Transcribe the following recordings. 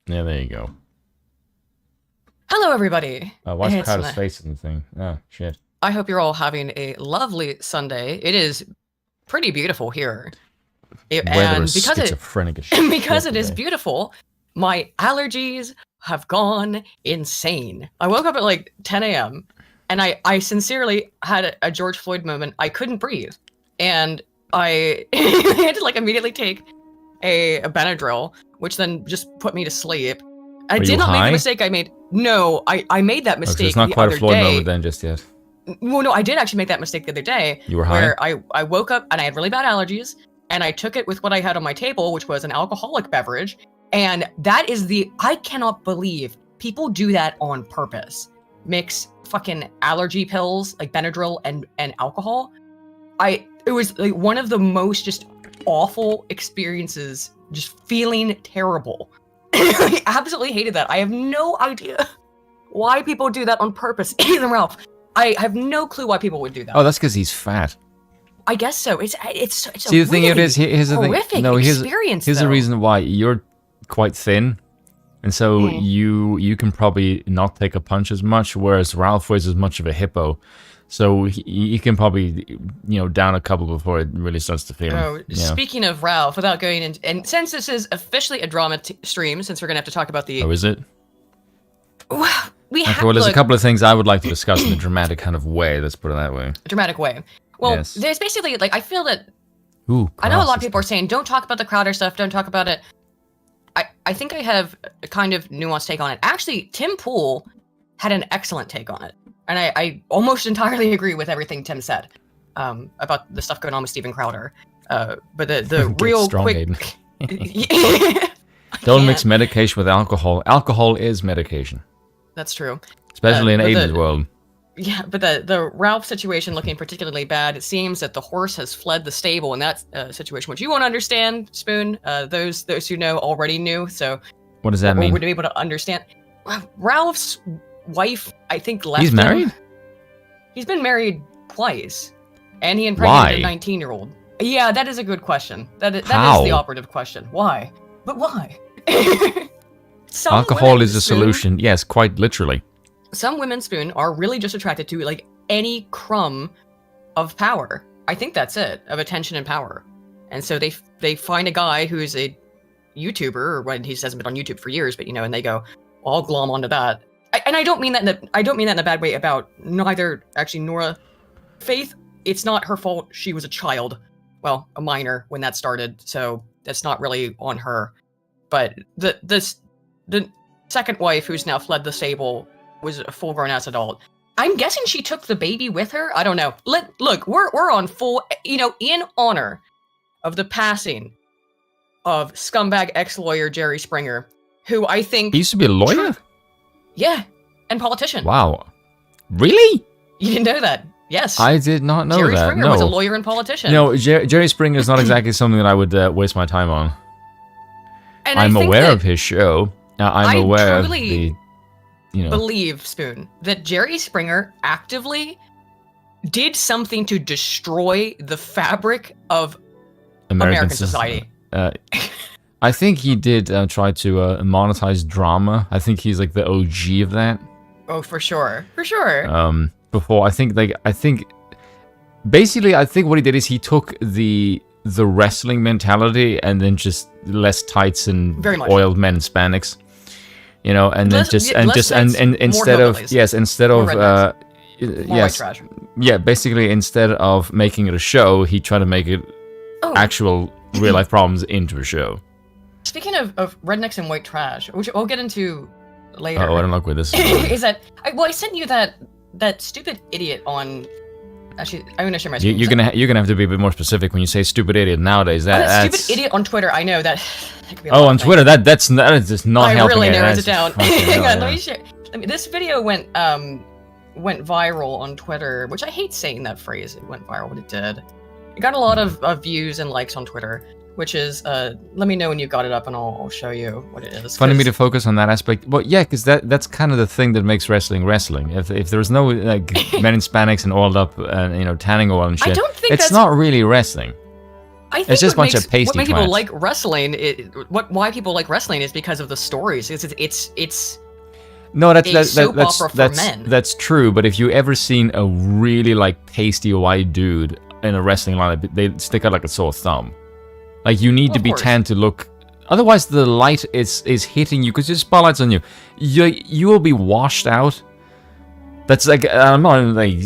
Yeah, there you go. Hello, everybody. Watch Crowder's face in the thing. Oh, shit. I hope you're all having a lovely Sunday. It is pretty beautiful here. Weather is schizophrenic as shit because it is beautiful, my allergies have gone insane. I woke up at like 10 a.m. and I sincerely had a George Floyd moment. I couldn't breathe. And I had to like immediately take a Benadryl, which then just put me to sleep. I did not make the mistake I made. No, I made that mistake the other day. It's not quite a Floyd moment then just yet. Well, no, I did actually make that mistake the other day. You were high? Where I woke up and I had really bad allergies, and I took it with what I had on my table, which was an alcoholic beverage. And that is I cannot believe people do that on purpose. Mix fucking allergy pills, like Benadryl and alcohol. It was like one of the most just awful experiences, just feeling terrible. I absolutely hated that. I have no idea why people do that on purpose. Even Ralph, I have no clue why people would do that. Oh, that's because he's fat. I guess so. It's See, the thing it is, here's the horrific thing. No, experience. Here's the reason why. You're quite thin, and so you can probably not take a punch as much, whereas Ralph is as much of a hippo. So he can probably, down a couple before it really starts to feel. Oh, speaking of Ralph, without going into, and since this is officially a drama stream, since we're gonna have to talk about the. Oh, is it? Well, there's a couple of things I would like to discuss in a dramatic kind of way. Let's put it that way. A dramatic way. Well, yes. There's basically like I feel that. Ooh, I know a lot of people are saying don't talk about the Crowder stuff. Don't talk about it. I think I have a kind of nuanced take on it. Actually, Tim Pool had an excellent take on it. And I almost entirely agree with everything Tim said about the stuff going on with Steven Crowder. But the real strong, quick... Don't mix medication with alcohol. Alcohol is medication. That's true. Especially in Aiden's world. Yeah, but the Ralph situation looking particularly bad. It seems that the horse has fled the stable in that situation, which you won't understand, Spoon. Those who know already knew. So what does that mean? Would be able to understand. Ralph's wife, I think, left He's married? him. He's been married twice. And he impregnated a 19-year-old. Yeah, that is a good question. That is the operative question. Why? But why? Alcohol is a solution. Yes, quite literally. Some women, Spoon, are really just attracted to like any crumb of power. I think that's it, of attention and power. And so they find a guy who's a YouTuber, or when he hasn't been on YouTube for years, but and they go, well, I'll glom onto that. And I don't mean that in a bad way about neither actually Nora Faith. It's not her fault. She was a child, well, a minor when that started, so that's not really on her. But the second wife, who's now fled the stable, was a full-grown ass adult. I'm guessing she took the baby with her. I don't know. Look, we're on full, in honor of the passing of scumbag ex-lawyer Jerry Springer, who I think he used to be a lawyer. Yeah, and politician. Wow, really? You didn't know that? Yes. I did not know Jerry that. Springer was a lawyer and politician. Jerry Springer is not exactly something that I would waste my time on. And I'm aware of his show. I'm aware of the. Believe, Spoon, that Jerry Springer actively did something to destroy the fabric of American society. I think he did try to monetize drama. I think he's like the OG of that. Oh, for sure. For sure. Before, I think basically what he did is he took the wrestling mentality and then just less tights and oiled men in Hispanics. And then instead of basically instead of making it a show, he tried to make it actual real life problems into a show. Speaking of rednecks and white trash, which we'll get into later. Oh, I don't like where this is. Is that I sent you that stupid idiot on. Actually, I'm gonna share my screen. You're gonna have to be a bit more specific when you say stupid idiot nowadays. That stupid idiot on Twitter. I know that. Could be on Twitter, that is just not helping. I really narrows it down. Hang on, let me share. This video went viral on Twitter, which I hate saying that phrase. It went viral, but it did. It got a lot of views and likes on Twitter, which is let me know when you got it up and I'll show you what it is. Funny me to focus on that aspect. Well, yeah, because that's kind of the thing that makes wrestling. If there's no like men in Hispanics and oiled up, tanning oil and shit, I don't think it's not really wrestling. I think It's just a bunch of what pasty makes people twats. like wrestling, why people like wrestling is because of the stories. It's No, a soap opera for men. that's true. But if you ever seen a really like pasty white dude in a wrestling lineup, they stick out like a sore thumb. Like you need to be tan to look. Otherwise, the light is hitting you because there's spotlights on you. You will be washed out. That's like I'm not like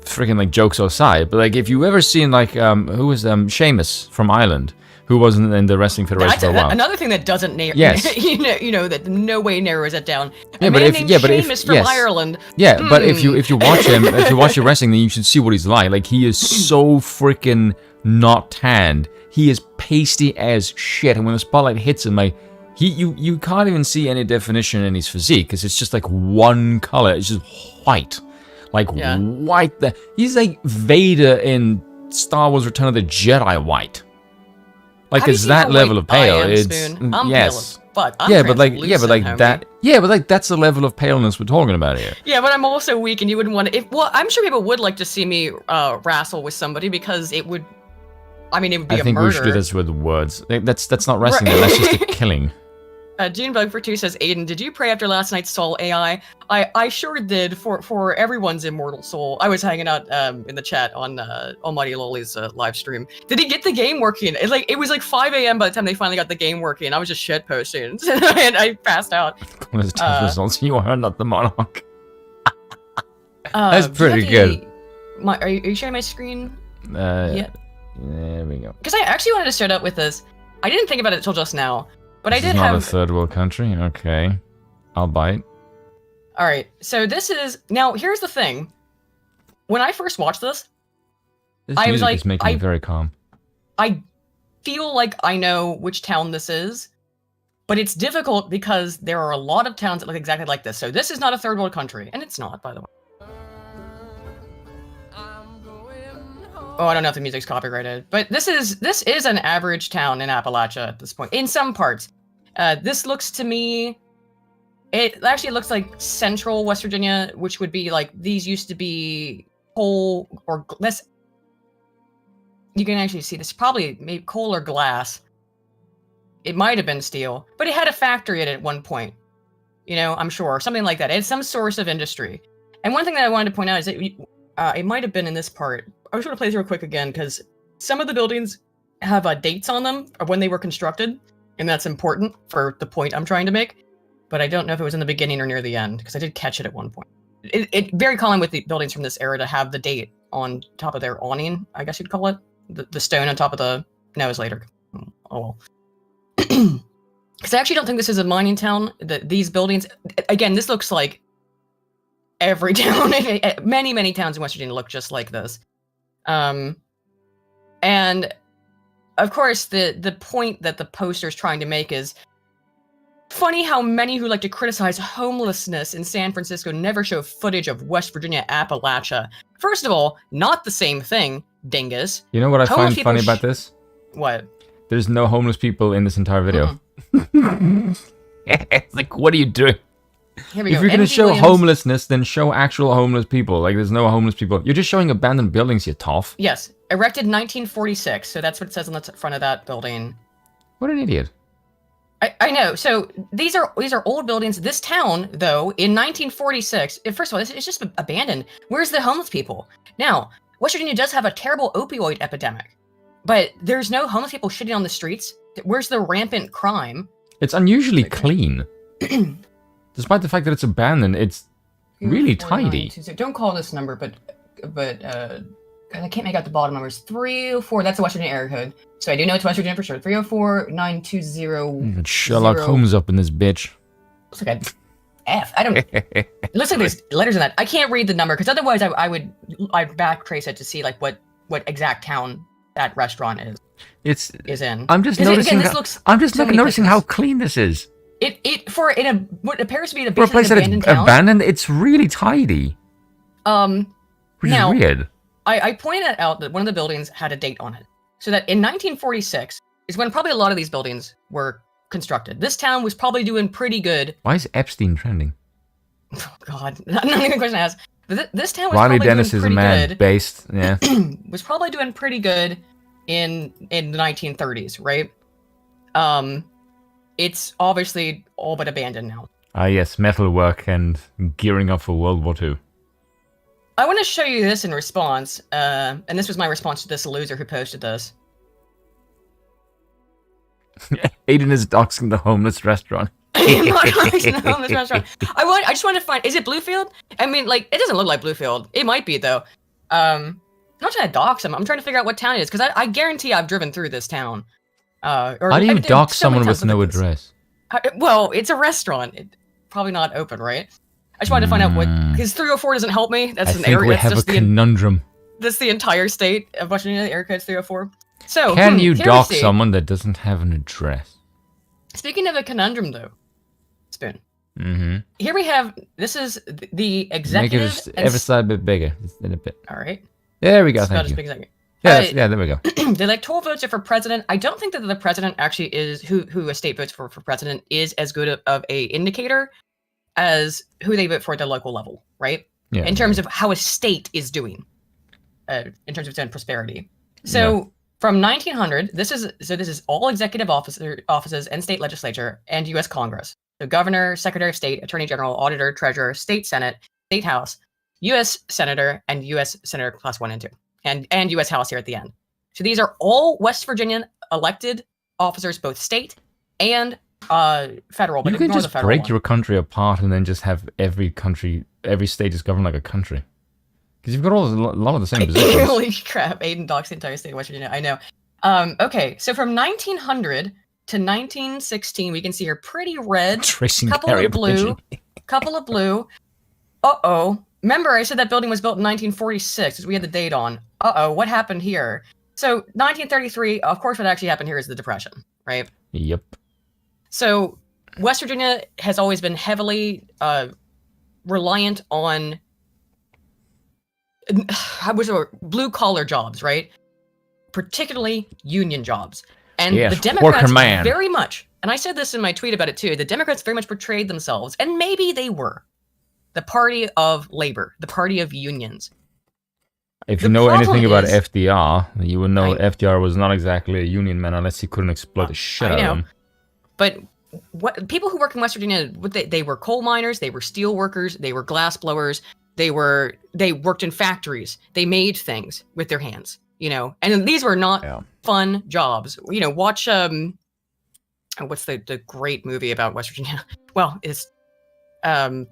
freaking like jokes aside, but like if you ever seen like who was Sheamus from Ireland, who wasn't in the wrestling federation for a while. Another thing that doesn't narrow, yes, you know that no way narrows it down. Yeah, but if Sheamus from Ireland. Yeah, but if you watch him, if you watch your wrestling, then you should see what he's like. Like he is so freaking not tanned. He is pasty as shit, and when the spotlight hits him, like you can't even see any definition in his physique because it's just like one color. It's just white, like white. He's like Vader in Star Wars: Return of the Jedi white. Like it's that level of pale. It's yes. But I'm but like homie. that. Yeah, but like that's the level of paleness we're talking about here. Yeah, but I'm also weak, and you wouldn't want to. Well, I'm sure people would like to see me wrestle with somebody because it would. I mean, it would be a murder. I think we should do this with words. That's not wrestling. Right. That's just a killing. Junebug for 2 says, Aiden, did you pray after last night's Soul AI? I sure did for everyone's immortal soul. I was hanging out in the chat on Almighty Loli's live stream. Did he get the game working? It was like 5 a.m. by the time they finally got the game working. I was just shit posting and I passed out. Results. You are not the monarch. That's pretty good. Are you sharing my screen? Yeah. There we go. Because I actually wanted to start out with this. I didn't think about it until just now, but this I did is not have a third world country. Okay, I'll bite. All right, so this is now. Here's the thing. When I first watched this I was like, is making me very calm. I feel like I know which town this is, but it's difficult because there are a lot of towns that look exactly like this. So this is not a third world country, and it's not, by the way. Oh, I don't know if the music's copyrighted, but this is an average town in Appalachia at this point. In some parts, this looks to me, it actually looks like central West Virginia, which would be like these used to be coal or less. You can actually see this probably maybe coal or glass. It might have been steel, but it had a factory in it at one point. You know, I'm sure something like that. It's some source of industry. And one thing that I wanted to point out is that it might have been in this part. I was going to play this real quick again because some of the buildings have dates on them of when they were constructed, and that's important for the point I'm trying to make. But I don't know if it was in the beginning or near the end because I did catch it at one point. It very common with the buildings from this era to have the date on top of their awning, I guess you'd call it. The stone on top of the... No, it was later. Oh, well. Because I actually don't think this is a mining town. These buildings... Again, this looks like every town. Many towns in West Virginia look just like this. And of course, the point that the poster's trying to make is funny how many who like to criticize homelessness in San Francisco never show footage of West Virginia, Appalachia. First of all, not the same thing, dingus. You know what I find funny about this? What? There's no homeless people in this entire video. It's like, what are you doing? Here we if go. you're going to show homelessness, then show actual homeless people. Like, there's no homeless people. You're just showing abandoned buildings, you toff. Yes. Erected 1946. So that's what it says on the front of that building. What an idiot. I know. So these are old buildings. This town, though, in 1946, first of all, it's just abandoned. Where's the homeless people? Now, West Virginia does have a terrible opioid epidemic, but there's no homeless people shitting on the streets. Where's the rampant crime? It's unusually clean. Despite the fact that it's abandoned, it's really tidy. Don't call this number, but I can't make out the bottom numbers. 304, that's the West Virginia area code. So I do know it's West Virginia for sure. 304-920. Sherlock Holmes up in this bitch. Looks like a F. I don't... It looks like there's letters in that. I can't read the number, because otherwise I'd backtrace it to see like what exact town that restaurant is in. I'm just noticing. Noticing how clean this is. What appears to be for a place that is abandoned, it's really tidy. Which is weird. I pointed out that one of the buildings had a date on it, so that in 1946 is when probably a lot of these buildings were constructed. This town was probably doing pretty good. Why is Epstein trending? Oh God, not even a question I asked. But this town was Ronnie probably Dennis doing is pretty a man good. based, yeah. Was probably doing pretty good in the 1930s, right? It's obviously all but abandoned now. Ah, yes, metalwork and gearing up for World War II. I want to show you this in response, and this was my response to this loser who posted this. Aiden is doxing the homeless restaurant. I just want to find. Is it Bluefield? I mean, like, it doesn't look like Bluefield. It might be though. I'm not trying to dox him. I'm trying to figure out what town it is because I guarantee I've driven through this town. How do you dox someone with no address? Well, it's a restaurant. It's probably not open, right? I just wanted to find out what, because 304 doesn't help me. That's an area. We have a conundrum. That's the entire state of West Virginia. The area code's 304. So can you dox someone that doesn't have an address? Speaking of a conundrum, though, Spoon. Mm-hmm. Here we have. This is the executive. Make it just every side a bit bigger. Just a bit. All right. There we go. Thank you. Yeah, there we go. The electoral votes are for president. I don't think that the president actually is who a state votes for president is as good of a indicator as who they vote for at the local level, right? Yeah. In terms of how a state is doing, in terms of its own prosperity. So from 1900, this is all executive offices and state legislature and U.S. Congress. So governor, secretary of state, attorney general, auditor, treasurer, state senate, state house, U.S. senator, and U.S. senator class 1 and 2. And U.S. House here at the end. So these are all West Virginian elected officers, both state and federal. But you can just break your country apart and then just have every state just govern like a country. Because you've got a lot of the same positions. Holy crap, Aiden docs the entire state of West Virginia, I know. Okay, so from 1900 to 1916, we can see here pretty red, couple of blue. Uh-oh. Remember, I said that building was built in 1946, as we had the date on. Uh-oh, what happened here? So, 1933, of course, what actually happened here is the Depression, right? Yep. So, West Virginia has always been heavily reliant on blue-collar jobs, right? Particularly union jobs. And the Democrats very much, and I said this in my tweet about it too, the Democrats very much portrayed themselves, and maybe they were, the party of labor, the party of unions. If you know anything about FDR, you would know FDR was not exactly a union man unless he couldn't exploit the shit out of them. But people who work in West Virginia, they were coal miners, they were steel workers, they were glass blowers, they worked in factories, they made things with their hands, and these were not fun jobs. Watch what's the great movie about West Virginia? Well, it's oh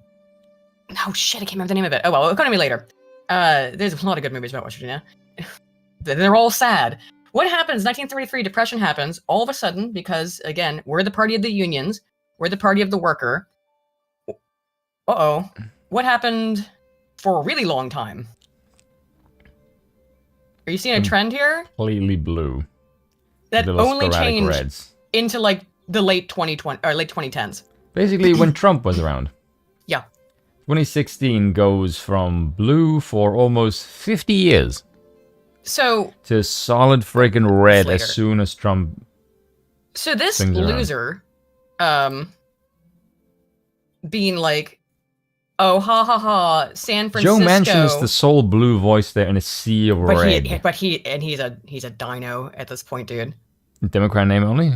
shit, I can't remember the name of it. Oh well, it'll come to me later. There's a lot of good movies about West Virginia. They're all sad. What happens? 1933, Depression happens all of a sudden because, again, we're the party of the unions. We're the party of the worker. Uh-oh. What happened for a really long time? Are you seeing a trend here? Completely blue. That only changed into like the late 2020 or late 2010s. Basically, when Trump was around. Yeah. 2016 goes from blue for almost 50 years. So to solid freaking red as soon as Trump. So this loser, being like, oh ha ha ha, San Francisco. Joe Manchin is the sole blue voice there in a sea of red. He's a dino at this point, dude. Democrat name only?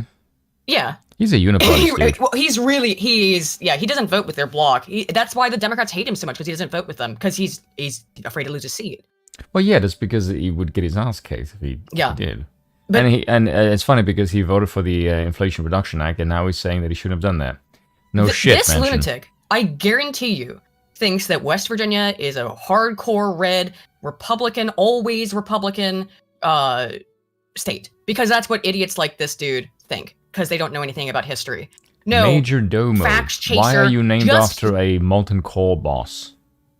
Yeah. He's a uniparty dude. Well, he doesn't vote with their bloc. That's why the Democrats hate him so much, because he doesn't vote with them, because he's afraid to lose a seat. Well, yeah, that's because he would get his ass kicked if he did. But, and it's funny because he voted for the Inflation Reduction Act, and now he's saying that he shouldn't have done that. This lunatic, I guarantee you, thinks that West Virginia is a hardcore red Republican, always Republican state, because that's what idiots like this dude think, because they don't know anything about history. No, Major Domo. Fact chaser, why are you named after a molten coal boss?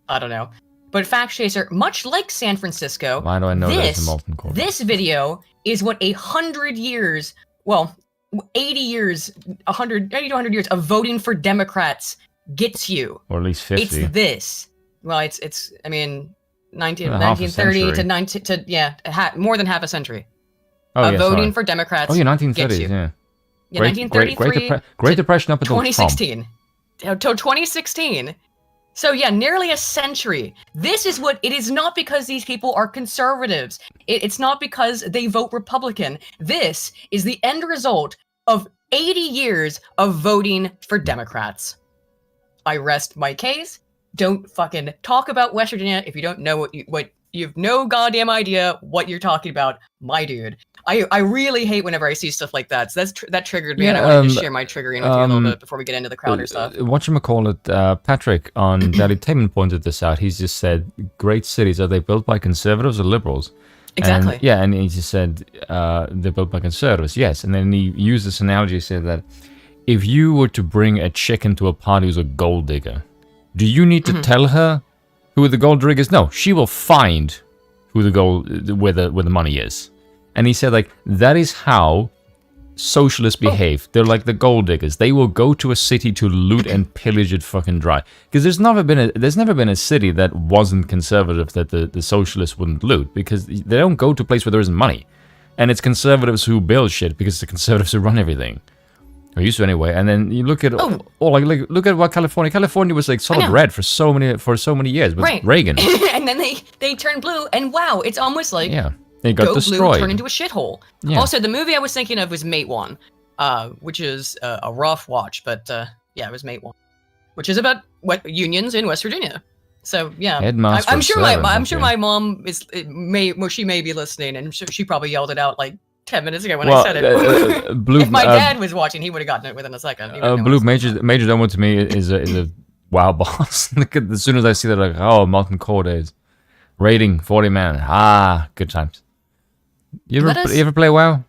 I don't know. But Fact Chaser, much like San Francisco, why do I know there's a molten core? This video is what 100 years, well, 80 years, 80 to 100 years of voting for Democrats gets you. Or at least 50. It's this. Well, it's I mean, 1930 to more than half a century. Voting for Democrats. Oh, yeah, 1930s, yeah. Yeah, 1933. Great Depression up until 2016. Until 2016. So yeah, nearly a century. This is what it is. Not because these people are conservatives. It's not because they vote Republican. This is the end result of 80 years of voting for Democrats. I rest my case. Don't fucking talk about West Virginia if you don't know what you have no goddamn idea what you're talking about, my dude. I really hate whenever I see stuff like that. So that triggered me, and I wanted to share my triggering with you a little bit before we get into the Crowder stuff. Whatchamacallit, Patrick on Daily Tainment pointed this out. He's just said, great cities, are they built by conservatives or liberals? Exactly. And he just said, they're built by conservatives, yes. And then he used this analogy, he said that if you were to bring a chicken to a party who's a gold digger, do you need to tell her who the gold digger is? No, she will find who where the money is. And he said, like, that is how socialists behave. They're like the gold diggers. They will go to a city to loot and pillage it fucking dry. Because there's never been a city that wasn't conservative that the socialists wouldn't loot, because they don't go to a place where there isn't money. And it's conservatives who build shit because it's the conservatives who run everything. Or used to anyway. And then you look at look at what California was like solid red for so many years with Reagan. And then they turned blue, and wow, it's almost like it got destroyed. Blue turned into a shithole. Yeah. Also, the movie I was thinking of was Mate 1, which is a rough watch, but it was Mate 1, which is about unions in West Virginia. So yeah, I'm sure my mom she may be listening, and she probably yelled it out like 10 minutes ago when I said it. If my dad was watching, he would have gotten it within a second. Blue Major Domo to me is a WoW boss. As soon as I see that, like, oh, Molten Core days, rating 40 man. Good times. You ever play WoW?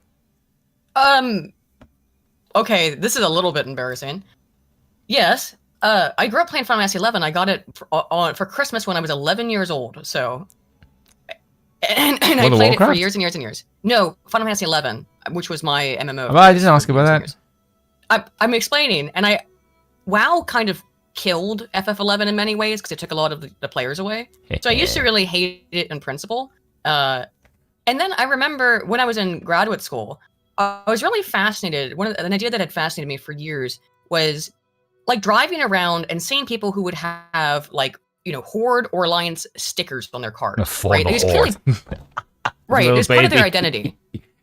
Okay, this is a little bit embarrassing. Yes, I grew up playing Final Fantasy 11. I got it for Christmas when I was 11 years old. So, and I played it for years and years and years. No, Final Fantasy 11, which was my MMO. Well, I didn't ask about that. I'm explaining, and WoW kind of killed FF11 in many ways because it took a lot of the players away. So I used to really hate it in principle. And then I remember when I was in graduate school, I was really fascinated. An idea that had fascinated me for years was like driving around and seeing people who would have like, Horde or Alliance stickers on their cars. Right? It was clearly right. It was part of their identity.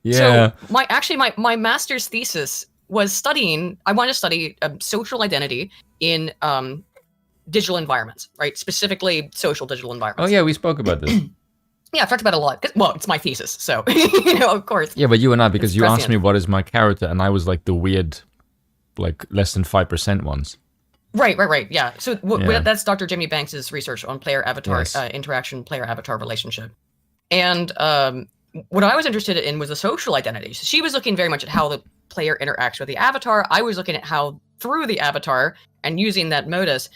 Yeah. So my master's thesis was studying. I wanted to study social identity in digital environments, right? Specifically, social digital environments. Oh yeah, we spoke about this. Yeah, I've talked about it a lot. Well, it's my thesis, so of course. Yeah, but you and I, because you asked me what is my character, and I was like the weird, like less than 5% ones. Right. Yeah. So that's Dr. Jimmy Banks's research on player avatar interaction, player avatar relationship, and what I was interested in was the social identity. So she was looking very much at how the player interacts with the avatar. I was looking at how through the avatar and using that modus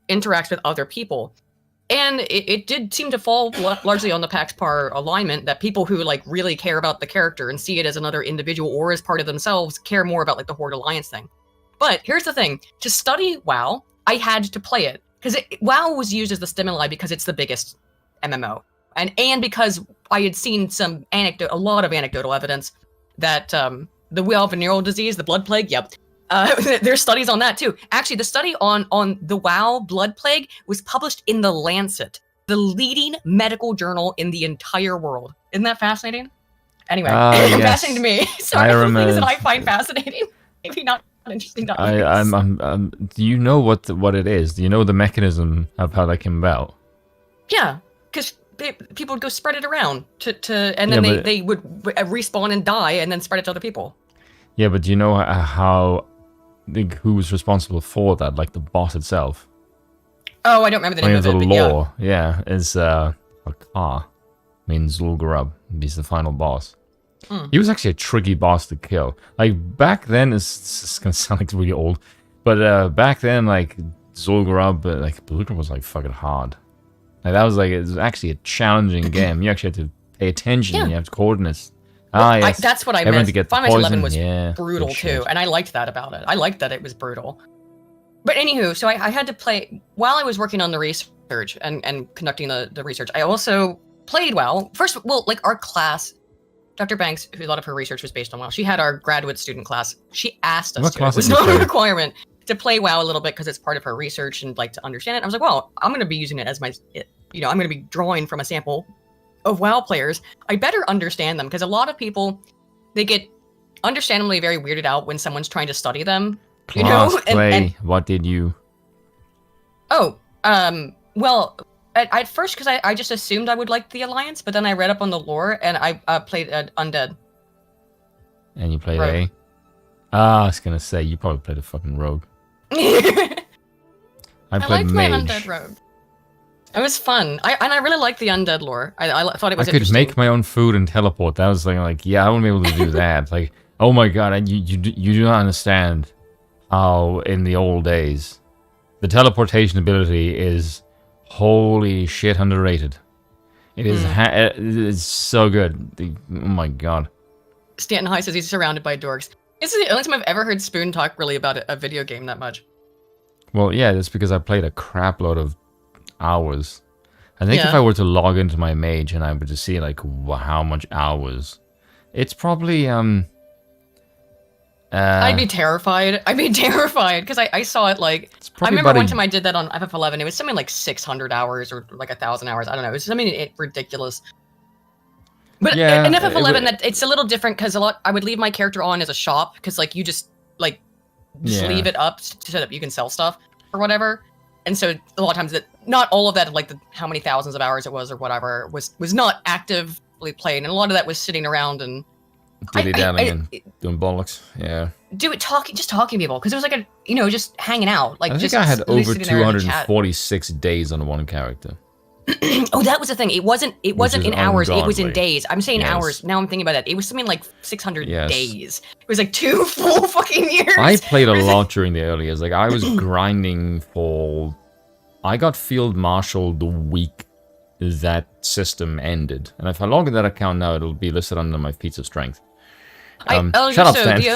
interacts with other people. And it did seem to fall largely on the Pax-Par alignment that people who like really care about the character and see it as another individual or as part of themselves care more about like the Horde Alliance thing. But here's the thing: to study WoW, I had to play it because WoW was used as the stimuli because it's the biggest MMO, and because I had seen a lot of anecdotal evidence that the WoW venereal disease, the blood plague, there's studies on that too. Actually, the study on the WoW blood plague was published in The Lancet, the leading medical journal in the entire world. Isn't that fascinating? Anyway, fascinating to me. So things that I find fascinating, maybe not interesting to others. Do you know what it is? Do you know the mechanism of how that came about? Yeah, because people would go spread it around and then they would respawn and die and then spread it to other people. Yeah, but do you know how? Who was responsible for that? Like the boss itself. Oh, I don't remember the name of it. The lore, is Akar, means Zul'Gurub. He's the final boss. He was actually a tricky boss to kill. Like back then, it's gonna sound like really old, but back then, like Zul'Gurub, Zul'Gurub was like fucking hard. Like that was it was actually a challenging game. You actually had to pay attention. You have coordinates. Yes. That's what I meant. Final Fantasy 11 was brutal too, and I liked that about it. I liked that it was brutal. But anywho, so I had to play while I was working on the research and conducting the research. I also played WoW. First, like our class, Dr. Banks, who a lot of her research was based on WoW, she had our graduate student class. She asked us to. It was not a requirement. to play WoW a little bit because it's part of her research and like to understand it. I was like, well, I'm going to be using it as my, I'm going to be drawing from a sample of WoW players. I better understand them because a lot of people, they get understandably very weirded out when someone's trying to study them. Play. And What did you? oh, well, at first because I just assumed I would like the Alliance, but then I read up on the lore and I played Undead. And you played Rogue. I was gonna say you probably played a fucking rogue. I played liked my mage. Undead Rogue. It was fun. I really liked the Undead lore. I thought it was I could interesting. make my own food and teleport. That was like yeah, I wouldn't be able to do that. Like, oh my god, you do not understand how in the old days the teleportation ability is holy shit underrated. It is it's so good. Oh my god. Stanton High says he's surrounded by dorks. This is the only time I've ever heard Spoon talk really about a video game that much. Well, yeah, that's because I played a crap load of hours. I think if Yeah. I were to log into my mage and I were to see like how much hours, it's probably I'd be terrified. I'd be terrified because I saw it like it's I probably remember about one a- time I did that on FF11. It was something like 600 hours or like 1,000 hours. I don't know. It was something ridiculous. But Yeah, in it FF11, would- it's a little different because I would leave my character on as a shop because like you just Yeah. leave it up so that you can sell stuff or whatever. And so a lot of times that not all of that like how many thousands of hours it was or whatever was not actively played, and a lot of that was sitting around and dilly-dallying and doing bollocks. Yeah. just talking to people because it was like a just hanging out like I think just I had literally over sitting there in a chat. 246 days on one character. Oh, that was the thing. It wasn't is in hours. It was in ungodly. days. I'm saying Yes. hours. Now I'm thinking about it. It was something like 600 Yes. days. It was like 2 full fucking years. I played a lot during the early years. Like I was grinding for. I got field marshal the week that system ended, and if I log in that account now, it'll be listed under my feats of strength. Shut up, so Stan. the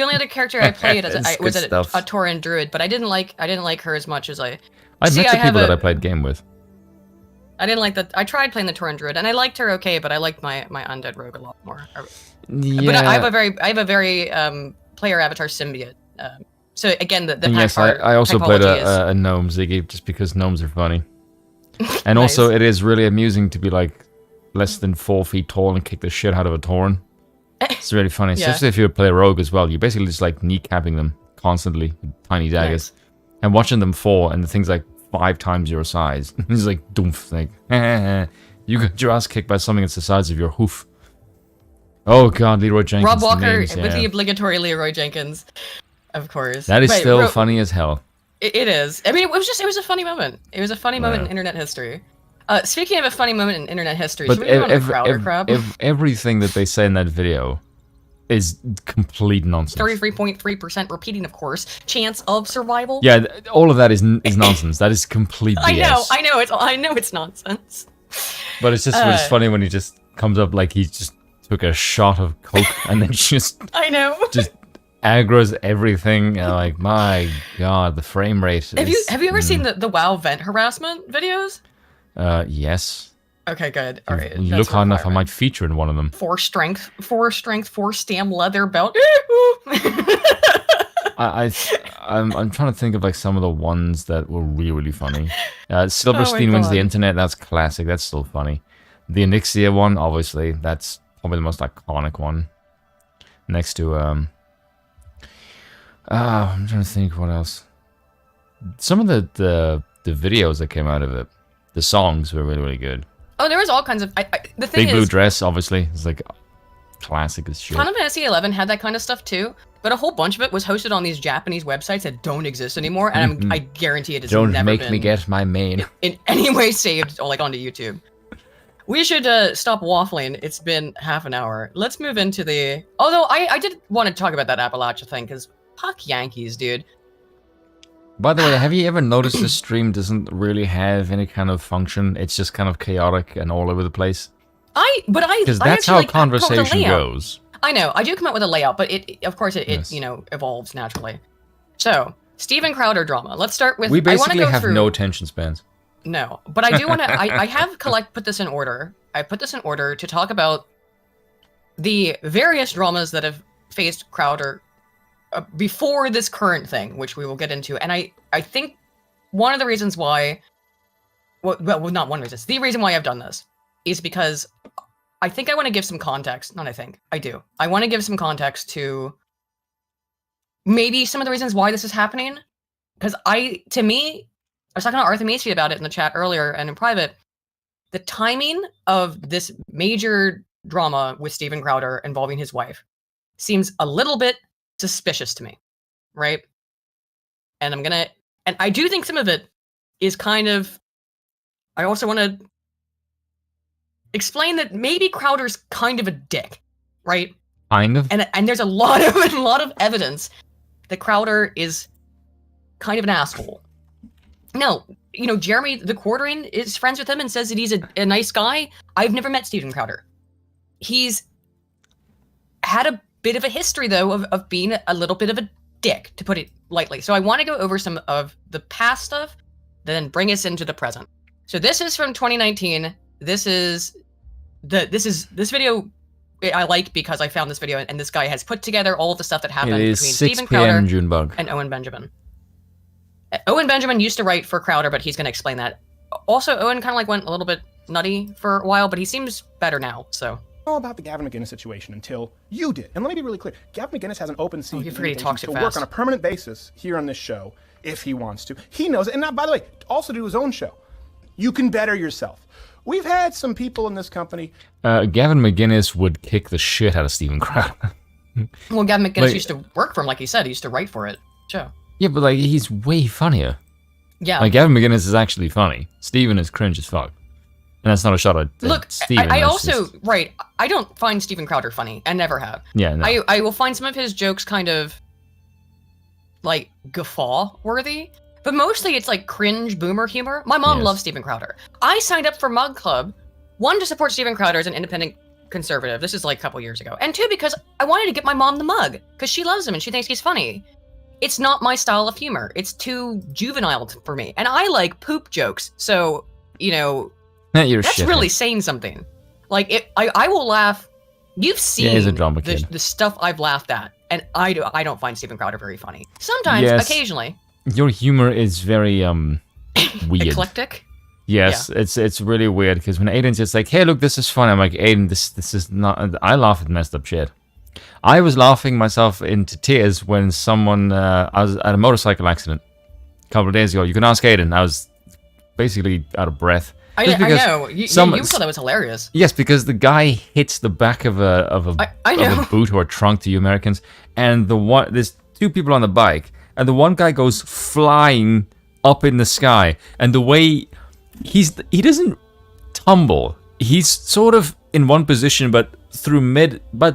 only other character I played It's was good a stuff. Tauren druid, but I didn't like her as much as I. I See, met the I have people that a- I played game with. I didn't like that. I tried playing the Tauren druid, and I liked her okay, but I liked my undead rogue a lot more. Yeah. But I have a very player avatar symbiote. So again, the And yes, pack I also played typology is- a gnome Ziggy just because gnomes are funny. And also, it is really amusing to be like less than 4 feet tall and kick the shit out of a Tauren. It's really funny, Yeah. especially if you play rogue as well. You're basically just like kneecapping them constantly with tiny daggers and watching them fall, and the thing's like 5 times your size. It's like doof, like you got your ass kicked by something that's the size of your hoof. Oh god, Leroy Jenkins. Rob the Walker names, with yeah. the obligatory Leroy Jenkins, of course. That is Right, still funny as hell. It is. I mean, it was a funny moment. It was a funny moment in internet history. Speaking of a funny moment in internet history, should we move on to Crowder Crab? everything that they say in that video is complete nonsense. 33.3% repeating, of course. Chance of survival. Yeah, all of that is nonsense. That is complete BS. I know it's nonsense. But it's just funny when he just comes up like he just took a shot of coke and then just I know. aggro's everything. And like, my god, the frame rate. Have you ever seen the WoW vent harassment videos? Yes. Okay, good. All right. You that's look hard enough, I requirement. might feature in one of them. 4 strength, 4 stam leather belt. I'm trying to think of like some of the ones that were really funny. Silverstein wins the God. internet. That's classic. That's still funny. The Onyxia one, obviously, that's probably the most iconic one. Next to I'm trying to think what else. Some of the videos that came out of it, the songs were really good. Oh, there was all kinds of. The thing Big Blue is, Dress, obviously, is like classic as shit. Final Fantasy XI had that kind of stuff too, but a whole bunch of it was hosted on these Japanese websites that don't exist anymore, and I guarantee it has Don't never make been me get my main. in any way saved like onto YouTube. We should stop waffling. It's been half an hour. Let's move into the. Although I did want to talk about that Appalachia thing because fuck Yankees, dude. By the way, have you ever noticed the stream doesn't really have any kind of function? It's just kind of chaotic and all over the place. Because Because that's how conversation goes. I know. I do come up with a layout, but of course it Yes. evolves naturally. So Steven Crowder drama. Let's start with. We I wanna basically go have through, no attention spans. No, but I do want to. I have put this in order. I put this in order to talk about the various dramas that have faced Crowder before this current thing, which we will get into. And I think one of the reasons why, well, not one reason, the reason why I've done this is because I think I want to give some context. Not I think, I do. I want to give some context to maybe some of the reasons why this is happening. Because to me, I was talking to Arthur Macy about it in the chat earlier and in private. The timing of this major drama with Steven Crowder involving his wife seems a little bit suspicious to me, right? And I do think some of it is kind of, I also want to explain that maybe Crowder's kind of a dick, right? Kind of. And there's a lot of evidence that Crowder is kind of an asshole. No, Jeremy the Quartering is friends with him and says that he's a nice guy. I've never met Steven Crowder. He's had a bit of a history, though, of being a little bit of a dick, to put it lightly. So I want to go over some of the past stuff, then bring us into the present. So this is from 2019. This video I like because I found this video, and this guy has put together all of the stuff that happened between Steven Crowder Junebug. and Owen Benjamin. Owen Benjamin used to write for Crowder, but he's going to explain that. Also, Owen kind of went a little bit nutty for a while, but he seems better now, so. All about the Gavin McInnes situation until you did. And let me be really clear. Gavin McInnes has an open seat to work on a permanent basis here on this show if he wants to. He knows it. And now, by the way, also do his own show. You can better yourself. We've had some people in this company. Gavin McInnes would kick the shit out of Steven Crowder. Well, Gavin McInnes used to work for him, like he said. He used to write for it. Show. Yeah, but he's way funnier. Yeah. Gavin McInnes is actually funny. Steven is cringe as fuck. And that's not a shot at Steven. I also, right, I don't find Steven Crowder funny. I never have. Yeah, no. I will find some of his jokes kind of, guffaw-worthy. But mostly it's cringe boomer humor. My mom loves Steven Crowder. I signed up for Mug Club, one, to support Steven Crowder as an independent conservative. This is a couple years ago. And two, because I wanted to get my mom the mug, because she loves him and she thinks he's funny. It's not my style of humor. It's too juvenile for me. And I like poop jokes. So, that's really saying something. I will laugh. You've seen the stuff I've laughed at, and I don't find Steven Crowder very funny. Sometimes, occasionally. Your humor is very weird. Eclectic? Yes, yeah. It's really weird, because when Aiden's just like, hey, look, this is fun, I'm like, Aiden, this is not... I laugh at messed up shit. I was laughing myself into tears when someone... I was at a motorcycle accident a couple of days ago. You can ask Aiden. I was basically out of breath. I know. You thought that was hilarious. Yes, because the guy hits the back of a boot or a trunk, to you Americans, and there's two people on the bike, and the one guy goes flying up in the sky, and the way he doesn't tumble. He's sort of in one position, but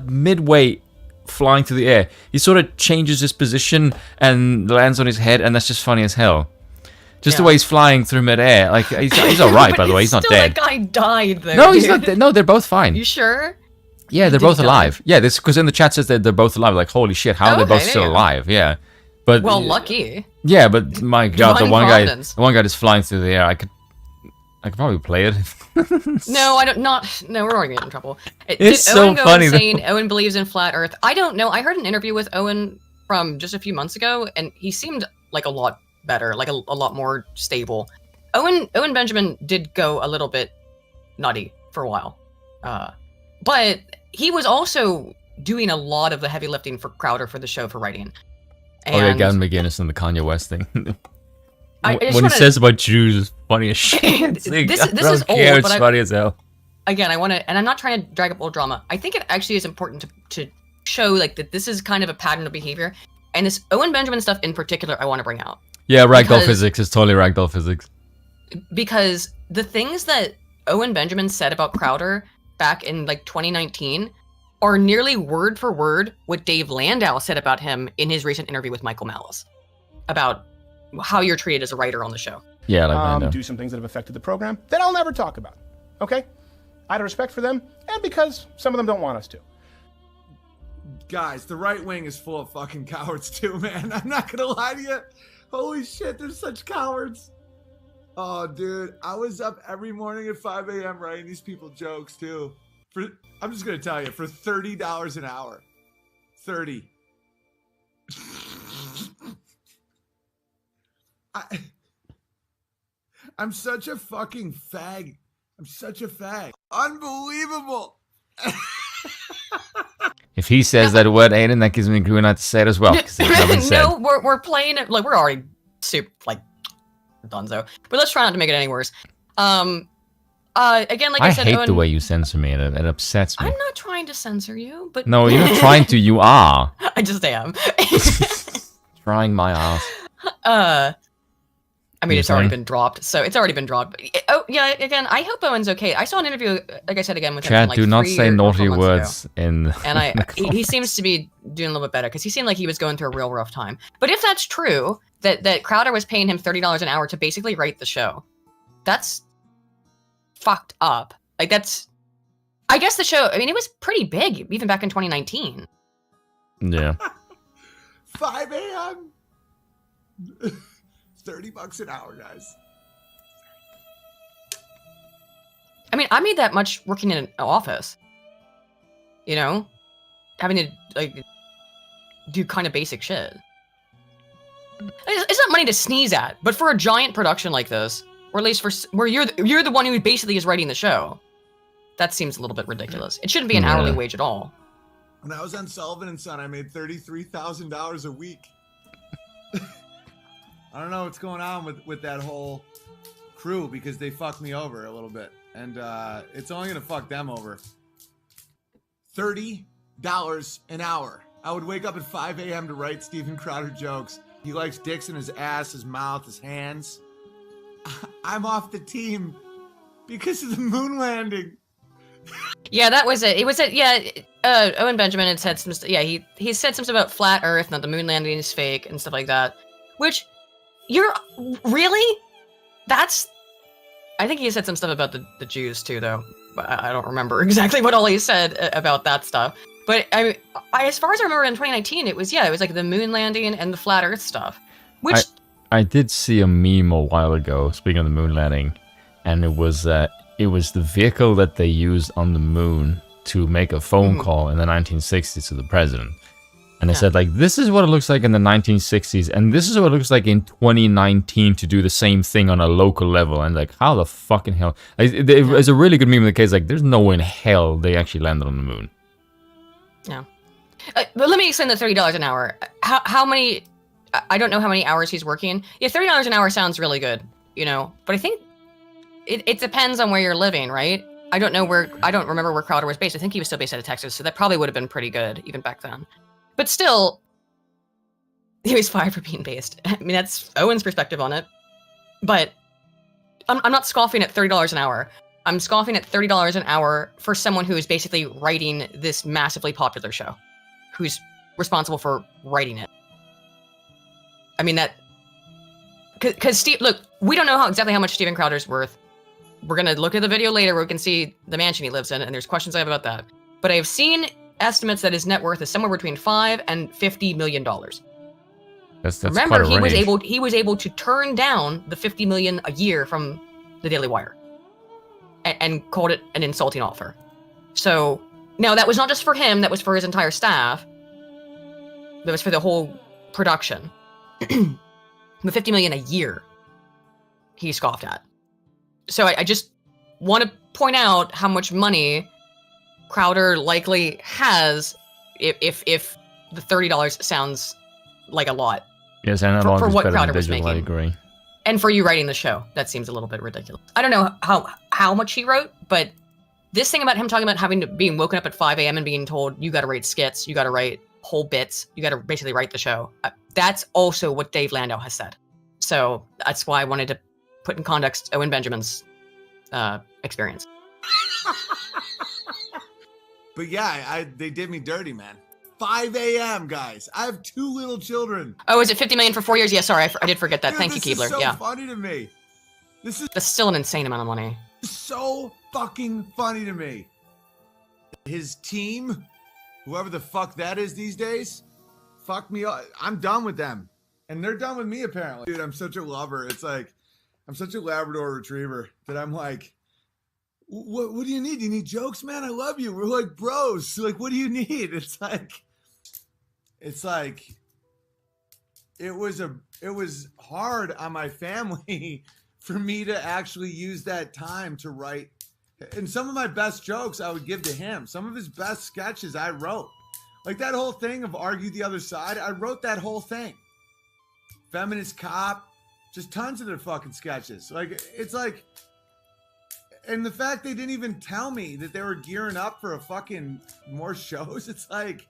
midway flying through the air, he sort of changes his position and lands on his head, and that's just funny as hell. Just the way he's flying through midair. He's all right, by the way. He's not dead. That guy died, though. No, he's not dead. No, they're both fine. You sure? Yeah, they're both alive. Yeah, this because in the chat says that they're both alive. Like, holy shit, how are they both still alive? Yeah, but lucky. Yeah, but my god, the one guy just flying through the air. I could probably play it. No, I don't. No, we're already getting in trouble. It's so funny. Saying Owen believes in flat Earth. I don't know. I heard an interview with Owen from just a few months ago, and he seemed like a lot better, like a lot more stable. Owen Benjamin did go a little bit nutty for a while, but he was also doing a lot of the heavy lifting for Crowder for the show for writing. And Gavin McInnes and the Kanye West thing. When he says about Jews, it's funny as shit. This is old, but it's funny as hell. Again, I want to, and I'm not trying to drag up old drama. I think it actually is important to show that this is kind of a pattern of behavior, and this Owen Benjamin stuff in particular, I want to bring out. Yeah, ragdoll physics is totally ragdoll physics. Because the things that Owen Benjamin said about Crowder back in 2019 are nearly word for word what Dave Landau said about him in his recent interview with Michael Malice about how you're treated as a writer on the show. Yeah, Landau. Do some things that have affected the program that I'll never talk about. Okay? Out of respect for them, and because some of them don't want us to. Guys, the right wing is full of fucking cowards too, man. I'm not gonna lie to you. Holy shit, they're such cowards. Oh, dude, I was up every morning at 5 a.m. writing these people jokes, too. I'm just going to tell you, for $30 an hour. 30. I'm such a fucking fag. I'm such a fag. Unbelievable. If he says that word, Aiden, that gives me a green light to say it as well. No, we're playing it like we're already super like donezo. But let's try not to make it any worse. Again, like I said, hate Owen, the way you censor me. It upsets me. I'm not trying to censor you, but no, you're not trying to. You are. I just am. Trying my ass. I mean, it's already been dropped, so it's already been dropped. Oh, yeah, again, I hope Owen's okay. I saw an interview, like I said again, with him Chad, like do not say naughty words ago. in And he seems to be doing a little bit better, because he seemed like he was going through a real rough time. But if that's true, that Crowder was paying him $30 an hour to basically write the show, that's fucked up. Like, that's... I guess the show, I mean, it was pretty big, even back in 2019. Yeah. 5 a.m. $30 an hour, guys. I mean, I made that much working in an office. You know? Having to, like, do kind of basic shit. It's not money to sneeze at, but for a giant production like this, or at least for where you're the one who basically is writing the show, that seems a little bit ridiculous. It shouldn't be an hourly wage at all. When I was on Sullivan and Son, I made $33,000 a week. I don't know what's going on with that whole crew, because they fucked me over a little bit, and it's only gonna fuck them over. $30 an hour. I would wake up at 5 a.m. to write Steven Crowder jokes. He likes dicks in his ass, his mouth, his hands. I'm off the team because of the moon landing. Yeah, that was it. It was it. Yeah, Owen Benjamin had said some. Yeah, he said something about flat Earth, not the moon landing is fake and stuff like that. Which, you're really? That's. I think he said some stuff about the Jews too, though. But I don't remember exactly what all he said about that stuff. But I as far as I remember, in 2019, it was like the moon landing and the flat Earth stuff. Which I did see a meme a while ago. Speaking of the moon landing, and it was the vehicle that they used on the moon to make a phone call in the 1960s to the president. And they said, like, this is what it looks like in the 1960s, and this is what it looks like in 2019 to do the same thing on a local level. And, like, how the fucking hell? It's a really good meme in the case, like, there's no way in hell they actually landed on the moon. Yeah. But let me explain the $30 an hour. How many... I don't know how many hours he's working. Yeah, $30 an hour sounds really good, you know? But I think it depends on where you're living, right? I don't remember where Crowder was based. I think he was still based out of Texas, so that probably would have been pretty good, even back then. But still, he was fired for being based. I mean, that's Owen's perspective on it. But I'm not scoffing at $30 an hour. I'm scoffing at $30 an hour for someone who is basically writing this massively popular show, who's responsible for writing it. I mean, that... Because Steve... Look, we don't know exactly how much Steven Crowder's worth. We're going to look at the video later where we can see the mansion he lives in, and there's questions I have about that. But I've seen estimates that his net worth is somewhere between $5 and $50 million. That's Remember, quite a range. he was able to turn down the $50 million a year from the Daily Wire, and called it an insulting offer. So now that was not just for him; that was for his entire staff. That was for the whole production. The $50 million a year, he scoffed at. So I just want to point out how much money Crowder likely has, if the $30 sounds like a lot. Yes, and for what Crowder was making. I agree. And for you writing the show, that seems a little bit ridiculous. I don't know how much he wrote, but this thing about him talking about being woken up at 5 a.m. and being told, you got to write skits, you got to write whole bits, you got to basically write the show. That's also what Dave Landau has said. So that's why I wanted to put in context Owen Benjamin's experience. But yeah, they did me dirty, man. 5 a.m., guys. I have 2 little children. Oh, is it $50 million for 4 years? Yeah, sorry, I did forget that. Dude, Thank you, Keebler. This is yeah. so funny to me. That's still an insane amount of money. So fucking funny to me. His team, whoever the fuck that is these days, fuck me up. I'm done with them. And they're done with me, apparently. Dude, I'm such a lover. It's like, I'm such a Labrador retriever that I'm like, what do you need? Do you need jokes, man? I love you. We're like bros. Like, what do you need? It's like, it was hard on my family for me to actually use that time to write. And some of my best jokes I would give to him. Some of his best sketches I wrote. Like that whole thing of Argue the Other Side, I wrote that whole thing. Feminist Cop, just tons of their fucking sketches. Like, it's like, and the fact they didn't even tell me that they were gearing up for a fucking more shows, it's like,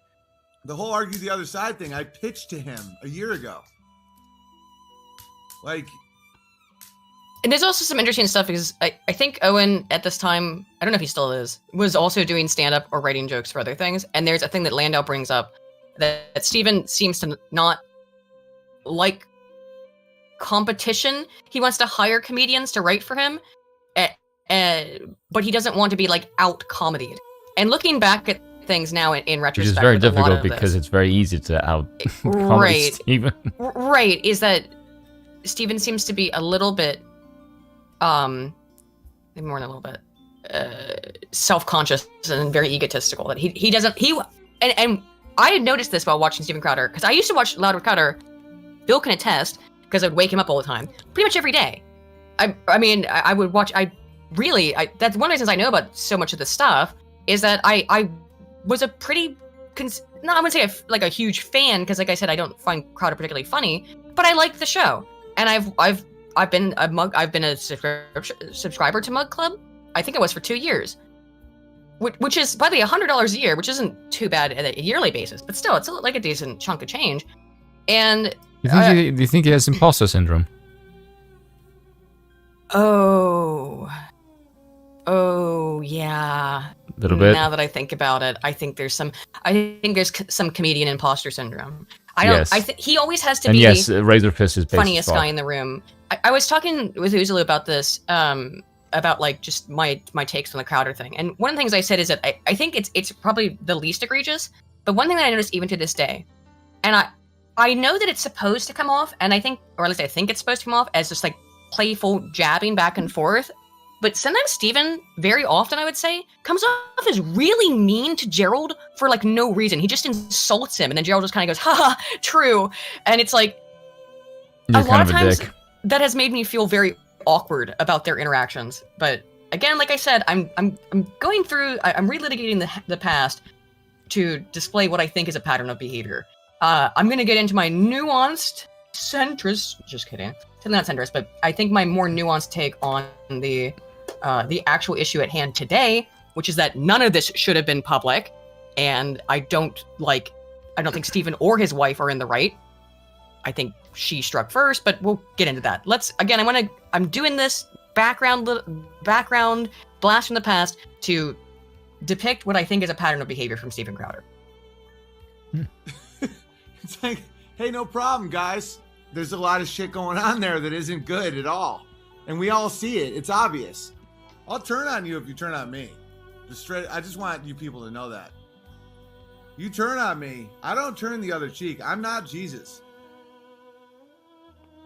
the whole Argue the Other Side thing, I pitched to him a year ago. Like, and there's also some interesting stuff because I think Owen at this time, I don't know if he still is, was also doing stand-up or writing jokes for other things. And there's a thing that Landau brings up that Steven seems to not like competition. He wants to hire comedians to write for him, but he doesn't want to be like out-comedied. And looking back at things now in retrospect, which is very difficult because it's very easy to out-comedy Steven. Right, is that Steven seems to be a little bit maybe more than a little bit self-conscious and very egotistical, that he doesn't and I had noticed this while watching Steven Crowder, because I used to watch Louder Crowder. Bill can attest, because I'd wake him up all the time pretty much every day. I mean I would watch. That's one of the reasons I know about so much of this stuff, is that I was a pretty no, I wouldn't say like a huge fan, because like I said, I don't find Crowder particularly funny, but I like the show. And I've been a subscriber to Mug Club. I think it was for 2 years, which is by the way $100 a year, which isn't too bad at a yearly basis, but still, it's like a decent chunk of change. And do you think he has imposter syndrome? Oh yeah. A little bit. Now that I think about it, I think there's some comedian imposter syndrome. He always has to be. And yes, Razorfist is funniest guy in the room. I was talking with Uzulu about this, about like just my takes on the Crowder thing. And one of the things I said is that I think it's probably the least egregious, but one thing that I noticed even to this day, and I know that it's supposed to come off, and I think it's supposed to come off as just like playful jabbing back and forth. But sometimes Steven, very often I would say, comes off as really mean to Gerald for like no reason. He just insults him, and then Gerald just kind of goes, haha, true. And it's like, You're a lot of times dick. That has made me feel very awkward about their interactions. But again, like I said, I'm going through, I'm relitigating the past to display what I think is a pattern of behavior. I'm going to get into my nuanced centrist, just kidding, not centrist, but I think my more nuanced take on the actual issue at hand today, which is that none of this should have been public, and I don't think Steven or his wife are in the right. I think she struck first, but we'll get into that. I'm doing this background blast from the past to depict what I think is a pattern of behavior from Steven Crowder. It's like, hey, no problem, guys. There's a lot of shit going on there that isn't good at all. And we all see it. It's obvious. I'll turn on you if you turn on me. I just want you people to know that. You turn on me, I don't turn the other cheek. I'm not Jesus.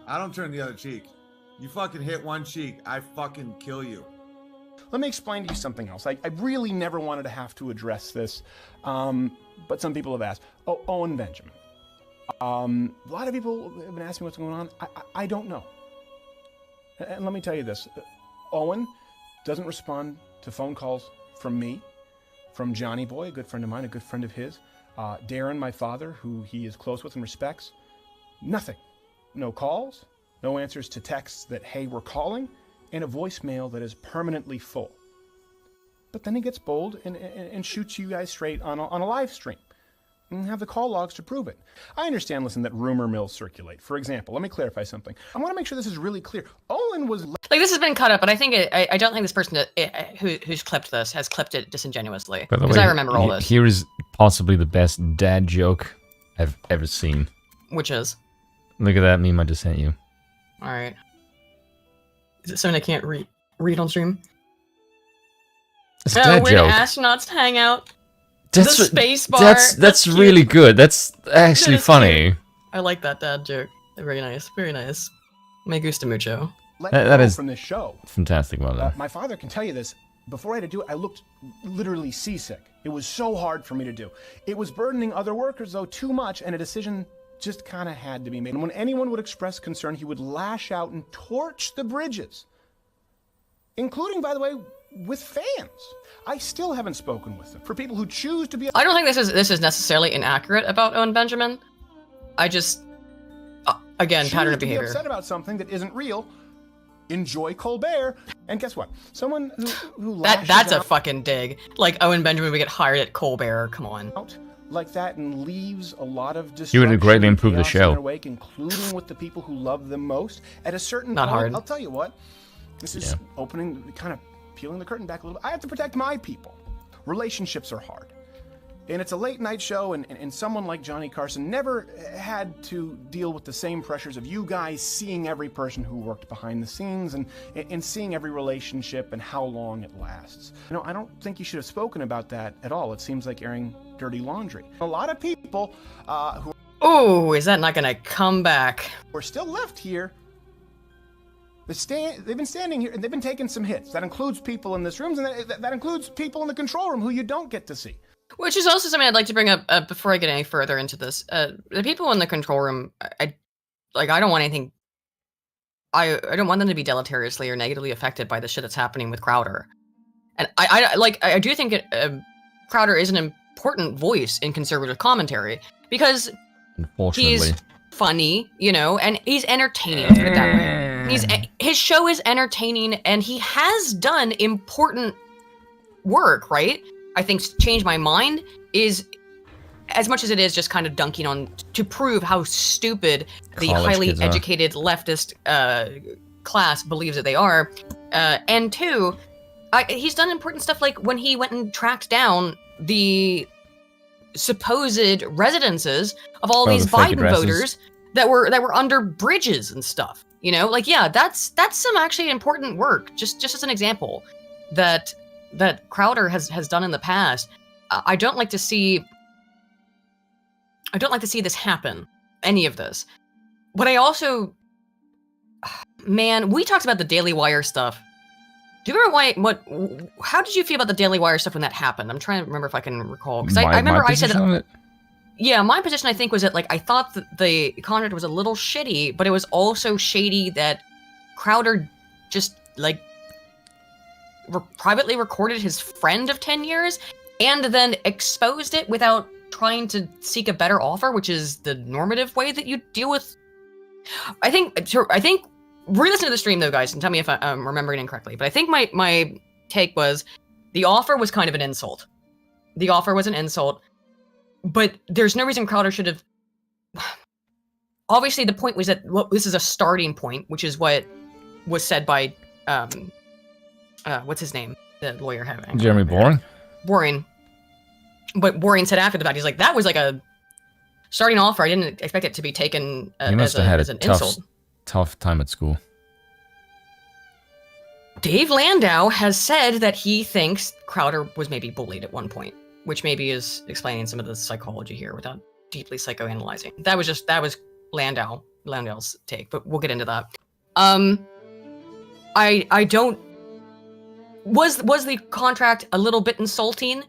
I don't turn the other cheek. You fucking hit one cheek, I fucking kill you. Let me explain to you something else. I really never wanted to have to address this, but some people have asked. Oh, Owen Benjamin. A lot of people have been asking what's going on. I don't know. And let me tell you this. Owen doesn't respond to phone calls from me, from Johnny Boy, a good friend of mine, a good friend of his, Darren, my father, who he is close with and respects. Nothing. No calls, no answers to texts that, hey, we're calling, and a voicemail that is permanently full. But then he gets bold and shoots you guys straight on a live stream. And have the call logs to prove it. I understand, listen, that rumor mills circulate. For example, let me clarify something. I want to make sure this is really clear. Owen was... Like, this has been cut up, but I think I don't think this person who's clipped this has clipped it disingenuously. Because I remember all this. Here is possibly the best dad joke I've ever seen. Which is? Look at that meme I just sent you. Alright. Is it something I can't read on stream? It's a dad where joke. do astronauts hang out? That's the space bar. That's really good. That's actually funny. Cute. I like that dad joke. Very nice. Very nice. Me gusta mucho. That is from this show. Fantastic. Well done. My father can tell you this. Before I had to do it, I looked literally seasick. It was so hard for me to do. It was burdening other workers, though, too much, and a decision just kind of had to be made. And when anyone would express concern, he would lash out and torch the bridges, including, by the way, with fans. I still haven't spoken with them. For people who choose to be... I don't think this is necessarily inaccurate about Owen Benjamin. I just, again, pattern of behavior. Be upset about something that isn't real. Enjoy Colbert, and guess what? Someone who that's a fucking dig. Like Owen Benjamin would get hired at Colbert. Come on. Like that and leaves a lot of destruction. He would greatly improve the show, in their wake, including with the people who love them most. At a certain point, hard. I'll tell you what. This is opening, kind of peeling the curtain back a little bit. I have to protect my people. Relationships are hard. And it's a late night show, and someone like Johnny Carson never had to deal with the same pressures of you guys seeing every person who worked behind the scenes and seeing every relationship and how long it lasts. You know, I don't think you should have spoken about that at all. It seems like airing dirty laundry. A lot of people who... Oh, is that not going to come back? We're still left here. They've been standing here, and they've been taking some hits. That includes people in this room, and that includes people in the control room who you don't get to see. Which is also something I'd like to bring up before I get any further into this. The people in the control room, I don't want anything. I don't want them to be deleteriously or negatively affected by the shit that's happening with Crowder. And I do think Crowder is an important voice in conservative commentary because he's funny, you know, and he's entertaining. Let's put it that way. His show is entertaining, and he has done important work, right? I think Change My Mind is, as much as it is just kind of dunking on to prove how stupid the highly educated leftist class believes that they are. And two, he's done important stuff like when he went and tracked down the supposed residences of all these Biden voters that were under bridges and stuff. You know, like, yeah, that's some actually important work. Just as an example that Crowder has done in the past. I don't like to see this happen, any of this. But I also, man, we talked about the Daily Wire stuff. Do you remember how did you feel about the Daily Wire stuff when that happened? I'm trying to remember if I can recall. Because I remember I said that, yeah, my position I think was that, like, I thought that the contract was a little shitty, but it was also shady that Crowder just, like, privately recorded his friend of 10 years and then exposed it without trying to seek a better offer, which is the normative way that you deal with. I think re-listen to the stream though, guys, and tell me if I'm remembering incorrectly, but I think my take was the offer was kind of an insult. The offer was an insult, but there's no reason Crowder should have. Obviously the point was that this is a starting point, which is what was said by what's his name? The lawyer having Jeremy Boring. But Boring said after the fact, he's like, that was like a starting offer. I didn't expect it to be taken as an insult. Tough time at school. Dave Landau has said that he thinks Crowder was maybe bullied at one point, which maybe is explaining some of the psychology here without deeply psychoanalyzing. That was Landau's take, but we'll get into that. I don't. Was the contract a little bit insulting?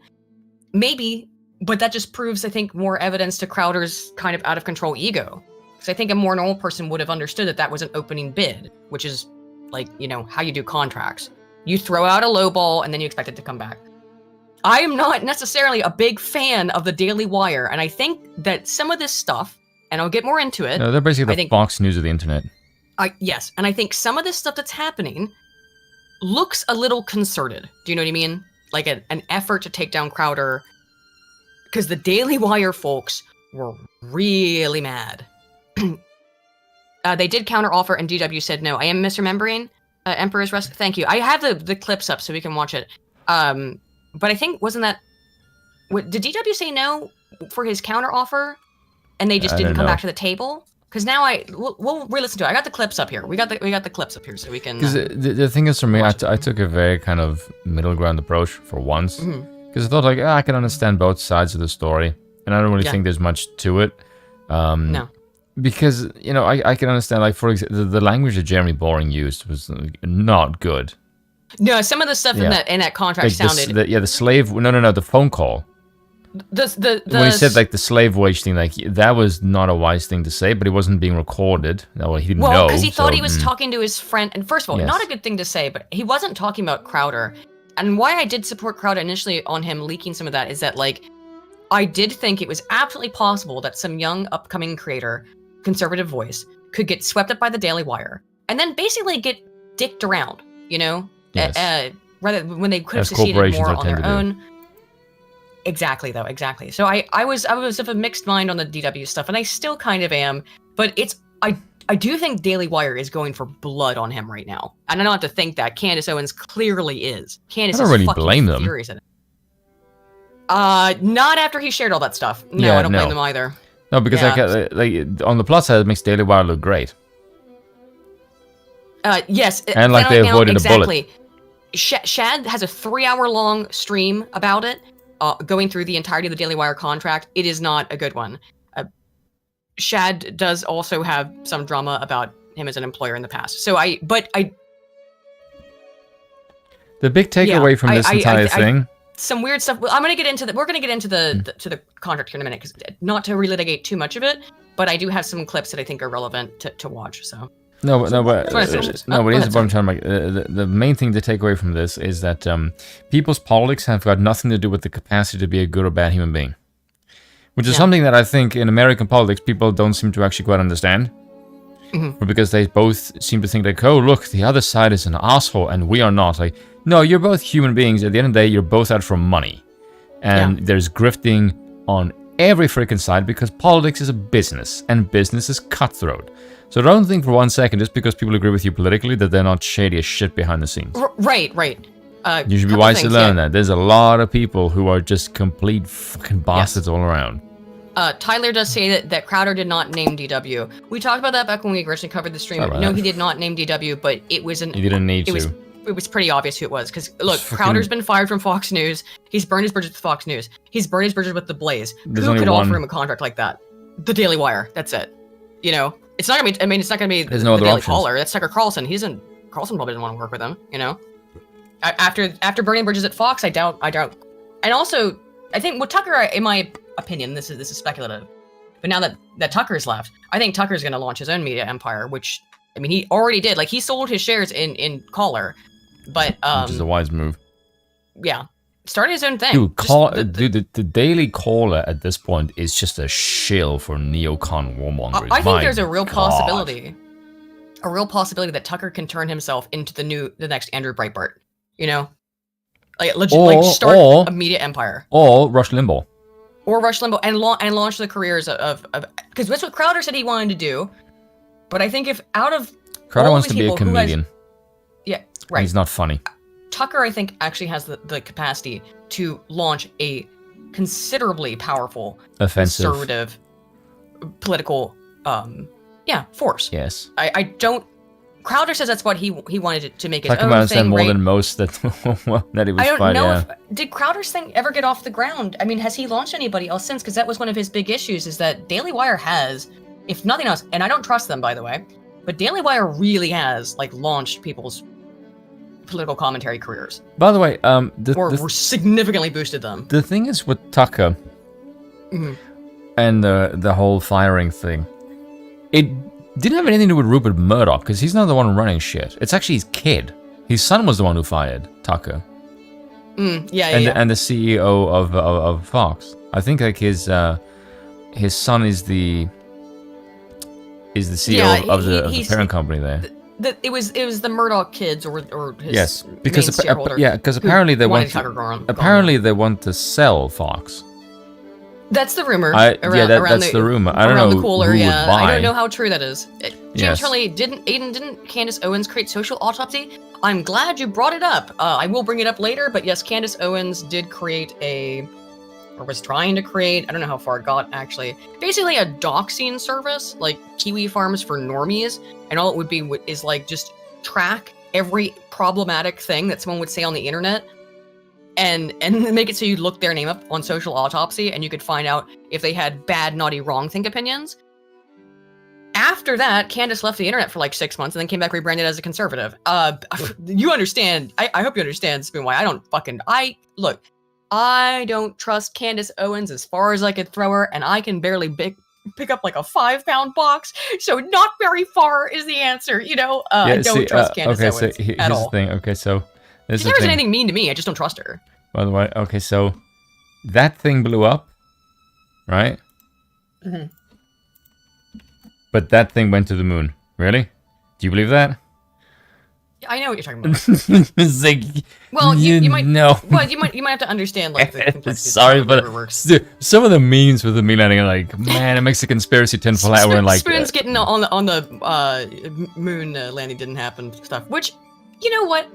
Maybe, but that just proves, I think, more evidence to Crowder's kind of out of control ego. Because I think a more normal person would have understood that was an opening bid, which is like, you know, how you do contracts. You throw out a low ball and then you expect it to come back. I am not necessarily a big fan of the Daily Wire, and I think that some of this stuff, and I'll get more into it. No, they're basically the Fox News of the internet. Yes, and I think some of this stuff that's happening looks a little concerted. Do you know what I mean? Like an effort to take down Crowder, because the Daily Wire folks were really mad. They did counteroffer, and DW said no. I am misremembering. Emperor's Rest. Thank you. I have the clips up so we can watch it. But I think wasn't that? Did DW say no for his counteroffer, and they just didn't come back to the table? Because now we'll re-listen to it. I got the clips up here. We got the clips up here so we can. Because the thing is, for me, I took a very kind of middle ground approach for once. Because I thought, like, I can understand both sides of the story, and I don't really think there's much to it. No. Because, you know, I can understand, like, for example, the language that Jeremy Boring used was not good. No, some of the stuff in that contract sounded. The slave. No, the phone call. when he said like the slave wage thing, like that was not a wise thing to say, but it wasn't being recorded. Well, he didn't know. Well, because he thought he was talking to his friend. And first of all, Yes. not a good thing to say, but he wasn't talking about Crowder. And why I did support Crowder initially on him leaking some of that is that, like, I did think it was absolutely possible that some young upcoming creator, conservative voice, could get swept up by the Daily Wire and then basically get dicked around, you know? Yes. Rather when they could have As succeeded corporations more are on tend their to do. own. Exactly. So I was of a mixed mind on the DW stuff, and I still kind of am. But I do think Daily Wire is going for blood on him right now, and I don't have to think that. Candace Owens clearly is. Candace I don't is really fucking blame them. furious at it. Not after he shared all that stuff. No, Yeah, I don't blame no. them either. No, because Yeah. like on the plus side, it makes Daily Wire look great. Yes, And like they avoided a bullet. exactly. Shad has a 3-hour-long stream about it, going through the entirety of the Daily Wire contract. It is not a good one. Shad does also have some drama about him as an employer in the past. So The big takeaway from this entire thing. Some weird stuff. Well, I'm gonna get into the. We're gonna get into the contract here in a minute, because not to relitigate too much of it, but I do have some clips that I think are relevant to watch. So. But Go here's ahead, what I'm trying to make. The main thing to take away from this is that people's politics have got nothing to do with the capacity to be a good or bad human being. Which is something that I think in American politics people don't seem to actually quite understand. Mm-hmm. Because they both seem to think like, oh, look, the other side is an asshole and we are not. Like, no, you're both human beings. At the end of the day, you're both out for money. And there's grifting on every freaking side because politics is a business and business is cutthroat. So don't think for 1 second, just because people agree with you politically, that they're not shady as shit behind the scenes. Right. You should be wise to learn that. There's a lot of people who are just complete fucking bastards all around. Tyler does say that Crowder did not name DW. We talked about that back when we originally covered the stream. No, he did not name DW, but it was He didn't need to. It was pretty obvious who it was. Because, look, Crowder's been fired from Fox News. He's burned his bridges with Fox News. He's burned his bridges with The Blaze. Who could offer him a contract like that? The Daily Wire. That's it. You know? It's not gonna be. I mean, it's not gonna be There's no other Daily options. Caller. That's Tucker Carlson. Carlson probably doesn't want to work with him. You know, after burning bridges at Fox, I doubt. And also, I think what Tucker, in my opinion, this is speculative, but now that Tucker's left, I think Tucker's gonna launch his own media empire. Which, I mean, he already did. Like, he sold his shares in Caller, but Which is a wise move. Yeah, started his own thing. Dude, the Daily Caller at this point is just a shill for neocon warmongers. I think there's a real possibility that Tucker can turn himself into the next Andrew Breitbart. You know, like legit, start a media empire. Or Rush Limbaugh. And launch the careers of because that's what Crowder said he wanted to do. But I think if out of Crowder all wants these to be a people who comedian. Right. He's not funny. Tucker, I think, actually has the capacity to launch a considerably powerful, offensive, conservative, political, force. Yes. I don't. Crowder says that's what he wanted to make his Tucker own might understand thing. more Right? than most that that he was. I don't know yeah. if did Crowder's thing ever get off the ground. I mean, has he launched anybody else since? Because that was one of his big issues. Is that Daily Wire has, if nothing else, and I don't trust them by the way, but Daily Wire really has launched people's political commentary careers. By the way, or significantly boosted them. The thing is with Tucker and the whole firing thing, it didn't have anything to do with Rupert Murdoch because he's not the one running shit. It's actually his kid. His son was the one who fired Tucker. And the CEO of Fox. I think his son is the CEO of the parent company there. It was the Murdoch kids or his yes, because because apparently they want to sell Fox. That's the rumor. That's the rumor. I don't know the cooler, who would buy. I don't know how true that is. James Hurley, didn't Candace Owens create Social Autopsy? I'm glad you brought it up. I will bring it up later, but yes, Candace Owens did create was trying to create, I don't know how far it got actually, basically a doxing service, like Kiwi Farms for normies, and all it would be is just track every problematic thing that someone would say on the internet, and make it so you look their name up on Social Autopsy, and you could find out if they had bad, naughty, wrong think opinions. After that, Candace left the internet for 6 months and then came back rebranded as a conservative. You understand, I hope you understand, Spoon, why look, I don't trust Candace Owens as far as I could throw her, and I can barely pick up like a 5-pound box, so not very far is the answer, you know? I don't trust Candace Owens so here's at all. the thing. Okay, so... She never said anything mean to me, I just don't trust her. By the way, okay, so... That thing blew up, right? Mm-hmm. But that thing went to the moon. Really? Do you believe that? I know what you're talking about. It's like, well, you might know. Well, you might have to understand like the complexities Sorry, of but how it works. some of the memes with the moon landing are like, man, it makes a conspiracy tinfoil hat and like Spoon's getting on the moon landing didn't happen stuff. Which, you know what?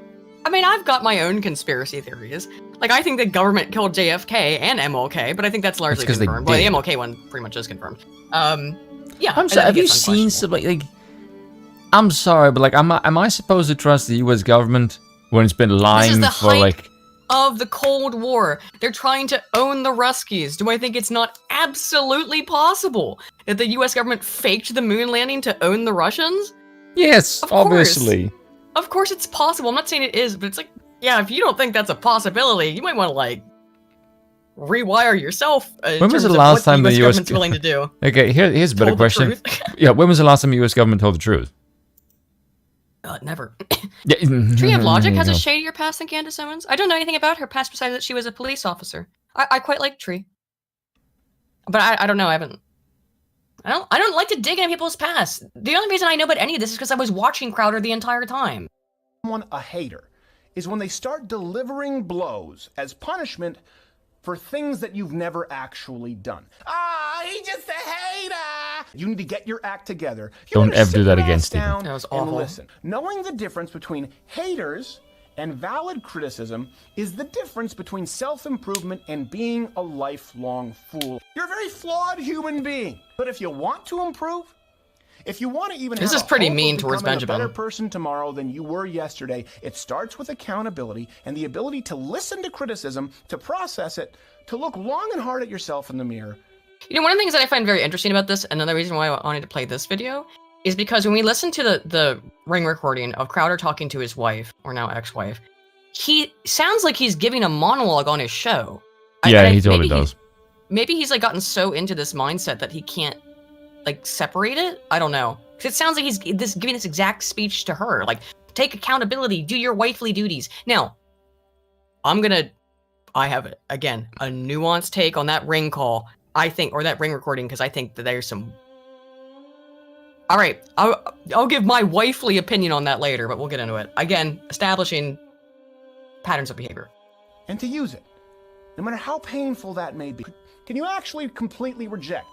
I mean, I've got my own conspiracy theories. Like, I think the government killed JFK and MLK, but I think that's largely confirmed. Well, the MLK one pretty much is confirmed. Yeah. I'm sorry. Have you seen somebody like? I'm sorry, but like, am I supposed to trust the U.S. government when it's been lying for like? Of the Cold War, they're trying to own the Ruskies. Do I think it's not absolutely possible that the U.S. government faked the moon landing to own the Russians? Yes, obviously. Of course it's possible. I'm not saying it is, but it's like, yeah, if you don't think that's a possibility, you might want to like rewire yourself. When was the last time the U.S. government's willing to do? Okay, here's a better question. Yeah, when was the last time the U.S. government told the truth? Never. Yeah. Tree of Logic has a shadier past than Candace Owens. I don't know anything about her past besides that she was a police officer. I quite like Tree, but I don't know. I don't like to dig into people's past. The only reason I know about any of this is because I was watching Crowder the entire time. Someone a hater is when they start delivering blows as punishment for things that you've never actually done. He's just a hater. You need to get your act together. Don't ever do that again, Stephen. That was awful. And listen, knowing the difference between haters and valid criticism is the difference between self-improvement and being a lifelong fool. You're a very flawed human being, but if you want to improve, if you want to even this is pretty mean towards Benjamin. A better person tomorrow than you were yesterday, it starts with accountability and the ability to listen to criticism, to process it, to look long and hard at yourself in the mirror. You know, one of the things that I find very interesting about this, another reason why I wanted to play this video, is because when we listen to the ring recording of Crowder talking to his wife, or now ex-wife, he sounds like he's giving a monologue on his show. Yeah, he totally does. Maybe he's like gotten so into this mindset that he can't like separate it. I don't know. Because it sounds like he's giving this exact speech to her. Like, take accountability, do your wifely duties. Now, I have, again, a nuanced take on that ring call, I think, or that ring recording, because I think that there's some... All right, I'll give my wifely opinion on that later, but we'll get into it. Again, establishing patterns of behavior. And to use it, no matter how painful that may be. Can you actually completely reject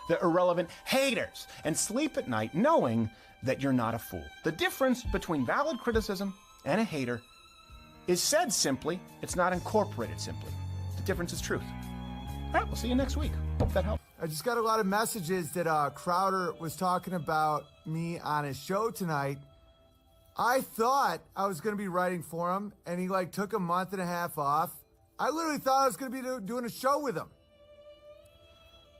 the irrelevant haters and sleep at night knowing that you're not a fool? The difference between valid criticism and a hater is said simply, it's not incorporated simply. The difference is truth. All right, we'll see you next week. Hope that helped. I just got a lot of messages that Crowder was talking about me on his show tonight. I thought I was going to be writing for him, and he like took a month and a half off. I literally thought I was going to be doing a show with him.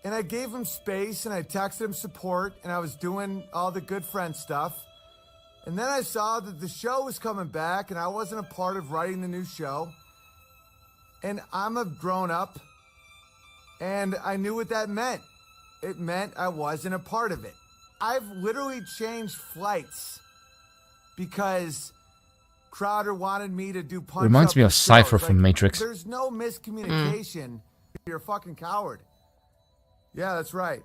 And I gave him space, and I texted him support, and I was doing all the good friend stuff. And then I saw that the show was coming back, and I wasn't a part of writing the new show. And I'm a grown-up, and I knew what that meant. It meant I wasn't a part of it. I've literally changed flights because Crowder wanted me to do punch. Reminds me of Cypher from Matrix. There's no miscommunication. You're a fucking coward. Yeah, that's right.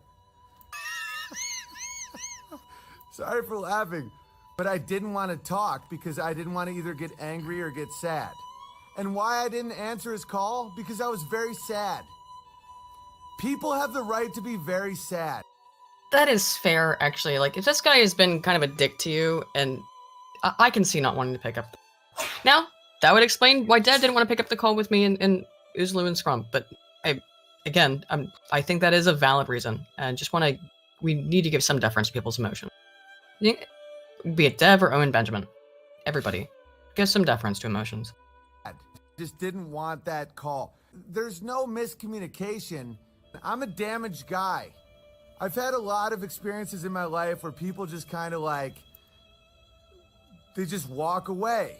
Sorry for laughing, but I didn't want to talk because I didn't want to either get angry or get sad. And why I didn't answer his call? Because I was very sad. People have the right to be very sad. That is fair, actually. Like, if this guy has been kind of a dick to you, and I can see not wanting to pick up. Now, that would explain why Dad didn't want to pick up the call with me and Uzlu and Scrum. But I think that is a valid reason. And we need to give some deference to people's emotions. Be it Dev or Owen Benjamin. Everybody. Give some deference to emotions. Just didn't want that call. There's no miscommunication. I'm a damaged guy. I've had a lot of experiences in my life where people just kind of like, they just walk away.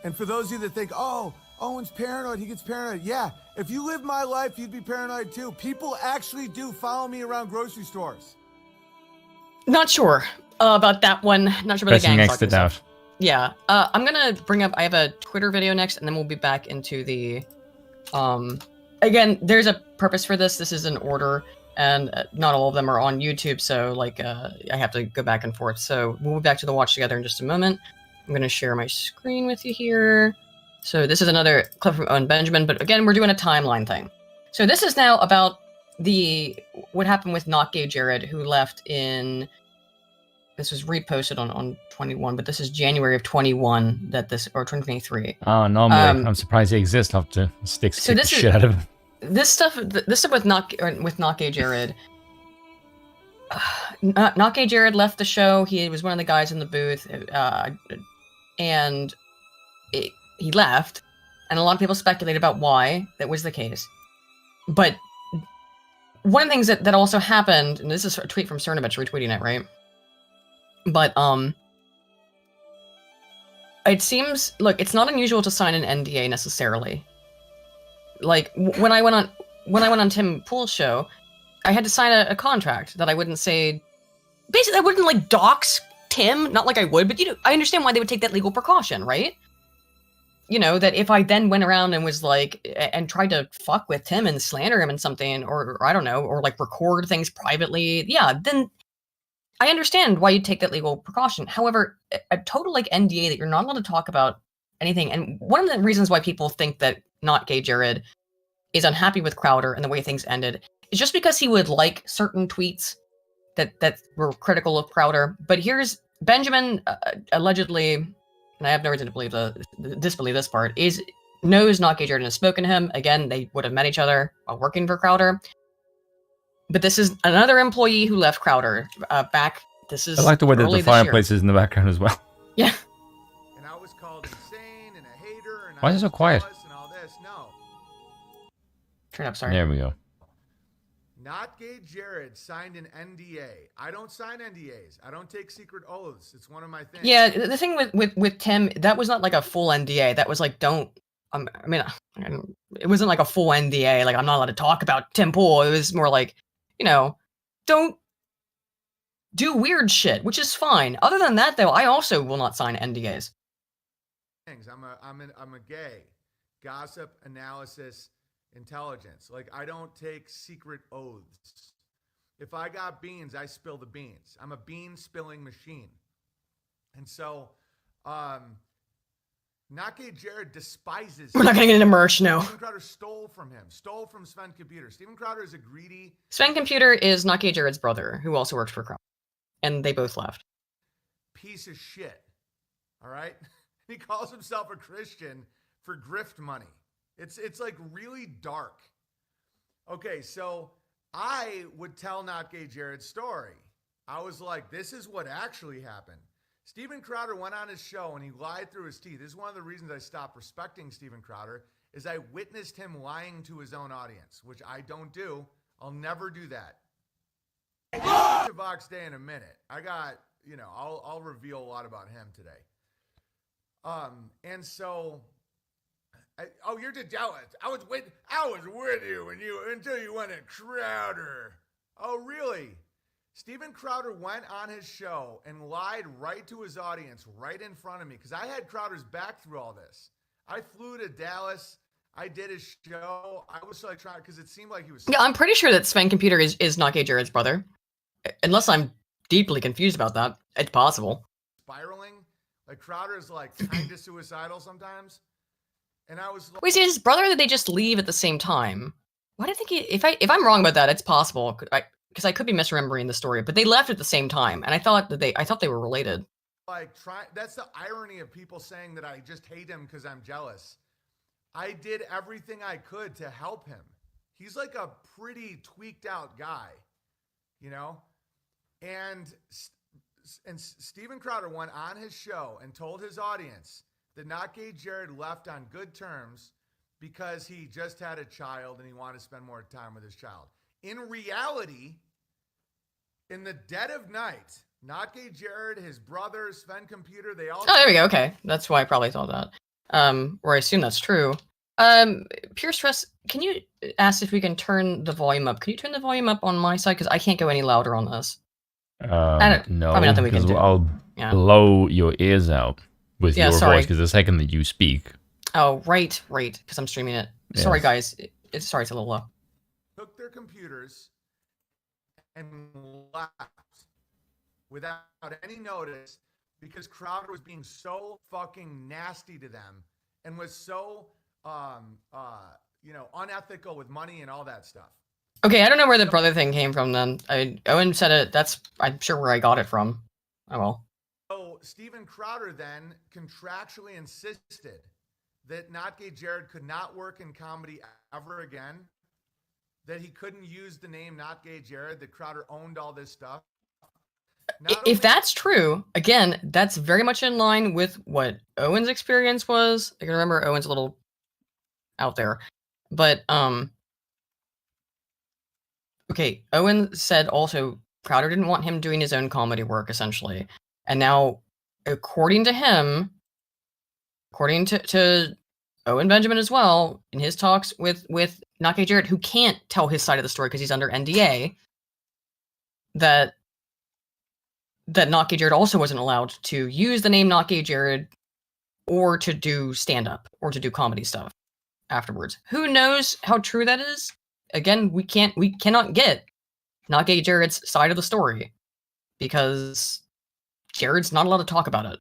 And for those of you that think, oh, Owen's paranoid. He gets paranoid. Yeah, if you live my life, you'd be paranoid too. People actually do follow me around grocery stores. Not sure about that one. Not sure about Pressing the gang next stalking to doubt. stuff. Yeah. I'm gonna bring up. I have a Twitter video next, and then we'll be back into the. Again, there's a purpose for this. This is an order, and not all of them are on YouTube. So like, I have to go back and forth. So we'll be back to the watch together in just a moment. I'm gonna share my screen with you here. So this is another clip from Owen Benjamin, but again, we're doing a timeline thing. So this is now about what happened with Not Gay Jared, who left in. This was reposted on 21, but this is January of 21 or 2023. Oh, normally I'm surprised they exist. I'll have to stick the shit out of them. This stuff with Not Gay Jared. Not Gay Jared left the show. He was one of the guys in the booth, and he left, and a lot of people speculated about why that was the case. But one of the things that also happened, and this is a tweet from Cernovich retweeting it, right? But it seems, look, it's not unusual to sign an NDA necessarily. Like when I went on Tim Pool's show, I had to sign a contract that I wouldn't say. Basically, I wouldn't like dox Tim, not like I would, but I understand why they would take that legal precaution, right? That if I then went around and was like and tried to fuck with Tim and slander him and something, or I don't know, or like record things privately, yeah, then I understand why you'd take that legal precaution. However, a total like NDA that you're not allowed to talk about anything, and one of the reasons why people think that Not Gay Jared is unhappy with Crowder and the way things ended is just because he would like certain tweets that were critical of Crowder. But here's Benjamin allegedly, and I have no reason to disbelieve this part, knows Not Gay Jared and has spoken to him. Again, they would have met each other while working for Crowder. But this is another employee who left Crowder back. This is. I like the way that the fireplace is in the background as well. Yeah. And I was called insane and a hater. And why is it so quiet? And all this. No. Turn up, sorry. There we go. Not Gay Jared signed an NDA. I don't sign NDAs. I don't take secret oaths. It's one of my things. Yeah, the thing with Tim, that was not like a full NDA. That was like, it wasn't like a full NDA. Like, I'm not allowed to talk about Tim Pool. It was more like, don't do weird shit, which is fine. Other than that, though, I also will not sign NDAs. I'm a gay. Gossip, analysis, intelligence. Like, I don't take secret oaths. If I got beans, I spill the beans. I'm a bean spilling machine. And so, Not Gay Jared despises. We're not gonna get into merch, no. Steven Crowder stole from him. Stole from Sven Computer. Steven Crowder is a greedy. Sven Computer is Not Gay Jared's brother, who also works for Crowder, and they both left. Piece of shit. All right. He calls himself a Christian for grift money. It's like really dark. Okay, so I would tell Not Gay Jared's story. I was like, this is what actually happened. Steven Crowder went on his show and he lied through his teeth. This is one of the reasons I stopped respecting Steven Crowder, is I witnessed him lying to his own audience, which I don't do. I'll never do that. To Vox Day in a minute. I got, I'll reveal a lot about him today. And so, you're just jealous. I was with you until you went at Crowder. Oh, really? Steven Crowder went on his show and lied right to his audience, right in front of me, because I had Crowder's back through all this. I flew to Dallas. I did his show. I was like trying, because it seemed like he was. Yeah, I'm pretty sure that Sven Computer is Not Gay Jared's brother, unless I'm deeply confused about that. It's possible. Spiraling, like Crowder is like kind of suicidal sometimes, and I was. Wait, is it his brother, or did they just leave at the same time? Why do I think if I'm wrong about that, it's possible. Because I could be misremembering the story, but they left at the same time, and I thought they were related. Like, that's the irony of people saying that I just hate him because I'm jealous. I did everything I could to help him. He's like a pretty tweaked out guy, And Steven Crowder went on his show and told his audience that Not Gay Jared left on good terms because he just had a child and he wanted to spend more time with his child. In reality, in the dead of night, Not Gay Jared, his brother, Sven Computer, they all. Oh, there we go. Okay, that's why I probably thought that. Or I assume that's true. Pure Stress, can you ask if we can turn the volume up? Can you turn the volume up on my side? Because I can't go any louder on this. No, probably nothing we can because do. I'll blow your ears out with your voice, because the second that you speak. Oh, right, because I'm streaming it. Yes. Sorry, guys. Sorry, it's a little low. Took their computers and left without any notice because Crowder was being so fucking nasty to them and was so, unethical with money and all that stuff. Okay, I don't know where the brother thing came from then. Owen said it. I'm sure where I got it from. Oh well. So Steven Crowder then contractually insisted that Not Gay Jared could not work in comedy ever again, that he couldn't use the name Not Gay Jared, that Crowder owned all this stuff. If that's true, again, that's very much in line with what Owen's experience was. I can remember Owen's a little out there, but okay, Owen said also Crowder didn't want him doing his own comedy work, essentially. And now, according to him, according to Owen Benjamin as well, in his talks with Not Gay Jared, who can't tell his side of the story because he's under NDA, that Not Gay Jared also wasn't allowed to use the name Not Gay Jared or to do stand-up or to do comedy stuff afterwards. Who knows how true that is? Again, we cannot get Not Gay Jared's side of the story because Jared's not allowed to talk about it.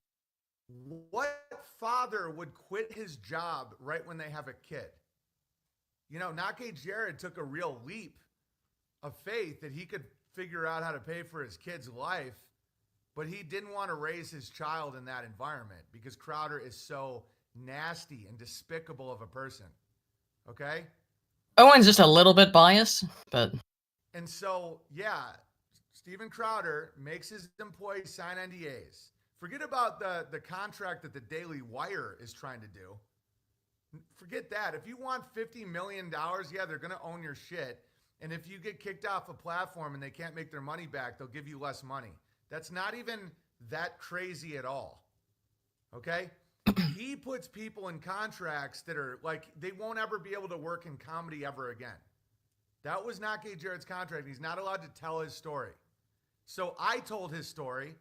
What father would quit his job right when they have a kid? Not Gay Jared took a real leap of faith that he could figure out how to pay for his kid's life, but he didn't want to raise his child in that environment because Crowder is so nasty and despicable of a person. Okay? Owen's just a little bit biased, but... And so, yeah, Steven Crowder makes his employees sign NDAs. Forget about the contract that the Daily Wire is trying to do. Forget that. If you want $50 million, yeah, they're going to own your shit. And if you get kicked off a platform and they can't make their money back, they'll give you less money. That's not even that crazy at all. Okay? He puts people in contracts that are like, they won't ever be able to work in comedy ever again. That was Not Gay Jared's contract. He's not allowed to tell his story. So I told his story.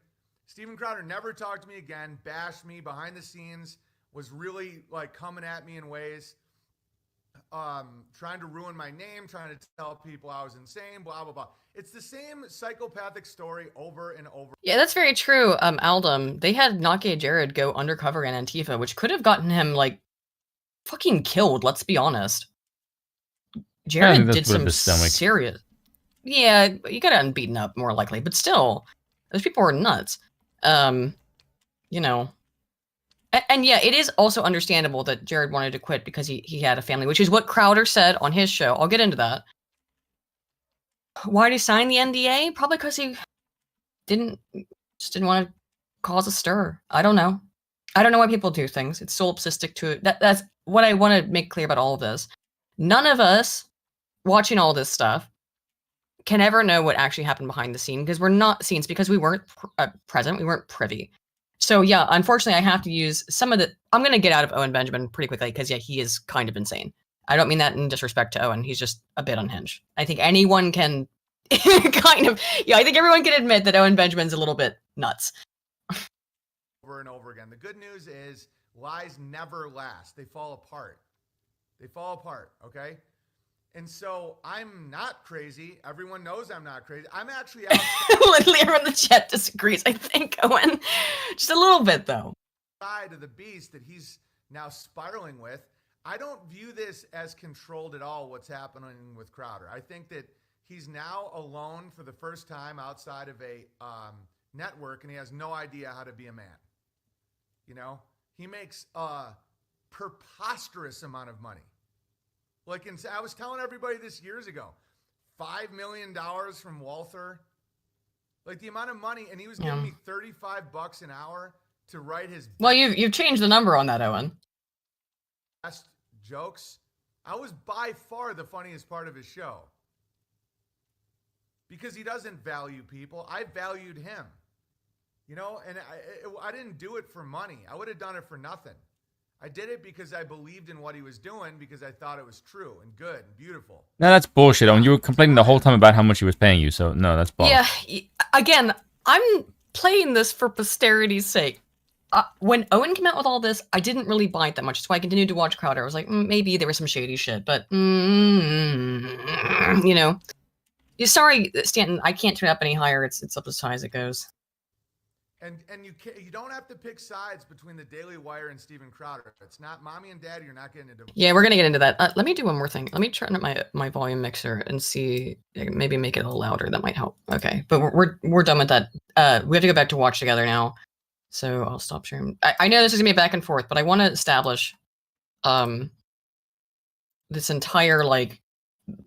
Steven Crowder never talked to me again, bashed me behind the scenes, was really like coming at me in ways, trying to ruin my name, trying to tell people I was insane, blah, blah, blah. It's the same psychopathic story over and over. Yeah, that's very true, Aldum. They had Not Gay Jared go undercover in Antifa, which could have gotten him, like, fucking killed, let's be honest. Jared did some serious... Yeah, you got gotten beaten up, more likely, but still, those people were nuts. And yeah, it is also understandable that Jared wanted to quit because he had a family, which is what Crowder said on his show. I'll get into that. Why did he sign the NDA? Probably because he didn't want to cause a stir. I don't know. I don't know why people do things. It's solipsistic to it. That's what I want to make clear about all of this. None of us watching all this stuff can ever know what actually happened behind the scene because we're not scenes because we weren't present. We weren't privy. So yeah, unfortunately, I have to use some of the... I'm going to get out of Owen Benjamin pretty quickly because, yeah, he is kind of insane. I don't mean that in disrespect to Owen. He's just a bit unhinged. I think anyone can kind of... Yeah, I think everyone can admit that Owen Benjamin's a little bit nuts. Over and over again. The good news is lies never last. They fall apart. They fall apart, okay? And so I'm not crazy. Everyone knows I'm not crazy. I'm actually out. Literally everyone in the chat disagrees, I think, Owen. Just a little bit, though. Side of the beast that he's now spiraling with. I don't view this as controlled at all, what's happening with Crowder. I think that he's now alone for the first time outside of a network, and he has no idea how to be a man. He makes a preposterous amount of money. Like, I was telling everybody this years ago, $5 million from Walther. Like, the amount of money, and he was giving me $35 an hour to write his... Well, you've changed the number on that, Owen. Best jokes. I was by far the funniest part of his show. Because he doesn't value people. I valued him. And I didn't do it for money. I would have done it for nothing. I did it because I believed in what he was doing, because I thought it was true and good and beautiful. No, that's bullshit. Owen. You were complaining the whole time about how much he was paying you, so no, that's bullshit. Yeah, again, I'm playing this for posterity's sake. When Owen came out with all this, I didn't really buy it that much, so I continued to watch Crowder. I was like, maybe there was some shady shit, but, you know. Sorry, Stanton, I can't turn it up any higher. It's up as high as it goes. And you don't have to pick sides between the Daily Wire and Steven Crowder. It's not mommy and daddy. You're not getting into. Yeah, we're gonna get into that. Let me do one more thing. Let me turn up my volume mixer and see. Maybe make it a little louder. That might help. Okay, but we're done with that. We have to go back to watch together now. So I'll stop sharing. I know this is gonna be back and forth, but I want to establish, this entire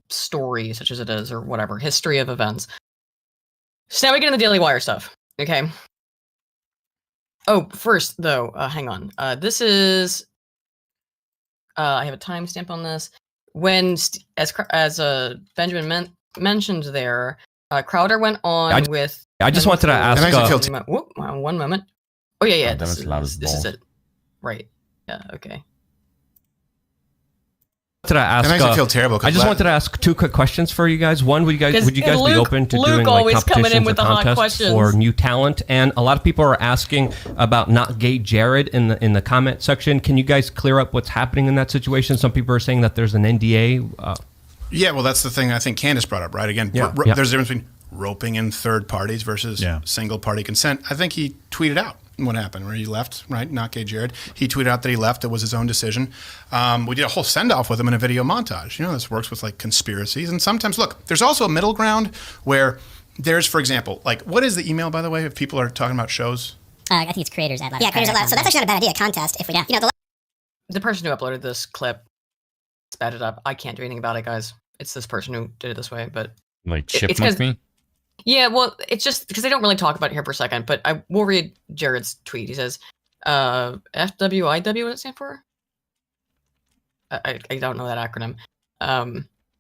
story, such as it is, or whatever, history of events. So now we get into the Daily Wire stuff. Okay. Oh, first though, hang on. This is. I have a timestamp on this. When, as Benjamin mentioned there, Crowder went on with. I just wanted to ask. One moment. Oh yeah. That was loud as this is it. Right. Yeah. Okay. I feel terrible. I just wanted to ask 2 quick questions for you guys. One, would you guys be open to doing competitions or contests for new talent? And a lot of people are asking about Not Gay Jared in the comment section. Can you guys clear up what's happening in that situation? Some people are saying that there's an NDA. Yeah, well, that's the thing I think Candace brought up, right? Again, there's a difference between roping in third parties versus single party consent. I think he tweeted out what happened, where he left, right? Not Gay Jared. He tweeted out that he left. It was his own decision. We did a whole send-off with him in a video montage. You know, this works with conspiracies. And sometimes, look, there's also a middle ground where there's, for example, what is the email, by the way, if people are talking about shows? I think it's creators at Live. Yeah, creators at Live. So that's actually not a bad idea. Contest. If we, the person who uploaded this clip spat it up. I can't do anything about it, guys. It's this person who did it this way, but chipmunk me. Yeah, well, it's just because they don't really talk about it here for a second, but I will read Jared's tweet. He says, FWIW, what does it stand for? I don't know that acronym.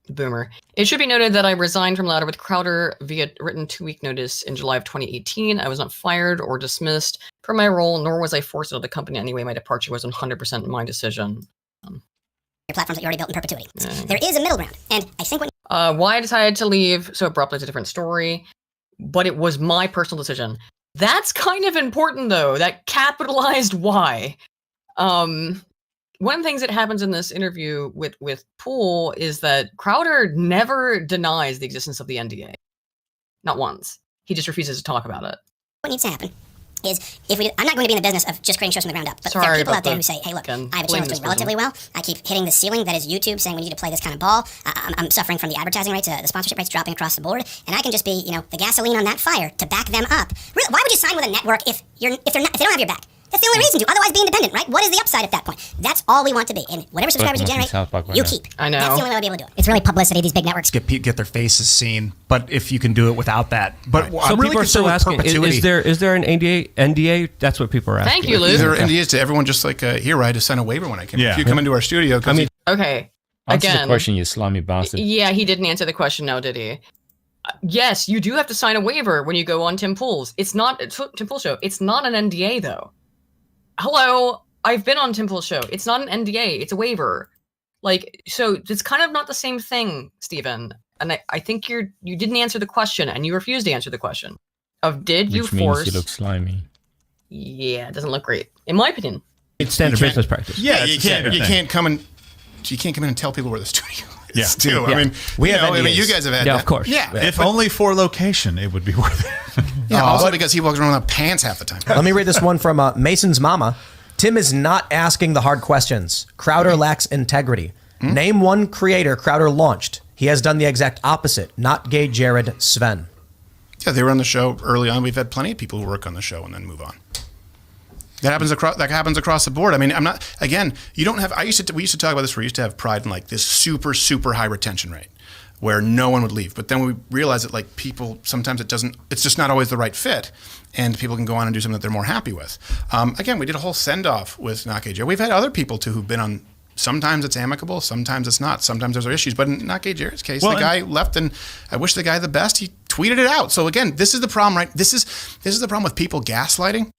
Boomer. It should be noted that I resigned from Louder with Crowder via written 2-week notice in July of 2018. I was not fired or dismissed from my role, nor was I forced out of the company anyway. My departure was 100% my decision. Your platforms that you already built in perpetuity. There is a middle ground, and I think why I decided to leave so abruptly is a different story, but it was my personal decision. That's kind of important, though, that capitalized why. One of the things that happens in this interview with Poole is that Crowder never denies the existence of the NDA. Not once. He just refuses to talk about it. What needs to happen is, I'm not going to be in the business of just creating shows from the ground up, but there are people out there who say, hey, look, I have a channel that's doing relatively well. I keep hitting the ceiling that is YouTube saying we need to play this kind of ball. I'm suffering from the advertising rates, the sponsorship rates dropping across the board, and I can just be, the gasoline on that fire to back them up. Really, why would you sign with a network if they don't have your back? That's the only reason to. Otherwise, be independent, right? What is the upside at that point? That's all we want to be. And whatever subscribers you generate, you keep. I know. That's the only way we'll be able to do it. It's really publicity. These big networks get their faces seen, but if you can do it without that, but right. So people are still asking: is there an NDA? That's what people are asking. Thank you, Luke. There are NDAs to everyone, just like here. I had to sign a waiver when I came. Yeah. If you come into our studio, okay. Answer the question, you slimy bastard. Yeah, he didn't answer the question, now did he? Yes, you do have to sign a waiver when you go on Tim Pool's. It's not Tim Pool's show. It's not an NDA though. Hello, I've been on Tim Pool's show. It's not an NDA. It's a waiver. So it's kind of not the same thing, Steven. And I think you didn't answer the question, and you refused to answer the question of did you force. Which means you look slimy. Yeah, it doesn't look great, in my opinion. It's standard business practice. Yeah, you can't come in and tell people where the studio is. Yeah, too. Yeah. I mean, we have. You guys have had. Yeah, that. of course. Yeah, if only for location, it would be worth it. Yeah, also because he walks around without pants half the time. Let me read this one from Mason's mama. Tim is not asking the hard questions. Crowder lacks integrity. Name one creator Crowder launched. He has done the exact opposite. Not Gay Jared, Sven. Yeah, they were on the show early on. We've had plenty of people who work on the show and then move on. That happens across the board. I mean, I'm not. Again, you don't have. We used to talk about this. We used to have pride in this super high retention rate, where no one would leave. But then we realized that people sometimes it's just not always the right fit, and people can go on and do something that they're more happy with. Again, we did a whole send off with Not Gay Jared. We've had other people too who've been on. Sometimes it's amicable, sometimes it's not. Sometimes there's issues. But in Not Gay Jared's case, the guy left, and I wish the guy the best. He tweeted it out. So again, this is the problem, right? This is the problem with people gaslighting.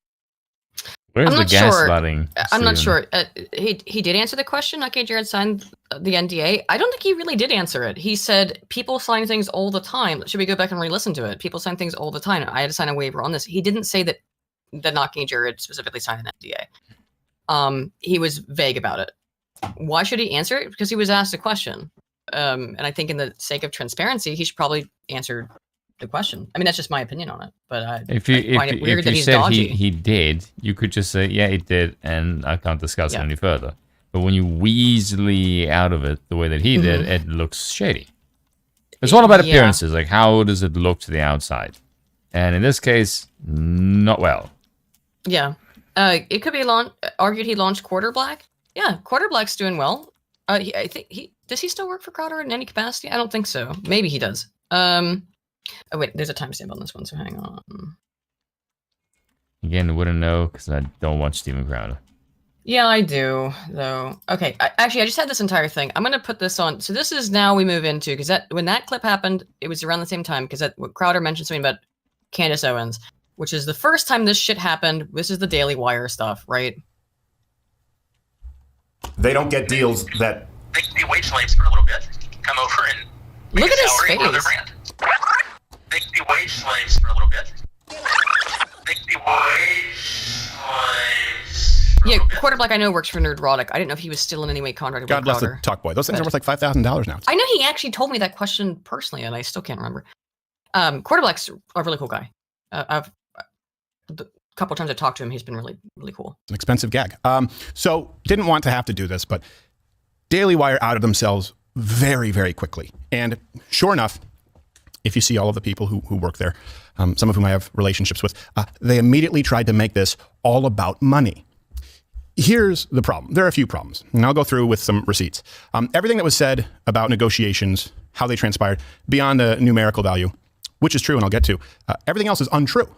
Where's the gaslighting? I'm not sure. He did answer the question. Okay, Jared signed the NDA. I don't think he really did answer it. He said people sign things all the time. Should we go back and re-listen to it? People sign things all the time. I had to sign a waiver on this. He didn't say that Naki Jared specifically signed an NDA. He was vague about it. Why should he answer it? Because he was asked a question. And I think in the sake of transparency, he should probably answer the question. I mean, that's just my opinion on it. But I find it weird that he's dodgy. He did, you could just say, yeah, he did, and I can't discuss it any further. But when you Weasley out of it the way that he did, it looks shady. It's all about appearances. Like, how does it look to the outside? And in this case, not well. Yeah. It could be argued he launched Quarter Black. Yeah, Quarter Black's doing well. I think does he still work for Crowder in any capacity? I don't think so. Maybe he does. Oh wait, there's a timestamp on this one, so hang on. Again, wouldn't know because I don't watch Steven Crowder. Yeah, I do though. Okay, I just had this entire thing. I'm gonna put this on. So this is now we move into because when that clip happened, it was around the same time because Crowder mentioned something about Candace Owens, which is the first time this shit happened. This is the Daily Wire stuff, right? They don't get deals that they can be wage slaves for a little bit. Come over and look at his face. They can be wage slaves for a little bit. They can be wage slaves. Yeah, Quarter Black I know works for Nerdrotic. I didn't know if he was still in any way contracted with Crowder. God bless the Talk Boy. Those things are worth like $5,000 now. I know he actually told me that question personally, and I still can't remember. Quarter Black's a really cool guy. The couple times I talked to him, he's been really, really cool. It's an expensive gag. So didn't want to have to do this, but Daily Wire outed themselves very, very quickly. And sure enough, if you see all of the people who work there, some of whom I have relationships with, they immediately tried to make this all about money. Here's the problem. There are a few problems, and I'll go through with some receipts. Everything that was said about negotiations, how they transpired, beyond a numerical value, which is true, and I'll get to, everything else is untrue.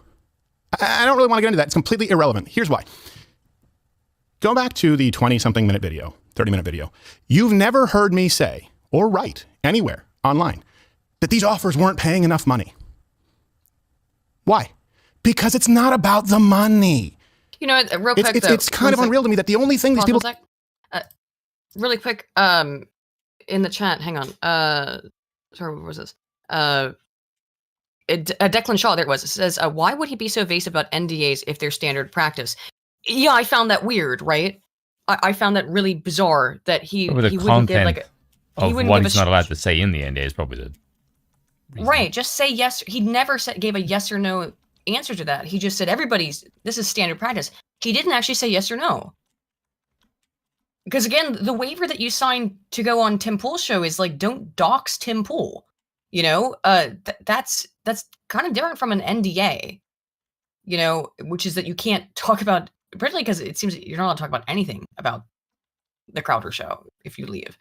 I don't really want to get into that. It's completely irrelevant. Here's why. Go back to the 20-something minute video, 30-minute video. You've never heard me say or write anywhere online that these offers weren't paying enough money. Why? Because it's not about the money. You know, real quick, it's kind of unreal to me that the only thing these people... really quick, in the chat, hang on. Sorry, what was this? Declan Shaw, there it was. It says, why would he be so evasive about NDAs if they're standard practice? Yeah, I found that weird, right? I found that really bizarre that he wouldn't give like of what he's not allowed to say in the NDA is probably the reason. Right. Just say yes. He never gave a yes or no answer to that. He just said this is standard practice. He didn't actually say yes or no. Because again, the waiver that you signed to go on Tim Pool's show is like, don't dox Tim Pool. You know, that's kind of different from an NDA. You know, which is that you can't talk about, particularly because it seems you're not allowed to talk about anything about the Crowder show if you leave.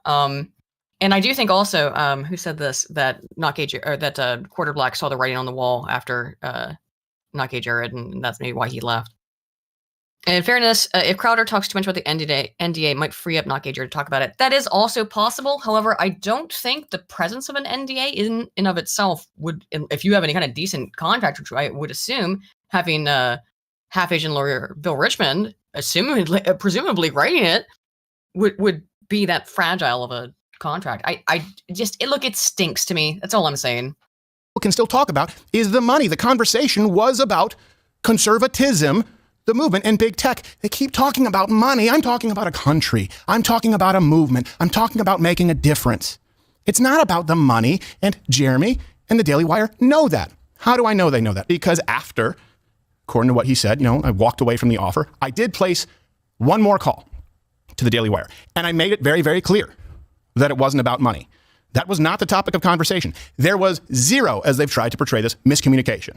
And I do think also, who said this, that Quarter Black saw the writing on the wall after Naki Jared, and that's maybe why he left. And in fairness, if Crowder talks too much about the NDA might free up Naki Jared to talk about it. That is also possible. However, I don't think the presence of an NDA in and of itself would, if you have any kind of decent contract, which I would assume, having half-Asian lawyer Bill Richmond, presumably writing it, would be that fragile of a contract. It stinks to me. That's all I'm saying. What can still talk about is the money. The conversation was about conservatism, the movement, and big tech. They keep talking about money. I'm talking about a country. I'm talking about a movement. I'm talking about making a difference. It's not about the money, and Jeremy and the Daily Wire know that. How do I know they know that? Because after, according to what he said, I walked away from the offer. I did place one more call to the Daily Wire, and I made it very, very clear that it wasn't about money. That was not the topic of conversation. There was zero, as they've tried to portray this, miscommunication.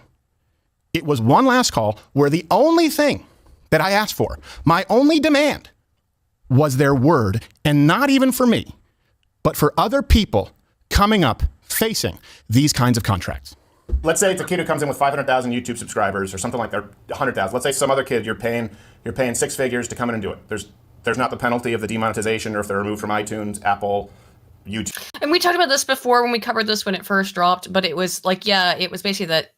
It was one last call where the only thing that I asked for, my only demand, was their word, and not even for me, but for other people coming up facing these kinds of contracts. Let's say it's a kid who comes in with 500,000 YouTube subscribers or something like that, 100,000. Let's say some other kid you're paying 6 figures to come in and do it. There's not the penalty of the demonetization or if they're removed from iTunes, Apple, YouTube. And we talked about this before when we covered this when it first dropped, but it was like, it was basically that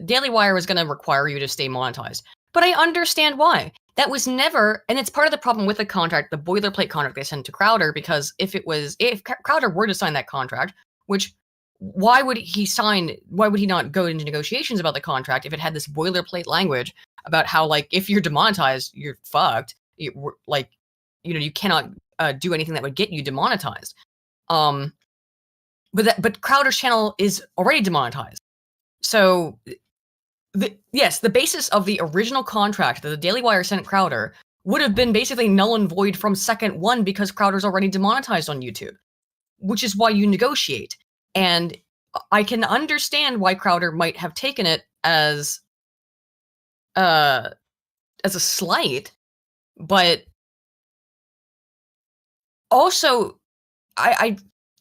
Daily Wire was going to require you to stay monetized. But I understand why. That was never, and it's part of the problem with the contract, the boilerplate contract they sent to Crowder, because if Crowder were to sign that contract, which why would he not go into negotiations about the contract if it had this boilerplate language about how, like, if you're demonetized, you're fucked. You cannot do anything that would get you demonetized. But Crowder's channel is already demonetized. So the basis of the original contract that the Daily Wire sent Crowder would have been basically null and void from second one because Crowder's already demonetized on YouTube, which is why you negotiate. And I can understand why Crowder might have taken it as a slight, but also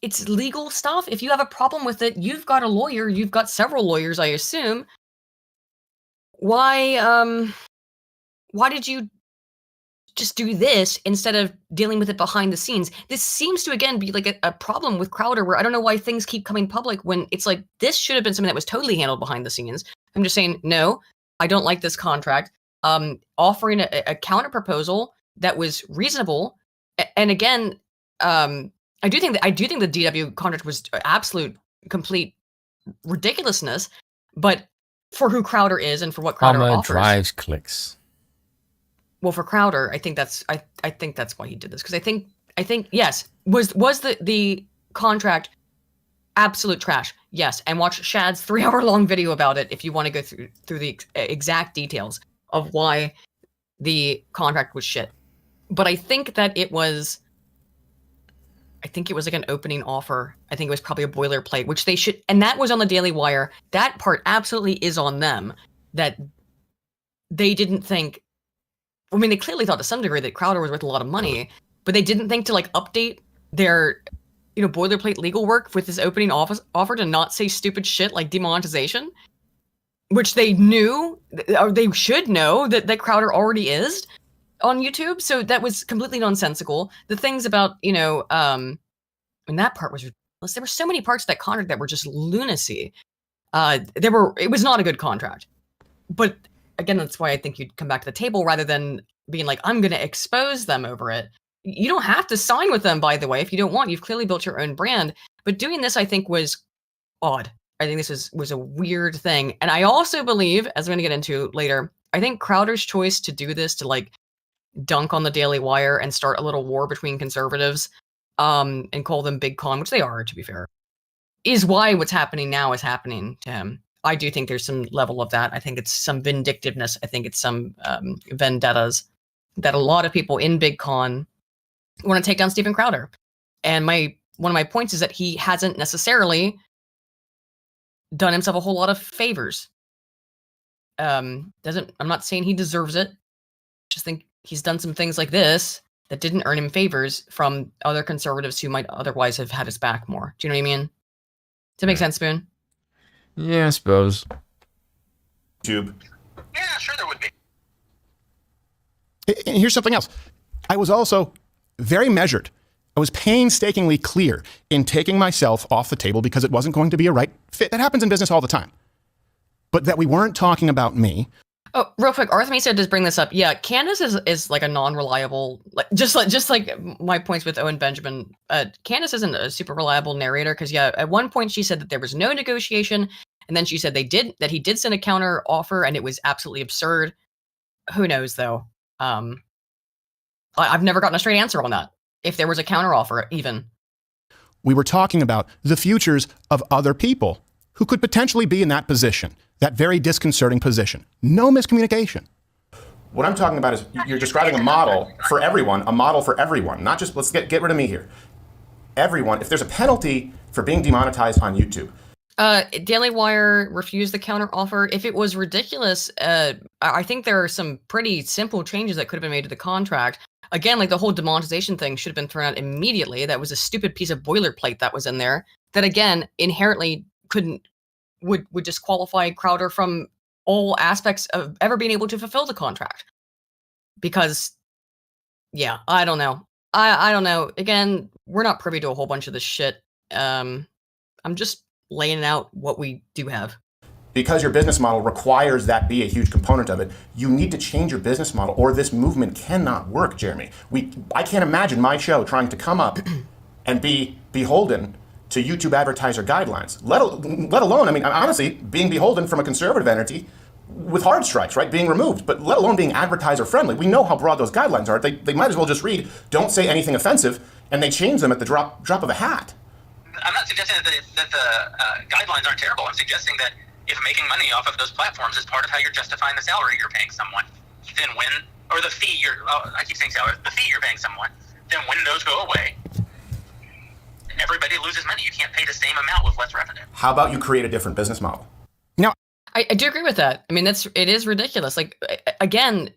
it's legal stuff. If you have a problem with it, you've got a lawyer, you've got several lawyers, I assume. Why did you just do this instead of dealing with it behind the scenes? This seems to, again, be like a problem with Crowder, where I don't know why things keep coming public when it's like, this should have been something that was totally handled behind the scenes. I'm just saying, no, I don't like this contract. Offering a counter proposal that was reasonable. And again, I do think the DW contract was absolute, complete ridiculousness, but for who Crowder is and for what Crowder offers, drives clicks. Well, for Crowder, I think that's why he did this, because I think yes, was the contract absolute trash? Yes, and watch Shad's 3-hour-long video about it if you want to go through the exact details of why the contract was shit. But I think that it was like an opening offer. I think it was probably a boilerplate, which they should, and that was on the Daily Wire. That part absolutely is on them, that they didn't think, I mean, they clearly thought to some degree that Crowder was worth a lot of money, but they didn't think to like update their, boilerplate legal work with this opening offer to not say stupid shit like demonetization, which they knew, or they should know, that Crowder already is on YouTube. So that was completely nonsensical. The things about, and that part was ridiculous. There were so many parts of that contract that were just lunacy. It was not a good contract. But again, that's why I think you'd come back to the table rather than being like, I'm going to expose them over it. You don't have to sign with them, by the way, if you don't want. You've clearly built your own brand. But doing this, I think, was odd. I think this was a weird thing. And I also believe, as I'm going to get into later, I think Crowder's choice to do this, to like dunk on the Daily Wire and start a little war between conservatives, and call them big con, which they are, to be fair, is why what's happening now is happening to him. I do think there's some level of that. I think it's some vindictiveness. I think it's some vendettas that a lot of people in big con want to take down Steven Crowder. And one of my points is that he hasn't necessarily done himself a whole lot of favors. I'm not saying he deserves it. Just think he's done some things like this that didn't earn him favors from other conservatives who might otherwise have had his back more. Do you know what I mean? Does that make sense, Spoon? Yeah, I suppose. YouTube. Yeah, sure there would be. And here's something else. I was also very measured. I was painstakingly clear in taking myself off the table because it wasn't going to be a right fit. That happens in business all the time. But that we weren't talking about me. Oh, real quick, Arthemisa does bring this up. Yeah, Candace is like a non-reliable, just like my points with Owen Benjamin. Candace isn't a super reliable narrator because at one point she said that there was no negotiation, and then she said he did send a counter offer, and it was absolutely absurd. Who knows though? I've never gotten a straight answer on that. If there was a counter offer, even. We were talking about the futures of other people who could potentially be in that position, that very disconcerting position. No miscommunication. What I'm talking about is you're describing a model for everyone, not just, let's get rid of me here. Everyone, if there's a penalty for being demonetized on YouTube. Daily Wire refused the counter offer. If it was ridiculous, I think there are some pretty simple changes that could have been made to the contract. Again, like the whole demonetization thing should have been thrown out immediately. That was a stupid piece of boilerplate that was in there that, again, inherently would disqualify Crowder from all aspects of ever being able to fulfill the contract. Because, yeah, I don't know. I don't know. Again, we're not privy to a whole bunch of this shit. I'm just laying out what we do have. because your business model requires that be a huge component of it, you need to change your business model or this movement cannot work, Jeremy. I can't imagine my show trying to come up and be beholden to YouTube advertiser guidelines, let alone, I mean, honestly, being beholden from a conservative entity with hard strikes, right, being removed, but let alone being advertiser friendly. We know how broad those guidelines are. They might as well just read, don't say anything offensive, and they change them at the drop of a hat. I'm not suggesting that the guidelines aren't terrible. I'm suggesting that if making money off of those platforms is part of how you're justifying the salary you're paying someone, then or the fee I keep saying salary, the fee you're paying someone, then when those go away, everybody loses money. You can't pay the same amount with less revenue. How about you create a different business model? Now, I do agree with that. I mean, it is ridiculous. Like, again,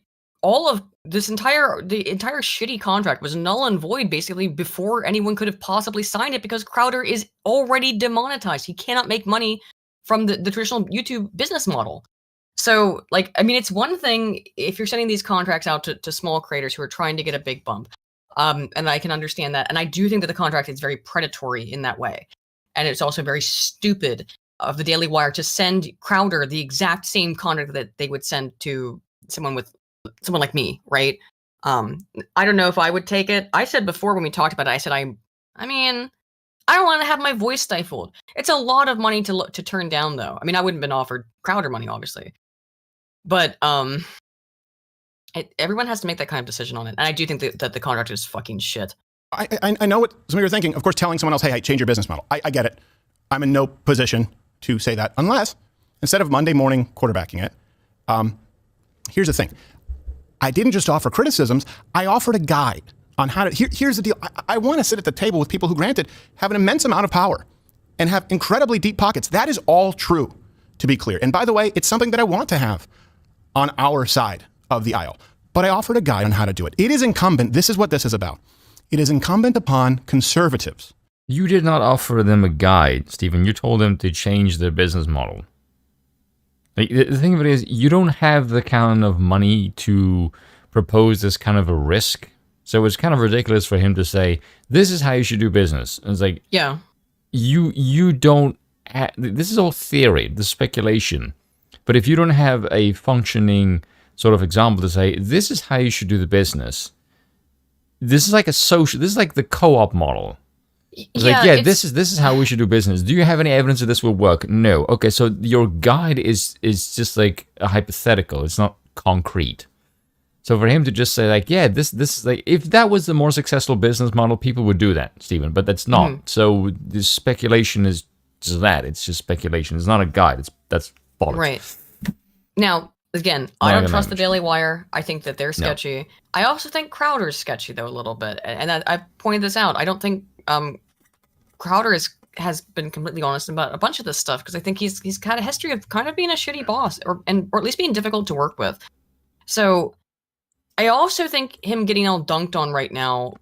all of the entire shitty contract was null and void basically before anyone could have possibly signed it, because Crowder is already demonetized. He cannot make money from the traditional YouTube business model. So, like, I mean, it's one thing if you're sending these contracts out to small creators who are trying to get a big bump. And I can understand that. And I do think that the contract is very predatory in that way. And it's also very stupid of the Daily Wire to send Crowder the exact same contract that they would send to someone like me, right? I don't know if I would take it. I said before when we talked about it, I said, I mean, I don't want to have my voice stifled. It's a lot of money to turn down, though. I mean, I wouldn't have been offered Crowder money, obviously. But everyone has to make that kind of decision on it. And I do think that the contract is fucking shit. I know what some of you are thinking. Of course, telling someone else, hey, change your business model. I get it. I'm in no position to say that unless, instead of Monday morning quarterbacking it, here's the thing. I didn't just offer criticisms. I offered a guide on how to, here's the deal. I want to sit at the table with people who, granted, have an immense amount of power and have incredibly deep pockets. That is all true, to be clear. And by the way, it's something that I want to have on our side of the aisle. But I offered a guide on how to do it. It is incumbent, this is what this is about. It is incumbent upon conservatives. You did not offer them a guide, Stephen. You told them to change their business model. Like, the thing of it is, you don't have the kind of money to propose this kind of a risk. So it's kind of ridiculous for him to say, this is how you should do business. And it's like, yeah, you don't, this is all theory, this is speculation. But if you don't have a functioning sort of example to say, this is how you should do the business. This is like this is like the co-op model. It's like, this is how we should do business. Do you have any evidence that this will work? No. Okay, so your guide is just like a hypothetical. It's not concrete. So for him to just say like, yeah, this is like, if that was the more successful business model, people would do that, Stephen. But that's not. Mm-hmm. So this speculation is just that. It's just speculation. It's not a guide. That's bollocks. Right. Now, again, I don't trust the Daily Wire. I think that they're sketchy. No. I also think Crowder's sketchy, though, a little bit. And I pointed this out. I don't think Crowder has been completely honest about a bunch of this stuff, because I think he's got a history of kind of being a shitty boss, or at least being difficult to work with. So I also think him getting all dunked on right now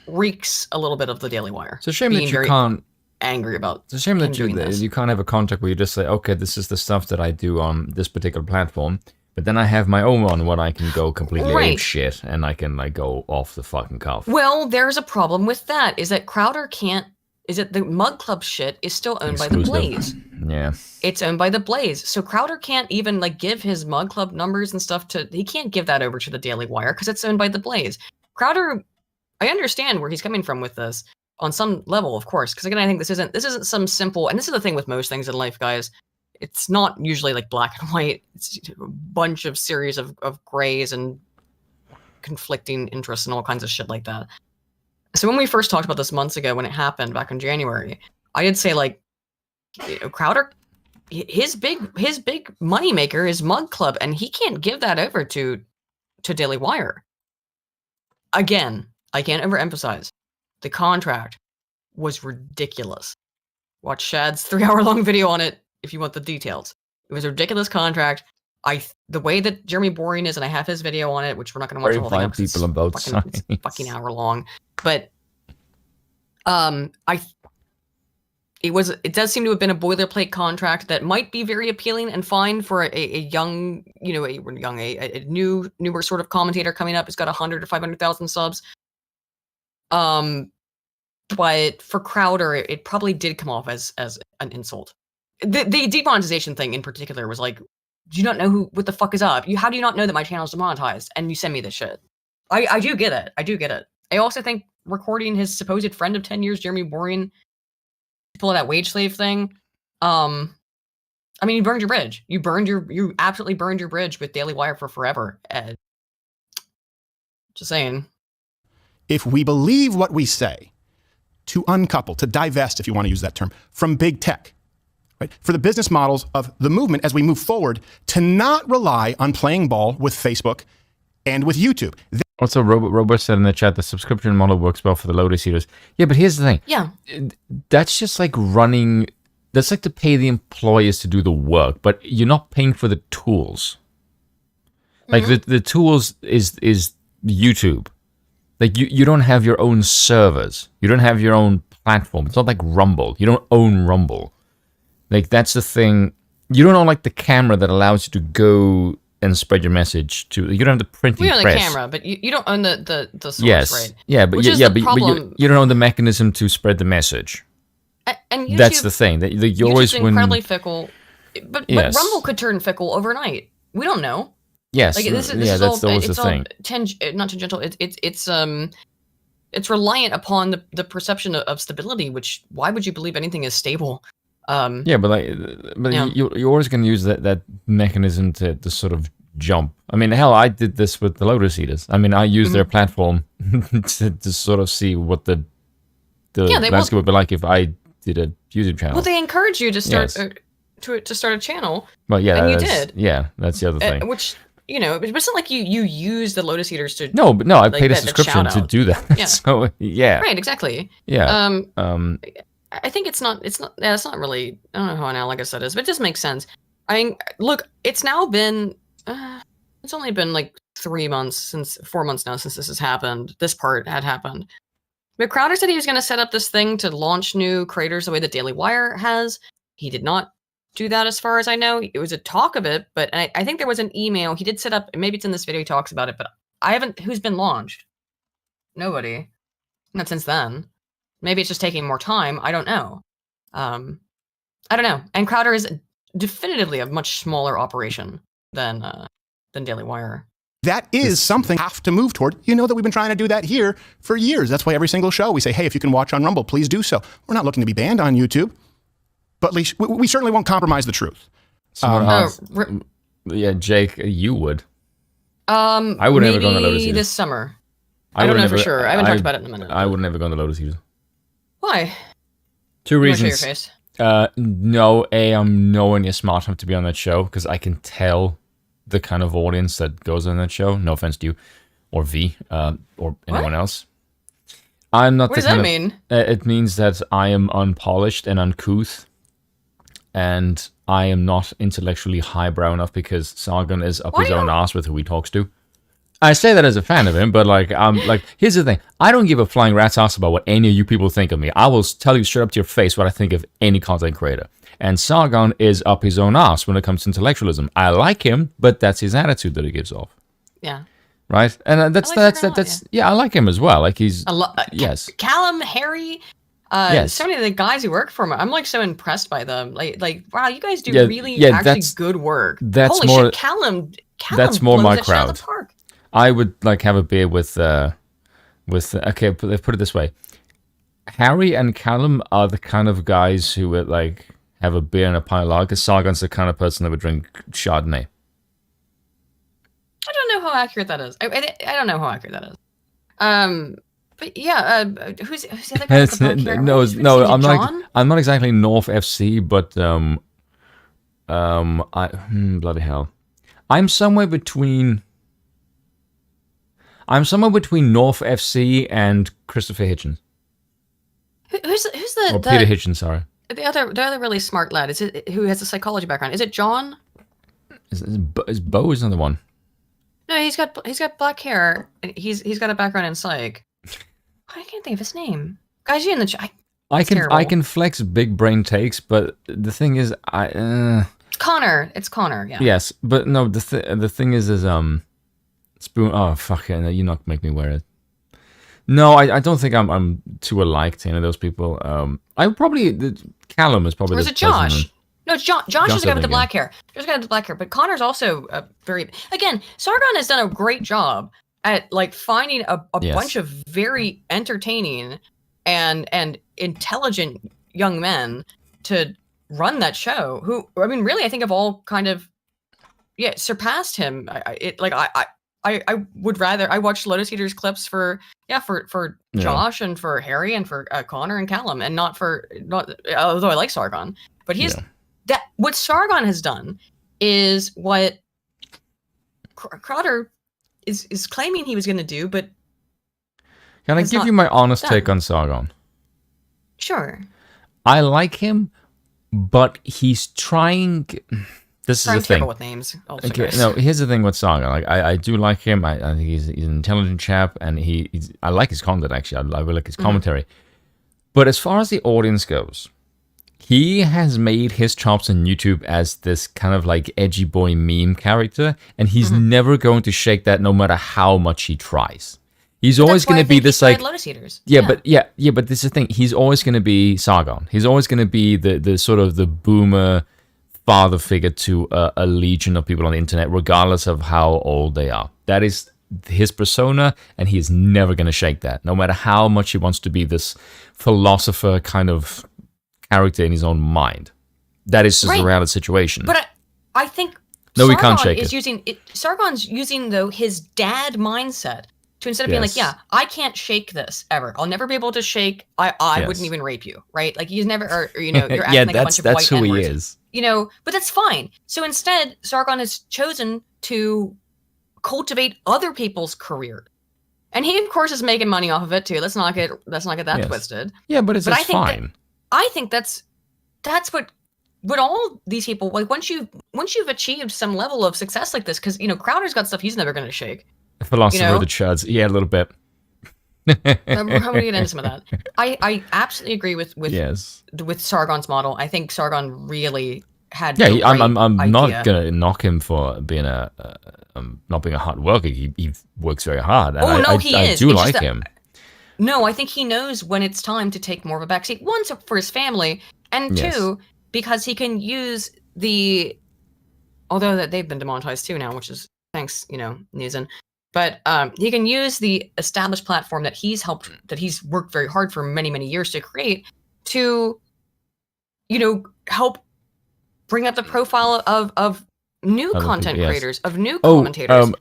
reeks a little bit of the Daily Wire. It's a shame that you can't angry about. It's a shame that you can't have a contract where you just say, okay, this is the stuff that I do on this particular platform, but then I have my own one where I can go completely ape shit and I can like go off the fucking cuff. Well, there's a problem with that. Is that Crowder can't? Is that the Mug Club shit is still owned by the Blaze? Yeah, it's owned by the Blaze. So Crowder can't even like give his Mug Club numbers and stuff to. He can't give that over to the Daily Wire because it's owned by the Blaze. Crowder, I understand where he's coming from with this. On some level, of course, because again, I think this isn't some simple, and this is the thing with most things in life, guys. It's not usually like black and white. It's a bunch of series of grays and conflicting interests and all kinds of shit like that. So when we first talked about this months ago, when it happened back in January, I did say like, Crowder, his big moneymaker is Mug Club, and he can't give that over to Daily Wire. Again, I can't overemphasize. The contract was ridiculous. Watch Shad's 3-hour-long video on it if you want the details. It was a ridiculous contract. The way that Jeremy Boring is, and I have his video on it, which we're not going to watch the whole thing. People on both sides. It's fucking hour long, but it does seem to have been a boilerplate contract that might be very appealing and fine for a young, a newer sort of commentator coming up who's got 100 or 500,000 subs. But for Crowder, it probably did come off as an insult. the demonetization thing in particular was like, do you not know what the fuck is up? How do you not know that my channel is demonetized? And you send me this shit. I do get it. I do get it. I also think recording his supposed friend of 10 years, Jeremy Boring, to pull that wage slave thing. I mean, you burned your bridge. You absolutely burned your bridge with Daily Wire for forever, Ed. Just saying. If we believe what we say, to uncouple, to divest, if you want to use that term, from big tech, right? For the business models of the movement as we move forward, to not rely on playing ball with Facebook and with YouTube. Also, Robert said in the chat, the subscription model works well for the Lotus eaters. Yeah, but here's the thing. Yeah. That's just like running... That's like to pay the employers to do the work, but you're not paying for the tools. Like the tools is YouTube. Like you don't have your own servers. You don't have your own platform. It's not like Rumble. You don't own Rumble. Like that's the thing. You don't own like the camera that allows you to go and spread your message to. You don't have the printing press. We own the camera, but you don't own the source, yes. right? Yeah, but but you don't own the mechanism to spread the message. And YouTube, that's the thing. That you always incredibly fickle. But Rumble could turn fickle overnight. We don't know. Yes. Like, this that's always the thing. Not tangential. It's reliant upon the perception of stability. Which why would you believe anything is stable? You're always going to use that mechanism to sort of jump. I mean, hell, I did this with the Lotus Eaters. I mean, I used their platform to sort of see what the landscape would be like if I did a YouTube channel. Well, they encourage you to start to start a channel. Well, yeah, and you did. Yeah, that's the other thing. Which it wasn't like you use the Lotus Eaters to. No, I paid a subscription to do that. Yeah. So yeah. Right. Exactly. Yeah. I think it's not. Yeah, it's not really. I don't know how analogous that is, but it just makes sense. I mean, look, it's now been. It's only been like 4 months now since this has happened. This part had happened. But Crowder said he was going to set up this thing to launch new creators the way that Daily Wire has. He did not do that as far as I know. It was a talk of it, but I think there was an email. He did set up, maybe it's in this video, he talks about it, but I haven't, who's been launched? Nobody. Not since then. Maybe it's just taking more time. I don't know. I don't know. And Crowder is definitively a much smaller operation than Daily Wire. That is something we have to move toward. You know that we've been trying to do that here for years. That's why every single show we say, hey, if you can watch on Rumble, please do so. We're not looking to be banned on YouTube, but at least we certainly won't compromise the truth. Yeah, Jake, you would. I would never go on the Lotus Eaters this summer. I don't know for sure. I haven't talked about it in a minute. I would never go on the Lotus Eaters. Why? 2 reasons. Show your face? No, I'm nowhere near smart enough to be on that show because I can tell the kind of audience that goes on that show. No offense to you, or V, or anyone else. I'm not. What does that mean? It means that I am unpolished and uncouth, and I am not intellectually highbrow enough because Sargon is up his own ass with who he talks to. I say that as a fan of him, but here's the thing. I don't give a flying rat's ass about what any of you people think of me. I will tell you straight up to your face what I think of any content creator. And Sargon is up his own ass when it comes to intellectualism. I like him, but that's his attitude that he gives off. Yeah. Right? And that's I like him as well. Like he's yes. Callum, Harry, yes. So many of the guys who work for him, I'm like so impressed by them. Like wow, you guys do really actually good work. That's Holy more shit, Callum that's more my crowd. crowd. Out of the park. I would like have a beer with okay, put it this way. Harry and Callum are the kind of guys who would like have a beer and a pint of lager. Sargon's the kind of person that would drink Chardonnay. I don't know how accurate that is. I don't know how accurate that is. But yeah, who's the other guy at the book here? No, I'm not exactly North FC, but bloody hell, I'm somewhere between North FC and Christopher Hitchens. Who's the Peter Hitchens? Sorry. The other really smart lad who has a psychology background. Is it John? Is Bo is another one? No, he's got black hair. He's got a background in psych. I can't think of his name. Guys, you in the chat? I can flex big brain takes, but the thing is, Connor. It's Connor. Yeah. Yes, but no. The thing is Spoon. Oh fuck it! You're not make me wear it. No, I don't think I'm too alike to any of those people. I would probably Callum is probably. Or is it Josh? No, it's Josh. Josh is the guy with the black hair. Josh is the guy with the black hair. But Connor's also again, Sargon has done a great job at like finding a bunch of very entertaining and intelligent young men to run that show. Who, I mean, really, I think have all kind of surpassed him. I would rather I watched Lotus Eater's clips for Josh and for Harry and for Connor and Callum, and not although I like Sargon, but what Sargon has done is what Crowder is claiming he was going to do, but can I give you my honest take on Sargon? Sure. I like him, but he's trying. This is the thing. With names. Okay, no, here's the thing with Sargon. Like, I do like him. I think he's an intelligent chap, and I like his content actually. I really like his commentary. But as far as the audience goes, he has made his chops on YouTube as this kind of like edgy boy meme character, and he's never going to shake that no matter how much he tries. He's always going to be this like Lotus Eaters. But this is the thing. He's always going to be Sargon. He's always going to be the sort of the boomer father figure to a legion of people on the internet, regardless of how old they are. That is his persona, and he is never going to shake that, no matter how much he wants to be this philosopher kind of character in his own mind. That is just a reality situation. But I think we can't shake it. Sargon's using though his dad mindset to, instead of being like, I can't shake this ever. I'll never be able to shake. I wouldn't even rape you, right? Like he's never, or you're acting like a bunch of white that's who N-words. He is. But that's fine. So instead, Sargon has chosen to cultivate other people's career, and he of course is making money off of it too. Let's not get that twisted. Yeah, but it's fine. I think that's what all these people like. Once you've achieved some level of success like this, because Crowder's got stuff he's never going to shake. Philosopher of the Chuds, a little bit. How do we get into some of that? I absolutely agree with Sargon's model. I think Sargon really had. Yeah, I'm not gonna knock him for being not being a hard worker. He works very hard. And I do like him. No, I think he knows when it's time to take more of a backseat. One, for his family, and two, because he can use although that they've been demonetized too now, which is thanks, Newsen. But he can use the established platform that he's worked very hard for many, many years to create to, help bring up the profile of new content creators, of new commentators.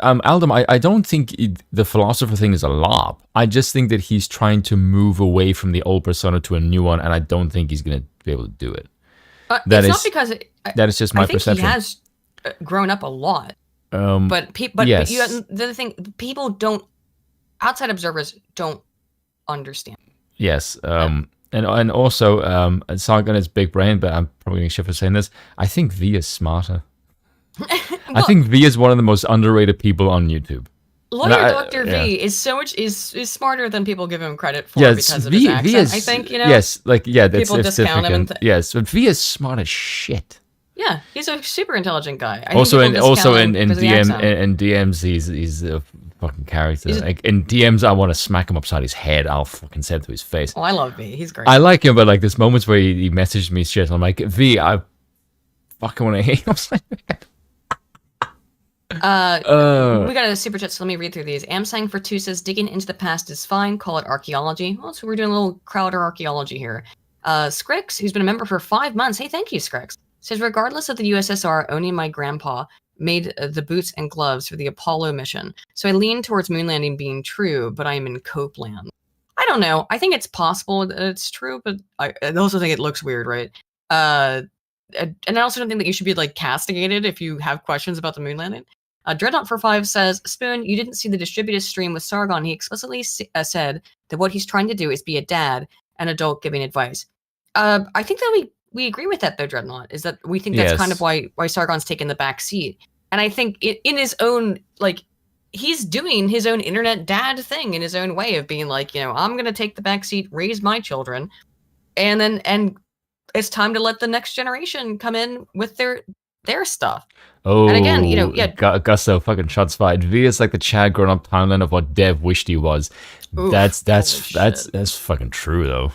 Aldum, I don't think the philosopher thing is a lob. I just think that he's trying to move away from the old persona to a new one, and I don't think he's going to be able to do it. That is just my perception. He has grown up a lot. The other thing, people don't, outside observers don't understand. Yes. And also, Sargon is big brain, but I'm probably going to shit for saying this. I think V is smarter. I think V is one of the most underrated people on YouTube. Lawyer Dr. V is so much is smarter than people give him credit for because of his accent. I think that's people discount him. Yes, but V is smart as shit. Yeah, he's a super intelligent guy. Also in DMs, he's a fucking character. Like in DMs, I want to smack him upside his head. I'll fucking say it to his face. Oh, I love V. He's great. I like him, but like there's moments where he messaged me shit. And I'm like, V, I fucking want to hate him upside my head. We got a super chat, so let me read through these. Amsang for 2 says, digging into the past is fine. Call it archaeology. Well, so we're doing a little Crowder archaeology here. Skrix, who's been a member for 5 months. Hey, thank you, Skrix. Says, regardless of the USSR, only my grandpa made the boots and gloves for the Apollo mission. So I lean towards moon landing being true, but I am in Copeland. I don't know. I think it's possible that it's true, but I also think it looks weird, right? And I also don't think that you should be like castigated if you have questions about the moon landing. Dreadnought for 5 says, Spoon, you didn't see the distributed stream with Sargon. He explicitly said that what he's trying to do is be a dad, an adult giving advice. I think that we agree with that, though, Dreadnought, is that we think that's kind of why Sargon's taken the back seat. And I think in his own, like, he's doing his own internet dad thing in his own way of being like, I'm going to take the back seat, raise my children, and it's time to let the next generation come in with their stuff. Oh, and again, Gusto fucking shots fired. V is like the Chad grown up timeline of what Dev wished he was. Oof, that's fucking true though.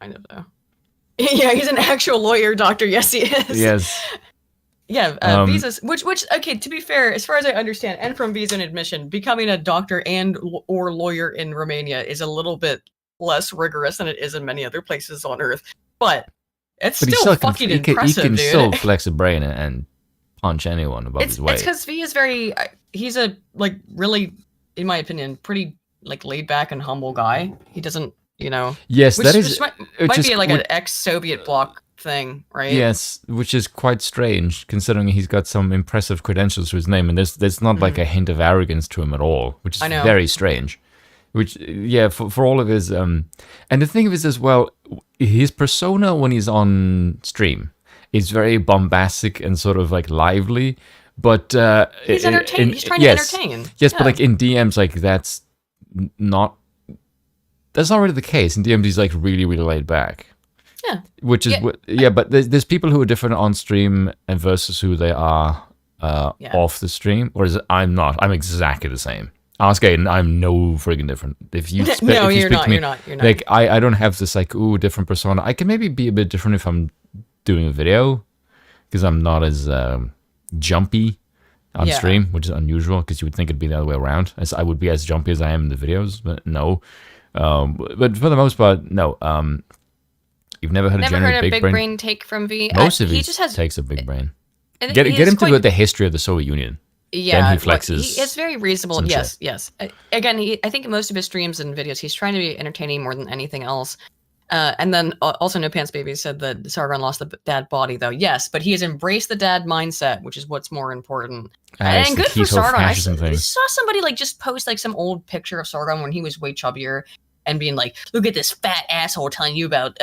I know though. Yeah, he's an actual lawyer, doctor. Yes, he is. Yes. Yeah, visas, which, okay, to be fair, as far as I understand, and from visa and admission, becoming a doctor or lawyer in Romania is a little bit less rigorous than it is in many other places on Earth. But it's still fucking impressive, he can dude. still flex a brain and punch anyone above his weight. It's because V is he's a, like, really, in my opinion, pretty, like, laid back and humble guy. He doesn't, you know. Yes, that is. Might be like an ex-Soviet bloc thing, right? Yes, which is quite strange considering he's got some impressive credentials to his name, and there's not like a hint of arrogance to him at all, which is very strange. Which, yeah, for all of his and the thing is as well, his persona when he's on stream is very bombastic and sort of like lively, but he's entertaining. He's trying to entertain. Yes, but like in DMs, like that's not really the case. In DMs, he's like really laid back. Yeah. Which is but there's people who are different on stream and versus who they are off the stream. Or is it, I'm not. I'm exactly the same. Ask Aiden, I'm no friggin' different. If you no, you're not. Like I don't have this like different persona. I can maybe be a bit different if I'm doing a video because I'm not as jumpy on stream, which is unusual because you would think it'd be the other way around. As I would be as jumpy as I am in the videos, but no. But for the most part, no. You've never heard a big brain take from V? Most of he just has takes a big brain. Get him to the history of the Soviet Union. Yeah, then he flexes. It's very reasonable. Yes. Again, I think in most of his streams and videos, he's trying to be entertaining more than anything else. And then also No Pants Baby said that Sargon lost the dad body, though. Yes, but he has embraced the dad mindset, which is what's more important. And good for Sargon. I saw somebody like just post like some old picture of Sargon when he was way chubbier and being like, look at this fat asshole telling you about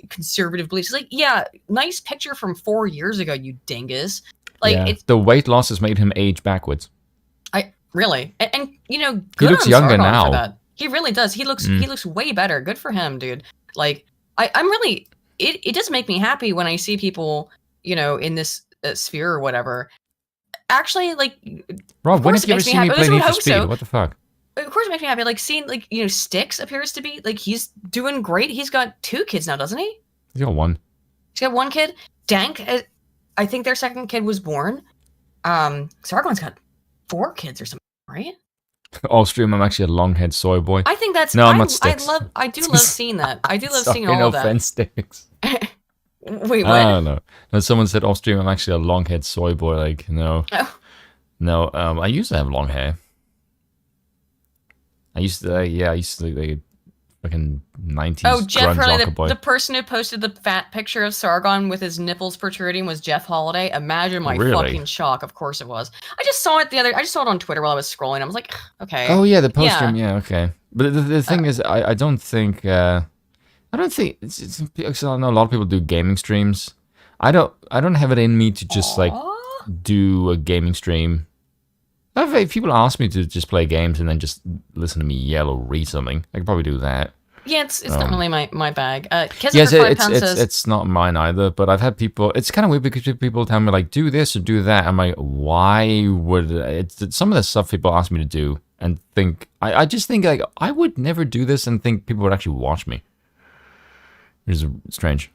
conservative beliefs. It's like, yeah, nice picture from 4 years ago, you dingus. Like the weight loss has made him age backwards. Really, and you know, he looks younger now. For that. He really does. He looks way better. Good for him, dude. Like I'm really. It does make me happy when I see people, you know, in this sphere or whatever. Actually, like, Rob, when have you ever seen me play Need for Speed? What the fuck? Of course, it makes me happy. Like seeing, like, you know, Styx appears to be like he's doing great. He's got 2 kids now, doesn't he? He's got 1. He's got 1 kid. Dank. I think their second kid was born. Sargon's got 4 kids or something, right? All stream, I'm actually a long-haired soy boy. I think that's. No, I'm not Styx. I do love seeing that. I do love seeing all no of that. offense, Styx. Wait, what? I don't know. No, someone said off stream, I'm actually a long-haired soy boy. Like, no. Oh. No, I used to have long hair. I used to like fucking 90s. Oh, Jeff Hurley, the person who posted the fat picture of Sargon with his nipples protruding was Jeff Holiday. Imagine my fucking shock. Of course it was. I just saw it on Twitter while I was scrolling. I was like, okay. Oh yeah, the poster. Yeah, okay. But the thing is, I don't think it's because I know a lot of people do gaming streams. I don't have it in me to just like do a gaming stream. If people ask me to just play games and then just listen to me yell or read something, I could probably do that. Yeah, it's not really my bag. Yes, it's not mine either. But I've had people. It's kind of weird because people tell me like, do this or do that. I'm like, why would it's some of the stuff people ask me to do and think I just think like I would never do this and think people would actually watch me. Which is strange.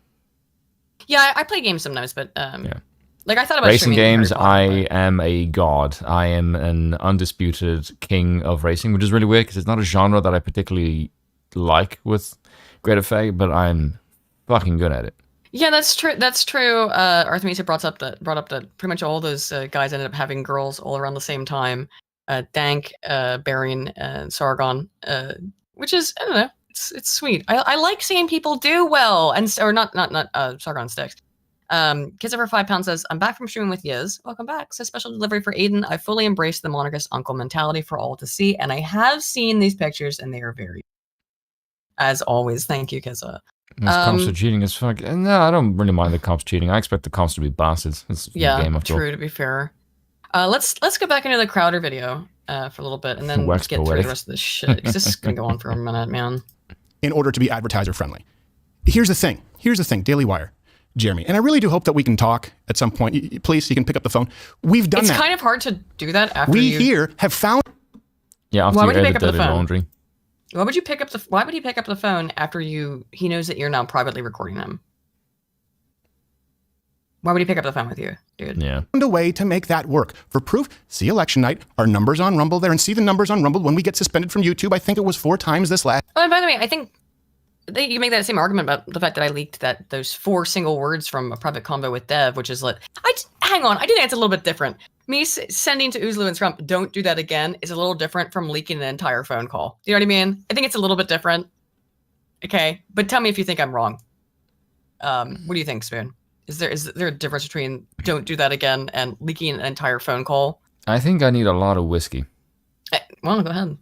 Yeah, I play games sometimes, but yeah. Like I thought about racing games. I am a god. I am an undisputed king of racing, which is really weird because it's not a genre that I particularly like with Greater Fae, but I'm fucking good at it. Yeah, that's true. That's true. Artemisia brought up that pretty much all those guys ended up having girls all around the same time. Dank, Barian, and Sargon, which is I don't know. It's sweet. I like seeing people do well, or not Sargon Styx. Kids Over 5 Pounds says, I'm back from streaming with Yiz. Welcome back. Says special delivery for Aiden. I fully embrace the monarchist uncle mentality for all to see, and I have seen these pictures, and they are very, as always. Thank you, Kizza. Cops are cheating as fuck. No, I don't really mind the cops cheating. I expect the cops to be bastards. It's a game after all. True, to be fair. Let's go back into the Crowder video for a little bit, and then get through the rest of this shit, because this is going to go on for a minute, man. In order to be advertiser friendly. Here's the thing, Daily Wire. Jeremy, and I really do hope that we can talk at some point. Please, you can pick up the phone. We've done that. It's kind of hard to do that after we here have found. Yeah, after you edit the laundry. Why would he pick up the phone after he knows that you're now privately recording him? Why would he pick up the phone with you, dude? Yeah. Found a way to make that work. For proof, see election night, our numbers on Rumble there, and see the numbers on Rumble when we get suspended from YouTube. I think it was 4 times this last. Oh, and by the way, I think you make that same argument about the fact that I leaked those 4 single words from a private convo with Dev, which is hang on, I do think it's a little bit different. Me sending to Oozloo and Scrump, don't do that again, is a little different from leaking an entire phone call. Do you know what I mean? I think it's a little bit different. Okay, but tell me if you think I'm wrong. What do you think, Spoon? Is there a difference between don't do that again and leaking an entire phone call? I think I need a lot of whiskey. Well, go ahead.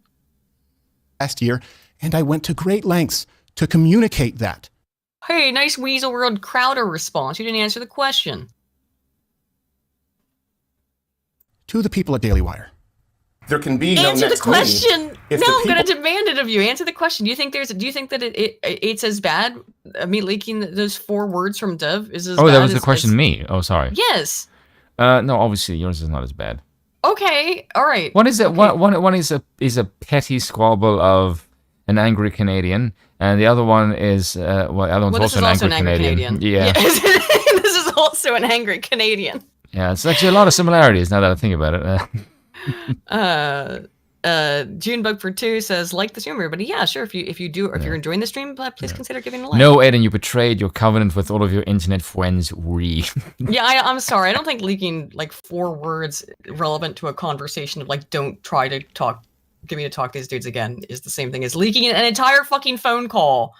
Last year, and I went to great lengths to communicate that. Hey, nice Weasel World Crowder response. You didn't answer the question. To the people at Daily Wire. There can be no answer next the question. No, I'm going to demand it of you. Answer the question. Do you think that it's as bad? Me leaking those 4 words from Dev is as bad? Oh, that was the question. Me. Oh, sorry. Yes. No, obviously yours is not as bad. Okay. All right. One is okay. one is a petty squabble of an angry Canadian, and the other one is the other one's also an angry Canadian. Yeah. This is also an angry Canadian. Yeah, it's actually a lot of similarities now that I think about it. Junebug42 says, like the stream, everybody. Yeah, sure. If you're enjoying the stream, please consider giving a like. No, Aiden, you betrayed your covenant with all of your internet friends. Yeah, I'm sorry. I don't think leaking 4 words relevant to a conversation of don't try to get me to talk to these dudes again is the same thing as leaking an entire fucking phone call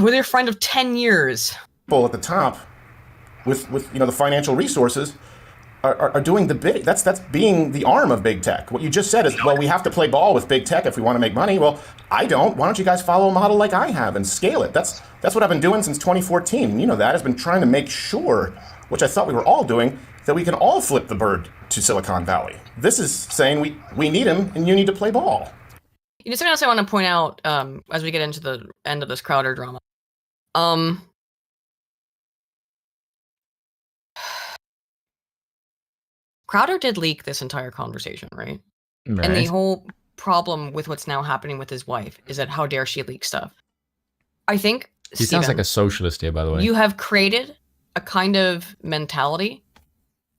with your friend of 10 years. People at the top with the financial resources are doing the big. That's being the arm of big tech. What you just said is, well, we have to play ball with big tech if we want to make money. Well, I don't. Why don't you guys follow a model like I have and scale it? That's what I've been doing since 2014. You know that. I've been trying to make sure, which I thought we were all doing, that we can all flip the bird to Silicon Valley. This is saying we need him and you need to play ball. Something else I want to point out as we get into the end of this Crowder drama. Crowder did leak this entire conversation, right? And the whole problem with what's now happening with his wife is that how dare she leak stuff. I think, he sounds like a socialist here, by the way. You have created a kind of mentality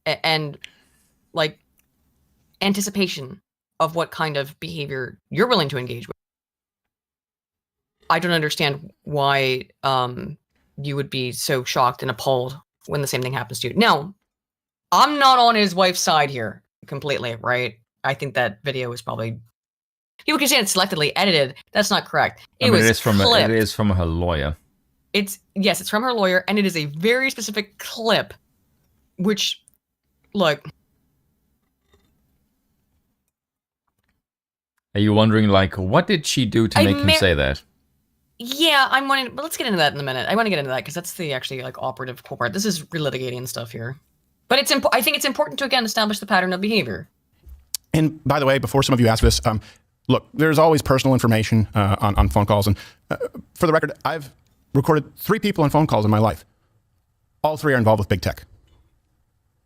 and anticipation of what kind of behavior you're willing to engage with. I don't understand why you would be so shocked and appalled when the same thing happens to you. Now, I'm not on his wife's side here completely, right? I think that video was probably... People can say it's selectively edited. That's not correct. It is from her lawyer. It's from her lawyer, and it is a very specific clip, which, look... Are you wondering, what did she do to make him say that? Yeah, I'm wondering... But let's get into that in a minute. I want to get into that, because that's the actually, operative cool part. This is relitigating stuff here. But I think it's important to, again, establish the pattern of behavior. And by the way, before some of you ask this, look, there's always personal information on phone calls. And for the record, I've recorded 3 people on phone calls in my life. All 3 are involved with big tech.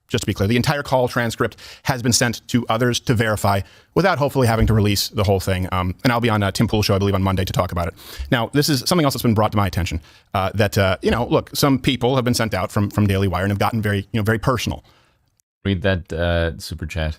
Just to be clear, the entire call transcript has been sent to others to verify without hopefully having to release the whole thing. And I'll be on Tim Pool's show, I believe, on Monday to talk about it. Now, this is something else that's been brought to my attention that, look, some people have been sent out from Daily Wire and have gotten very personal. Read that super chat.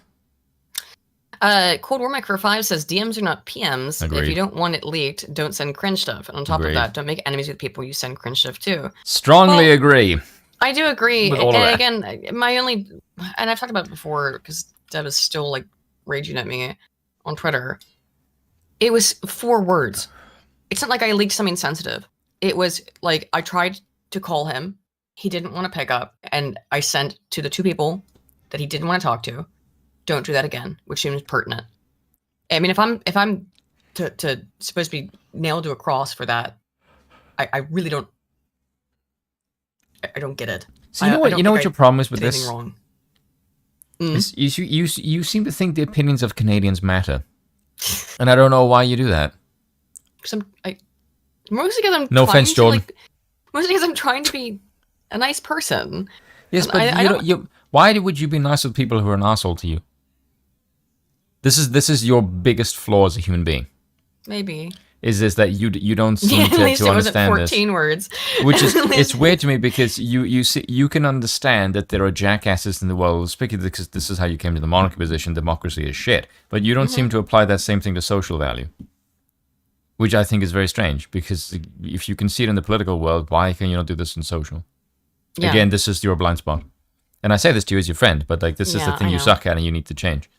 Cold War Micro 5 says DMs are not PMs. Agreed. If you don't want it leaked, don't send cringe stuff. And on top of that, don't make enemies with people you send cringe stuff to. Strongly agree. I do agree. And again, and I've talked about it before because Deb is still raging at me on Twitter. It was 4 words. It's not like I leaked something sensitive. It was I tried to call him. He didn't want to pick up. And I sent to the 2 people that he didn't want to talk to. Don't do that again, which seems pertinent. I mean, if I'm to supposed to be nailed to a cross for that, I really don't. I don't get it. So you know what your problem is with this? Wrong. You seem to think the opinions of Canadians matter, and I don't know why you do that. Mostly because I'm no offense, Jordan. Mostly because I'm trying to be a nice person. Yes, but why would you be nice with people who are an asshole to you? This is your biggest flaw as a human being. Maybe. is that you don't seem to understand 14 this. words. Which is it's weird to me because you can understand that there are jackasses in the world, particularly because this is how you came to the monarchy position. Democracy is shit, but you don't seem to apply that same thing to social value, which I think is very strange. Because if you can see it in the political world, why can you not do this in social? Yeah. Again, this is your blind spot, and I say this to you as your friend, but like this is the thing you suck at, and you need to change.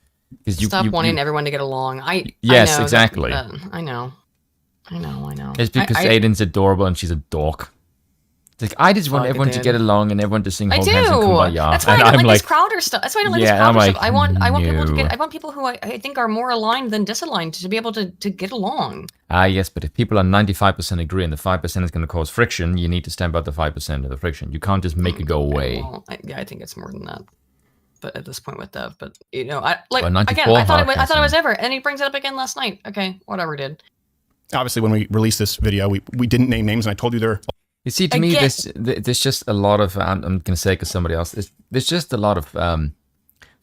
Stop wanting everyone to get along. Yes, I know exactly. I know. It's because Aiden's adorable and she's a dork. It's like, I just want everyone to get along and everyone to sing Hold Hands and Kumbaya. That's why I don't like this Crowder stuff. That's why I don't like this Crowder stuff. I want people who I think are more aligned than disaligned to be able to get along. Yes, but if people are 95% agree and the 5% is going to cause friction, you need to stamp out the 5% of the friction. You can't just make it go away. Well, I think it's more than that. But at this point with Dev, but I thought it was ever, and he brings it up again last night. Okay, whatever, dude. Obviously, when we released this video, we didn't name names, and I told you there. You see, to me, there's just a lot of I'm going to say it because somebody else. There's just a lot of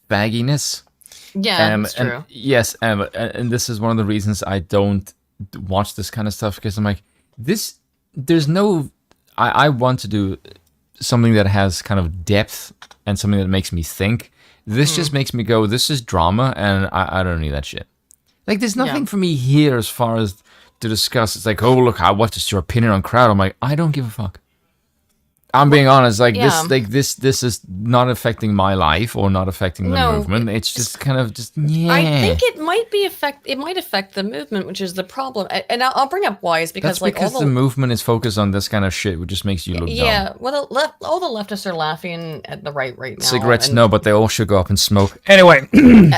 bagginess. Yeah, that's true. And, yes, and this is one of the reasons I don't watch this kind of stuff because I'm like, there's no. I want to do something that has kind of depth and something that makes me think. This just makes me go, this is drama, and I don't need that shit. Like, there's nothing for me here as far as to discuss. It's like, oh, look, what is your opinion on Crowd? I'm like, I don't give a fuck. I'm being honest, this is not affecting my life or not affecting the movement. It's just kind of I think it might affect the movement, which is the problem. And I'll bring up why is because because the movement is focused on this kind of shit, which just makes you look dumb. Yeah, well, all the leftists are laughing at the right now. Cigarettes, no, but they all should go up and smoke. Anyway. Him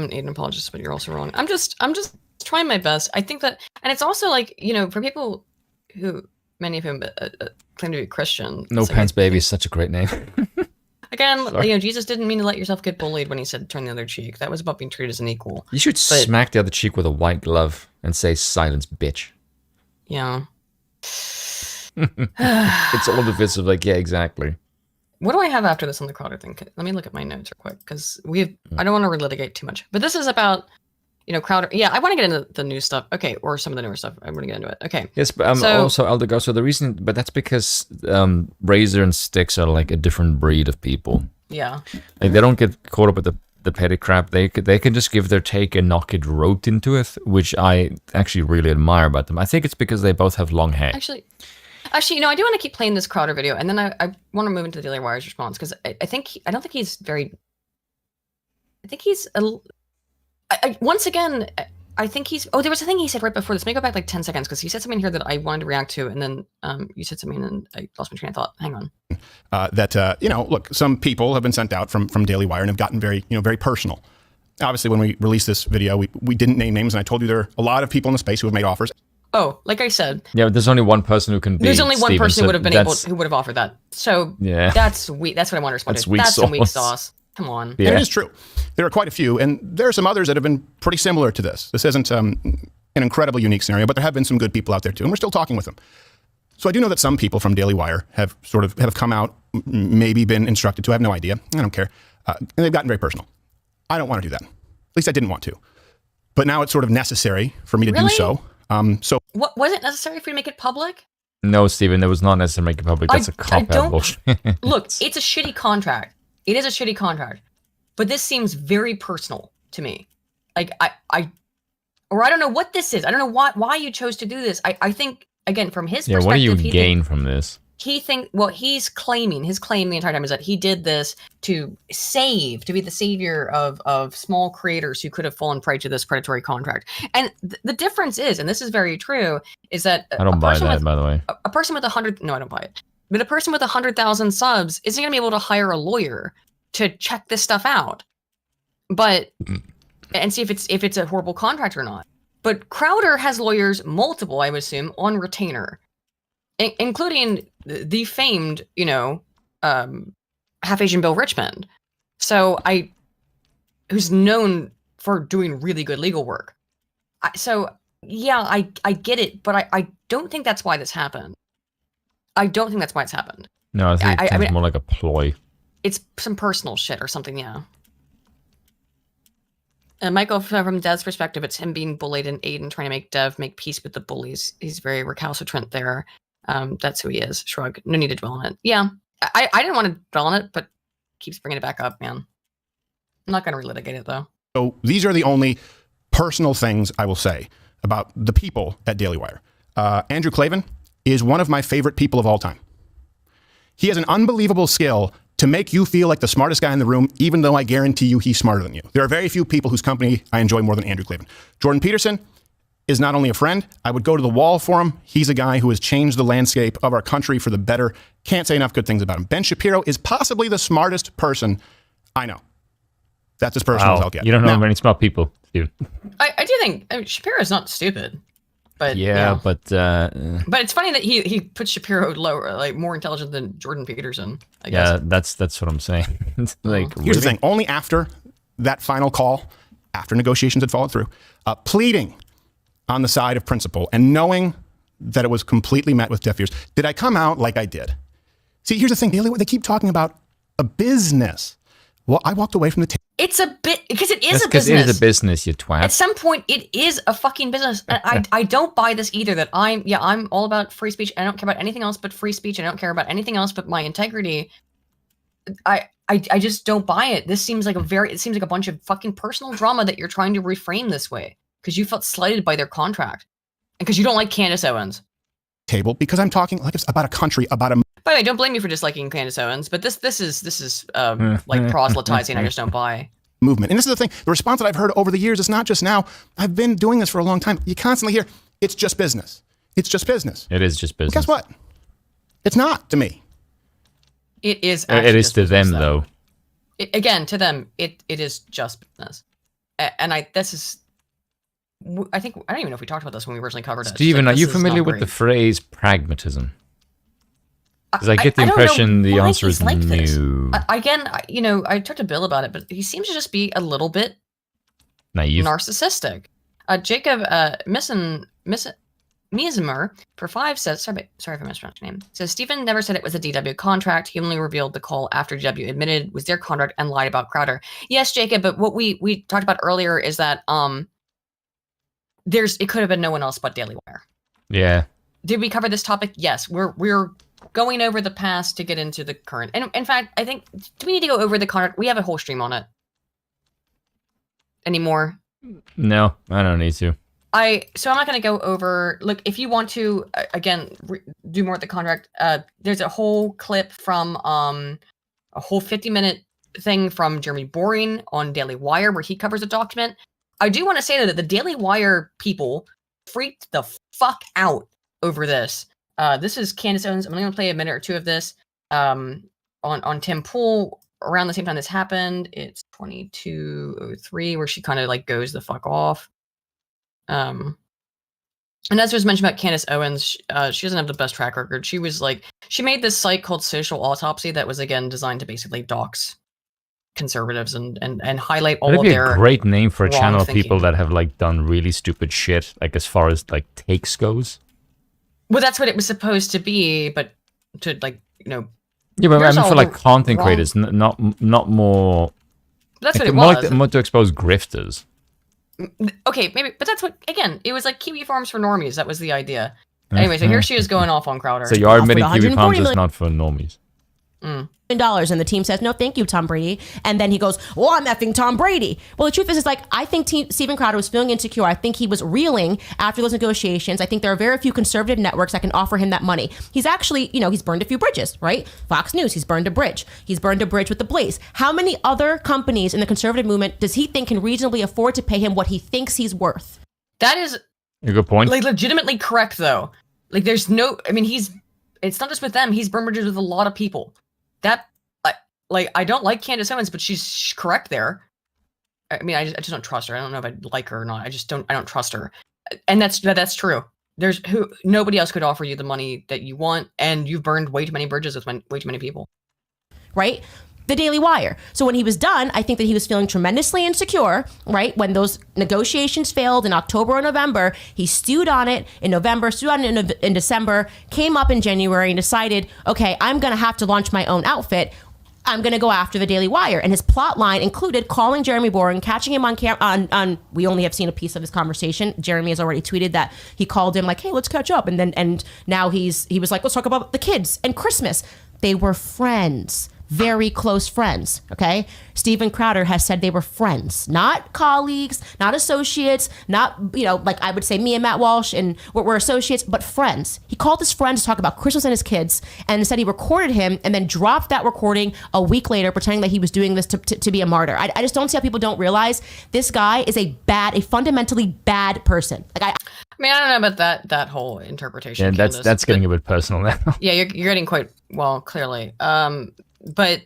and Aiden apologists, but you're also wrong. I'm just trying my best. I think that, and it's also like, for people who many of whom claim to be Christian. No Pants Baby is such a great name. Again, Jesus didn't mean to let yourself get bullied when he said turn the other cheek. That was about being treated as an equal. You should smack the other cheek with a white glove and say silence, bitch. Yeah. It's all divisive, like, yeah, exactly. What do I have after this on the Crowder thing? Let me look at my notes real quick, because I don't want to relitigate too much. But this is about, Crowder. Yeah, I want to get into the new stuff. Okay, or some of the newer stuff. I want to get into it. Okay. Yes, but also Elder so the reason, but that's because Razor and Styx are like a different breed of people. Yeah. Like, they don't get caught up with the petty crap. They can just give their take and not get roped into it, which I actually really admire about them. I think it's because they both have long hair. Actually, I do want to keep playing this Crowder video, and then I want to move into the Daily Wire's response, because I don't think he's very. I think he's once again. I think he's. Oh, there was a thing he said right before this. Let me go back like 10 seconds, because he said something here that I wanted to react to, and then you said something, and I lost my train of thought. Hang on. Look, some people have been sent out from Daily Wire and have gotten very, very personal. Obviously, when we released this video, we didn't name names, and I told you there are a lot of people in the space who have made offers. Oh, like I said. Yeah, but there's only one person who can be. There's only one person who would have been who would have offered that. So yeah, that's weak. That's what I want to respond to. That's some weak sauce. Come on. Yeah. And it is true. There are quite a few, and there are some others that have been pretty similar to this. This isn't an incredibly unique scenario, but there have been some good people out there too, and we're still talking with them. So I do know that some people from Daily Wire have come out, maybe been instructed to. I have no idea. I don't care. And they've gotten very personal. I don't want to do that. At least I didn't want to. But now it's sort of necessary for me to do so. So what was it necessary for you to make it public? No, Stephen, it was not necessary to make it public. That's a cop-out bullshit. Look, it's a shitty contract. It is a shitty contract, but this seems very personal to me. Like I don't know what this is. I don't know why you chose to do this. I think, again, from his perspective, what do you gain from this? His claim the entire time is that he did this to be the savior of small creators who could have fallen prey to this predatory contract. And the difference is, and this is very true, is that I don't buy that, by the way. A person with 100, no, I don't buy it. But a person with 100,000 subs isn't going to be able to hire a lawyer to check this stuff out, and see if it's a horrible contract or not. But Crowder has lawyers, multiple, I would assume, on retainer, including the famed, Half Asian Bill Richmond. So who's known for doing really good legal work. I get it, but I don't think that's why this happened. I don't think that's why it's happened. No, I think it's more like a ploy. It's some personal shit or something, yeah. Michael, from Dev's perspective, it's him being bullied and Aiden trying to make Dev make peace with the bullies. He's very recalcitrant there. That's who he is. Shrug. No need to dwell on it. Yeah, I didn't want to dwell on it, but keeps bringing it back up, man. I'm not going to relitigate it, though. So these are the only personal things I will say about the people at Daily Wire. Andrew Klavan is one of my favorite people of all time. He has an unbelievable skill to make you feel like the smartest guy in the room, even though I guarantee you he's smarter than you. There are very few people whose company I enjoy more than Andrew Klavan. Jordan Peterson is not only a friend, I would go to the wall for him. He's a guy who has changed the landscape of our country for the better. Can't say enough good things about him. Ben Shapiro is possibly the smartest person I know. That's as personal as I'll get. You don't know many smart people, dude. I do think Shapiro's not stupid. But but it's funny that he puts Shapiro lower, like more intelligent than Jordan Peterson. I guess. Yeah, that's what I'm saying. Like, here's the thing: only after that final call, after negotiations had followed through, pleading on the side of principle and knowing that it was completely met with deaf ears, did I come out like I did. See, here's the thing: they keep talking about a business. Well, I walked away from the table. It's a bit because it is a business. Because it is a business, you twat. At some point, it is a fucking business. I don't buy this either. That I'm all about free speech. I don't care about anything else but free speech. I don't care about anything else but my integrity. I just don't buy it. This seems like a bunch of fucking personal drama that you're trying to reframe this way because you felt slighted by their contract and because you don't like Candace Owens. Table because I'm talking like it's about a country, about a. By the way, don't blame me for disliking Candace Owens, but this is like proselytizing. I just don't buy. Movement. And this is the thing, the response that I've heard over the years, it's not just now. I've been doing this for a long time. You constantly hear, it's just business. It's just business. It is just business. Well, guess what? It's not to me. It is. It is to them, though. Again, to them, it is just business. And I think, I don't even know if we talked about this when we originally covered it. Steven, are you familiar with the phrase pragmatism? Because I get the impression the answer is like no. Again, I talked to Bill about it, but he seems to just be a little bit naive, narcissistic. Jacob Miesmer for 5 says, sorry if I mispronounced your name. Says Stephen never said it was a DW contract. He only revealed the call after DW admitted was their contract and lied about Crowder. Yes, Jacob, but what we talked about earlier is that it could have been no one else but Daily Wire. Yeah. Did we cover this topic? Yes, we're going over the past to get into the current. And in fact, I think, do we need to go over the contract? We have a whole stream on it. Anymore? No, I don't need to. So I'm not going to go over, look, if you want to, again, do more with the contract, there's a whole clip from a whole 50-minute thing from Jeremy Boring on Daily Wire where he covers a document. I do want to say that the Daily Wire people freaked the fuck out over this. This is Candace Owens. I'm only going to play a minute or two of this on Tim Pool around the same time this happened. It's 22:03 where she kind of like goes the fuck off. And as was mentioned about Candace Owens, she doesn't have the best track record. She made this site called Social Autopsy that was again designed to basically dox conservatives and highlight all of their. That'd be a great name for a channel of thinking. People that have like done really stupid shit, like as far as like takes goes. Well, that's what it was supposed to be, but to like, Yeah, but I mean for like content creators, not more. That's what it was. More to expose grifters. Okay, maybe, but that's what, again, it was like Kiwi Farms for normies. That was the idea. Anyway, so here she is going off on Crowder. So you are admitting Kiwi Farms is not for normies. $1 and the team says no thank you Tom Brady, and then he goes, well, I'm effing Tom Brady. Well, the truth is like I think Steven Crowder was feeling insecure. I think he was reeling after those negotiations. I think there are very few conservative networks that can offer him that money. He's actually, he's burned a few bridges, right? Fox News, he's burned a bridge with the Blaze. How many other companies in the conservative movement does he think can reasonably afford to pay him what he thinks he's worth? That is a good point. Like legitimately correct though. Like there's no, I mean, it's not just with them, he's burned bridges with a lot of people. That, like, I don't like Candace Owens, but she's correct there. I mean, I just don't trust her. I don't know if I like her or not. I don't trust her. And that's true. Nobody else could offer you the money that you want, and you've burned way too many bridges with way too many people. Right? The Daily Wire. So when he was done, I think that he was feeling tremendously insecure, right? When those negotiations failed in October or November, he stewed on it in November, stewed on it in December, came up in January and decided, okay, I'm going to have to launch my own outfit. I'm going to go after the Daily Wire. And his plot line included calling Jeremy Boring, catching him on camera. We only have seen a piece of his conversation. Jeremy has already tweeted that he called him like, hey, let's catch up. And now he was like, let's talk about the kids and Christmas. They were friends. Very close friends, okay? Steven Crowder has said they were friends, not colleagues, not associates, not, like I would say me and Matt Walsh and we're associates, but friends. He called his friend to talk about Christmas and his kids and said he recorded him and then dropped that recording a week later, pretending that he was doing this to be a martyr. I just don't see how people don't realize this guy is a fundamentally bad person. I mean, I don't know about that whole interpretation. Yeah, that's getting a bit personal now. Yeah, you're getting quite, well, clearly. But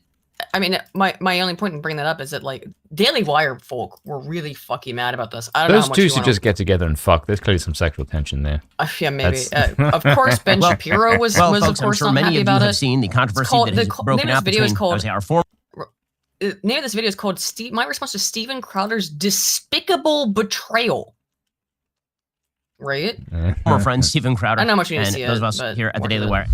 I mean, my only point in bringing that up is that like Daily Wire folk were really fucking mad about this. I don't know how much those two should just get together and fuck. There's clearly some sexual tension there. Yeah, maybe. Of course, Ben Shapiro was folks, of course not happy about it. Many of you have seen the controversy that has broken out between our former. The name of this video is called My Response to Steven Crowder's Despicable Betrayal. Right? Former friend Steven Crowder. I don't know how much you need to see those of us here at the Daily Wire.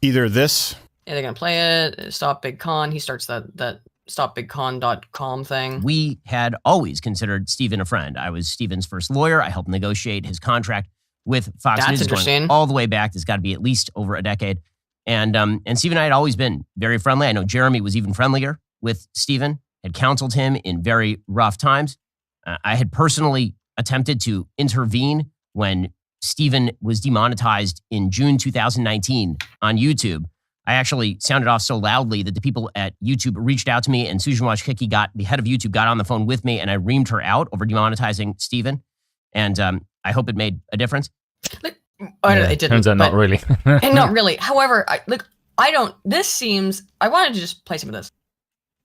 Either this. Yeah, they're gonna play it. Stop Big Con. He starts that stopbigcon.com thing. We had always considered Steven a friend. I was Steven's first lawyer. I helped negotiate his contract with Fox News. That's interesting. Going all the way back. It's got to be at least over a decade. And Steven and I had always been very friendly. I know Jeremy was even friendlier with Steven, had counseled him in very rough times. I had personally attempted to intervene when Steven was demonetized in June 2019 on YouTube. I actually sounded off so loudly that the people at YouTube reached out to me, and Susan Wojcicki, the head of YouTube, got on the phone with me, and I reamed her out over demonetizing Steven. And I hope it made a difference. It didn't. Turns out not really. And not really. However, I wanted to just play some of this.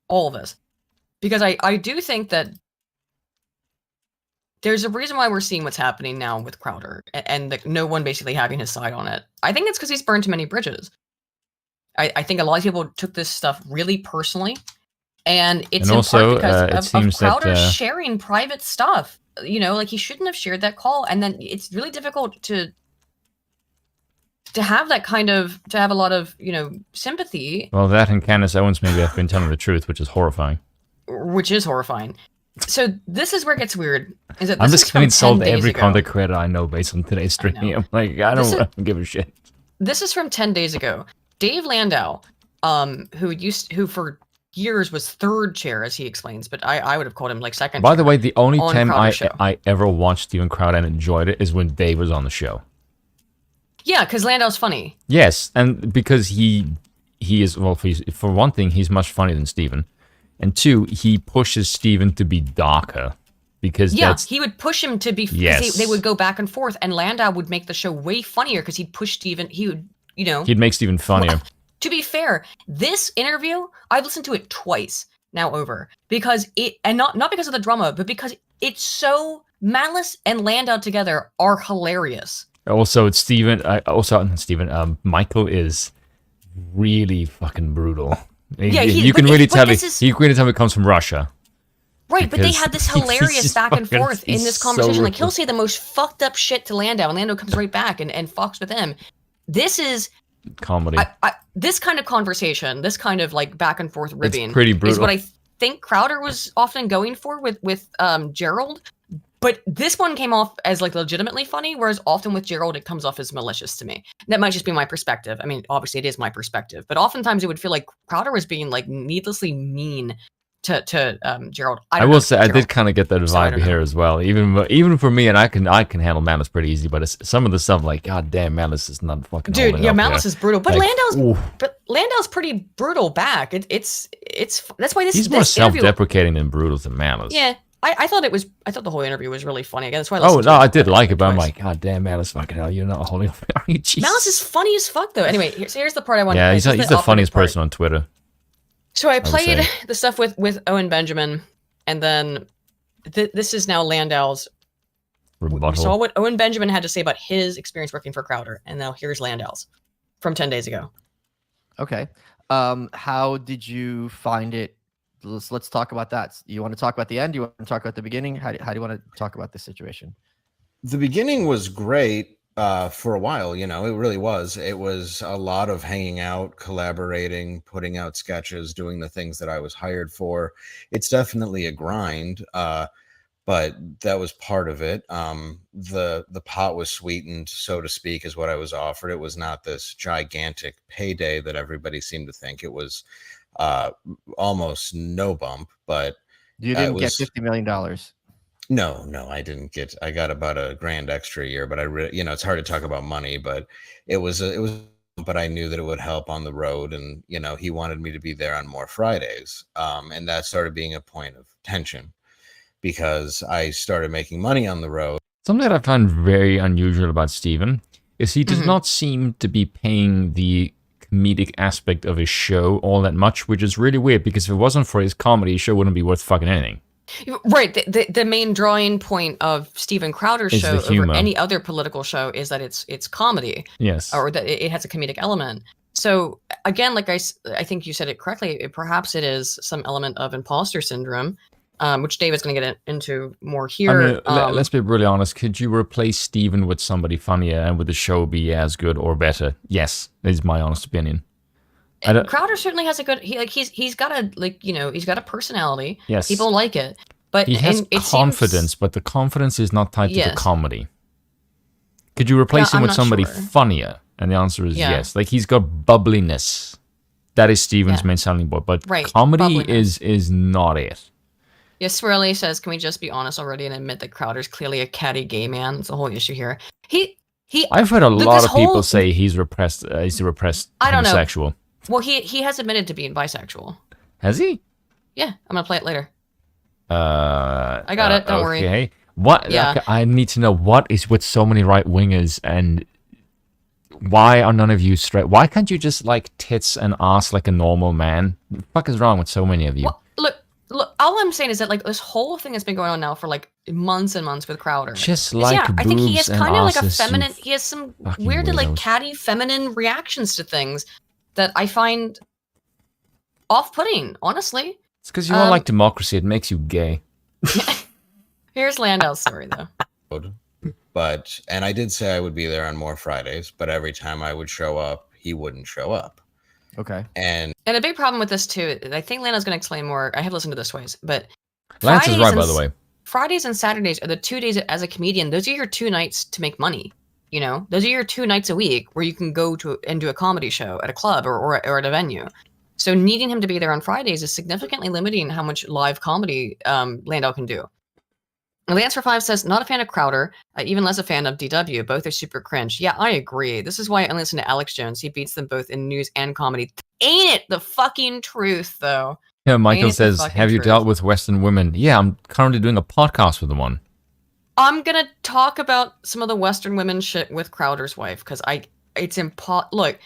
All of this. Because I do think that there's a reason why we're seeing what's happening now with Crowder and no one basically having his side on it. I think it's because he's burned too many bridges. I think a lot of people took this stuff really personally, and it's also, in part because of Crowder that, sharing private stuff. Like he shouldn't have shared that call, and then it's really difficult to have that to have a lot of sympathy. Well, that and Candace Owens maybe have been telling the truth, which is horrifying. So this is where it gets weird. Is that I'm just getting sold every content creator I know based on today's streaming. I'm like, I don't give a shit. This is from 10 days ago. Dave Landau, who for years was third chair, as he explains, but I would have called him like second. By the way, the only time I ever watched Steven Crowder and enjoyed it is when Dave was on the show. Yeah, because Landau's funny. Yes, and because he is, well, for one thing, he's much funnier than Steven, and two, he pushes Steven to be darker. Because he would push him to be. Yes, they would go back and forth, and Landau would make the show way funnier because he'd push Steven. He'd make Steven funnier. Well, to be fair, this interview, I've listened to it twice now over because not because of the drama, but because it's so Malice and Landau together are hilarious. Also, it's Steven. Michael is really fucking brutal. Yeah, you can really tell it comes from Russia. Right, but they had this hilarious back and forth in this conversation. Like he'll say the most fucked up shit to Landau, and Landau comes right back and fucks with him. This is comedy. This kind of conversation, this kind of like back and forth ribbing, it's pretty brutal. Is what I think Crowder was often going for with Gerald. But this one came off as like legitimately funny, whereas often with Gerald it comes off as malicious to me. That might just be my perspective. I mean, obviously it is my perspective, but oftentimes it would feel like Crowder was being like needlessly mean to Gerald. I will say I did kind of get that vibe here as well. Even for me, and I can handle Malice pretty easy, but some of the stuff like, god damn, Malice is not fucking. Dude, yeah, Malice is brutal, but Landau's pretty brutal back. It's that's why he's more self-deprecating than brutal than Malice. Yeah, I thought the whole interview was really funny. Again, that's why. I did like it, but I'm like, god damn, Malice, fucking hell, you're not holding up. Malice is funny as fuck though. Anyway, here's the part I want. Yeah, he's the funniest person on Twitter. So I played the stuff with Owen Benjamin, and then this is now Landau's rebuttal. We saw what Owen Benjamin had to say about his experience working for Crowder, and now here's Landau's from 10 days ago. Okay. How did you find it? Let's talk about that. You want to talk about the end? You want to talk about the beginning? How do you want to talk about this situation? The beginning was great. For a while, you know, it really was. It was a lot of hanging out, collaborating, putting out sketches, doing the things that I was hired for. It's definitely a grind, but that was part of it. The pot was sweetened, so to speak, is what I was offered. It was not this gigantic payday that everybody seemed to think. It was almost no bump, but you didn't get $50 million. No, I didn't get. I got about $1,000 extra a year, but you know, it's hard to talk about money, but it was. But I knew that it would help on the road, and you know, he wanted me to be there on more Fridays, and that started being a point of tension because I started making money on the road. Something that I find very unusual about Steven is he does not seem to be paying the comedic aspect of his show all that much, which is really weird because if it wasn't for his comedy, his show wouldn't be worth fucking anything. Right. The main drawing point of Steven Crowder's show over any other political show is that it's comedy. Yes. Or that it has a comedic element. So again, like I think you said it correctly, perhaps it is some element of imposter syndrome, which David's going to get into more here. I mean, let's be really honest. Could you replace Steven with somebody funnier and would the show be as good or better? Yes, is my honest opinion. Crowder certainly has a good. He's got a personality. Yes, people like it, but he has confidence. But the confidence is not tied to the comedy. Could you replace him with somebody funnier? And the answer is yes. Like he's got bubbliness. That is Steven's main selling point. But comedy is not it. Yes, Swirly says, "Can we just be honest already and admit that Crowder's clearly a catty gay man?" It's the whole issue here. I've heard a lot of people say he's repressed. He's a repressed homosexual. Well, he has admitted to being bisexual. Has he? Yeah, I'm gonna play it later. I got it. Don't worry. Okay. What? Yeah. Okay, I need to know what is with so many right wingers and why are none of you straight? Why can't you just like tits and ass like a normal man? What the fuck is wrong with so many of you? Well, look. All I'm saying is that like this whole thing has been going on now for like months and months with Crowder. Just like I think he has kind of like a feminine. He has some weird like catty feminine reactions to things that I find off-putting, honestly. It's because you don't like democracy. It makes you gay. Here's Landau's story, though. And I did say I would be there on more Fridays, but every time I would show up, he wouldn't show up. Okay. And a big problem with this, too, I think Landau's going to explain more. I have listened to this ways, but Lance is right, by the way. Fridays and Saturdays are the 2 days as a comedian. Those are your 2 nights to make money. You know, those are your 2 nights a week where you can go to and do a comedy show at a club or at a venue. So needing him to be there on Fridays is significantly limiting how much live comedy Landau can do. Lance for 5 says, not a fan of Crowder, even less a fan of DW. Both are super cringe. Yeah, I agree. This is why I listen to Alex Jones. He beats them both in news and comedy. Ain't it the fucking truth, though? Yeah, Michael says, have you dealt with Western women? Yeah, I'm currently doing a podcast with one. I'm gonna talk about some of the Western women shit with Crowder's wife because look,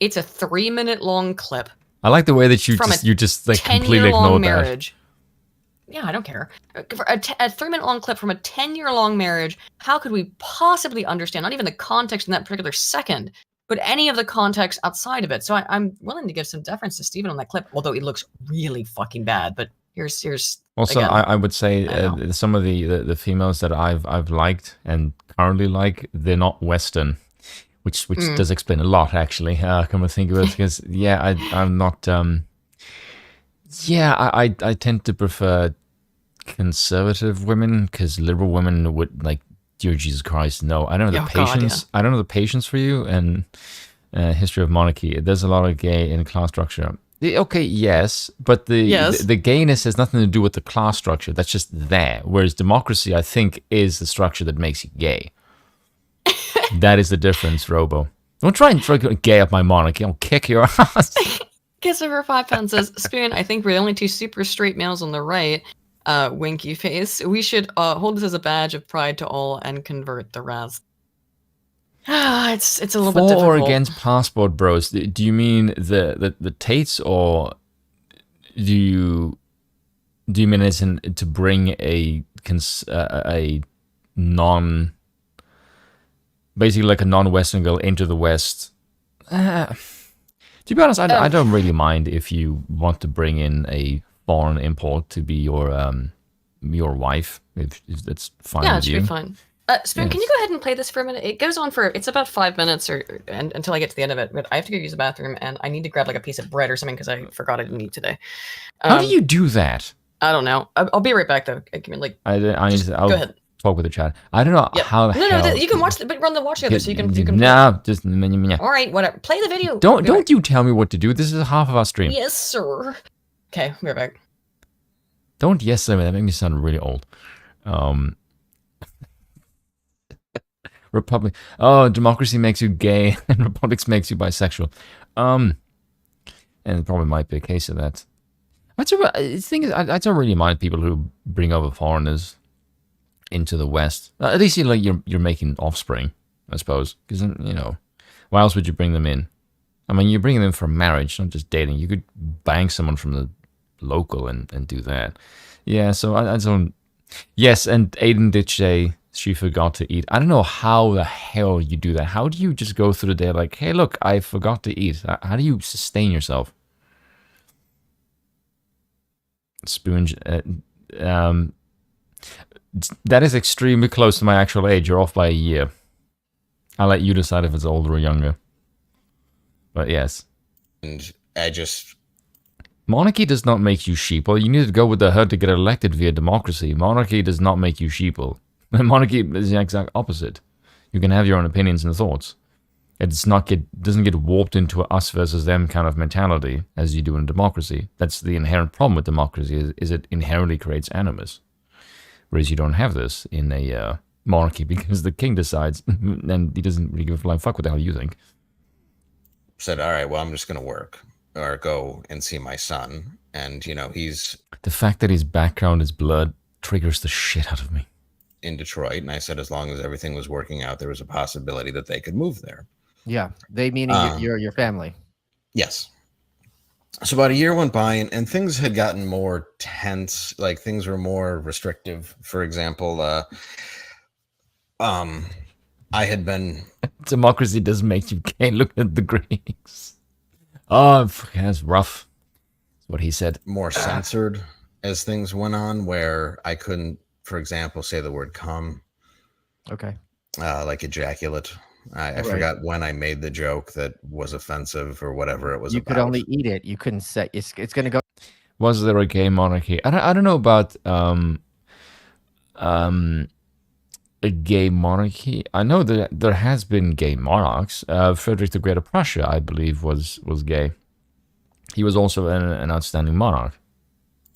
it's a 3-minute long clip. I like the way that you just like completely ignored marriage. That. Yeah, I don't care. For a 3-minute long clip from a 10-year-long marriage, how could we possibly understand not even the context in that particular second, but any of the context outside of it? So I'm willing to give some deference to Steven on that clip, although it looks really fucking bad. But here's also again, I would say some of the females that I've liked and currently like, they're not Western, which does explain a lot actually. Come to think of it, because I'm not. I tend to prefer conservative women because liberal women would like, dear Jesus Christ, no. I don't know the patience. I don't know the patience for you. And history of monarchy. There's a lot of gay in class structure. Okay, yes, but the gayness has nothing to do with the class structure. That's just there. Whereas democracy, I think, is the structure that makes you gay. That is the difference, Robo. Don't try and throw gay up my monarchy. I'll kick your ass. Kisser for 5 pounds says, Spoon, I think we're the only 2 super straight males on the right. Winky face. We should hold this as a badge of pride to all and convert the rest. It's a little bit difficult. For or against passport bros? Do you mean the Tates, or do you mean it's to bring a basically like a non-Western girl into the West? To be honest, I don't really mind if you want to bring in a foreign import to be your wife. If that's fine with you. Yeah, it should be fine. Spoon, can you go ahead and play this for a minute? It goes on for, it's about 5 minutes until I get to the end of it, but I have to go use the bathroom, and I need to grab like a piece of bread or something because I forgot I didn't eat today. How do you do that? I don't know. I'll be right back though. Give me like. I'll go ahead. Talk with the chat. I don't know how the hell. No, you can watch, but run the watch together, so you can. Nah, just. All right, whatever. Play the video. Don't you tell me what to do. This is half of our stream. Yes, sir. Okay, I'll be right back. Don't yes sir. That makes me sound really old. Republic. Oh, democracy makes you gay, and republics makes you bisexual. And it probably might be a case of that. The thing is, I don't really mind people who bring over foreigners into the West. At least you're making offspring, I suppose. Because why else would you bring them in? I mean, you're bringing them for marriage, not just dating. You could bang someone from the local and do that. Yeah. So I don't. Yes, and Aiden did say she forgot to eat. I don't know how the hell you do that. How do you just go through the day like, hey, look, I forgot to eat? How do you sustain yourself? Spoon, that is extremely close to my actual age. You're off by a year. I'll let you decide if it's older or younger. But yes. And I just... Monarchy does not make you sheeple. You need to go with the herd to get elected via democracy. Monarchy does not make you sheeple. Monarchy is the exact opposite. You can have your own opinions and thoughts. It doesn't get warped into a us versus them kind of mentality as you do in democracy. That's the inherent problem with democracy is it inherently creates animus. Whereas you don't have this in a monarchy because the king decides and he doesn't really give a flying fuck what the hell you think. Said, all right, well, I'm just going to work or go and see my son. And, he's... The fact that his background is blood triggers the shit out of me. In Detroit. And I said, as long as everything was working out, there was a possibility that they could move there. Yeah, they meaning your family. Yes. So about a year went by, and things had gotten more tense. Like things were more restrictive. For example, I had been. Democracy does make you gay. Look at the Greeks. Oh, that's rough. That's what he said. More censored as things went on, where I couldn't, for example, say the word "cum." Okay. Like ejaculate. I forgot when I made the joke that was offensive or whatever it was. You could only eat it. You couldn't say it's going to go. Was there a gay monarchy? I don't know about a gay monarchy. I know that there has been gay monarchs. Frederick the Great of Prussia, I believe, was gay. He was also an outstanding monarch.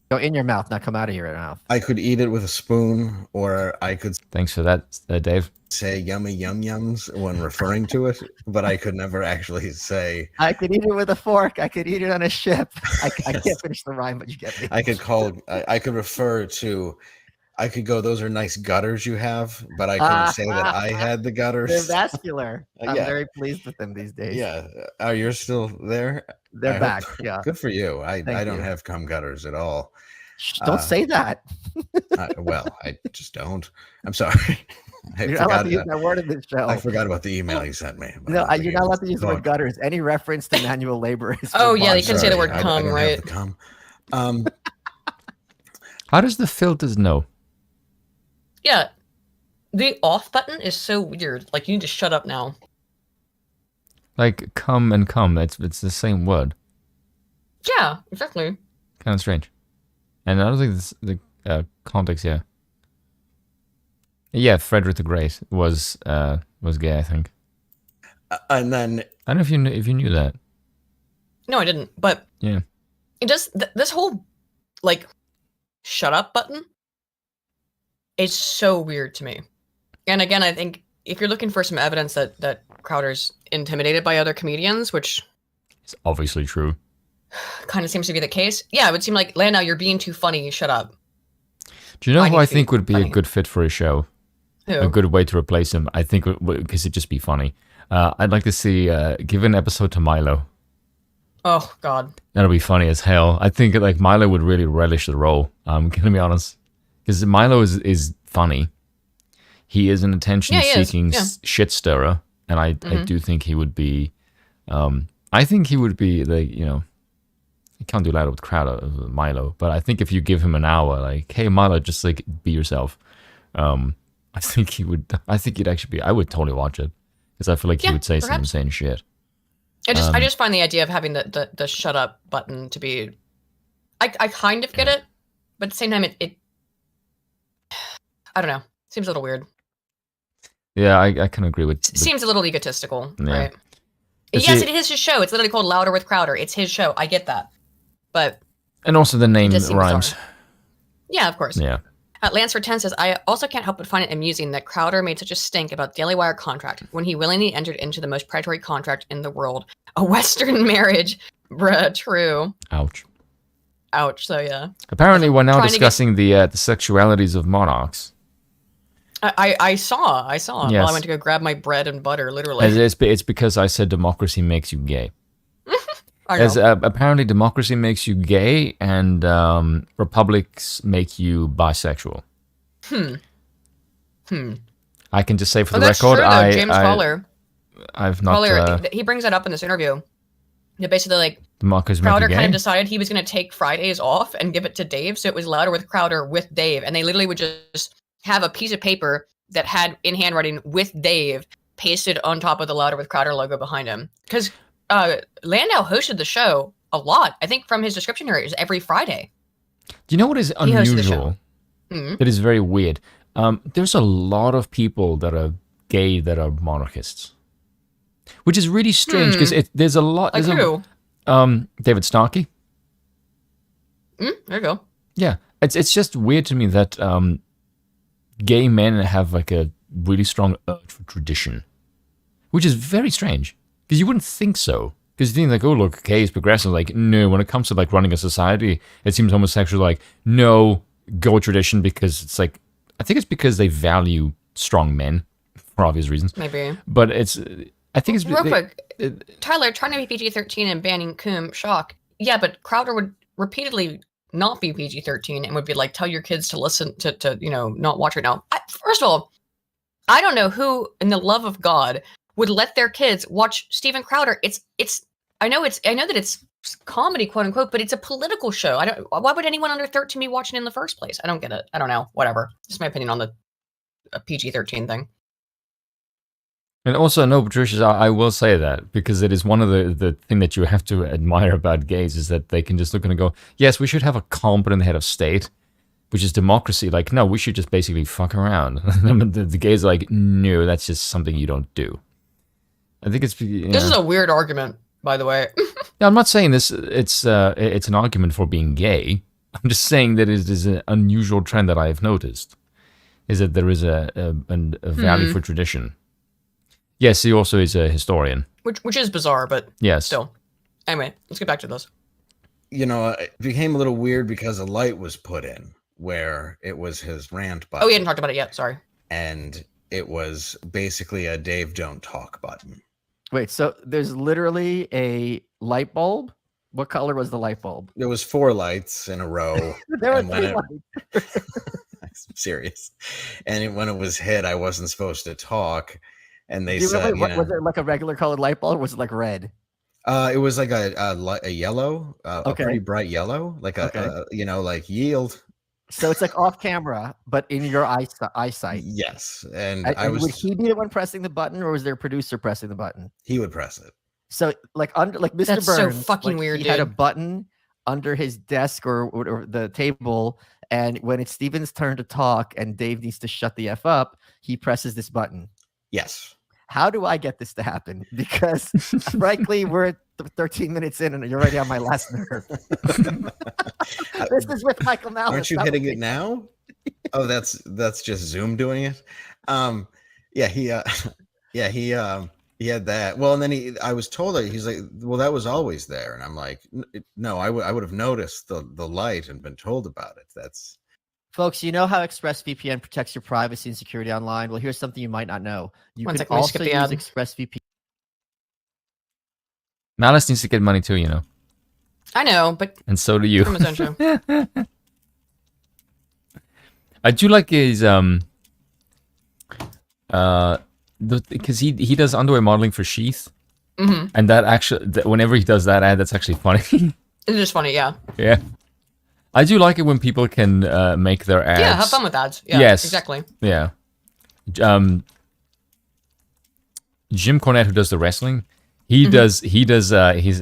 Go in your mouth, not come out of your mouth. I could eat it with a spoon, or I could... Thanks for that, Dave. Say yummy yum yums when referring to it, but I could never actually say... I could eat it with a fork. I could eat it on a ship. I can't finish the rhyme, but you get me. I could refer to... I could go, those are nice gutters you have, but I couldn't say that I had the gutters. They're vascular. I'm very pleased with them these days. Yeah. Are you still there? They're back. Yeah. Good for you. I don't have cum gutters at all. Don't say that. Well, I just don't. I'm sorry. You're not allowed to use that word in this show. I forgot about the email you sent me. No, you're not allowed to use the word gutters. Any reference to manual labor is... Oh, yeah, you can say the word cum, right? How does the filters know? Yeah. The off button is so weird. Like, you need to shut up now. Like, come and come. It's the same word. Yeah, exactly. Kind of strange. And I don't think this, the context here. Yeah, Frederick the Great was gay, I think. And then I don't know if you knew that. No, I didn't. But yeah, it just this whole like shut up button is so weird to me. And again, I think if you're looking for some evidence that Crowder's intimidated by other comedians, which is obviously true, kind of seems to be the case. Yeah, it would seem like, Landau, you're being too funny. Shut up. Do you know who I think would be funny. A good fit for a show? Who? A good way to replace him, I think, because it'd just be funny. I'd like to see give an episode to Milo. Oh God, that'll be funny as hell. I think like Milo would really relish the role. I'm gonna be honest, because Milo is funny. He is an attention-seeking shit stirrer, and I do think he would be. I think he would be like, you know, you can't do that with Crowder of Milo, but I think if you give him an hour, like, hey Milo, just like be yourself. I think he would. I think he'd actually be. I would totally watch it because I feel like he would say some insane shit. I just find the idea of having the shut up button to be. I kind of get it, but at the same time, it I don't know. Seems a little weird. Yeah, I can agree with. Seems a little egotistical, right? Yes, it is his show. It's literally called Louder with Crowder. It's his show. I get that, but and also the name rhymes. Bizarre. Yeah, of course. Yeah. Lansford 10 says, I also can't help but find it amusing that Crowder made such a stink about Daily Wire contract when he willingly entered into the most predatory contract in the world, a Western marriage. Bruh, true. Ouch. Ouch. So yeah. Apparently, we're now discussing the sexualities of monarchs. I saw. Yes. While I went to go grab my bread and butter, literally. It's because I said democracy makes you gay. Apparently, democracy makes you gay, and republics make you bisexual. I can just say for the record, true, James Collar. I've not. Collar, he brings that up in this interview. Basically, like Crowder kind of decided he was going to take Fridays off and give it to Dave, so it was Louder with Crowder with Dave, and they literally would just have a piece of paper that had in handwriting with Dave pasted on top of the Louder with Crowder logo behind him. Because Landau hosted the show a lot. I think from his description here, it was every Friday. Do you know what is unusual? It is very weird. There's a lot of people that are gay that are monarchists, which is really strange because there's a lot. Like who? David Starkey. There you go. Yeah, it's just weird to me that gay men have like a really strong urge for tradition, which is very strange because you wouldn't think so. Because you think like, oh look, gay is progressive. Like no, when it comes to like running a society, it seems homosexual. Like no, go with tradition because it's like I think it's because they value strong men for obvious reasons. Maybe, but it's I think it's real quick. Tyler trying to be PG-13 and banning Coom shock. Yeah, but Crowder would repeatedly not be PG-13 and would be like, tell your kids to listen to not watch right now. First of all, I don't know who in the love of God would let their kids watch Steven Crowder. I know that it's comedy, quote unquote, but it's a political show. Why would anyone under 13 be watching it in the first place? I don't get it. I don't know. Whatever. Just my opinion on the PG-13 thing. And also, no, Patricia, I will say that because it is one of the thing that you have to admire about gays is that they can just look and go, yes, we should have a competent head of state, which is democracy. Like, no, we should just basically fuck around. the gays are like, no, that's just something you don't do. I think it's... This is a weird argument, by the way. Yeah, I'm not saying this. It's an argument for being gay. I'm just saying that it is an unusual trend that I have noticed, is that there is a value for tradition. Yes, he also is a historian. Which is bizarre, but yes. Still. Anyway, let's get back to this. It became a little weird because a light was put in where it was his rant button. Oh, we hadn't talked about it yet. Sorry. And it was basically a Dave Don't Talk button. Wait, so there's literally a light bulb? What color was the light bulb? There was 4 lights in a row. There were 3 lights. I'm serious. And when it was hit, I wasn't supposed to talk. And they said, was it like a regular colored light bulb or was it like red? It was like a yellow, a pretty bright yellow, like like yield. So it's like off camera, but in your eyesight. Yes. And would he be the one pressing the button or was there a producer pressing the button? He would press it. So like Mr. That's Burns, so fucking weird, he had a button under his desk or the table. And when it's Steven's turn to talk and Dave needs to shut the F up, he presses this button. Yes. How do I get this to happen? Because frankly, we're 13 minutes in and you're already on my last nerve. This is with Michael Malice. Aren't you hitting it now? Oh, that's just Zoom doing it. He had that. Well, and then I was told that he's like, well, that was always there. And I'm like, no, I would have noticed the light and been told about it. That's... Folks, you know how ExpressVPN protects your privacy and security online? Well, here's something you might not know. You can also use ExpressVPN. Malice needs to get money too, you know. I know, but... And so do you. From his own show. I do like his... because he does underwear modeling for Sheath. Mm-hmm. And that actually... whenever he does that ad, that's actually funny. It's just funny, yeah. Yeah. I do like it when people can make their ads. Yeah, have fun with ads. Yeah, yes, exactly. Yeah. Jim Cornette, who does the wrestling, he does his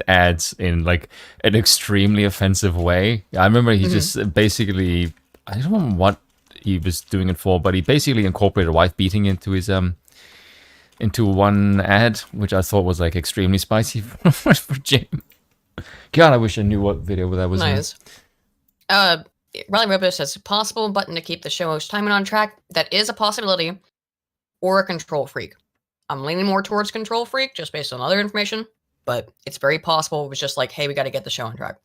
ads in like an extremely offensive way. I remember he just basically, I don't know what he was doing it for, but he basically incorporated wife beating into his into one ad, which I thought was like extremely spicy for Jim. God, I wish I knew what video that was. Nice. Riley Robo says possible button to keep the show's timing on track. That is a possibility, or a control freak. I'm leaning more towards control freak just based on other information, but it's very possible it was just like, hey, we got to get the show on track.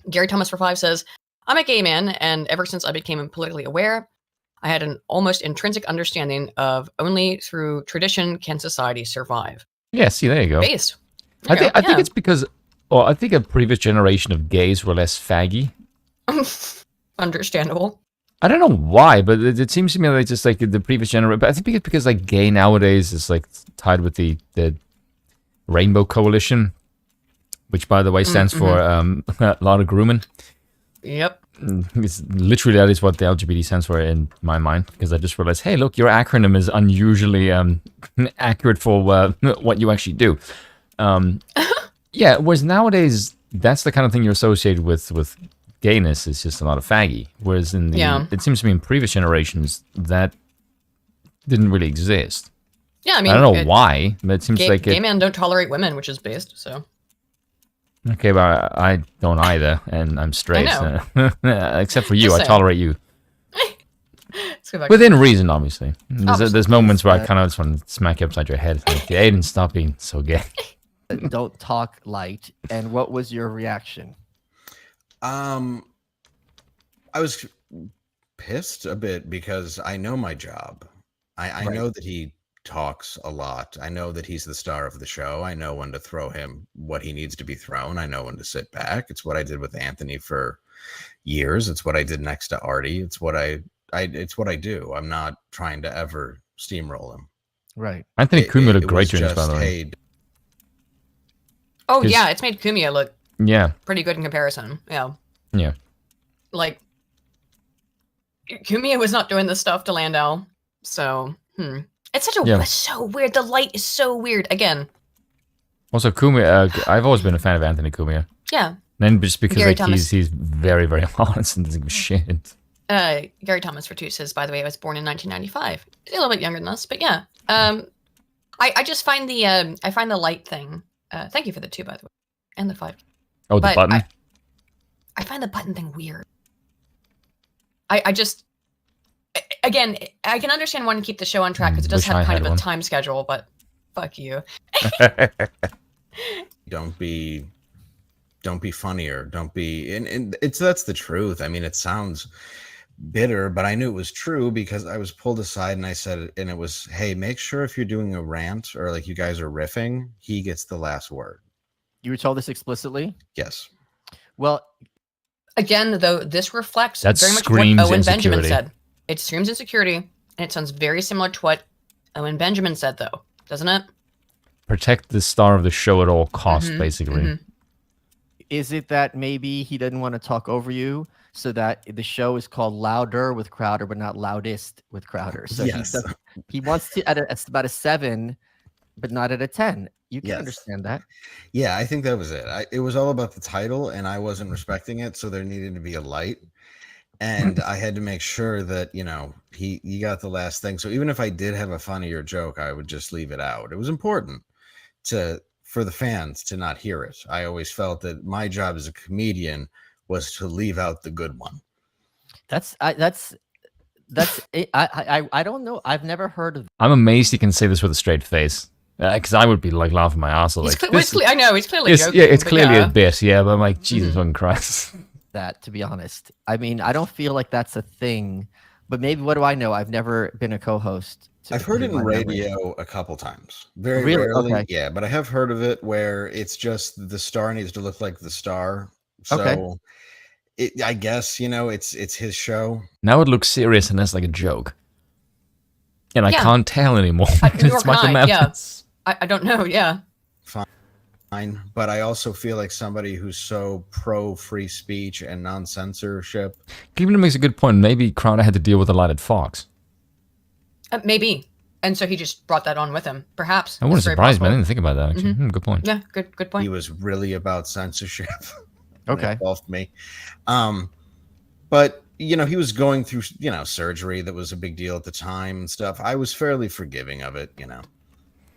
Gary Thomas for 5 says, I'm a gay man, and ever since I became politically aware, I had an almost intrinsic understanding of only through tradition can society survive. Yeah, see, there you go. Based. I think it's because, I think a previous generation of gays were less faggy. Understandable. I don't know why, but it seems to me like just like the previous generation. But I think it's because like gay nowadays is like tied with the Rainbow Coalition, which by the way stands for a lot of grooming. Yep. It's literally that is what the LGBT stands for in my mind, because I just realized, hey, look, your acronym is unusually accurate for what you actually do. Yeah, whereas nowadays that's the kind of thing you're associated with gayness is just a lot of faggy. Whereas in the it seems to me in previous generations that didn't really exist. Yeah, I mean, I don't know why, but it seems like gay men don't tolerate women, which is based. So okay, but I don't either, and I'm straight. I So. Except for you, Just I saying. tolerate you. Let's go back Within reason, obviously. Obviously. There's moments where I kind of just want to smack you upside your head. Like, Aiden, stop being so gay. Don't talk light. And what was your reaction? I was pissed a bit because I know my job. I know that he talks a lot. I know that he's the star of the show. I know when to throw him what he needs to be thrown. I know when to sit back. It's what I did with Anthony for years. It's what I did next to Artie. It's what it's what I do. I'm not trying to ever steamroll him. Right. Anthony Cumia looked great during this, by the way. Oh yeah, it's made Cumia look pretty good in comparison. Yeah. Yeah. Like Cumia was not doing this stuff to Landau, so it's such a it's so weird. The light is so weird. Again. Also, Cumia, I've always been a fan of Anthony Cumia. Yeah. Then just because Gary like Thomas. he's very, very honest and doesn't give a shit. Gary Thomas for 2 says, by the way, I was born in 1995. He's a little bit younger than us, but yeah. I just find the light thing. Thank you for the 2, by the way, and the 5. Oh, the button. I find the button thing weird. I just, again, I can understand wanting to keep the show on track because it does have kind of a time schedule, but fuck you. Don't be funnier. Don't be, and that's the truth. I mean, it sounds bitter, but I knew it was true because I was pulled aside and I said it, and it was, hey, make sure if you're doing a rant or like you guys are riffing, he gets the last word. You were told this explicitly? Yes. Well, again, though, this reflects that very much what Owen Benjamin said. It screams insecurity, and it sounds very similar to what Owen Benjamin said, though, doesn't it? Protect the star of the show at all costs, basically. Is it that maybe he didn't want to talk over you, so that the show is called Louder with Crowder, but not Loudest with Crowder? So yes. he wants to at about a 7, but not at a 10. You can understand that. Yeah, I think that was it. It was all about the title, and I wasn't respecting it, so there needed to be a light. And I had to make sure that, he got the last thing. So even if I did have a funnier joke, I would just leave it out. It was important for the fans to not hear it. I always felt that my job as a comedian was to leave out the good one. That's it. I don't know. I've never heard of. I'm amazed he can say this with a straight face. Because I would be like laughing my ass off. I know he's clearly joking. Yeah, it's clearly a bit. Yeah, but I'm like, Jesus fucking Christ. That, to be honest, I mean, I don't feel like that's a thing. But maybe, what do I know? I've never been a co-host. I've heard it in radio a couple times. Very rarely. Okay. Yeah, but I have heard of it where it's just the star needs to look like the star. So I guess, it's his show. Now it looks serious and that's like a joke. And I can't tell anymore. It's Michael Madness. I don't know, Fine. But I also feel like somebody who's so pro free speech and non-censorship. Cleveland makes a good point. Maybe Crowder had to deal with a lot at Fox. Maybe. And so he just brought that on with him. Perhaps. I wouldn't surprise me. I didn't think about that, actually. Good point. Yeah, good point. He was really about censorship. Okay. It involved me. But, he was going through, surgery that was a big deal at the time and stuff. I was fairly forgiving of it,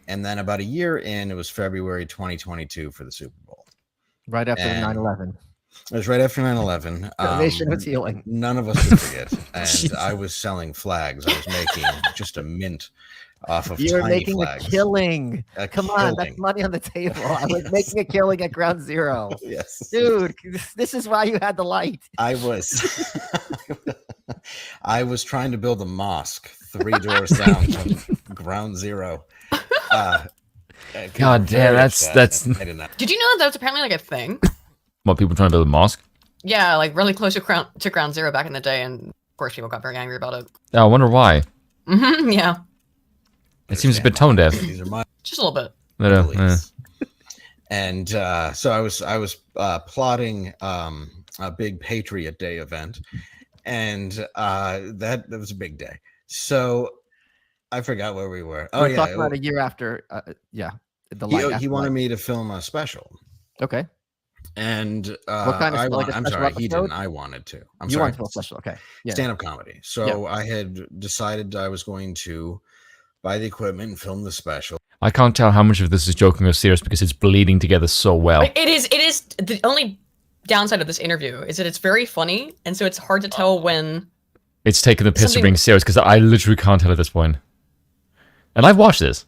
And then about a year in, it was February 2022 for the Super Bowl. Right after 9/11. It was right after 9/11. The nation was healing. None of us could forget. And I was selling flags. I was making just a mint off of You're tiny making flags. a killing. Come on, that's money on the table. I was making a killing at Ground Zero. Yes. Dude, this is why you had the light. I was trying to build a mosque 3 doors down from Ground Zero. God damn, that's. Did you know that was apparently like a thing? What, people trying to build a mosque? Yeah, like really close to Ground Zero back in the day, and of course people got very angry about it. I wonder why. Yeah. It seems a bit tone deaf. These are my just a little bit. And so I was plotting a big Patriot Day event, and that was a big day. So I forgot where we were. We're talking about a year after. He wanted me to film a special. Okay. And what kind of I'm sorry, he didn't. I wanted to. You wanted to film a special, okay? Yeah. Stand-up comedy. So I had decided I was going to buy the equipment and film the special. I can't tell how much of this is joking or serious because it's bleeding together so well. It is the only downside of this interview is that it's very funny, and so it's hard to tell when it's taking the piss of being serious, because I literally can't tell at this point. And I've watched this.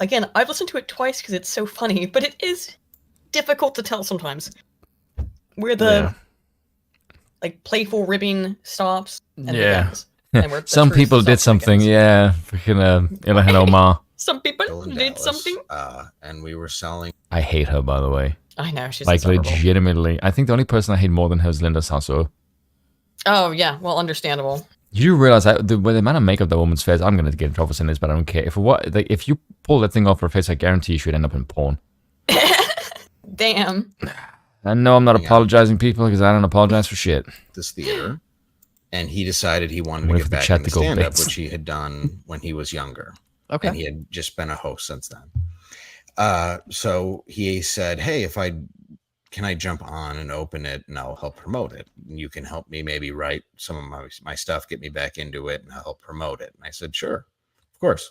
Again, I've listened to it twice because it's so funny, but it is difficult to tell sometimes where the like playful ribbing stops and begins. And some people did something, freaking Ilhan Omar. Some people did something. And we were selling. I hate her, by the way. I know, she's like legitimately. I think the only person I hate more than her is Linda Sasso. Oh yeah, well, understandable. You realize that the amount of makeup that woman's face, I'm gonna get in trouble for saying this, but I don't care. If you pull that thing off her face, I guarantee you should end up in porn. Damn. I know I'm not apologizing, people, because I don't apologize for shit. This theater, and he decided he wanted to get back into stand-up, which he had done when he was younger. Okay. And he had just been a host since then. So he said, hey, can I jump on and open it, and I'll help promote it. And you can help me maybe write some of my stuff, get me back into it, and I'll help promote it. And I said, sure, of course.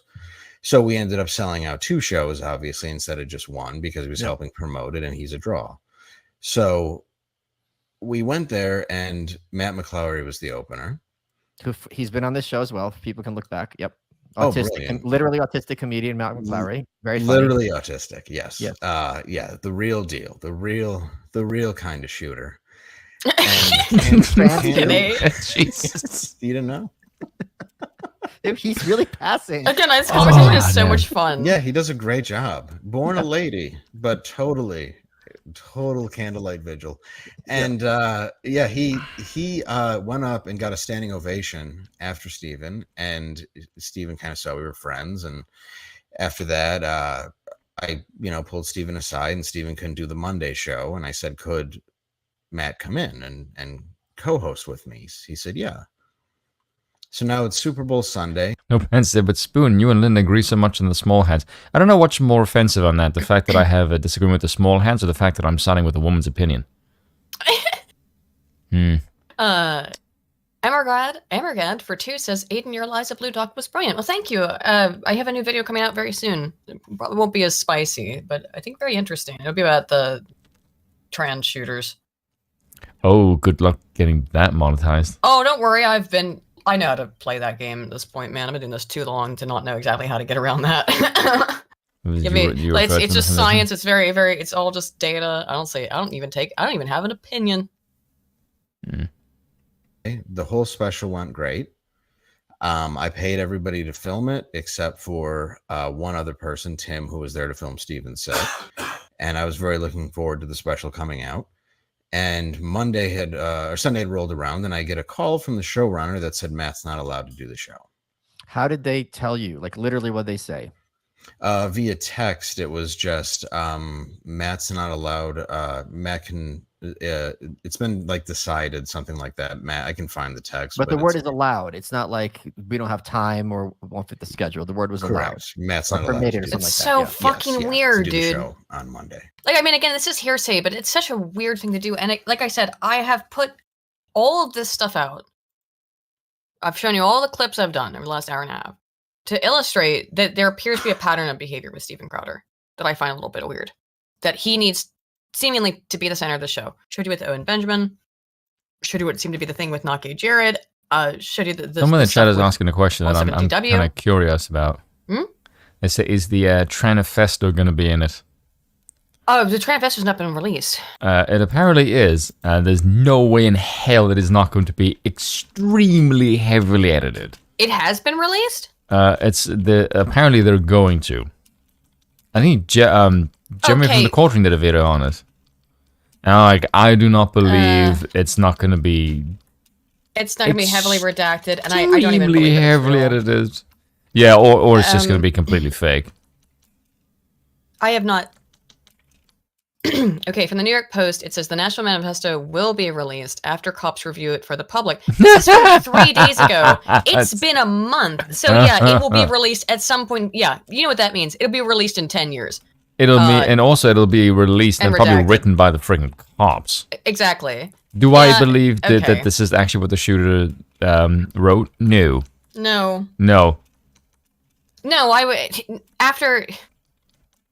So we ended up selling out 2 shows, obviously, instead of just 1, because he was helping promote it, and he's a draw. So we went there, and Matt McClowery was the opener. He's been on this show as well. People can look back. Yep. Autistic, literally autistic comedian Matt McClowery. Very funny. Literally autistic. Yes. The real deal. The real kind of shooter. And Jesus. You didn't know? He's really passing. Again, this conversation is so much fun. Yeah, he does a great job. Born a lady, but total candlelight vigil. And he went up and got a standing ovation after Steven, and Steven kind of saw we were friends. And after that, I pulled Steven aside, and Steven couldn't do the Monday show, and I said, could Matt come in and co-host with me? He said, yeah. So now it's Super Bowl Sunday. No offense there, but Spoon, you and Linda agree so much on the small hands. I don't know what's more offensive on that, the fact that I have a disagreement with the small hands, or the fact that I'm siding with a woman's opinion. Emergad for 2 says, Aiden, your Eliza Blue Dog was brilliant. Well, thank you. I have a new video coming out very soon. It probably won't be as spicy, but I think very interesting. It'll be about the trans shooters. Oh, good luck getting that monetized. Oh, don't worry. I know how to play that game at this point, man. I've been doing this too long to not know exactly how to get around that. It's just science. It's very, very. It's all just data. I don't even have an opinion. The whole special went great. I paid everybody to film it except for one other person, Tim, who was there to film Steven's set, and I was very looking forward to the special coming out. And Sunday had rolled around, and I get a call from the showrunner that said Matt's not allowed to do the show. How did they tell you? Like literally what they say? Via text, it was just Matt's not allowed. Matt can It's been like decided, something like that. Matt, I can find the text. But the word is allowed. It's not like we don't have time or won't fit the schedule. The word was allowed. Matt's not allowed. Permitted or something like that. It's so fucking weird, to do dude. The show on Monday. Like, I mean, again, this is hearsay, but it's such a weird thing to do. And like I said, I have put all of this stuff out. I've shown you all the clips I've done over the last hour and a half to illustrate that there appears to be a pattern of behavior with Steven Crowder that I find a little bit weird. That he needs seemingly to be the center of the show. Showed you with Owen Benjamin. Showed you what seemed to be the thing with Not Gay Jared. Showed you the someone in the chat is asking a question that I'm kind of curious about. They say, is the Tranifesto going to be in it? Oh, the Tranifesto's not been released. It apparently is. There's no way in hell it is not going to be extremely heavily edited. It has been released? Apparently they're going to. I think Jeremy from the Cauldron did a video on it. And I do not believe it's not going to be. It's not going to be heavily redacted, and I don't even believe it's heavily edited. Yeah, or it's just going to be completely fake. I have not. Okay, from the New York Post, it says the National Manifesto will be released after cops review it for the public. This is from 3 days ago. It's been a month. So yeah, it will be released at some point. Yeah, you know what that means. It'll be released in 10 years. And also it'll be released and probably written by the friggin' cops. Exactly. Do I believe that this is actually what the shooter wrote? No. No. No. No, I would after.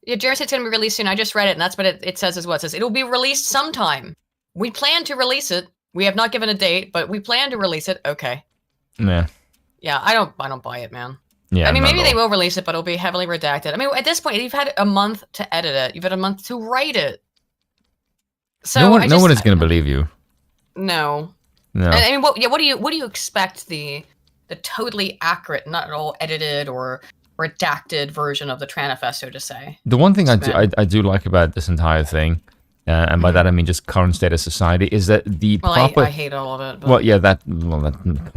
Yeah, Jared said it's going to be released soon. I just read it, and that's what it says as well. It says it'll be released sometime. We plan to release it. We have not given a date, but we plan to release it. Okay. Yeah. Yeah, I don't buy it, man. Yeah. I mean, maybe they will release it, but it'll be heavily redacted. I mean, at this point, you've had a month to edit it. You've had a month to write it. So no one is going to believe you. No. No. I mean, what do you expect the totally accurate, not at all edited or redacted version of the Tranifesto to say? The one thing I do like about this entire thing, and by that I mean just current state of society, is that the proper. I hate all of it. But... Well, yeah, that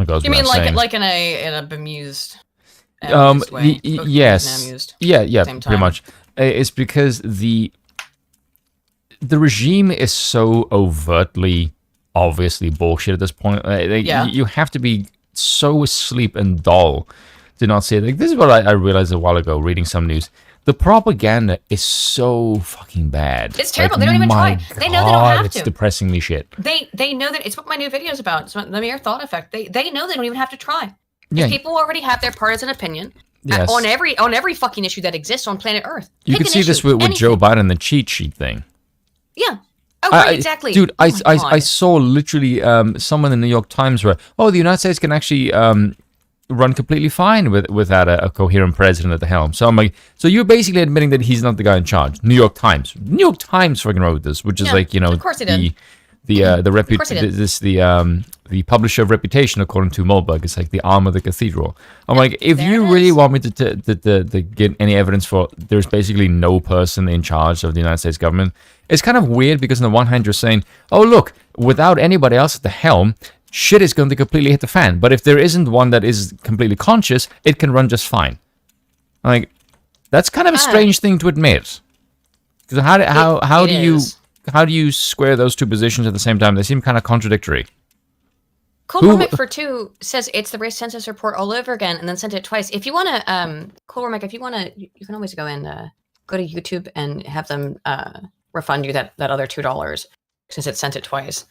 goes. You mean like in a bemused way? Yes. Yeah, pretty much. It's because the regime is so overtly, obviously bullshit at this point. You have to be so asleep and dull to not see it. Like, this is what I realized a while ago reading some news. The propaganda is so fucking bad. It's terrible. They don't even try. They know they don't have to. It's depressingly shit. They know that it's what my new video is about. It's the mere thought effect. They know they don't even have to try. Yeah. People already have their partisan opinion on every fucking issue that exists on planet Earth. You can see this with Joe Biden, the cheat sheet thing. Yeah. Oh, right, exactly. Dude, I saw literally someone in the New York Times where, the United States can actually run completely fine without a coherent president at the helm. So I'm like, so you're basically admitting that he's not the guy in charge. New York Times fucking wrote this, which is of course the publisher of Reputation, according to Mulbug. It's like the arm of the cathedral. I'm like, if you really want me to get any evidence for there's basically no person in charge of the United States government, it's kind of weird because on the one hand you're saying, oh look, without anybody else at the helm, shit is going to completely hit the fan. But if there isn't one that is completely conscious, it can run just fine. Like, that's kind of a strange thing to admit. Because how do you square those two positions at the same time? They seem kind of contradictory. Cool Remick for 2 says it's the race census report all over again, and then sent it twice. If you want to, Cool Remick, if you want to, you can always go to YouTube and have them refund you that other $2 since it sent it twice.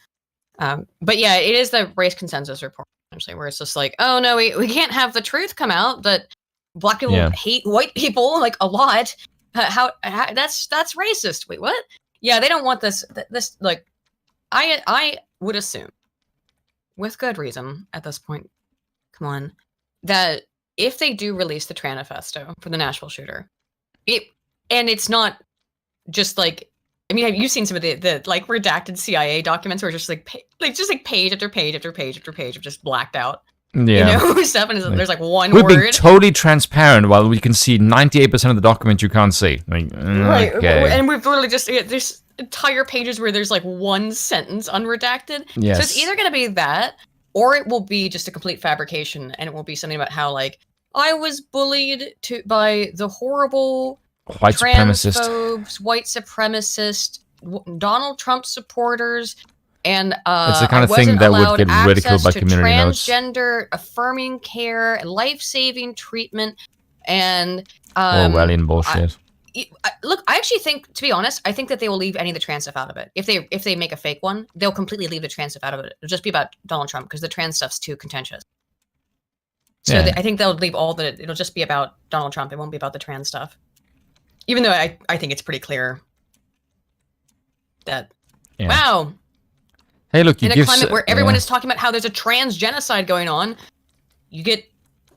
But yeah, it is the race consensus report, essentially, where it's just like, oh no, we can't have the truth come out that black people hate white people like a lot. How that's racist. Wait, what? Yeah, they don't want this like I would assume, with good reason at this point, come on, that if they do release the Tranifesto for the Nashville shooter, it's not just like, I mean, have you seen some of the like redacted CIA documents where just like page after page after page after page of just blacked out, stuff, and there's like one word. We're being totally transparent while we can see 98% of the document you can't see. Like, right, okay. And we've literally just there's entire pages where there's like one sentence unredacted. Yes. So it's either going to be that, or it will be just a complete fabrication, and it will be something about how like I was bullied by the horrible white transphobes, white supremacist Donald Trump supporters, and it's the kind of thing that would get ridiculed by community notes. Transgender affirming care, life-saving treatment, and Orwellian bullshit. Look, I actually think, to be honest, I think that they will leave any of the trans stuff out of it. If they make a fake one, they'll completely leave the trans stuff out of it. It'll just be about Donald Trump because the trans stuff's too contentious. So Yeah. I think they'll leave it'll just be about Donald Trump. It won't be about the trans stuff. Even though I think it's pretty clear that, wow. Hey, look, in a climate where everyone is talking about how there's a trans genocide going on, you get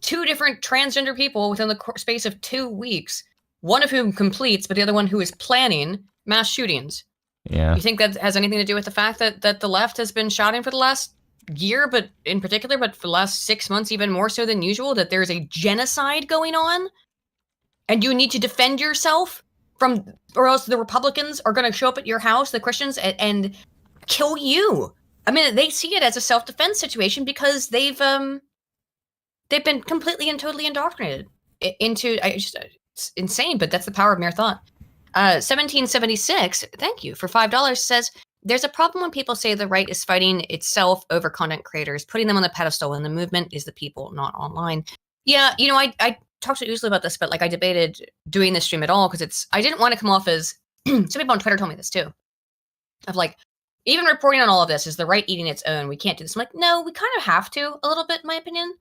2 different transgender people within the space of 2 weeks, one of whom completes, but the other one who is planning mass shootings. Yeah. You think that has anything to do with the fact that the left has been shouting for the last year, but for the last 6 months, even more so than usual, that there's a genocide going on? And you need to defend yourself or else the Republicans are going to show up at your house, the Christians, and kill you. I mean, they see it as a self-defense situation because they've been completely and totally indoctrinated into. It's insane, but that's the power of mere thought. 1776, thank you for $5, says there's a problem when people say the right is fighting itself over content creators, putting them on the pedestal, and the movement is the people, not online. Yeah, I talked to Usually about this, but I debated doing this stream at all because I didn't want to come off as some people on Twitter told me this too, of even reporting on all of this is the right eating its own. We can't do this. I'm like, no, we kind of have to a little bit, in my opinion.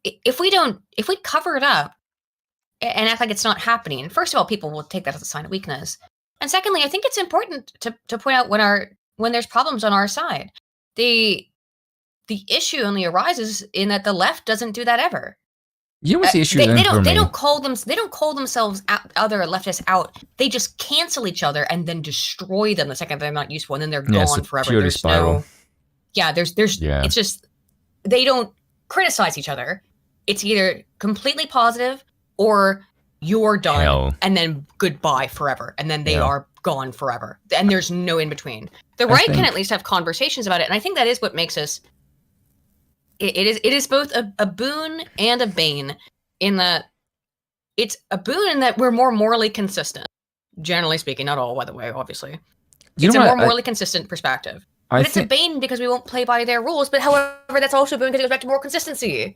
If we cover it up and act like it's not happening, first of all, people will take that as a sign of weakness. And secondly, I think it's important to point out when there's problems on our side. The issue only arises in that the left doesn't do that ever. You know what's the issue? They don't call themselves out, other leftists out. They just cancel each other and then destroy them the second they're not useful, and then they're gone forever. There's spiral. It's just they don't criticize each other. It's either completely positive or you're done and then goodbye forever, and then they are gone forever, and there's no in between. The right can at least have conversations about it, and I think that is what makes us. It is both a boon and a bane, in that it's a boon in that we're more morally consistent, generally speaking. Not all, by the way, obviously. It's a more morally consistent perspective. But it's a bane because we won't play by their rules. But however, that's also a boon because it goes back to more consistency.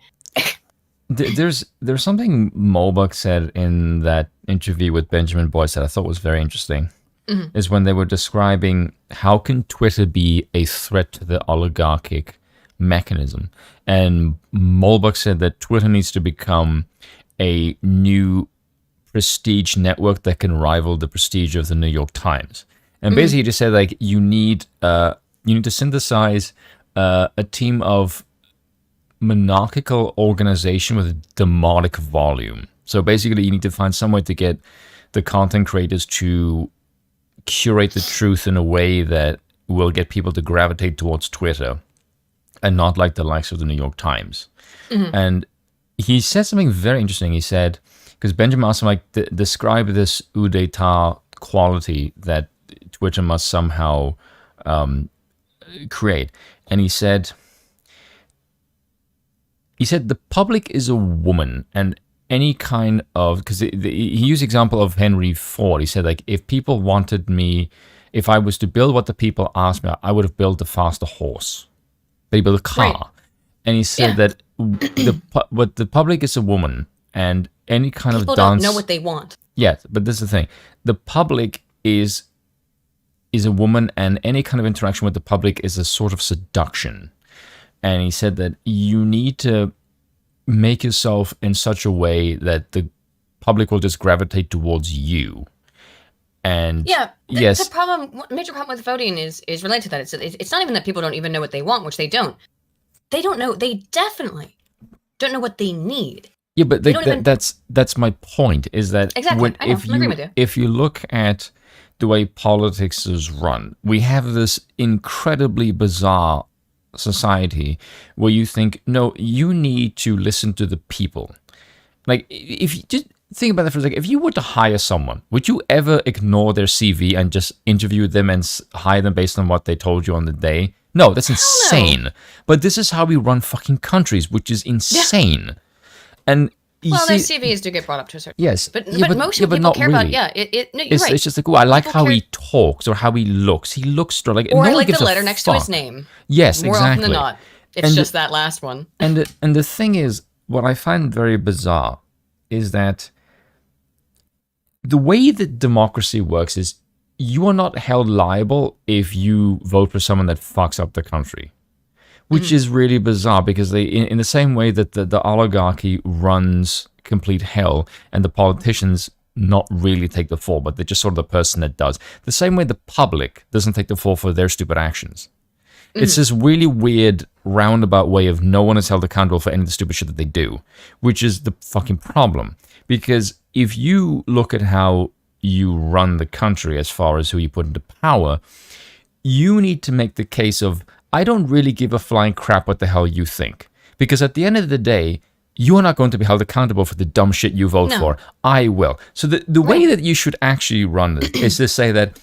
There's something Molbuck said in that interview with Benjamin Boyce that I thought was very interesting. Mm-hmm. Is when they were describing how can Twitter be a threat to the oligarchic mechanism, and Molbuck said that Twitter needs to become a new prestige network that can rival the prestige of the New York Times. And basically, he just said you need to synthesize a team of monarchical organization with demonic volume. So basically, you need to find some way to get the content creators to curate the truth in a way that will get people to gravitate towards Twitter, and not like the likes of the New York Times. Mm-hmm. And he said something very interesting. He said, because Benjamin asked him, describe this coup d'etat quality that Twitter must somehow create. And he said the public is a woman, and any kind of, because he used the example of Henry Ford. He said, if people wanted me, if I was to build what the people asked me, I would have built a faster horse. They built a car. Right. And he said that the public is a woman, and any kind people of dance... People don't know what they want. Yeah, but this is the thing. The public is a woman, and any kind of interaction with the public is a sort of seduction. And he said that you need to make yourself in such a way that the public will just gravitate towards you. And the problem, major problem with voting is related to that. It's not even that people don't even know what they want, which they don't. They don't know. They definitely don't know what they need. Yeah, but that's my point. Is that exactly? I agree with you. If you look at the way politics is run, we have this incredibly bizarre society where you think, no, you need to listen to the people. If you just think about that for a second, if you were to hire someone, would you ever ignore their CV and just interview them and hire them based on what they told you on the day? No, that's insane. But this is how we run fucking countries, which is insane. And Well, the CVs do get brought up to a certain. Yes, but most people care about. Yeah, no, you're right. It's just like, I like how he talks or how he looks. He looks strong. Like, or no I one like gives the a letter next to his name. Yes, more exactly. often than not, it's just that last one. And the thing is, what I find very bizarre is that the way that democracy works is you are not held liable if you vote for someone that fucks up the country. Which is really bizarre because they, in the same way that the oligarchy runs complete hell and the politicians not really take the fall, but they're just sort of the person that does. The same way the public doesn't take the fall for their stupid actions. It's this really weird roundabout way of no one is held accountable for any of the stupid shit that they do, which is the fucking problem. Because if you look at how you run the country as far as who you put into power, you need to make the case of, I don't really give a flying crap what the hell you think. Because at the end of the day, you're not going to be held accountable for the dumb shit you vote for. I will. So the way that you should actually run it is to say that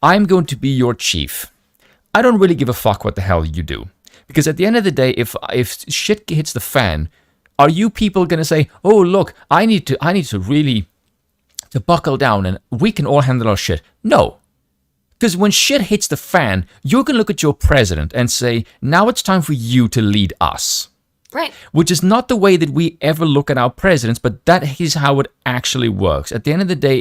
I'm going to be your chief. I don't really give a fuck what the hell you do. Because at the end of the day, if shit hits the fan, are you people going to say, oh, look, I need to really to buckle down and we can all handle our shit? No. Because when shit hits the fan, you're going to look at your president and say, now it's time for you to lead us. Right. Which is not the way that we ever look at our presidents, but that is how it actually works. At the end of the day,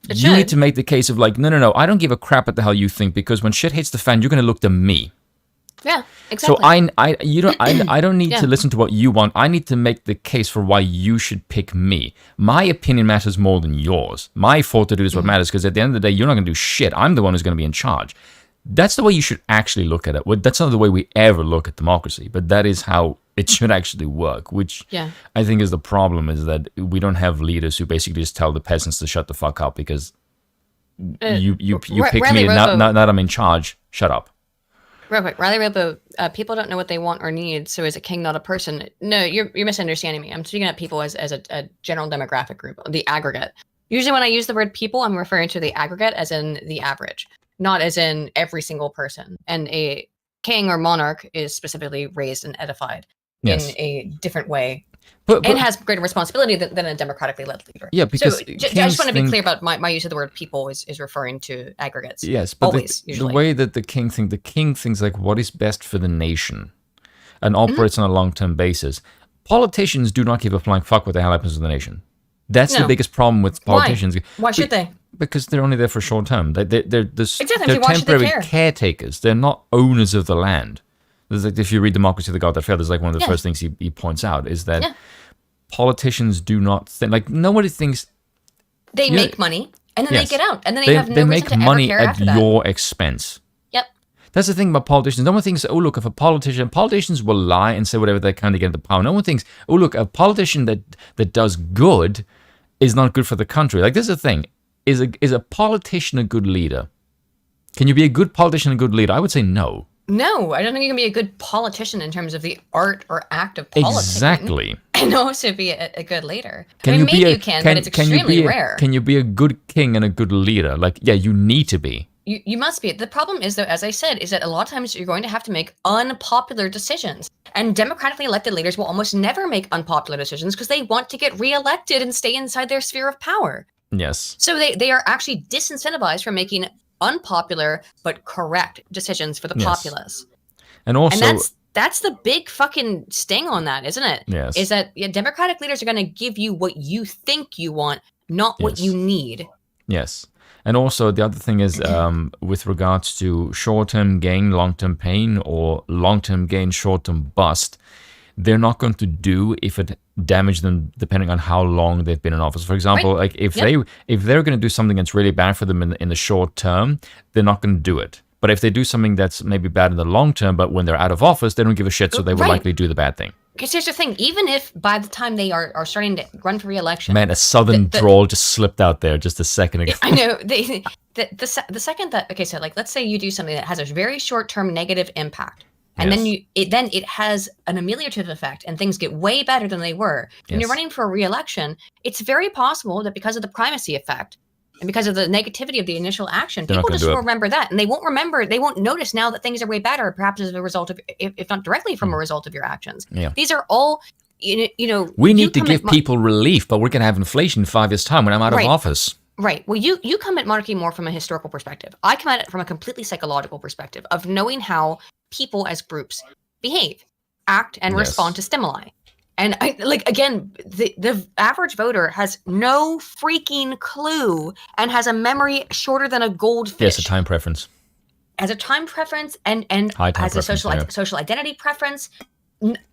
you need to make the case of like, no, I don't give a crap what the hell you think, because when shit hits the fan, you're going to look to me. Yeah, exactly. So I don't need to listen to what you want. I need to make the case for why you should pick me. My opinion matters more than yours. My fortitude is what matters, because at the end of the day, you're not going to do shit. I'm the one who's going to be in charge. That's the way you should actually look at it. Well, that's not the way we ever look at democracy, but that is how it should actually work, which I think is the problem, is that we don't have leaders who basically just tell the peasants to shut the fuck up because you picked me, now I'm in charge. Shut up. Real quick, Riley Robo, people don't know what they want or need, so is a king not a person? No, you're misunderstanding me. I'm speaking of people as a general demographic group, the aggregate. Usually when I use the word people, I'm referring to the aggregate as in the average, not as in every single person. And a king or monarch is specifically raised and edified in a different way. And has greater responsibility than a democratically led leader. Yeah, because so I just want to be clear about my use of the word people is referring to aggregates. Yes, but the way that the king thinks like what is best for the nation and operates on a long-term basis. Politicians do not give a flying fuck what the hell happens to the nation. That's the biggest problem with politicians. Why should they? Because they're only there for short term. They're temporary caretakers. They're not owners of the land. There's like, if you read Democracy of the God That Failed, there's like one of the first things he points out is that politicians do not think, like nobody thinks they make money and then they get out and then they have no reason to ever care after that. They make money at your expense. Yep. That's the thing about politicians. No one thinks, oh look, if a politicians will lie and say whatever they can to get into power. No one thinks, oh look, a politician that does good is not good for the country. Like this is the thing. Is a politician a good leader? Can you be a good politician and a good leader? I would say no. No, I don't think you can be a good politician in terms of the art or act of politics. Exactly. And also be a good leader. Maybe you can, but it's extremely rare. Can you be a good king and a good leader? Like, yeah, you need to be. You must be. The problem is, though, as I said, is that a lot of times you're going to have to make unpopular decisions. And democratically elected leaders will almost never make unpopular decisions because they want to get reelected and stay inside their sphere of power. Yes. So they are actually disincentivized from making unpopular but correct decisions for the populace. And also, that's the big fucking sting on that, isn't it? Yes. Is that democratic leaders are going to give you what you think you want, not what you need. Yes. And also the other thing is with regards to short-term gain, long-term pain, or long-term gain, short-term bust, they're not going to do if it damage them depending on how long they've been in office. For example, like if they're going to do something that's really bad for them in the short term, they're not going to do it. But if they do something that's maybe bad in the long term, but when they're out of office, they don't give a shit, so they will likely do the bad thing. Because here's the thing, even if by the time they are starting to run for re-election... Man, a southern drawl just slipped out there just a second ago. I know. The second that... Okay, so like let's say you do something that has a very short-term negative impact. And then it has an ameliorative effect and things get way better than they were. When you're running for a re-election, it's very possible that because of the primacy effect and because of the negativity of the initial action, people just will remember that. And they won't notice now that things are way better, perhaps as a result of, if not directly from a result of your actions. Yeah. These are all you know, we need to give people relief, but we're going to have inflation in 5 years' time when I'm out of office. Right. Well, you come at monarchy more from a historical perspective. I come at it from a completely psychological perspective of knowing how people as groups behave, act, and respond to stimuli. And again, the average voter has no freaking clue and has a memory shorter than a goldfish. Yes, a time preference. As a time preference and as a social identity preference,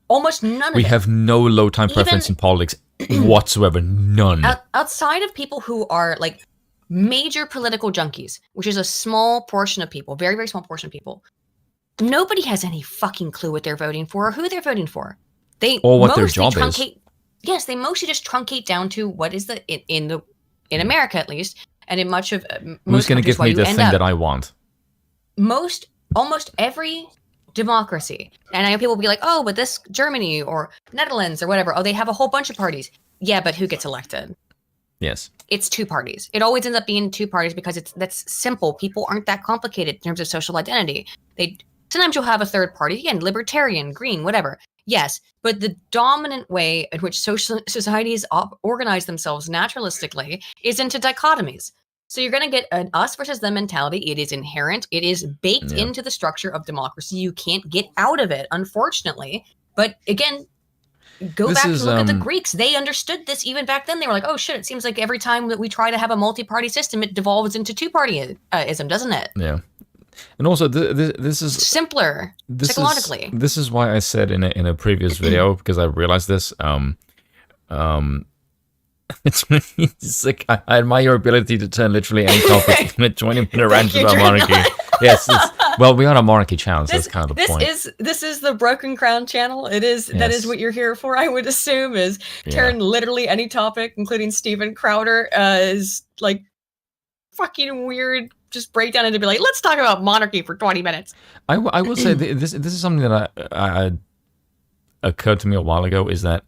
almost none of it. We have no low time preference in politics whatsoever. None. Outside of people who are like major political junkies, which is a small portion of people, very, very small portion of people, nobody has any fucking clue what they're voting for or who they're voting for. Or what their job is. Yes, they mostly just truncate down to what is in America at least, and in much of who's going to give me the thing that I want. Almost every democracy, and I know people will be like, oh, but this Germany or Netherlands or whatever, oh, they have a whole bunch of parties. Yeah, but who gets elected? Yes, it's two parties. It always ends up being two parties because that's simple. People aren't that complicated in terms of social identity. Sometimes you'll have a third party, again, libertarian, green, whatever. Yes, but the dominant way in which social societies organize themselves naturalistically is into dichotomies. So you're going to get an us versus them mentality. It is inherent. It is baked into the structure of democracy. You can't get out of it, unfortunately. But again, go back and look at the Greeks. They understood this even back then. They were like, oh, shit, it seems like every time that we try to have a multi-party system, it devolves into two-partyism, doesn't it? Yeah. And also, this is simpler psychologically. This is why I said in a previous video, because I realized this. It's like I admire your ability to turn literally any topic into 20-minute rant about monarchy. Yes, well, we are on a monarchy channel, so that's kind of the point. This is the Broken Crown channel. It is that is what you're here for. I would assume is turn literally any topic, including Steven Crowder, is like fucking weird. Just break down into be like, let's talk about monarchy for 20 minutes. I will say this is something that I occurred to me a while ago, is that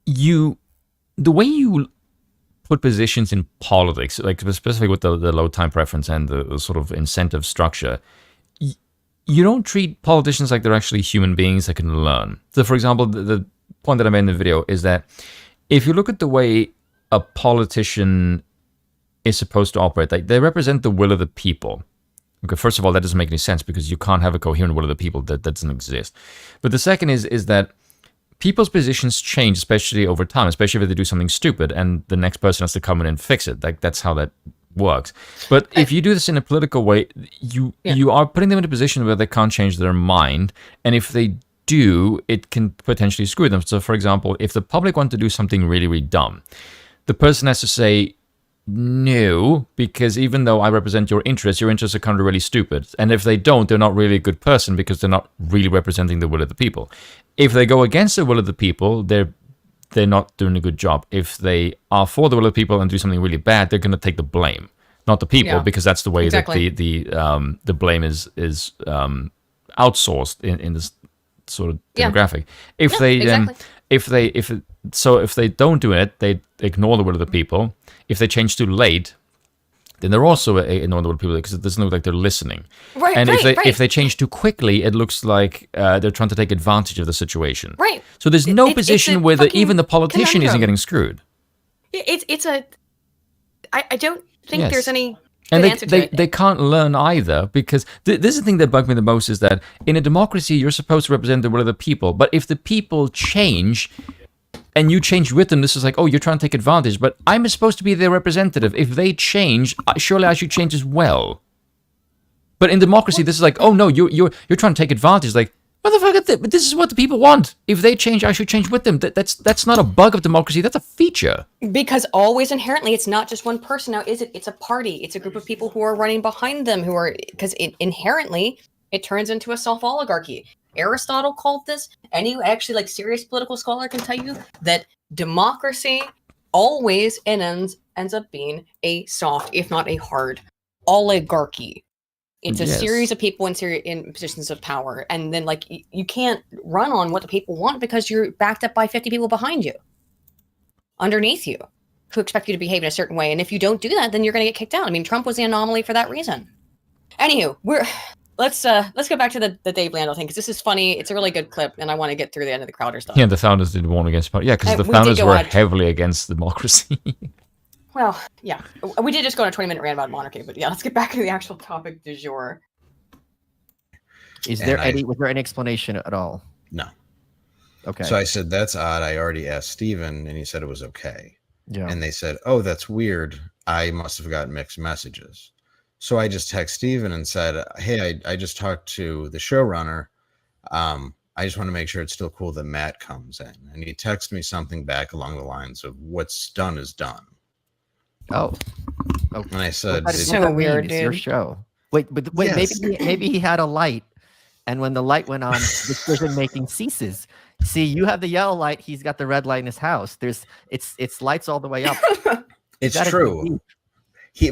the way you put positions in politics, like specifically with the low time preference and the sort of incentive structure, you don't treat politicians like they're actually human beings that can learn. So, for example, the point that I made in the video is that if you look at the way a politician is supposed to operate, like they represent the will of the people. Okay, first of all, that doesn't make any sense because you can't have a coherent will of the people. That doesn't exist. But the second is that people's positions change, especially over time, especially if they do something stupid and the next person has to come in and fix it. Like that's how that works. But if you do this in a political way, you are putting them in a position where they can't change their mind, and if they do, it can potentially screw them. So, for example, if the public want to do something really, really dumb, the person has to say, no, because even though I represent your interests are kind of really stupid. And if they don't, they're not really a good person because they're not really representing the will of the people. If they go against the will of the people, they're not doing a good job. If they are for the will of the people and do something really bad, they're going to take the blame, not the people, because that's the way that the blame is outsourced in this sort of demographic. If they don't do it, they ignore the will of the people. If they change too late, then they're also ignoring the will of people because it doesn't look like they're listening. Right. And if they change too quickly, it looks like they're trying to take advantage of the situation. Right. So there's no position where even the politician isn't getting screwed. I don't think there's any. And they can't learn either, because this is the thing that bugged me the most, is that in a democracy, you're supposed to represent the will of the people. But if the people change and you change with them, this is like, oh, you're trying to take advantage. But I'm supposed to be their representative. If they change, surely I should change as well. But in democracy, this is like, oh, no, you're trying to take advantage. Like, motherfucker, but this is what the people want. If they change, I should change with them. That's not a bug of democracy. That's a feature. Because always inherently, it's not just one person now, is it? It's a party. It's a group of people who are running behind them, because inherently, it turns into a self-oligarchy. Aristotle called this. Any actually serious political scholar can tell you that democracy always ends up being a soft, if not a hard, oligarchy. It's a series of people in positions of power. And then, you can't run on what the people want because you're backed up by 50 people behind you, underneath you, who expect you to behave in a certain way. And if you don't do that, then you're going to get kicked out. I mean, Trump was the anomaly for that reason. Anywho, let's go back to the Dave Lando thing, because this is funny. It's a really good clip, and I want to get through the end of the Crowder stuff. Yeah, the founders did warn against. Yeah, because the founders were heavily against democracy. Well, yeah, we did just go on a 20-minute rant about monarchy, but yeah, let's get back to the actual topic du jour. Was there any explanation at all? No. Okay. So I said, that's odd. I already asked Steven, and he said it was okay. Yeah. And they said, oh, that's weird. I must have gotten mixed messages. So I just texted Steven and said, hey, I just talked to the showrunner. I just want to make sure it's still cool that Matt comes in. And he texted me something back along the lines of, what's done is done. Oh. And I said, that's so weird, dude. It's your show. Wait, yes. maybe he had a light, and when the light went on, decision making ceases. See, you have the yellow light. He's got the red light in his house. It's lights all the way up. It's true.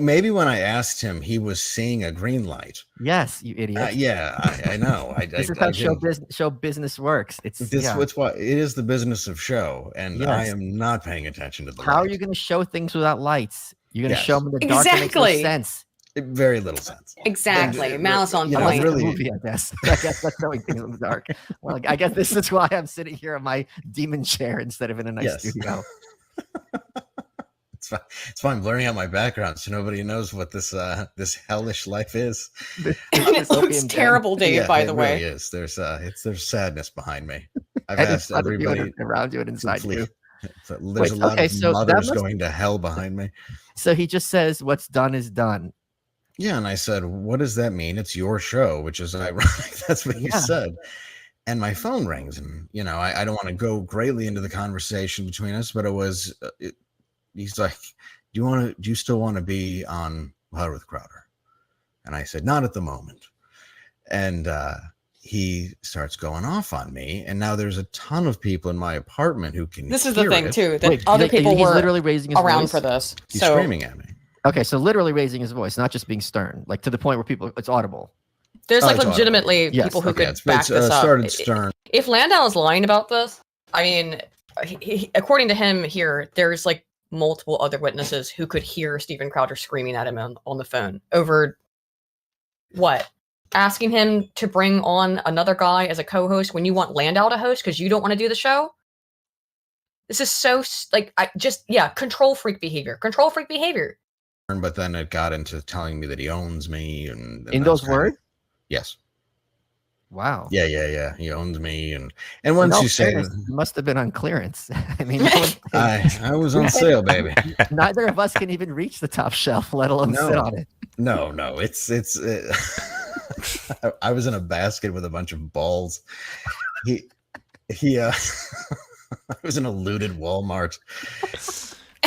Maybe when I asked him, he was seeing a green light. Yes, you idiot. I know. This is how show business works. It is the business of show, and yes. I am not paying attention to the. How are you going to show things without lights? You're going to show them in the dark. Exactly. It makes no sense. Very little sense. Exactly. Malice on point. Really, movie, I guess that's showing things in the dark. Well, I guess this is why I'm sitting here in my demon chair instead of in a nice studio. It's fine. I'm blurring out my background so nobody knows what this hellish life is. It looks terrible, Dave. By the way, really is. There's sadness behind me. I've asked everybody around you and inside you. There's a lot of mothers going to hell behind me. So he just says, "What's done is done." Yeah, and I said, "What does that mean? It's your show," which is ironic. That's what he said. And my phone rings, and I don't want to go greatly into the conversation between us, but it was. He's like, do you still want to be on Louder with Crowder? And I said, not at the moment. And he starts going off on me. And now there's a ton of people in my apartment who can This is the thing, too, that other people were literally raising his around voice for this. He's screaming at me. Okay, so literally raising his voice, not just being stern, like to the point where it's audible. There's legitimately people who could back this up. Started stern. If Landau is lying about this, I mean, according to him here, there's multiple other witnesses who could hear Steven Crowder screaming at him on the phone over what? Asking him to bring on another guy as a co-host when you want Landau to host because you don't want to do the show? This is so control freak behavior. Control freak behavior. But then it got into telling me that he owns me and in those words? Yes. Wow. Yeah. He owns me, and once you say it must have been on clearance. I mean, I was on sale, baby. Neither of us can even reach the top shelf, let alone sit on it. No. It's. I was in a basket with a bunch of balls. He. I was in a looted Walmart.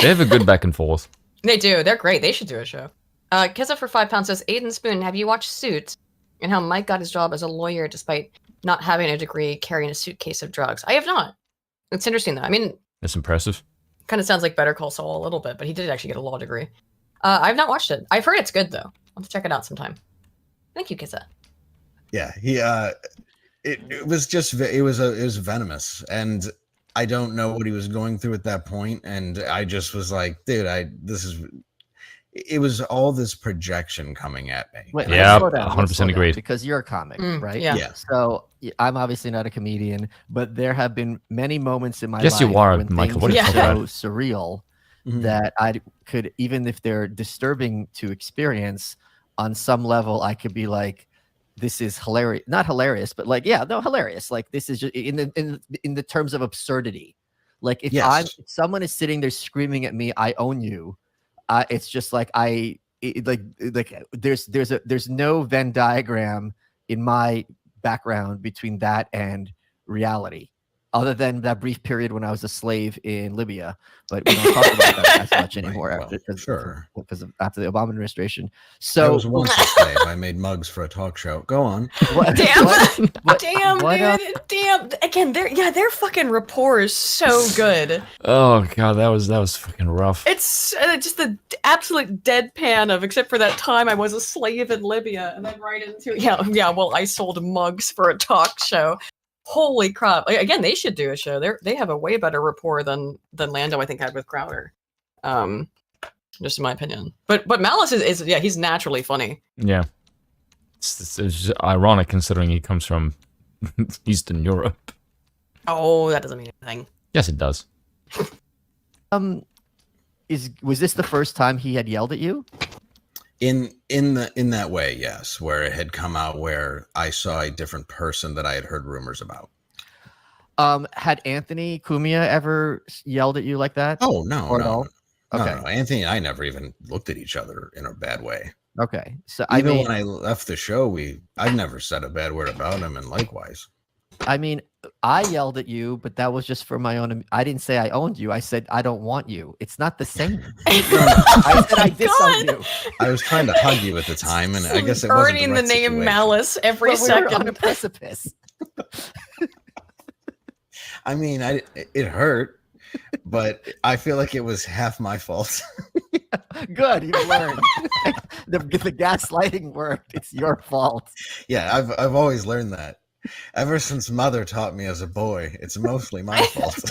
They have a good back and forth. They do. They're great. They should do a show. Kizza for £5 says, Aiden Spoon, have you watched Suits? And how Mike got his job as a lawyer despite not having a degree, carrying a suitcase of drugs. I have not. It's interesting, though. I mean, it's impressive. Kind of sounds like Better Call Saul a little bit, but he did actually get a law degree. I've not watched it. I've heard it's good, though. I'll have to check it out sometime. Thank you, Kizza. Yeah, it was venomous, and I don't know what he was going through at that point, and I just was like, dude, it was all this projection coming at me. Wait, 100% agreed. Because you're a comic, right? Yeah. So I'm obviously not a comedian, but there have been many moments in my life. Yes, you are, Michael. What are you talking about? Surreal that I could, even if they're disturbing to experience, on some level, I could be like, this is hilarious. Not hilarious, but hilarious. Like this is just in the terms of absurdity. Like if someone is sitting there screaming at me, I own you. It's just like there's no Venn diagram in my background between that and reality, other than that brief period when I was a slave in Libya. But we don't talk about that as much anymore after the Obama administration. So I was once a slave. I made mugs for a talk show. Go on. Damn. Again, their fucking rapport is so good. Oh god, that was fucking rough. It's just the absolute deadpan of, except for that time I was a slave in Libya, and then right into well, I sold mugs for a talk show. Holy crap! Again, they should do a show. They have a way better rapport than Lando, I think, had with Crowder. Just in my opinion. But Malice is he's naturally funny. Yeah. It's just ironic considering he comes from Eastern Europe. Oh, that doesn't mean anything. Yes, it does. Was this the first time he had yelled at you? In that way, yes, where it had come out where I saw a different person that I had heard rumors about. Had Anthony Cumia ever yelled at you like that? Oh, no. Okay. No. Anthony and I never even looked at each other in a bad way. Okay. So even when I left the show, I've never said a bad word about him, and likewise. I mean, I yelled at you, but that was just for my own. I didn't say I owned you. I said I don't want you. It's not the same. I said I disown you. I was trying to hug you at the time, and I guess it wasn't earning the name situation. Malice every second. We were on a precipice. I mean, it hurt, but I feel like it was half my fault. Good, you learned. the gaslighting worked. It's your fault. Yeah, I've always learned that. Ever since Mother taught me as a boy, it's mostly my fault.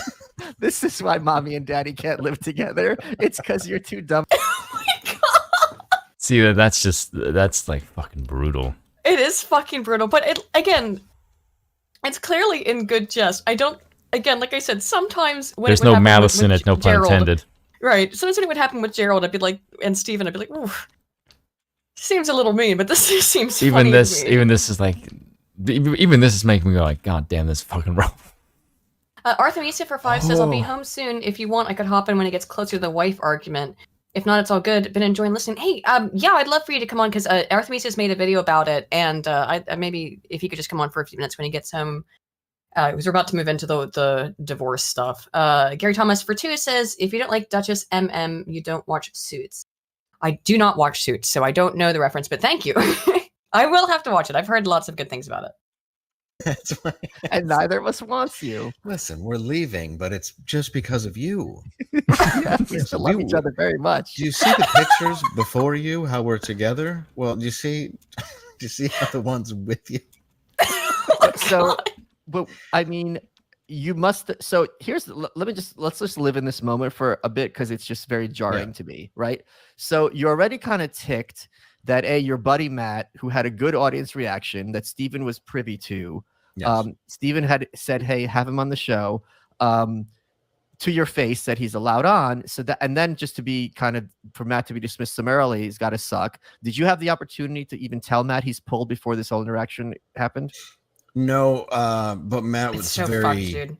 This is why Mommy and Daddy can't live together. It's because you're too dumb. Oh my God. See, that's like fucking brutal. It is fucking brutal, but it's clearly in good jest. Again, like I said, sometimes when there's no malice in it, no pun intended. Right. Sometimes when it would happen with Gerald, I'd be like, and Steven, I'd be like, ooh, seems a little mean, but this seems even this is like. Even this is making me go like, God damn, this is fucking rough. Arthemisia for 5 says, I'll be home soon. If you want, I could hop in when it gets closer to the wife argument. If not, it's all good. Been enjoying listening. Hey, yeah, I'd love for you to come on because Arthemisia's made a video about it, and I maybe if you could just come on for a few minutes when he gets home. Because we're about to move into the divorce stuff. Gary Thomas for 2 says, if you don't like Duchess MM, you don't watch Suits. I do not watch Suits, so I don't know the reference, but thank you. I will have to watch it. I've heard lots of good things about it. That's why. And neither of us wants you. Listen, we're leaving, but it's just because of you. Yeah, we love each other very much. Do you see the pictures before you, how we're together? Well, do you see how the ones with you? So, but I mean, you must. So let's just live in this moment for a bit because it's just very jarring to me, right? So you're already kind of ticked that your buddy Matt, who had a good audience reaction that Steven was privy to, Steven had said, hey, have him on the show, to your face that he's allowed on. So that, and then just to be kind of, for Matt to be dismissed summarily, he's got to suck. Did you have the opportunity to even tell Matt he's pulled before this whole interaction happened? No, but Matt was so very fucked, dude.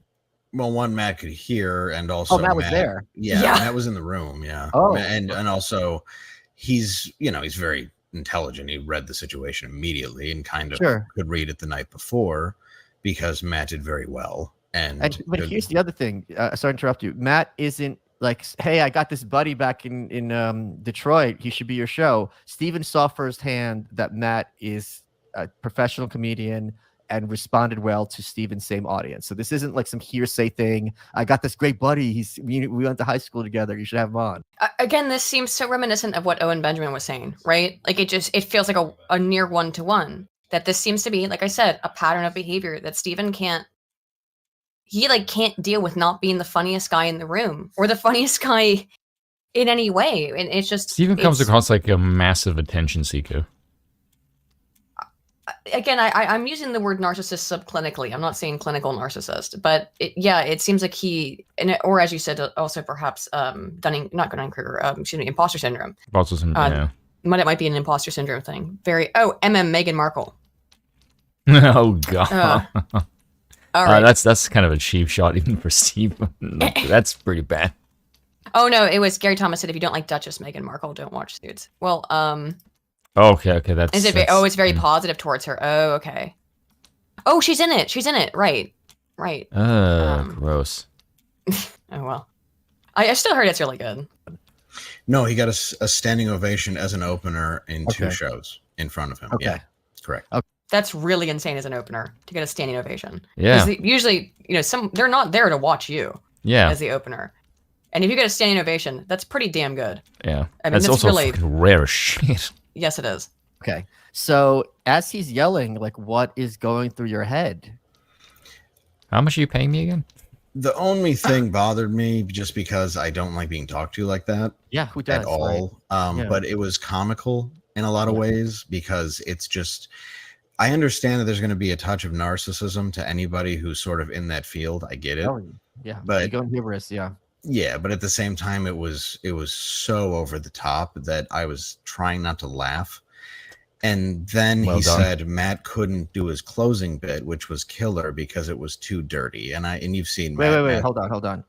Well, one, Matt could hear, and also Matt was there. Yeah, Matt was in the room. Yeah. Oh, and also he's very intelligent. He read the situation immediately and kind of could read it the night before because Matt did very well. But here's the other thing. Sorry to interrupt you. Matt isn't like, hey, I got this buddy back in Detroit. He should be your show. Steven saw firsthand that Matt is a professional comedian and responded well to Steven's same audience. So this isn't like some hearsay thing. I got this great buddy. We went to high school together. You should have him on. Again, this seems so reminiscent of what Owen Benjamin was saying, right? Like it feels like a near one-to-one. That this seems to be, like I said, a pattern of behavior that Steven can't deal with not being the funniest guy in the room or the funniest guy in any way. And it's just Steven comes across like a massive attention seeker. Again, I'm using the word narcissist subclinically. I'm not saying clinical narcissist, but it seems like or as you said, also perhaps imposter syndrome. Imposter syndrome, It might be an imposter syndrome thing. Meghan Markle. Oh God. All right. That's kind of a cheap shot even for Steve. That's pretty bad. Oh no, it was Gary Thomas said if you don't like Duchess Meghan Markle, don't watch Suits. Well, okay, that's. Is it? It's very positive towards her. Oh, okay. Oh, she's in it. Right. Gross. Oh well, I still heard it's really good. No, he got a standing ovation as an opener in 2 shows in front of him. Okay. Yeah, correct. Okay. That's really insane as an opener to get a standing ovation. Yeah. Usually, they're not there to watch you. Yeah. As the opener, and if you get a standing ovation, that's pretty damn good. Yeah. I mean, that's also really rare as shit. Yes, it is. Okay. So as he's yelling, like, what is going through your head? How much are you paying me again? The only thing bothered me just because I don't like being talked to like that. Yeah, who does? At all. Right? But it was comical. in a lot of ways, because it's just, I understand that there's going to be a touch of narcissism to anybody who's sort of in that field. I get it. Oh, yeah. But Ego and hubris, yeah. Yeah, but at the same time, it was so over the top that I was trying not to laugh. And then he said Matt couldn't do his closing bit, which was killer because it was too dirty. And you've seen Wait, hold on.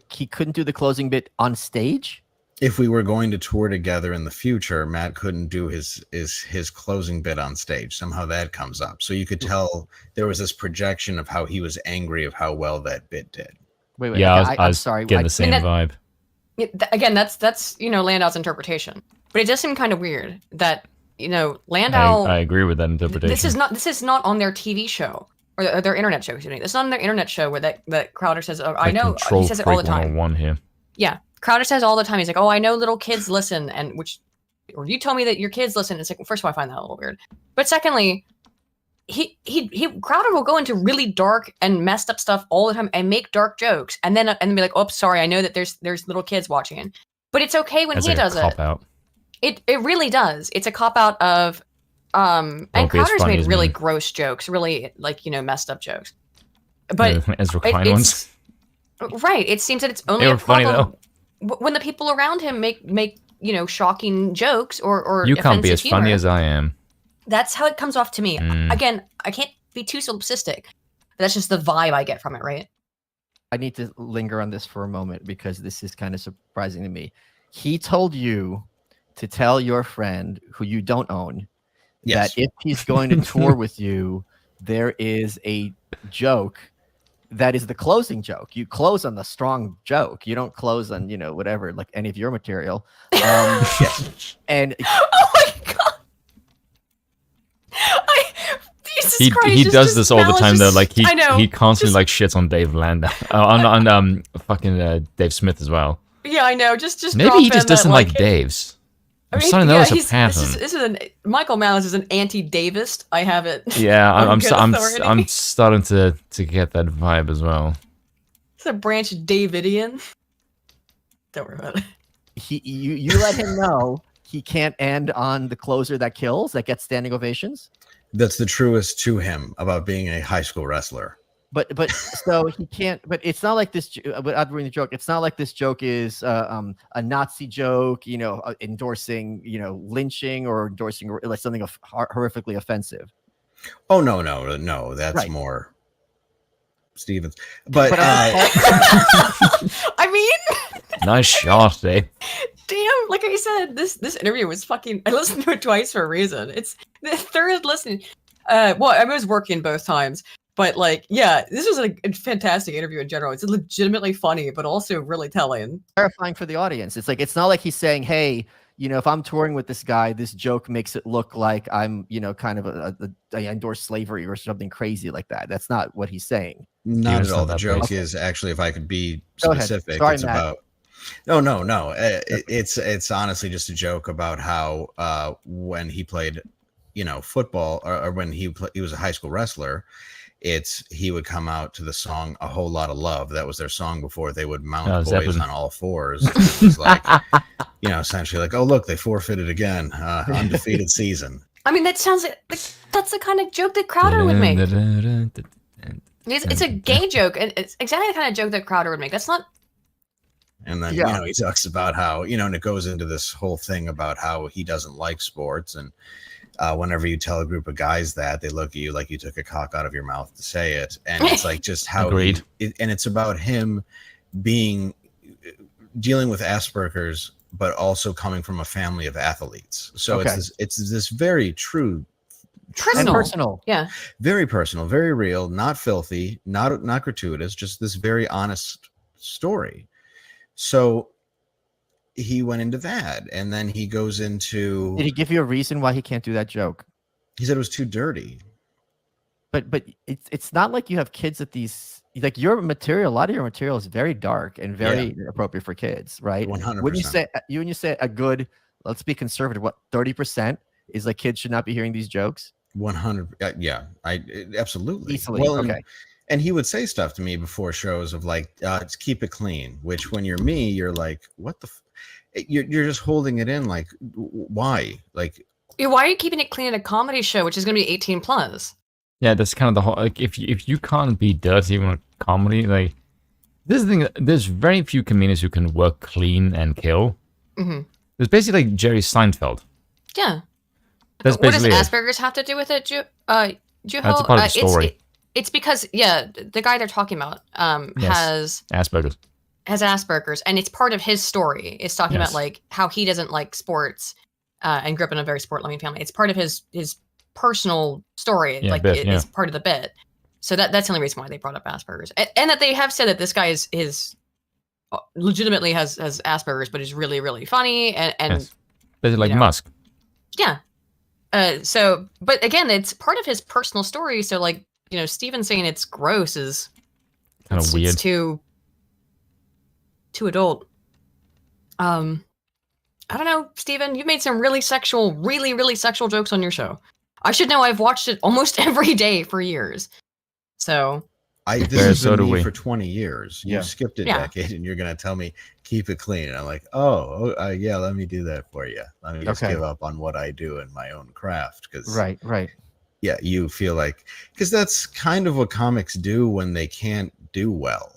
He couldn't do the closing bit on stage? If we were going to tour together in the future, Matt couldn't do his closing bit on stage. Somehow that comes up. So you could tell there was this projection of how he was angry of how well that bit did. Wait. Yeah, I'm sorry. Getting the same vibe. Again, that's Landau's interpretation. But it does seem kind of weird that Landau. I agree with that interpretation. This is not on their TV show or their internet show. Excuse me. It's not on their internet show where that Crowder says, "Oh, I know." He says it all the time. Here. Yeah, Crowder says all the time. He's like, "Oh, I know little kids listen," or you tell me that your kids listen. It's like, well, first of all, I find that a little weird. But secondly, he Crowder will go into really dark and messed up stuff all the time and make dark jokes and then be like, "Oh, sorry, I know that there's little kids watching." But it's okay when he does it. Out. It really does. It's a cop out of and Crowder's made really gross jokes, really messed up jokes. But Ezra Klein ones. Right. It seems that it's only a problem when the people around him make shocking jokes or you can't be as humor. funny as I am. That's how it comes off to me. Again, I can't be too solipsistic. But that's just the vibe I get from it, right? I need to linger on this for a moment because this is kind of surprising to me. He told you to tell your friend who you don't own that if he's going to tour with you, there is a joke that is the closing joke. You close on the strong joke. You don't close on, whatever, like any of your material. And oh my God. He does this all the time though. Like he constantly shits on Dave Landau, on fucking Dave Smith as well. Yeah, I know. Just maybe he just doesn't like Dave's. I'm starting to notice a pattern. This is Michael Malice is an anti-Davist. I have it. Yeah, I'm starting to get that vibe as well. It's a branch Davidian. Don't worry about it. You let him know he can't end on the closer that kills, that gets standing ovations. That's the truest to him about being a high school wrestler. But so he can't. But it's not like this. Without ruining the joke, it's not like this joke is a Nazi joke. Endorsing lynching or endorsing like something horrifically offensive. Oh no! That's right. More Stevens. But I mean, nice shot, eh? Damn! Like I said, this interview was fucking. I listened to it twice for a reason. It's the third listen. Well, I was working both times. But this was a fantastic interview in general. It's legitimately funny, but also really telling. Terrifying for the audience. It's not like he's saying, "Hey, if I'm touring with this guy, this joke makes it look like I'm, kind of I endorse slavery or something crazy like that." That's not what he's saying. Not at all. The joke is actually, if I could be specific, it's Matt. about. No. It's honestly just a joke about how when he played, football or when he was a high school wrestler. He would come out to the song "A Whole Lot of Love." That was their song before they would mount boys Zeppelin. on all fours. It was like, essentially like, oh look, they forfeited again, undefeated season. I mean, that sounds like that's the kind of joke that Crowder would make. It's a gay joke, and it's exactly the kind of joke that Crowder would make. That's not. And then he talks about how and it goes into this whole thing about how he doesn't like sports and. Whenever you tell a group of guys that, they look at you like you took a cock out of your mouth to say it, and it's like just how Agreed. And it's about him dealing with Asperger's, but also coming from a family of athletes. So it's this very true, personal, yeah, very personal, very real, not filthy, not gratuitous, just this very honest story. So. He went into that, and then he goes into. Did he give you a reason why he can't do that joke? He said it was too dirty. But it's not like you have kids at these. Like your material, a lot of your material is very dark and very appropriate for kids, right? 100%. When you say a good, let's be conservative. What 30% is like kids should not be hearing these jokes. 100. Yeah, absolutely. Easily. Well, okay. And he would say stuff to me before shows of like, "Just keep it clean." Which, when you're me, you're like, "What the." You're just holding it in, like, why? Like, Why are you keeping it clean at a comedy show, which is going to be 18 plus? Yeah, that's kind of the whole. Like, if you can't be dirty even with comedy, like this is the thing. There's very few comedians who can work clean and kill. Mm-hmm. It's basically like Jerry Seinfeld. Yeah. That's what does basically Asperger's have to do with it, Juho? That's a part of the story. It's because the guy they're talking about has Asperger's. Has Asperger's, and it's part of his story. It's talking about like how he doesn't like sports and grew up in a very sport-loving family. It's part of his personal story. Yeah, like it's part of the bit. So that's the only reason why they brought up Asperger's, and that they have said that this guy is legitimately has Asperger's, but is really, really funny and yes. Basically like Musk. Yeah. So, but again, it's part of his personal story. So, like, Steven saying it's gross is kind of weird. It's too adult. I don't know, Steven. You've made some really sexual, really, really sexual jokes on your show. I should know. I've watched it almost every day for years. So. This has been me for 20 years. You skipped a decade, and you're going to tell me keep it clean. And I'm like, yeah, let me do that for you. Let me just give up on what I do in my own craft. Right. Yeah, you feel like because that's kind of what comics do when they can't do well,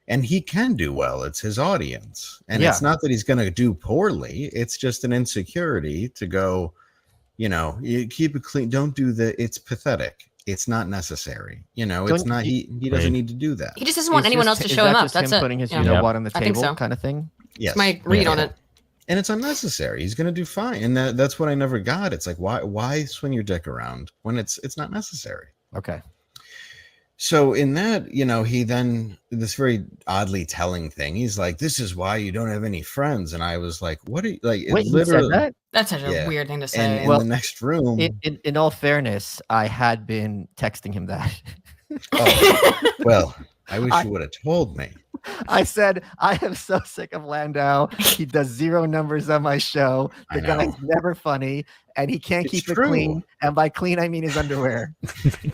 and he can do well. It's his audience, and it's not that he's going to do poorly. It's just an insecurity to go. You keep it clean. Don't do the. It's pathetic. It's not necessary. It's not. He doesn't need to do that. He just doesn't want anyone else to show him up. That's it. Putting his what on the table, kind of thing. Yes, that's my read on it. And it's unnecessary. He's gonna do fine, and that's what I never got. It's like why swing your dick around when it's not necessary. Okay. So in that, he then this very oddly telling thing. He's like, "This is why you don't have any friends." And I was like, "What? Are you, like?" Wait, you said that? That's such a weird thing to say. And in the next room, in all fairness, I had been texting him that. Well, I wish you would have told me. I said, I am so sick of Landau. He does 0 numbers on my show. The guy's never funny, and he can't keep it clean. And by clean, I mean his underwear.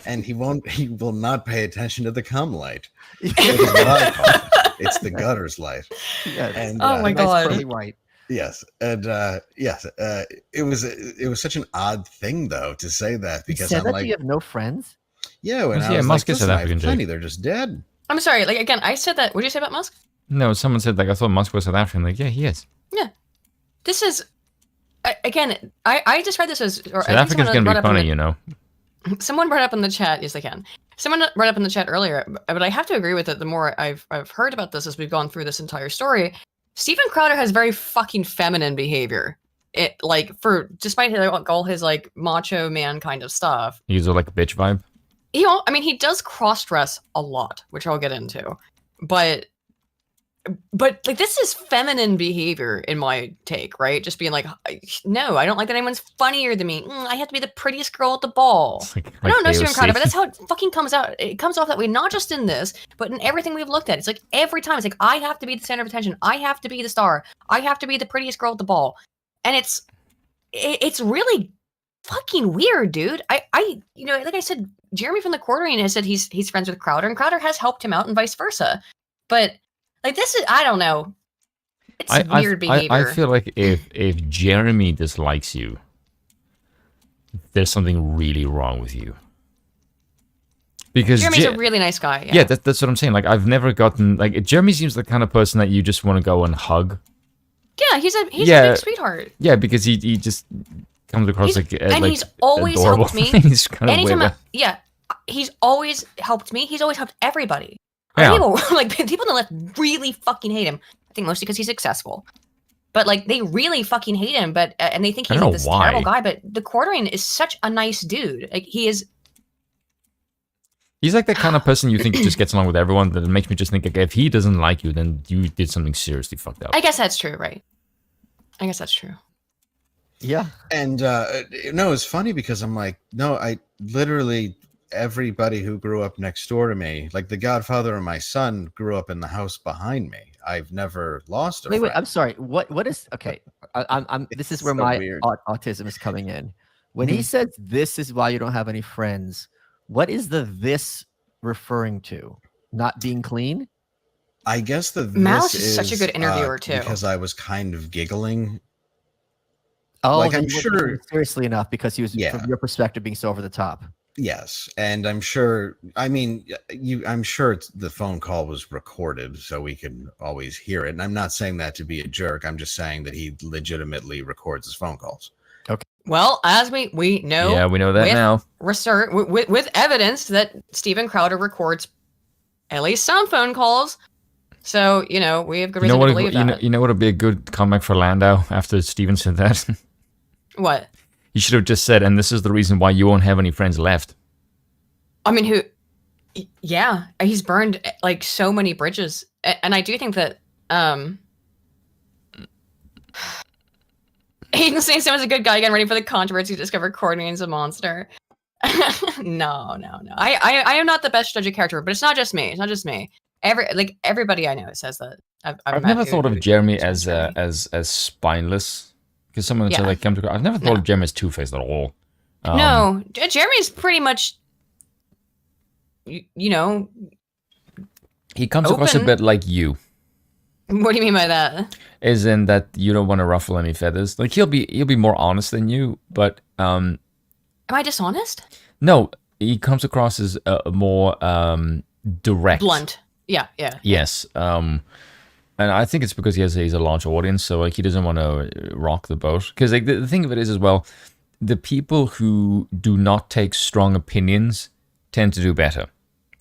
And he will not pay attention to the cum light. It's the gutters light. Yes. And, oh my God. Nice white. Yes. And it was such an odd thing though to say that because I'm like, you have no friends? Yeah, when I was Musk like, is South African. Plenty, they're just dead. I'm sorry. Like again, I said that. What did you say about Musk? No, someone said like I thought Musk was South African. Like, yeah, he is. Yeah, this is again. I just read this as South Africa's gonna be funny, Someone brought up in the chat. Yes, they can. Someone brought up in the chat earlier, but I have to agree with it. The more I've heard about this as we've gone through this entire story, Steven Crowder has very fucking feminine behavior. It despite all his like macho man kind of stuff. He's like a bitch vibe. He does cross-dress a lot, which I'll get into, but like this is feminine behavior in my take, right? Just being like, no, I don't like that anyone's funnier than me. I have to be the prettiest girl at the ball. I don't know Steven Crowder, but that's how it fucking comes out. It comes off that way, not just in this, but in everything we've looked at. It's like every time, it's like I have to be the center of attention. I have to be the star. I have to be the prettiest girl at the ball, and it's really fucking weird, dude. I like I said, Jeremy from the Quartering has said he's friends with Crowder, and Crowder has helped him out, and vice versa. But like this is, I don't know. It's weird behavior. I feel like if Jeremy dislikes you, there's something really wrong with you. Because Jeremy's a really nice guy. Yeah, that's what I'm saying. Like I've never gotten like Jeremy seems the kind of person that you just want to go and hug. Yeah, he's a big sweetheart. Yeah, because he just comes across he's always adorable. helped me. He's kind of weird. He's always helped me. He's always helped everybody. Yeah. People on the left really fucking hate him. I think mostly because he's successful. But like they really fucking hate him. But and they think he's like this terrible guy. But the Quartering is such a nice dude. Like he is. He's like the kind of person you think just gets along with everyone. That makes me just think, like, if he doesn't like you, then you did something seriously fucked up. I guess that's true, right? I guess that's true. Yeah. And it's funny because I'm like, no, I literally everybody who grew up next door to me, like the godfather of my son, grew up in the house behind me. I've never lost a friend. Wait, I'm sorry. What is okay? I'm this is where my autism is coming in. When he says this is why you don't have any friends, what is this referring to? Not being clean? I guess the Mouse is such a good interviewer too. Because I was kind of giggling. Oh, like I'm sure seriously enough because he was from your perspective being so over the top. Yes, and I'm sure. I mean, I'm sure the phone call was recorded, so we can always hear it. And I'm not saying that to be a jerk. I'm just saying that he legitimately records his phone calls. Okay. Well, as we know, yeah, we know that now. Research with evidence that Steven Crowder records at least some phone calls. So we have good reason to believe that. You know what would be a good comeback for Landau after Steven said that? What? You should have just said, and this is the reason why you won't have any friends left. I mean, yeah, he's burned like so many bridges. And I do think that Hayden saying someone's a good guy getting ready for the controversy to discover Courtney's a monster. No. I am not the best judge of character, but it's not just me. It's not just me. Everybody I know says that. I've never thought of Jeremy as spineless. Because someone said like come to. I've never thought of Jeremy as two-faced at all. No, Jeremy's pretty much, he comes across a bit like you. What do you mean by that? Is in that you don't want to ruffle any feathers. Like he'll be more honest than you, but am I dishonest? No, he comes across as more direct, blunt. Yeah. Yes. And I think it's because he's a large audience, so like he doesn't want to rock the boat. Because like the thing of it is as well, the people who do not take strong opinions tend to do better.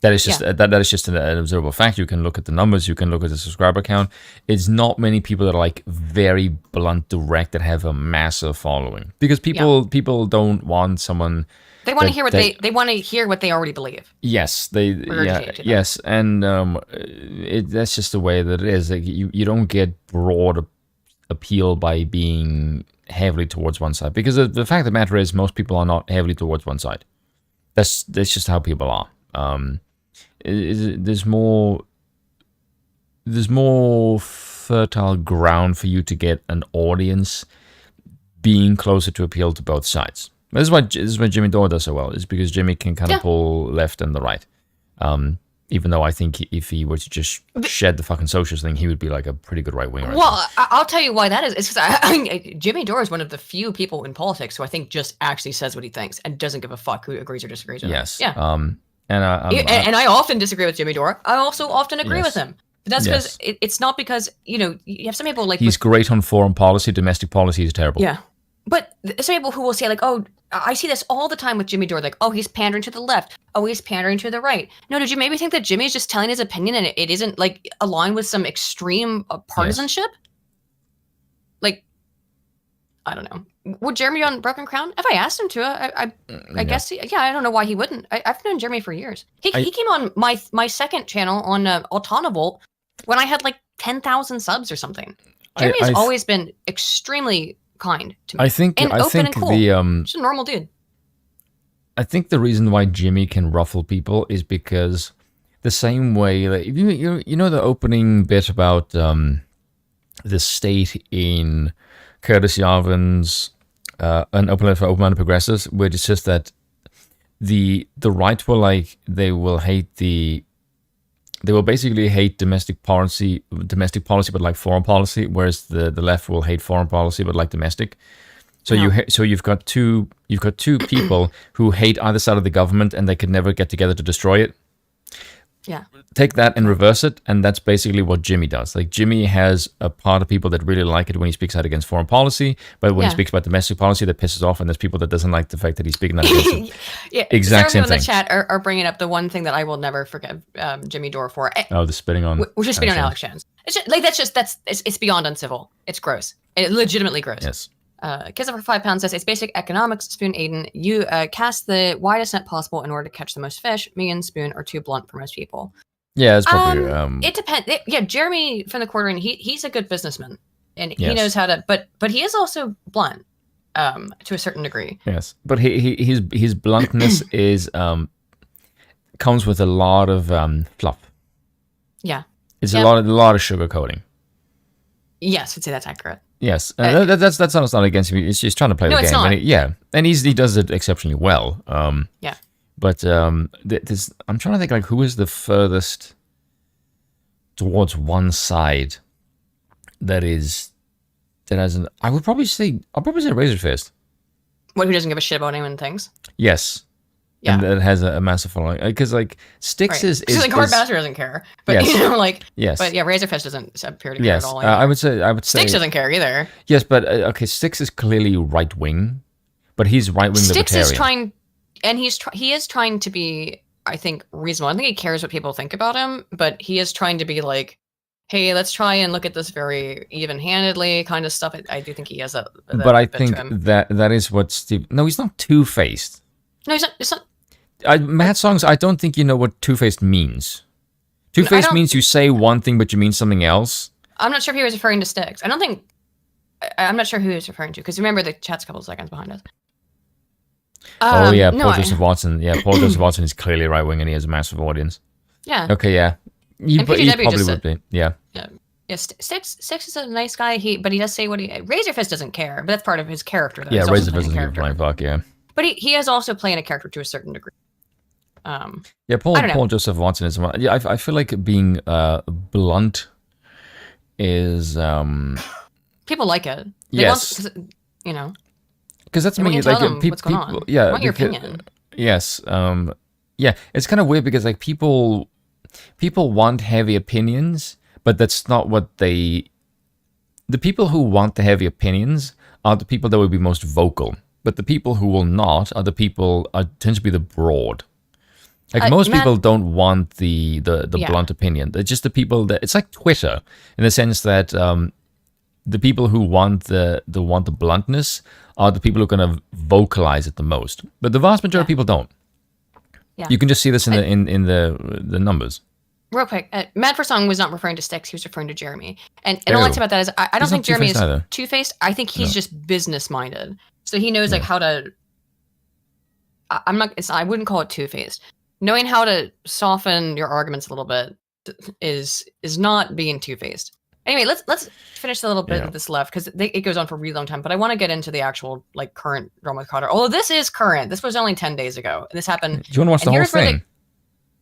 That is just that is just an observable fact. You can look at the numbers, you can look at the subscriber count. It's not many people that are like very blunt, direct, that have a massive following. Because people don't want someone. They want to hear what they want to hear what they already believe. Yes, yes, and that's just the way that it is. Like you don't get broad appeal by being heavily towards one side, because the fact of the matter is most people are not heavily towards one side. That's just how people are. There's more fertile ground for you to get an audience being closer to appeal to both sides. This is why Jimmy Dore does so well, is because Jimmy can kind of pull left and the right. Even though I think if he were to just shed the fucking socialist thing, he would be like a pretty good right winger. Well, I'll tell you why that is. It's because I mean, Jimmy Dore is one of the few people in politics who I think just actually says what he thinks and doesn't give a fuck who agrees or disagrees with him. Yes. Yeah. And I often disagree with Jimmy Dore. I also often agree with him. But that's because it's not because you have some people like he's great on foreign policy, domestic policy is terrible. Yeah. But some people who will say, like, oh, I see this all the time with Jimmy Dore, like, oh, he's pandering to the left. Oh, he's pandering to the right. No, did you maybe think that Jimmy's just telling his opinion and it isn't, like, aligned with some extreme partisanship? Yes. Like, I don't know. Would Jeremy on Broken Crown? If I asked him to, I guess, I don't know why he wouldn't. I've known Jeremy for years. He came on my second channel on Autonavolt when I had, like, 10,000 subs or something. Jeremy has always been extremely kind to me. I think open and cool. Just a normal dude. I think the reason why Jimmy can ruffle people is because the same way, like you know the opening bit about the state in Curtis Yarvin's an open letter for open-minded progressives, where it's just that the right will they will basically hate domestic policy, but like foreign policy, whereas the left will hate foreign policy, but like domestic. So you've got two people who hate either side of the government, and they could never get together to destroy it. Yeah. Take that and reverse it, and that's basically what Jimmy does. Like Jimmy has a part of people that really like it when he speaks out against foreign policy, but when he speaks about domestic policy, that pisses off, and there's people that doesn't like the fact that he's speaking out against it. Exact same thing. In the chat are bringing up the one thing that I will never forgive Jimmy Dore for. The spitting on. Which is spitting on Alex Jones. It's just, it's beyond uncivil. It's gross. Legitimately gross. Yes. Kids for £5 says it's basic economics. Spoon Aiden, you cast the widest net possible in order to catch the most fish. Me and Spoon are too blunt for most people. Yeah, it's probably. It depends. Jeremy from the Quartering, he's a good businessman, and he knows how to. But he is also blunt, to a certain degree. Yes, but his bluntness is comes with a lot of fluff. Yeah, it's a lot of sugarcoating. Yes, I'd say that's accurate. Yes, that's not against him. It's just trying to play the game. It's not. And he does it exceptionally well. Yeah. But I'm trying to think like who is the furthest towards one side that is that hasn't. I'll probably say Razor Fist. What? Who doesn't give a shit about anyone thinks? Yes. Yeah. And that has a massive following. Because like Styx is like Hard Bastard doesn't care, but yes. you know, like yes. But yeah, Razor Fist doesn't appear to care at all. I would say Styx doesn't care either. Yes, but okay, Styx is clearly right wing, but he's right wing libertarian. Styx is trying, and he is trying to be, I think, reasonable. I don't think he cares what people think about him, but he is trying to be like, hey, let's try and look at this very even-handedly kind of stuff. I do think he has that. But I think that is what Steve. No, he's not two-faced. No, he's not. It's not. Matt Songs, I don't think you know what two-faced means. Two-faced means you say one thing but you mean something else. I'm not sure if he was referring to Styx. I'm not sure who he was referring to, because remember the chat's a couple of seconds behind us. Paul Joseph Watson. Yeah, Paul Joseph Watson is clearly right-wing and he has a massive audience. Yeah. Okay, yeah. He probably would be. Yeah. Yeah, Styx is a nice guy, but he does say what Razor Fist doesn't care, but that's part of his character. Yeah, Razor Fist doesn't give a flying fuck, yeah. But he is also playing a character to a certain degree. Yeah, Paul Joseph Watson is one. Yeah, I feel like being blunt is people like it. Yes, you know, because that's me. Like what's going on. Yeah, I want your opinion. Yes, yeah, it's kind of weird because like people want heavy opinions, but that's not what they. The people who want the heavy opinions are the people that will be most vocal, but the people who will not are the people tend to be the broad. Like most people don't want the blunt opinion. They're just the people that it's like Twitter in the sense that the people who want the bluntness are the people who are going to vocalize it the most. But the vast majority of people don't. Yeah. You can just see this in the numbers. Real quick, Mad for Song was not referring to Styx, he was referring to Jeremy. And all I like about that is I don't think Jeremy is two-faced. I think he's just business-minded. So he knows like how to I wouldn't call it two-faced. Knowing how to soften your arguments a little bit is not being two-faced. Anyway, let's finish a little bit of this left because it goes on for a really long time. But I want to get into the actual like current drama with Crowder. Although this is current. This was only 10 days ago, and this happened. Do you want to watch the whole thing?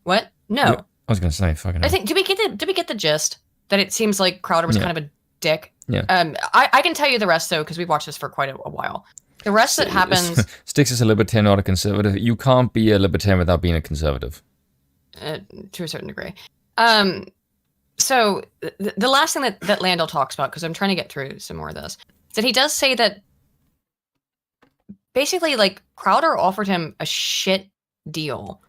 What? No. I was gonna say fucking. I think did we get the gist that it seems like Crowder was kind of a dick? Yeah. I can tell you the rest though because we've watched this for quite a while. The rest that happens. Styx is a libertarian, not a conservative. You can't be a libertarian without being a conservative. To a certain degree. So the last thing that Landell talks about, because I'm trying to get through some more of this, is that he does say that basically like Crowder offered him a shit deal.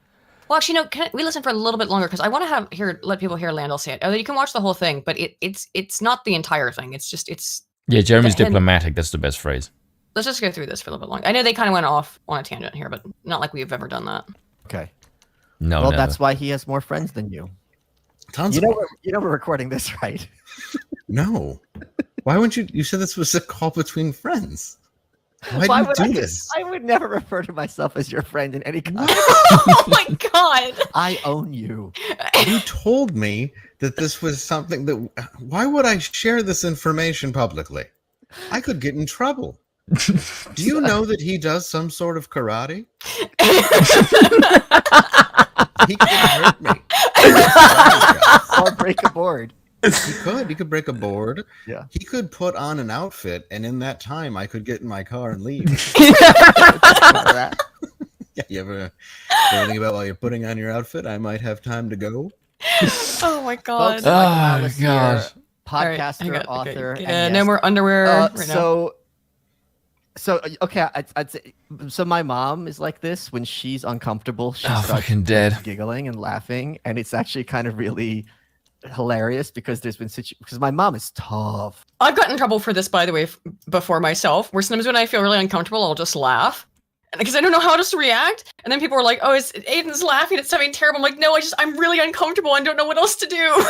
Well, actually, no. Can we listen for a little bit longer? Because I want to let people hear Landell say it. You can watch the whole thing, but it's not the entire thing. It's yeah. Jeremy's diplomatic. That's the best phrase. Let's just go through this for a little bit longer. I know they kind of went off on a tangent here, but not like we've ever done that. Okay. No. Well, that's why he has more friends than you. Tons. You know we're recording this, right? No. Why wouldn't you? You said this was a call between friends. Why do you do this? I would never refer to myself as your friend in any kind. Oh my god! I own you. You told me that this was something that. Why would I share this information publicly? I could get in trouble. Do you know that he does some sort of karate? He could hurt me. Or break a board. He could break a board. Yeah. He could put on an outfit, and in that time, I could get in my car and leave. Yeah, you ever think about while you're putting on your outfit? I might have time to go. Oh my god! Folks, oh god! Podcaster, author. And no more underwear. Right now. So okay, I'd say. So my mom is like this when she's uncomfortable. She starts fucking dead, giggling and laughing, and it's actually kind of really hilarious because there's been because my mom is tough. I've gotten in trouble for this, by the way, before myself. Where sometimes when I feel really uncomfortable, I'll just laugh because I don't know how else to react. And then people are like, "Oh, Aiden's laughing. It's something terrible." I'm like, "No, I'm really uncomfortable and don't know what else to do."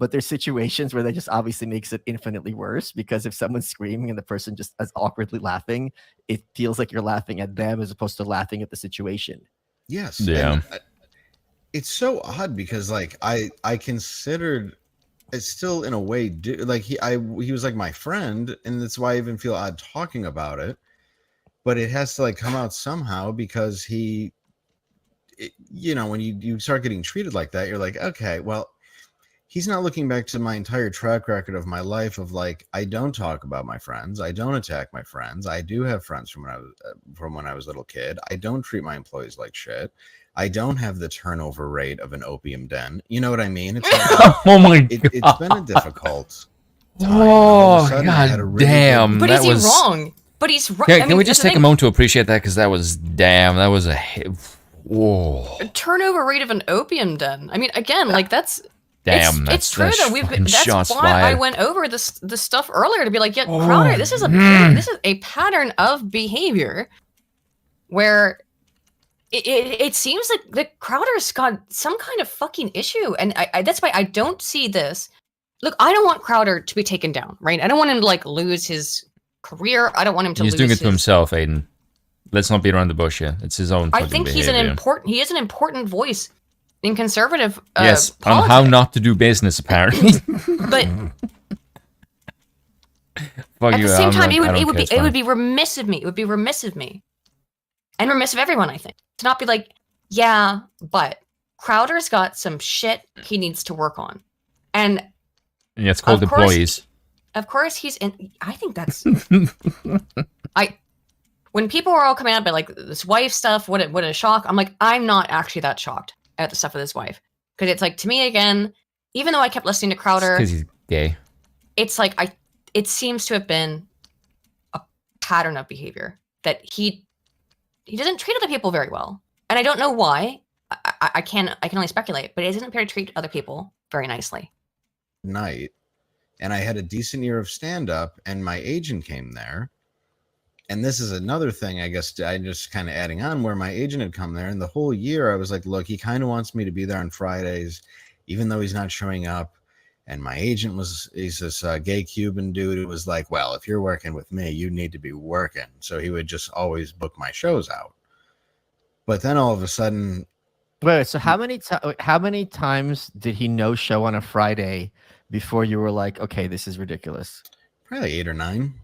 But there's situations where that just obviously makes it infinitely worse because if someone's screaming and the person just is awkwardly laughing, it feels like you're laughing at them as opposed to laughing at the situation. Yes. Yeah. It's so odd because like I considered it still in a way like he was like my friend, and that's why I even feel odd talking about it. But it has to like come out somehow because when you start getting treated like that, you're like, okay, well. he's not looking back to my entire track record of my life of like, I don't talk about my friends. I don't attack my friends. I do have friends from when I was a little kid. I don't treat my employees like shit. I don't have the turnover rate of an opium den. You know what I mean? It's like, oh my God. It's been a difficult time. Oh, God damn. But is he wrong? But he's right. Can we just take a moment to appreciate that? Because that was a hit. Whoa. A turnover rate of an opium den. I mean, again, like that's... Damn, it's true though. That's why I went over this stuff earlier to be like, yeah, Oh, Crowder, this is a pattern of behavior where it seems like the Crowder's got some kind of fucking issue, and I that's why I don't see this. Look, I don't want Crowder to be taken down, right? I don't want him to like lose his career. I don't want him to. He's doing it to himself, Aiden. Let's not beat around the bush here. It's his own. I think he is an important voice in conservative yes, politics. on how not to do business, apparently. But at the same time, it would be remiss of me. It would be remiss of me, and remiss of everyone, I think, to not be like, yeah, but Crowder's got some shit he needs to work on, and yeah, it's called employees. Of course, he's in. I think that's when people are all coming out about like this wife stuff. What a shock! I'm like, I'm not actually that shocked at the stuff with his wife, because it's like, to me, again, even though I kept listening to Crowder, because he's gay, it's like it seems to have been a pattern of behavior that he doesn't treat other people very well, and I don't know why. I can only speculate, but he doesn't appear to treat other people very nicely. Night, and I had a decent year of stand-up, and my agent came there. And this is another thing, I guess, I just kind of adding on, where my agent had come there, and the whole year I was like, look, he kind of wants me to be there on Fridays, even though he's not showing up. And my agent he's this gay Cuban dude who was like, well, if you're working with me, you need to be working. So he would just always book my shows out. But then all of a sudden... Wait, so how many times did he no show on a Friday before you were like, okay, this is ridiculous? Probably 8 or 9.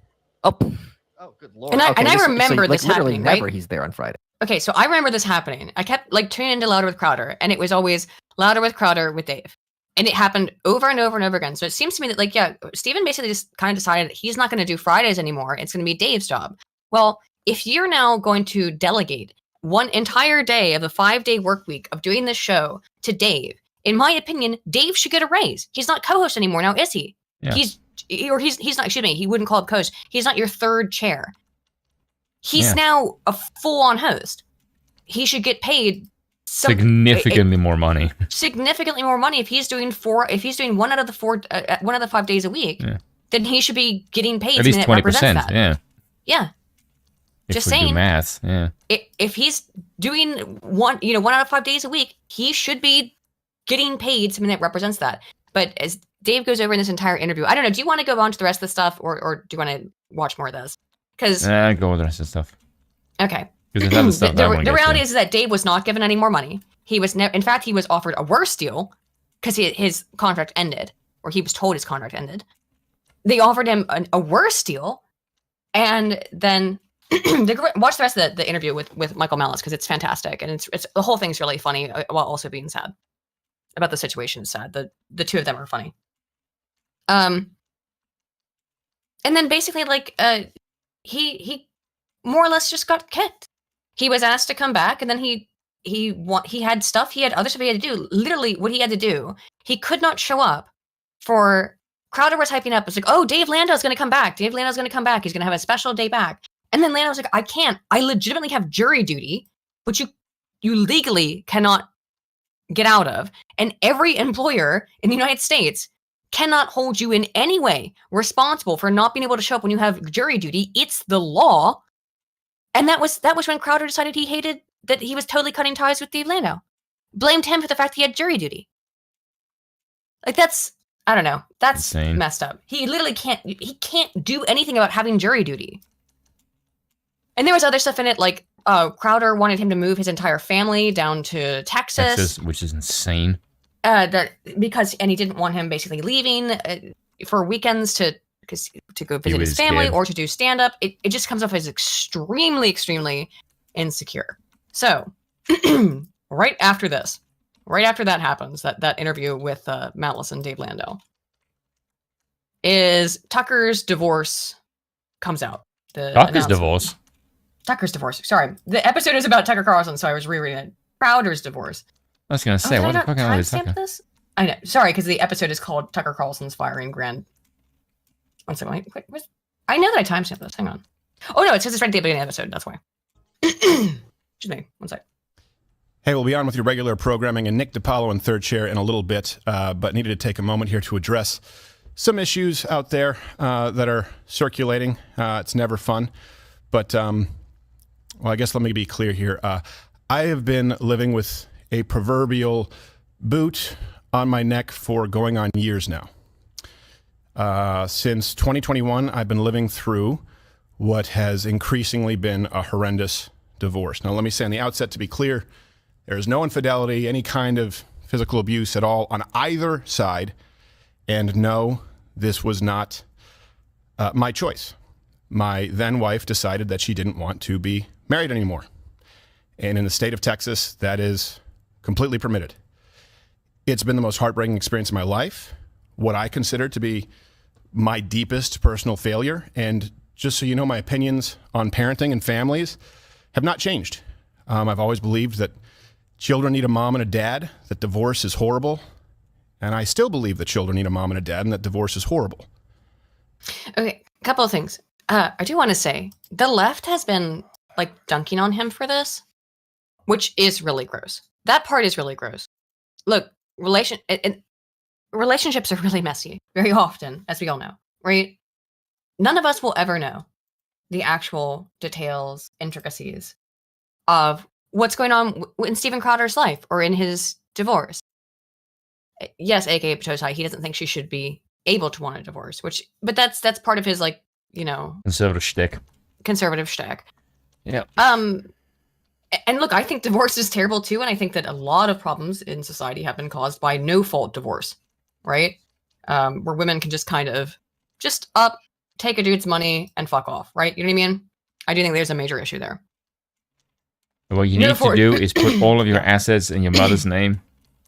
Oh, good lord! And I remember this happening. Never right? He's there on Friday. Okay, so I remember this happening. I kept like tuning into Louder with Crowder, and it was always Louder with Crowder with Dave, and it happened over and over and over again. So it seems to me that like, yeah, Steven basically just kind of decided he's not going to do Fridays anymore. It's going to be Dave's job. Well, if you're now going to delegate one entire day of the 5-day work week of doing this show to Dave, in my opinion, Dave should get a raise. He's not co-host anymore now, is he? Yeah. He's not, excuse me, he wouldn't call it coach. He's not your third chair. He's now a full-on host. He should get paid significantly more money. Significantly more money if he's doing one out of the 5 days a week. Yeah. Then he should be getting paid at least 20%. Yeah. Yeah. If just we saying. Do math. Yeah. If he's doing one out of 5 days a week, he should be getting paid something that represents that. But as Dave goes over in this entire interview, I don't know. Do you want to go on to the rest of the stuff, or do you want to watch more of this? Because go with the rest of the stuff. Okay. The reality is that Dave was not given any more money. He was in fact, he was offered a worse deal because his contract ended, or he was told his contract ended. They offered him a worse deal, and then watch the rest of the interview with Michael Malice, because it's fantastic, and it's the whole thing's really funny while also being sad about the situation. Is sad. The two of them are funny. And then basically like he more or less just got kicked. He was asked to come back, and then he had stuff. He had other stuff he had to do. Literally, what he had to do, he could not show up for. Crowder was hyping up. It's like, oh, Dave Landau's going to come back. Dave Landau's going to come back. He's going to have a special day back. And then Landau was like, I can't. I legitimately have jury duty, which you legally cannot get out of. And every employer in the United States cannot hold you in any way responsible for not being able to show up when you have jury duty. It's the law. And that was when Crowder decided he hated that he was totally cutting ties with Dave Landau. Blamed him for the fact he had jury duty. Like I don't know. That's insane. Messed up. He literally can't do anything about having jury duty. And there was other stuff in it, like Crowder wanted him to move his entire family down to Texas, which is insane. Because he didn't want him basically leaving for weekends to go visit his family or to do stand up. It just comes off as extremely, extremely insecure. So right after this, right after that happens, that interview with Malice and Dave Landau, is Tucker's divorce comes out. Tucker's divorce? Tucker's divorce. Sorry. The episode is about Tucker Carlson, so I was rereading it. Crowder's divorce. I was going to say, what the fuck are you talking? This? I know. Sorry, because the episode is called Tucker Carlson's Firing Grand. One second. Wait, I know that I timestamped this. Hang on. Oh, no, it says it's right at the beginning of the episode. That's why. Excuse me. One sec. Hey, we'll be on with your regular programming and Nick DiPaolo in third chair in a little bit, but needed to take a moment here to address some issues out there that are circulating. It's never fun. But, well, I guess let me be clear here. I have been living with a proverbial boot on my neck for going on years now. Since 2021, I've been living through what has increasingly been a horrendous divorce. Now, let me say on the outset, to be clear, there is no infidelity, any kind of physical abuse at all on either side. And no, this was not my choice. My then wife decided that she didn't want to be married anymore. And in the state of Texas, that is completely permitted. It's been the most heartbreaking experience of my life, what I consider to be my deepest personal failure. And just so you know, my opinions on parenting and families have not changed. I've always believed that children need a mom and a dad, that divorce is horrible. And I still believe that children need a mom and a dad and that divorce is horrible. Okay, a couple of things. I do want to say, the left has been, dunking on him for this, which is really gross. That part is really gross. Look, relationships are really messy, very often, as we all know, right? None of us will ever know the actual details, intricacies of what's going on in Steven Crowder's life or in his divorce. Yes, aka Patosai, he doesn't think she should be able to want a divorce, but that's part of his conservative shtick. Yeah. And look, I think divorce is terrible too, and I think that a lot of problems in society have been caused by no-fault divorce, right? Where women can just kind of take a dude's money and fuck off, right? You know what I mean? I do think there's a major issue there. What you need to do is put all of your assets in your mother's name.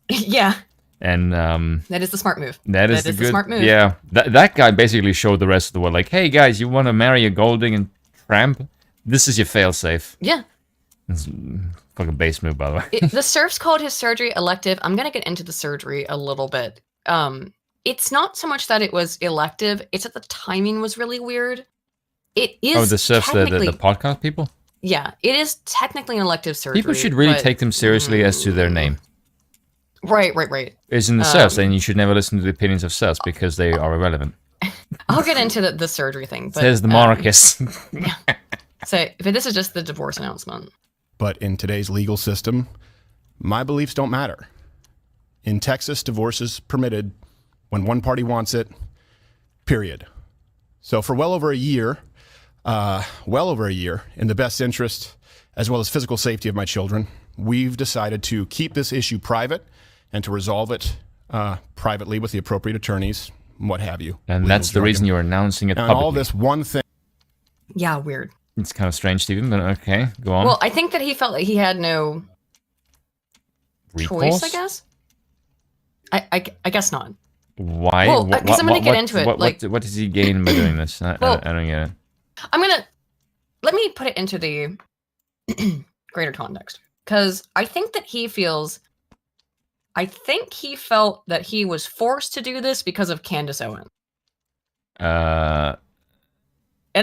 Yeah. And that is the smart move. That is the smart move. Yeah. That guy basically showed the rest of the world, hey guys, you want to marry a Golding and tramp? This is your failsafe. Yeah. It's fucking base move, by the way. The serfs called his surgery elective. I'm gonna get into the surgery a little bit. It's not so much that it was elective; it's that the timing was really weird. It is. Oh, the serfs, the podcast people. Yeah, it is technically an elective surgery. People should really take them seriously as to their name. Right. It's in the serfs, and you should never listen to the opinions of serfs because they are irrelevant. I'll get into the surgery thing. But, says the monarchist. Yeah. So, but this is just the divorce announcement. But in today's legal system, my beliefs don't matter. In Texas, divorce is permitted when one party wants it, period. So for well over a year, in the best interest as well as physical safety of my children, we've decided to keep this issue private and to resolve it privately with the appropriate attorneys, what have you. And that's the reason you're announcing it publicly. And all this one thing. Yeah, weird. It's kind of strange, Stephen, but okay, go on. Well, I think that he felt like he had no choice, I guess. I guess not. Why? Well, because I'm going to get into it. What does he gain by doing this? I don't get it. Let me put it into the greater context. Because I think that he felt that he was forced to do this because of Candace Owens. And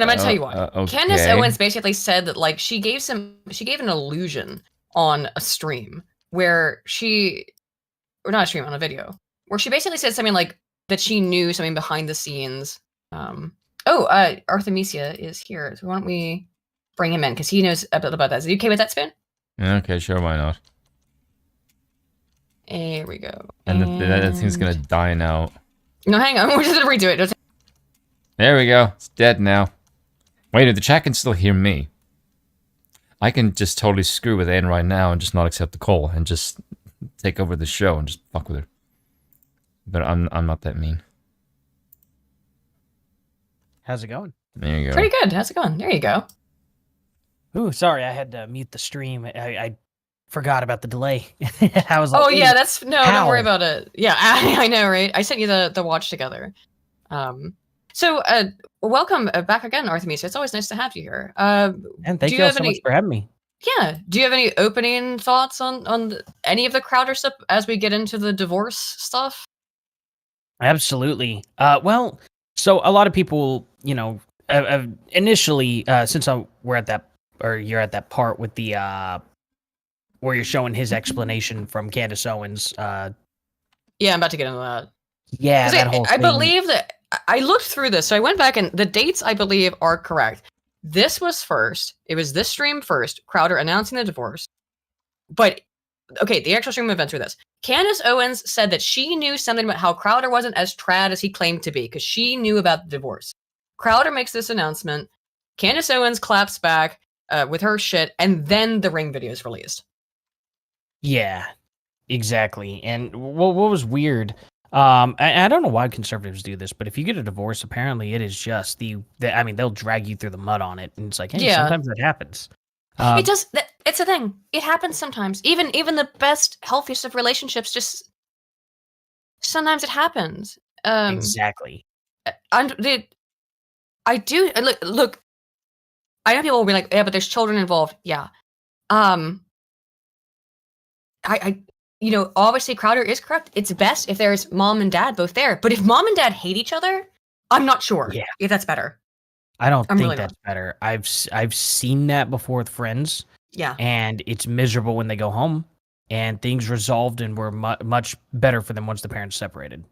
I'm going to tell you why. Okay. Candace Owens basically said that she gave an illusion on a stream where on a video, where she basically said something like that she knew something behind the scenes. Artemisia is here. So why don't we bring him in? Because he knows a bit about that. Is he okay with that, Spoon? Okay, sure, why not? Here we go. And that thing's going to die now. No, hang on. We're just going to redo it. There we go. It's dead now. Wait, the chat can still hear me. I can just totally screw with Anne right now and just not accept the call and just take over the show and just fuck with her. But I'm not that mean. How's it going? There you go. Pretty good. How's it going? There you go. Ooh, sorry, I had to mute the stream. I forgot about the delay. I was like, oh yeah, don't worry about it. Yeah, I know, right? I sent you the watch together. So welcome back again, Artemisia. It's always nice to have you here. And thank you all so much for having me. Yeah. Do you have any opening thoughts on any of the Crowder stuff as we get into the divorce stuff? Absolutely. Well, so a lot of people, initially, since we're at that, or you're at that part with the where you're showing his explanation from Candace Owens. Yeah, I'm about to get into that. Yeah, that whole thing. I believe that I looked through this, so I went back and the dates I believe are correct. This was first. It was this stream first. Crowder announcing the divorce. But okay, the actual stream events were this. Candace Owens said that she knew something about how Crowder wasn't as trad as he claimed to be because she knew about the divorce. Crowder makes this announcement. Candace Owens claps back with her shit, and then the ring video is released. Yeah, exactly. And what was weird, I don't know why conservatives do this, but if you get a divorce, apparently it is just I mean, they'll drag you through the mud on it, and it's like, hey, sometimes that happens. It does. It's a thing. It happens sometimes. Even the best, healthiest of relationships, just sometimes it happens. Exactly. I do look. I know people will be like, yeah, but there's children involved. Yeah. Obviously Crowder is correct. It's best if there's mom and dad both there. But if mom and dad hate each other, I'm not sure if that's better. I don't think that's better. I've seen that before with friends. Yeah. And it's miserable when they go home and things resolved and were much better for them once the parents separated.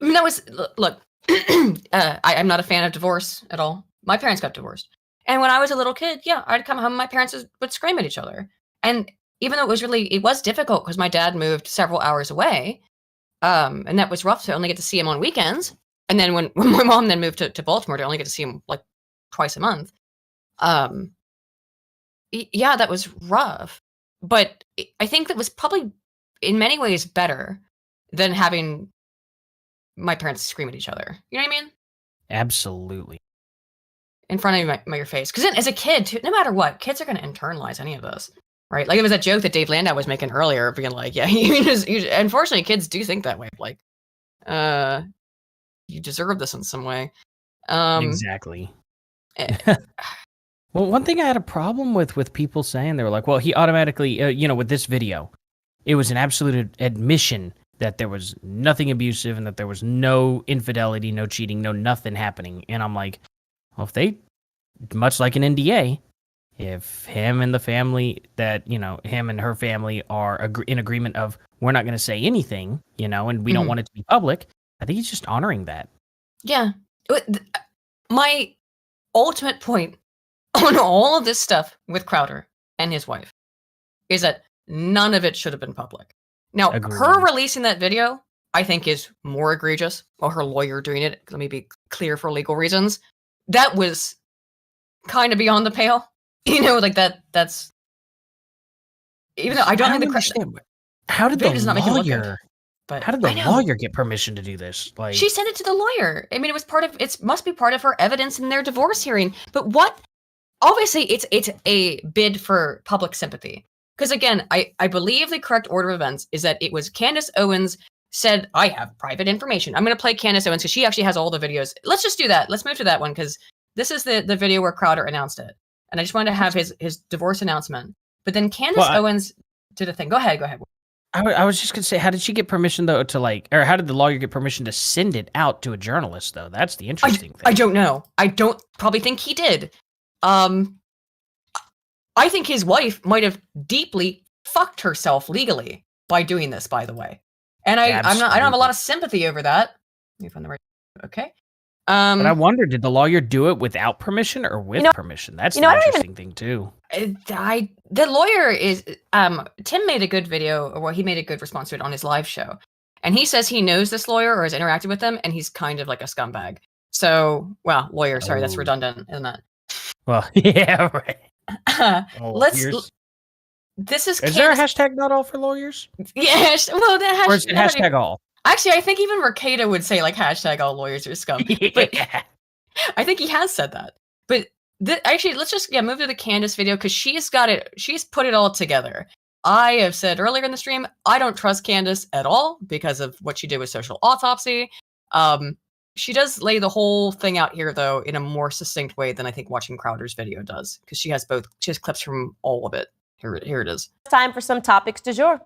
I mean, look, I'm not a fan of divorce at all. My parents got divorced. And when I was a little kid, I'd come home and my parents would scream at each other. And even though it was difficult because my dad moved several hours away, and that was rough to only get to see him on weekends. And then when my mom then moved to Baltimore to only get to see him like twice a month, that was rough. But I think that was probably in many ways better than having my parents scream at each other. You know what I mean? Absolutely. In front of your face. Because as a kid, too, no matter what, kids are going to internalize any of this. Right? Like it was that joke that Dave Landau was making earlier, being like, yeah, unfortunately, kids do think that way. Like, you deserve this in some way. Exactly. Well, one thing I had a problem with people saying, they were like, well, he automatically, with this video, it was an absolute admission that there was nothing abusive and that there was no infidelity, no cheating, no nothing happening. And I'm like, well, if they, much like an NDA, if him and the family him and her family are in agreement of we're not going to say anything, and we don't want it to be public, I think he's just honoring that. Yeah. My ultimate point on all of this stuff with Crowder and his wife is that none of it should have been public. Now, her releasing that video, I think, is more egregious, or her lawyer doing it. Let me be clear, for legal reasons. That was kind of beyond the pale. That's even though I don't understand. How did the lawyer? How did the lawyer get permission to do this? Like, she sent it to the lawyer. I mean, it must be part of her evidence in their divorce hearing. But what? Obviously, it's a bid for public sympathy. Because again, I believe the correct order of events is that it was Candace Owens said, I have private information. I'm going to play Candace Owens because she actually has all the videos. Let's just do that. Let's move to that one because this is the video where Crowder announced it. And I just wanted to have his divorce announcement. But then Candace Owens did a thing. Go ahead. I was just going to say, how did she get permission, though, or how did the lawyer get permission to send it out to a journalist, though? That's the interesting thing. I don't know. I don't probably think he did. I think his wife might have deeply fucked herself legally by doing this, by the way. And I don't have a lot of sympathy over that. Let me find the right. Okay. But I wonder, did the lawyer do it without permission or with permission? That's the interesting thing too. The lawyer is Tim made a good video, or he made a good response to it on his live show, and he says he knows this lawyer or has interacted with him, and he's kind of like a scumbag. So, lawyer. Sorry, that's redundant, isn't it? Well, yeah, right. This is. Is there a hashtag not all for lawyers? Yes. Well, that or is it hashtag all? Actually, I think even Mercado would say like hashtag all lawyers are scum. But I think he has said that. But actually, let's just move to the Candace video because she's got it. She's put it all together. I have said earlier in the stream, I don't trust Candace at all because of what she did with Social Autopsy. She does lay the whole thing out here, though, in a more succinct way than I think watching Crowder's video does, because she has clips from all of it. Here it is. Time for some topics du jour.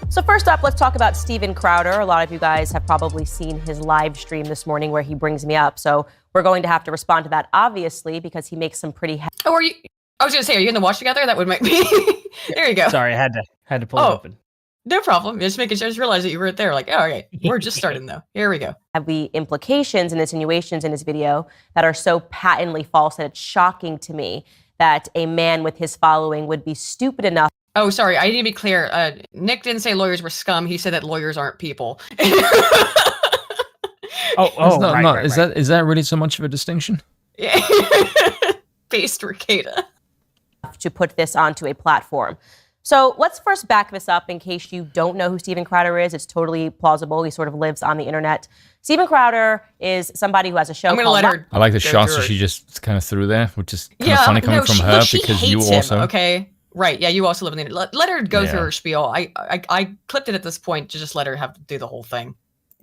So first up, let's talk about Steven Crowder. A lot of you guys have probably seen his live stream this morning where he brings me up. So we're going to have to respond to that, obviously, because he makes some pretty... Oh, are you... I was going to say, are you going to watch together? That would make me... There you go. Sorry, I had to pull it open. No problem. Just making sure. I just realized that you were there. Like, oh, okay, we're just starting though. Here we go. Have the implications and insinuations in his video that are so patently false that it's shocking to me that a man with his following would be stupid enough. Oh, sorry. I need to be clear. Nick didn't say lawyers were scum. He said that lawyers aren't people. Right. Is that really so much of a distinction? Yeah. Based Ricada. To put this onto a platform. So let's first back this up in case you don't know who Steven Crowder is. It's totally plausible. He sort of lives on the internet. Steven Crowder is somebody who has a show I'm gonna let her I like the shots that she just kind of threw there, which is kind of funny coming from her because you also... Okay, right. Yeah, you also live on the internet. Let her go through her spiel. I clipped it at this point to just let her have to do the whole thing.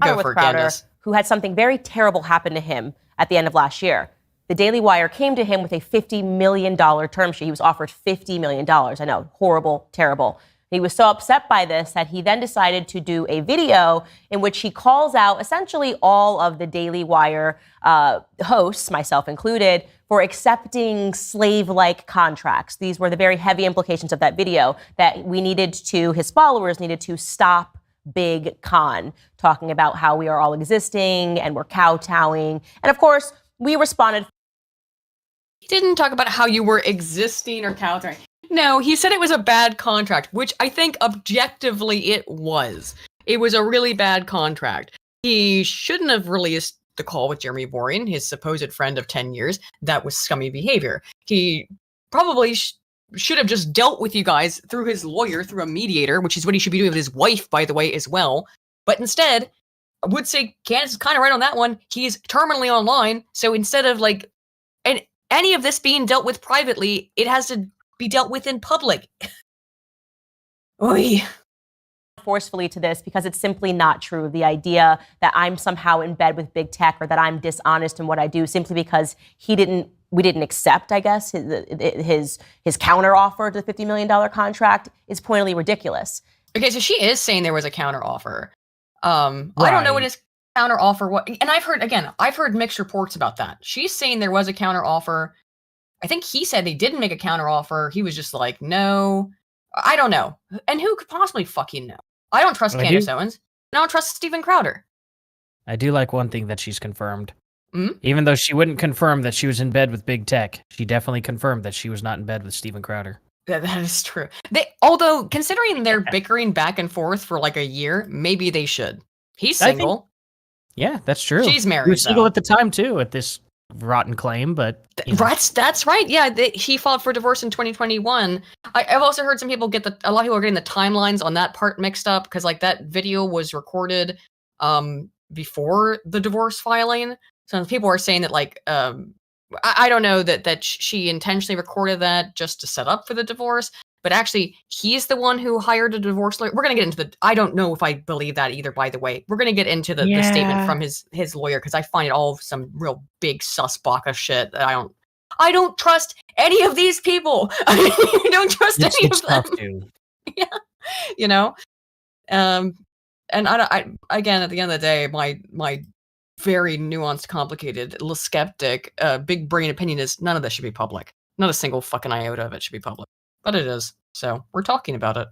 Go for it, Candace. Who had something very terrible happen to him at the end of last year. The Daily Wire came to him with a $50 million term sheet. He was offered $50 million. I know, horrible, terrible. He was so upset by this that he then decided to do a video in which he calls out essentially all of the Daily Wire hosts, myself included, for accepting slave-like contracts. These were the very heavy implications of that video that his followers needed to stop Big Con, talking about how we are all existing and we're kowtowing. And of course, we responded. He didn't talk about how you were existing or kowtowing. No, he said it was a bad contract, which I think objectively it was. It was a really bad contract. He shouldn't have released the call with Jeremy Boring, his supposed friend of 10 years. That was scummy behavior. He probably should have just dealt with you guys through his lawyer, through a mediator, which is what he should be doing with his wife, by the way, as well. But instead, I would say Candace is kind of right on that one. He's terminally online. So instead of any of this being dealt with privately, it has to be dealt with in public. Oy. Forcefully to this because it's simply not true. The idea that I'm somehow in bed with big tech or that I'm dishonest in what I do simply because we didn't accept, I guess, his counter offer to the $50 million contract is pointedly ridiculous. Okay, so she is saying there was a counter offer. Right. I don't know what his counter offer was, and I've heard mixed reports about that. She's saying there was a counter offer. I think he said he didn't make a counter offer. He was just like, no, I don't know. And who could possibly fucking know? I don't trust Candace Owens. And I don't trust Steven Crowder. I do like one thing that she's confirmed. Mm-hmm. Even though she wouldn't confirm that she was in bed with Big Tech, she definitely confirmed that she was not in bed with Steven Crowder. That is true. Although, considering they're bickering back and forth for like a year, maybe they should. He's single. Yeah, that's true. She's married. He was single at the time, too, at this rotten claim, but... That's right. Yeah, he filed for divorce in 2021. I've also heard some people a lot of people are getting the timelines on that part mixed up, because like that video was recorded before the divorce filing. So people are saying that like... I don't know that she intentionally recorded that just to set up for the divorce, but actually he's the one who hired a divorce lawyer. We're going to get into I don't know if I believe that either, by the way. We're going to get into the statement from his lawyer, because I find it all some real big sus baka shit that I don't trust any of these people. I don't trust any of them. Yeah. You know? And I again, at the end of the day, my very nuanced, complicated, little skeptic, big brain opinion is none of this should be public. Not a single fucking iota of it should be public. But it is. So we're talking about it.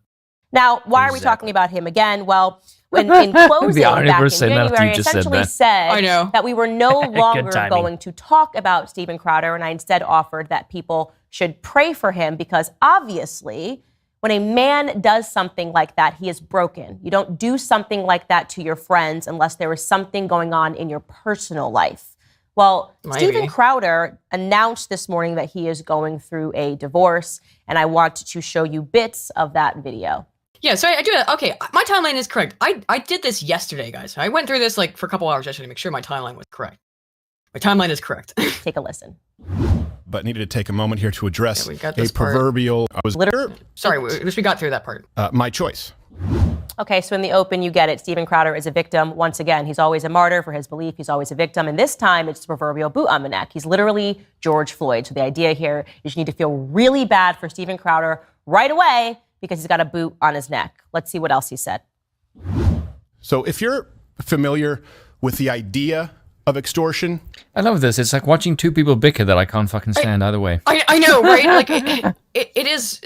Now, why are we talking about him again? Well, when in closing back in January, I essentially said that we were no longer going to talk about Steven Crowder, and I instead offered that people should pray for him because obviously when a man does something like that, he is broken. You don't do something like that to your friends unless there is something going on in your personal life. Well, Steven Crowder announced this morning that he is going through a divorce, and I want to show you bits of that video. Yeah, so I do that. Okay, my timeline is correct. I did this yesterday, guys. I went through this like for a couple hours yesterday to make sure my timeline was correct. My timeline is correct. Take a listen. But needed to take a moment here to address we got a this part. proverbial. I was Sorry, we got through that part. My choice. Okay, so in the open, you get it. Steven Crowder is a victim. Once again, he's always a martyr for his belief. He's always a victim. And this time, it's the proverbial boot on the neck. He's literally George Floyd. So the idea here is you need to feel really bad for Steven Crowder right away because he's got a boot on his neck. Let's see what else he said. So if you're familiar with the idea of extortion. I love this. It's like watching two people bicker that I can't fucking stand either way. I know, right? Like it is.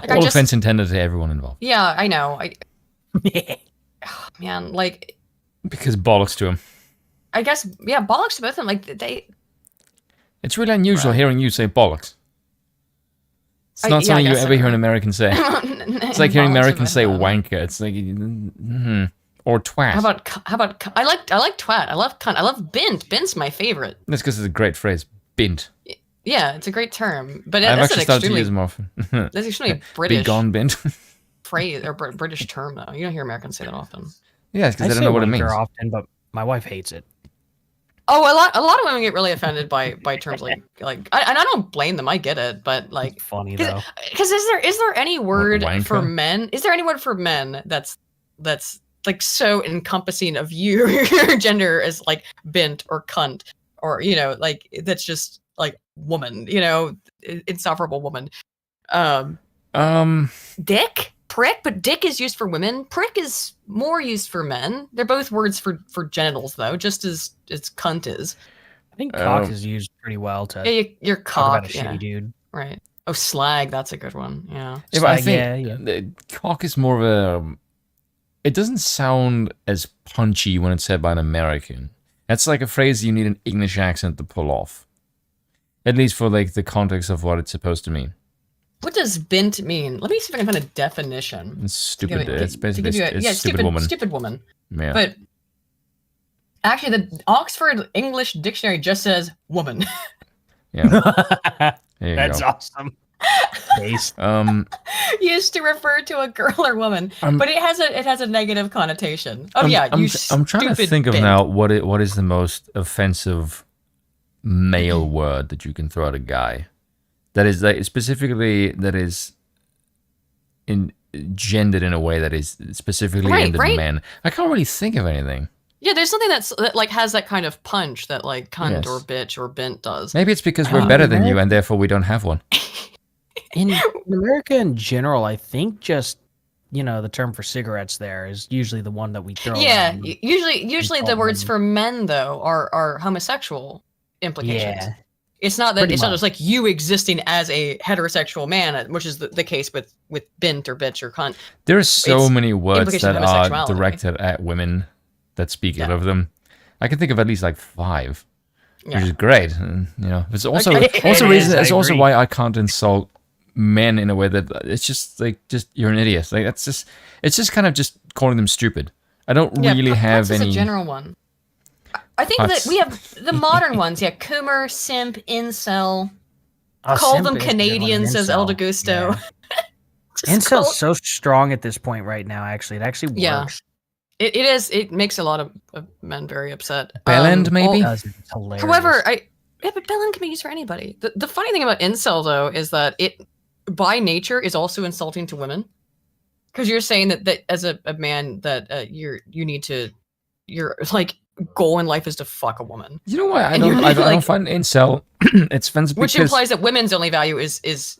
Like All offense intended to everyone involved. Yeah, I know. Oh, man, like. Because bollocks to him. I guess, yeah, bollocks to both of them. Like they. It's really unusual hearing you say bollocks. It's not something you ever hear an American say. It's like hearing Americans say wanker. It's like, or twat. How about? I like twat. I love cunt. I love bint. Bint's my favorite. That's because it's a great phrase. Bint. Yeah, it's a great term. But I've actually started to use them often. That's extremely British. Be gone, bint. Phrase or British term though. You don't hear Americans say that often. Yeah, because they don't know what it means. Often, but my wife hates it. Oh, a lot of women get really offended by terms like and I don't blame them. I get it, but like it's funny though. Because is there any word for men? Is there any word for men that's like so encompassing of your gender as like bint or cunt or like that's just like woman, insufferable woman. Dick, prick, but dick is used for women. Prick is more used for men. They're both words for genitals though, just as cunt is. I think cock is used pretty well to. Yeah, your cock, about a shitty dude. Right. Oh, slag, that's a good one. Yeah. Yeah, but I think cock is more of a. It doesn't sound as punchy when it's said by an American. That's like a phrase you need an English accent to pull off. At least for like the context of what it's supposed to mean. What does bint mean? Let me see if I can find a definition. It's stupid. It's basically stupid woman. Stupid woman. Yeah. But actually, the Oxford English Dictionary just says woman. Yeah. That's awesome. Based. Used to refer to a girl or woman, but it has a negative connotation. Oh I'm trying to think of now what is the most offensive male word that you can throw at a guy. That is like specifically gendered in a way that is specifically aimed at men. I can't really think of anything. Yeah, there's something that like has that kind of punch that like cunt or bitch or bint does. Maybe it's because we're better than you and therefore we don't have one. In America in general, I think just the term for cigarettes there is usually the one that we throw. Yeah, usually the words for men though are homosexual implications. Yeah. It's not that it's not just like you existing as a heterosexual man, which is the case with bint or bitch or cunt. There are so many words that are directed at women that speak ill of them. I can think of at least like 5, which is great. And, it's also it's also why I can't insult men in a way that it's just like you're an idiot. Like it's just kind of just calling them stupid. I don't really have any. That's a general one. I think that we have the modern ones. Yeah, Coomer, simp, incel. Call them Canadian, says El Degusto. Yeah. Incel's so strong at this point right now. Actually, it actually works. Yeah. It is. It makes a lot of men very upset. Bellend, maybe. However, but Bellend can be used for anybody. The funny thing about incel though is that it, by nature, is also insulting to women. Because you're saying that as a man that your like goal in life is to fuck a woman. You know why I don't find incel. It's offensive which implies that women's only value is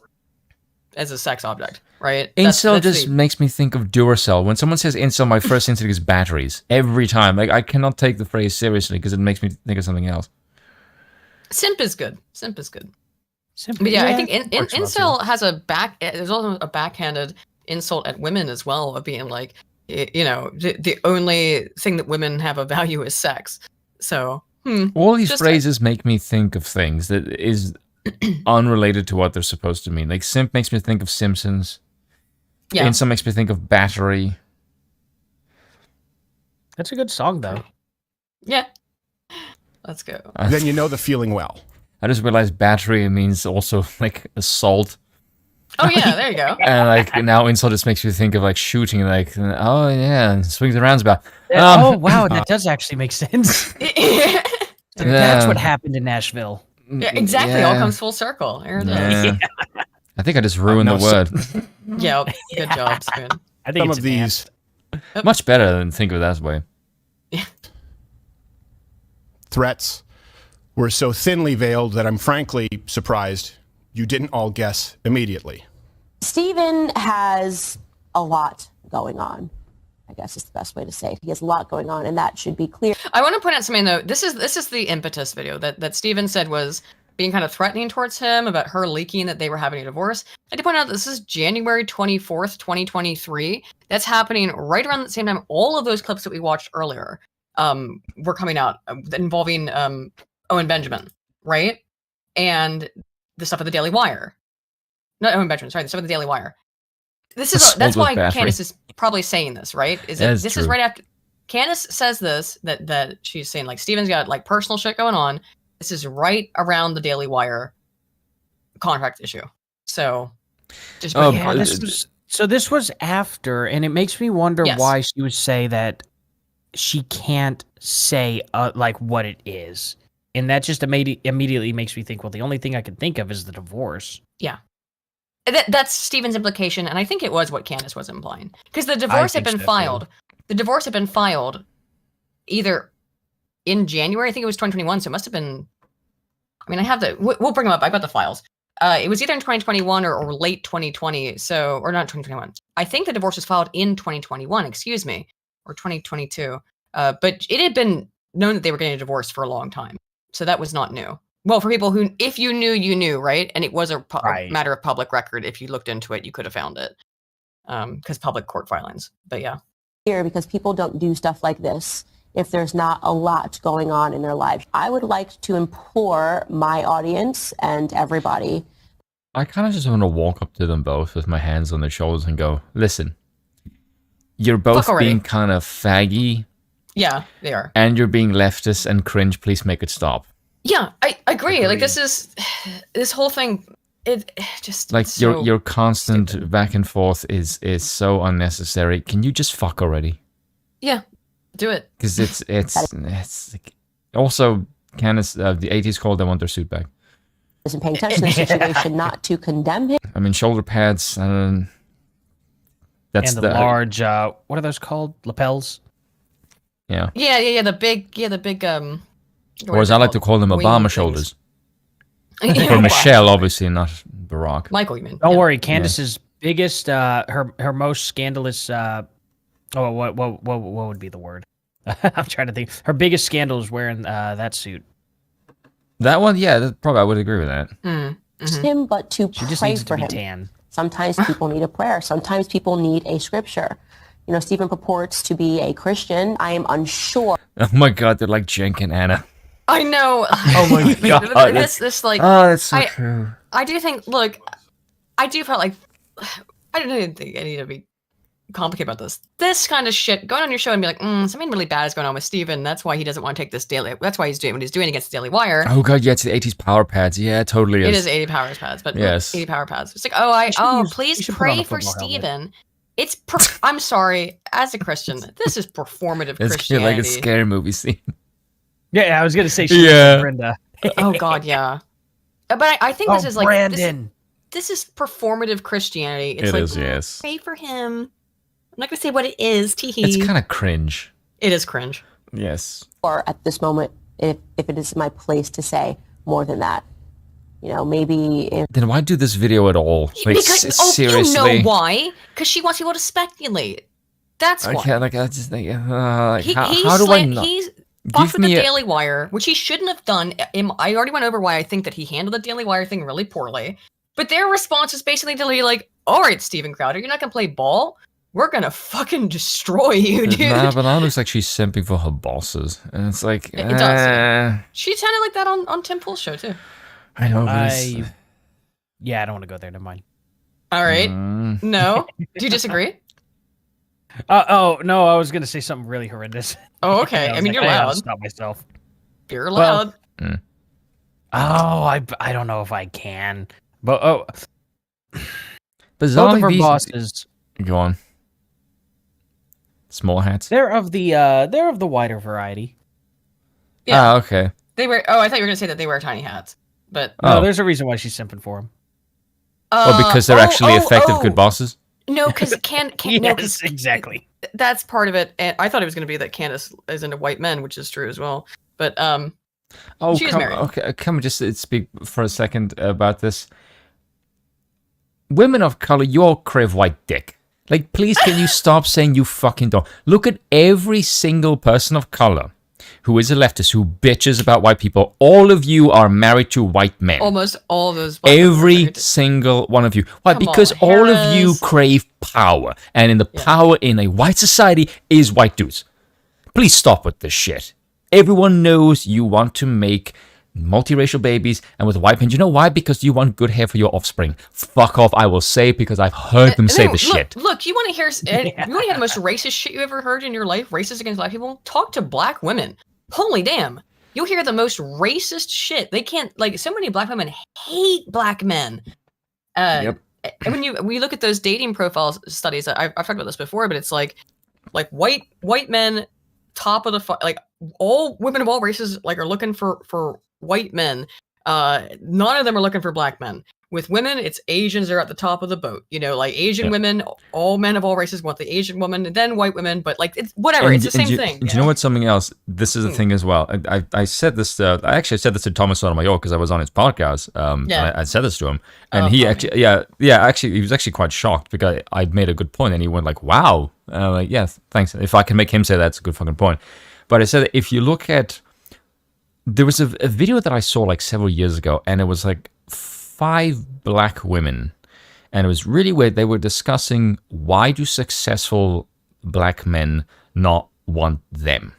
as a sex object, right? Incel just makes me think of Duracell. When someone says incel, my first instinct is batteries. Every time. Like, I cannot take the phrase seriously because it makes me think of something else. Simp is good. But yeah, I think incel has there's also a backhanded insult at women as well of being like, the only thing that women have a value is sex. So all these phrases make me think of things that is unrelated to what they're supposed to mean. Like simp makes me think of Simpsons. Yeah. Incel makes me think of battery. That's a good song though. Yeah. Let's go. Then you know the feeling well. I just realized battery means also like assault. Oh yeah, there you go. And like now insult just makes you think of like shooting, like swings and roundabouts. Oh wow, that does actually make sense. That's what happened in Nashville. Yeah, exactly. All comes full circle. There it is. Yeah. I think I just ruined the word. Yeah, good job, Spoon. I think Some it's of these Much better than think of it that way. threats were so thinly veiled that I'm frankly surprised you didn't all guess immediately. Stephen has a lot going on, I guess is the best way to say it. He has a lot going on, and that should be clear. I want to point out something, though. This is the impetus video that Stephen said was being kind of threatening towards him about her leaking that they were having a divorce. I had to point out this is January 24th, 2023. That's happening right around the same time all of those clips that we watched earlier were coming out involving Owen Benjamin, right? And the stuff at the Daily Wire. Not Owen Benjamin, sorry, the stuff at the Daily Wire. That's why Candace is probably saying this, right? This is right after Candace says this, that she's saying like Steven's got like personal shit going on. This is right around the Daily Wire contract issue. So just this was after, and it makes me wonder why she would say that she can't say like what it is. And that just immediately makes me think, well, the only thing I can think of is the divorce. Yeah. That's Stephen's implication, and I think it was what Candace was implying. Because the divorce had been filed. The divorce had been filed either in January, I think it was 2021, so it must have been... I mean, I have we'll bring them up. I've got the files. It was either in 2021 or late 2020, or not 2021. I think the divorce was filed in 2021, excuse me, or 2022. But it had been known that they were getting a divorce for a long time. So that was not new. Well, for people who, if you knew, you knew, right? And it was a matter of public record. If you looked into it, you could have found it. Because public court filings. But yeah. Here, because people don't do stuff like this if there's not a lot going on in their lives. I would like to implore my audience and everybody. I kind of just want to walk up to them both with my hands on their shoulders and go, listen, you're both being kind of faggy. Yeah, they are. And you're being leftist and cringe. Please make it stop. Yeah, I agree. Like this whole thing, it just like your constant stupid back and forth is so unnecessary. Can you just fuck already? Yeah, do it. Because it's like, also Candace, the 80s called they want their suit back. Isn't paying attention to the situation, not to condemn him. I mean, shoulder pads. That's and the large. What are those called? Lapels. Yeah. Yeah. The big. Or as I like to call them, Obama shoulders. For Michelle, obviously, not Barack. Michael, you mean? Don't worry. Candace's biggest, her most scandalous. What would be the word? I'm trying to think. Her biggest scandal is wearing that suit. That one, yeah, probably I would agree with that. Him, but to pray for him. Tan. Sometimes people need a prayer. Sometimes people need a scripture. You know, Stephen purports to be a Christian. I am unsure. Oh my God, they're like Jenk and Anna. I know. Oh my God. This like. Oh, that's so true. I do think. Look, I do feel like I don't even think I need to be complicated about this. This kind of shit going on your show and be like, something really bad is going on with Steven. That's why he doesn't want to take this daily. That's why he's doing what he's doing against the Daily Wire. Oh God, yeah, it's the 80s power pads. Yeah, it totally is. It is 80 power pads, but yes, 80 power pads. It's like, please pray for Steven. It's I'm sorry, as a Christian, this is performative Christianity. Like a scary movie scene. Yeah, I was gonna say Brenda. Oh God, yeah. But I think this is like Brandon. This is performative Christianity. It's it is, yes. Pray for him. I'm not gonna say what it is. Teehee. It's kind of cringe. It is cringe. Yes. Or at this moment, if it is my place to say more than that. You know, maybe then why do this video at all? Like, because seriously? You know why? Because she wants people to speculate. That's why. Okay, like I just think, how do I not? He's fucked with the Daily Wire, which he shouldn't have done. I already went over why I think that he handled the Daily Wire thing really poorly. But their response is basically to be like, "All right, Steven Crowder, you're not gonna play ball. We're gonna fucking destroy you, dude." Nah, but now it looks like she's simping for her bosses, and it's like it does. Yeah. She sounded like that on Tim Pool's show too. I know. Yeah, I don't want to go there. Never mind. All right. No. Do you disagree? No. I was gonna say something really horrendous. Oh, okay. I mean, you're loud. Stop myself. You're loud. I don't know if I can. But both of our bosses. Go on. Small hats. They're of the wider variety. Yeah. Okay. They wear. Oh, I thought you were gonna say that they wear tiny hats, but no, there's a reason why she's simping for them. Well, because they're actually effective, good bosses. No, because yes, exactly. That's part of it. And I thought it was going to be that Candace is into white men, which is true as well. But she's married. Okay, can we just speak for a second about this? Women of color, you all crave white dick. Like, please, can you stop saying you fucking don't? Look at every single person of color who is a leftist, who bitches about white people. All of you are married to white men. Almost all of those. Every single one of you. Why? Because all of you crave power. And in the power in a white society is white dudes. Please stop with this shit. Everyone knows you want to make multiracial babies and with white men. You know why? Because you want good hair for your offspring. Fuck off, I will say, because I've heard them say this shit. Look, you want to hear you want to hear the most racist shit you ever heard in your life? Racist against black people? Talk to black women. Holy damn. You'll hear the most racist shit. They can't, like, so many black women hate black men. And when we look at those dating profile studies, I've talked about this before, but it's like white men, top of the like all women of all races like are looking for white men. None of them are looking for black men. With women, it's Asians are at the top of the boat. You know, like Asian women, all men of all races want the Asian woman, and then white women. But like, it's whatever. It's the same thing. Do you know what? Something else. This is the thing as well. I said this. I actually said this to Thomas Sotomayor because I was on his podcast. I said this to him, and he actually, actually, he was actually quite shocked because I made a good point, and he went like, "Wow." Like, yeah, thanks. If I can make him say that's a good fucking point. But I said if you look at, there was a video that I saw like several years ago, and it was like 5 black women, and it was really weird. They were discussing why do successful black men not want them,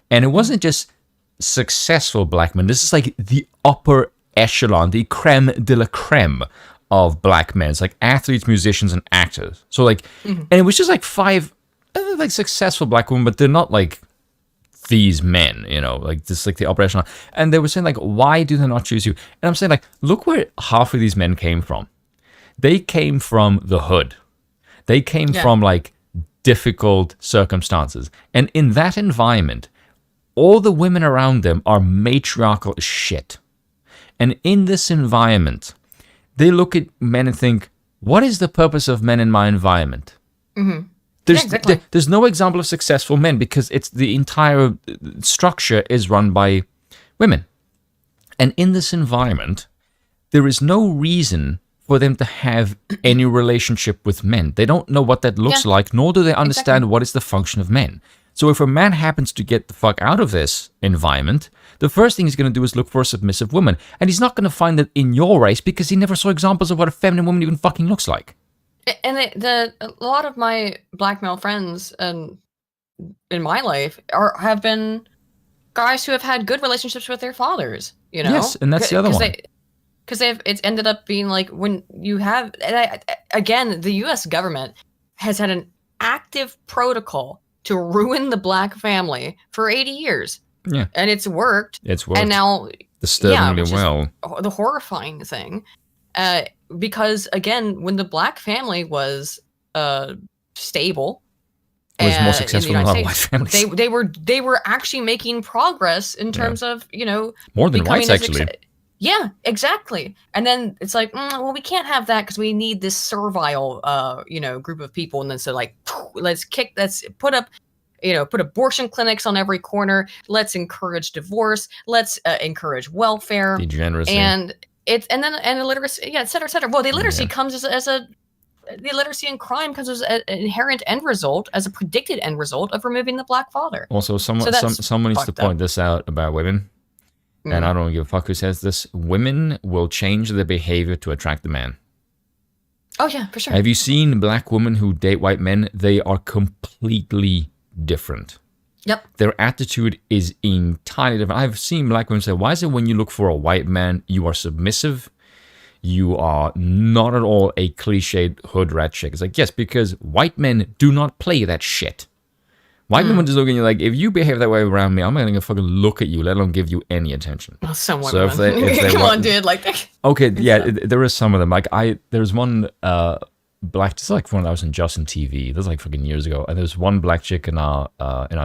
and it wasn't just successful black men. This is like the upper echelon, the creme de la creme of black men. It's like athletes, musicians, and actors. So like, and it was just like 5 like successful black women, but they're not like these men, you know, like this, like the upper echelon. And they were saying like, why do they not choose you? And I'm saying like, look where half of these men came from. They came from the hood. They came from like difficult circumstances. And in that environment, all the women around them are matriarchal as shit. And in this environment, they look at men and think, what is the purpose of men in my environment? Mm-hmm. There's no example of successful men because it's the entire structure is run by women. And in this environment, there is no reason for them to have any relationship with men. They don't know what that looks like, nor do they understand what is the function of men. So if a man happens to get the fuck out of this environment, the first thing he's going to do is look for a submissive woman. And he's not going to find that in your race because he never saw examples of what a feminine woman even fucking looks like. And a lot of my black male friends in my life have been guys who have had good relationships with their fathers, you know? Yes, and that's the other one. Because it's ended up being like when you have, again, the U.S. government has had an active protocol to ruin the black family for 80 years. Yeah. And it's worked. It's worked. And now, disturbingly well. The horrifying thing. Because again, when the black family was stable, it was more successful than a lot of white families. They were actually making progress in terms of, you know, more than whites actually. Yeah, exactly. And then it's like, well, we can't have that because we need this servile, group of people. And then so like, let's put abortion clinics on every corner. Let's encourage divorce. Let's encourage welfare. Degeneracy. And illiteracy, et cetera, et cetera. Well, the illiteracy comes the illiteracy and crime comes as an inherent end result, as a predicted end result of removing the black father. Also, someone needs to point this out about women, and I don't give a fuck who says this. Women will change their behavior to attract the man. Oh yeah, for sure. Have you seen black women who date white men? They are completely different. Yep. Their attitude is entirely different. I've seen black women say, why is it when you look for a white man, you are submissive? You are not at all a cliched hood rat chick. It's like, yes, because white men do not play that shit. White men just look at you like, if you behave that way around me, I'm not going to fucking look at you, let alone give you any attention. Well, someone. So if they come on, dude. Like, okay, yeah, there is some of them. Like there's one black, just like when I was in Justin TV, this was like fucking years ago, and there's one black chick in our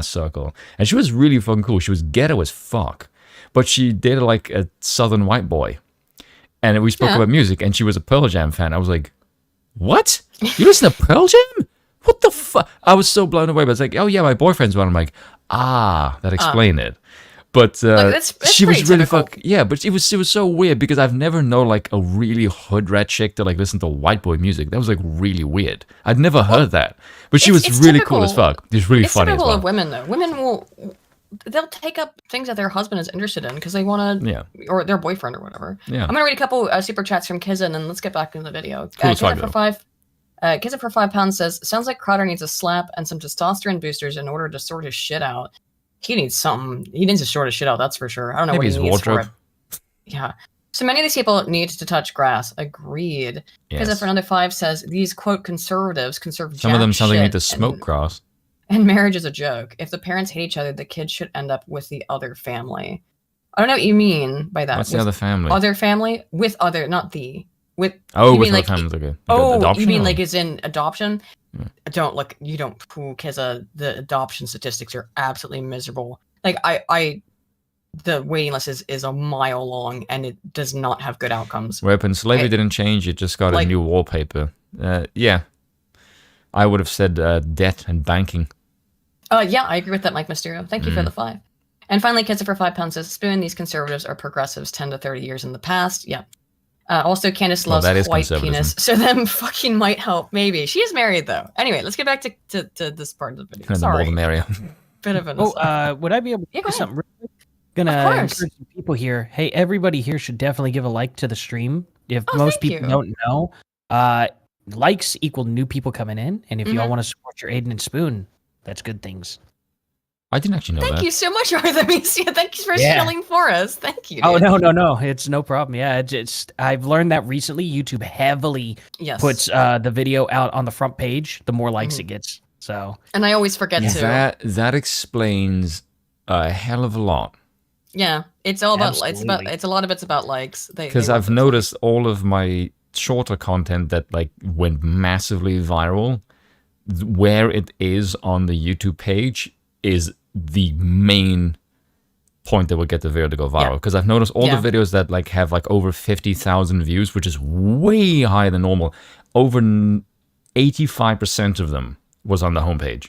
circle, and she was really fucking cool. She was ghetto as fuck, but she dated like a Southern white boy. And we spoke about music, and she was a Pearl Jam fan. I was like, what? You listen to Pearl Jam? What the fuck? I was so blown away. But it's like, oh yeah, my boyfriend's one. I'm like, that explained it. But that's she was really typical. yeah. But it was so weird because I've never known like a really hood rat chick to like listen to white boy music. That was like really weird. I'd never heard that. But she was really cool as fuck. She's really funny as well. It's typical of women though. Women they'll take up things that their husband is interested in because they want to, or their boyfriend or whatever. Yeah. I'm gonna read a couple super chats from Kizza, and then let's get back into the video. Cool, Kizza for £5 says, "Sounds like Crowder needs a slap and some testosterone boosters in order to sort his shit out. He needs something. He needs to sort his shit out. That's for sure. I don't know Maybe what he his needs wardrobe. for it. Yeah. So many of these people need to touch grass. Agreed. Yes. Kizza for another 5 says, these quote conservatives conserve. Some of them sound like they need to shit smoke grass. and marriage is a joke. If the parents hate each other, the kids should end up with the other family. I don't know what you mean by that. What's the other family? Other family? With other, not the. With. Oh, you with mean other like, families, okay. Oh, Adoption, you mean or? like as in adoption? Don't look, you don't poo, Kizza. The adoption statistics are absolutely miserable. Like, the waiting list is a mile long and it does not have good outcomes. Weapon slavery didn't change. It just got a new wallpaper. Yeah. I would have said debt and banking. Yeah, I agree with that, Mike Mysterio. Thank you for the 5. And finally, Kizza for £5 says, Spoon, these conservatives are progressives 10 to 30 years in the past. Yeah. Also, Candace loves white penis, so them fucking might help. Maybe. She is married, though. Anyway, let's get back to this part of the video. And Sorry. the more the merrier. Bit of an would I be able to do something real quick? Gonna Of course. encourage some people here. Hey, everybody here should definitely give a like to the stream. If most thank people you. don't know, likes equal new people coming in, and if y'all want to support your Aiden and Spoon, that's good things. I didn't actually know that. Thank you so much, Artemisia. Thank you for shilling for us. Thank you. Oh dude. no, it's no problem. Yeah, it's I've learned that recently. YouTube heavily puts the video out on the front page. The more likes it gets. So. And I always forget to. That explains a hell of a lot. Yeah, it's all about. It's a lot of it's about likes. Because I've noticed all of my shorter content that like went massively viral, where it is on the YouTube page is the main point that would get the video to go viral. Because I've noticed all the videos that like have like over 50,000 views, which is way higher than normal. Over 85% of them was on the homepage.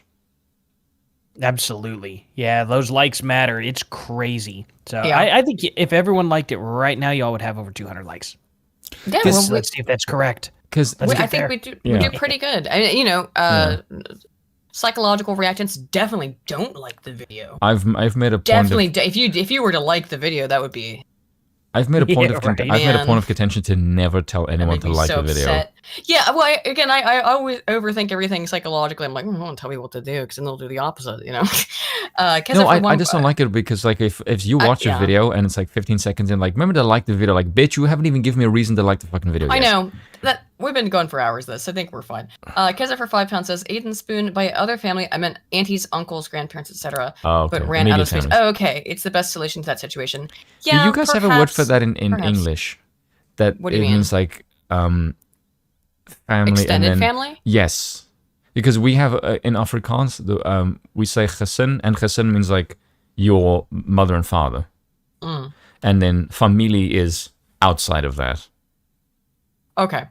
Absolutely. Yeah, those likes matter. It's crazy. So Yeah. I think if everyone liked it right now, y'all would have over 200 likes. Yeah, Let's see if that's correct. Because I think we do pretty good. Psychological reactants definitely don't like the video. I've made a point Definitely, if you were to like the video, that would be. I've made a point of contention to never tell anyone to like the video. Upset. Yeah, well, I always overthink everything psychologically. I'm like, don't tell me what to do, because then they'll do the opposite, you know. I just don't like it because like if you watch a video and it's like 15 seconds in, like remember to like the video, like bitch, you haven't even given me a reason to like the fucking video. I know that we've been going for hours. I think we're fine. Keza for £5 says Aiden Spoon by other family. I meant aunties, uncles, grandparents, etc. Oh, okay. But ran Immediate out of space. families. Oh, okay. It's the best solution to that situation. Yeah. Do you guys have a word for that in English? That What do you it mean? means like family Extended and then, family? Yes, because we have in Afrikaans we say gezin, and gezin means like your mother and father, and then familie is outside of that. Okay.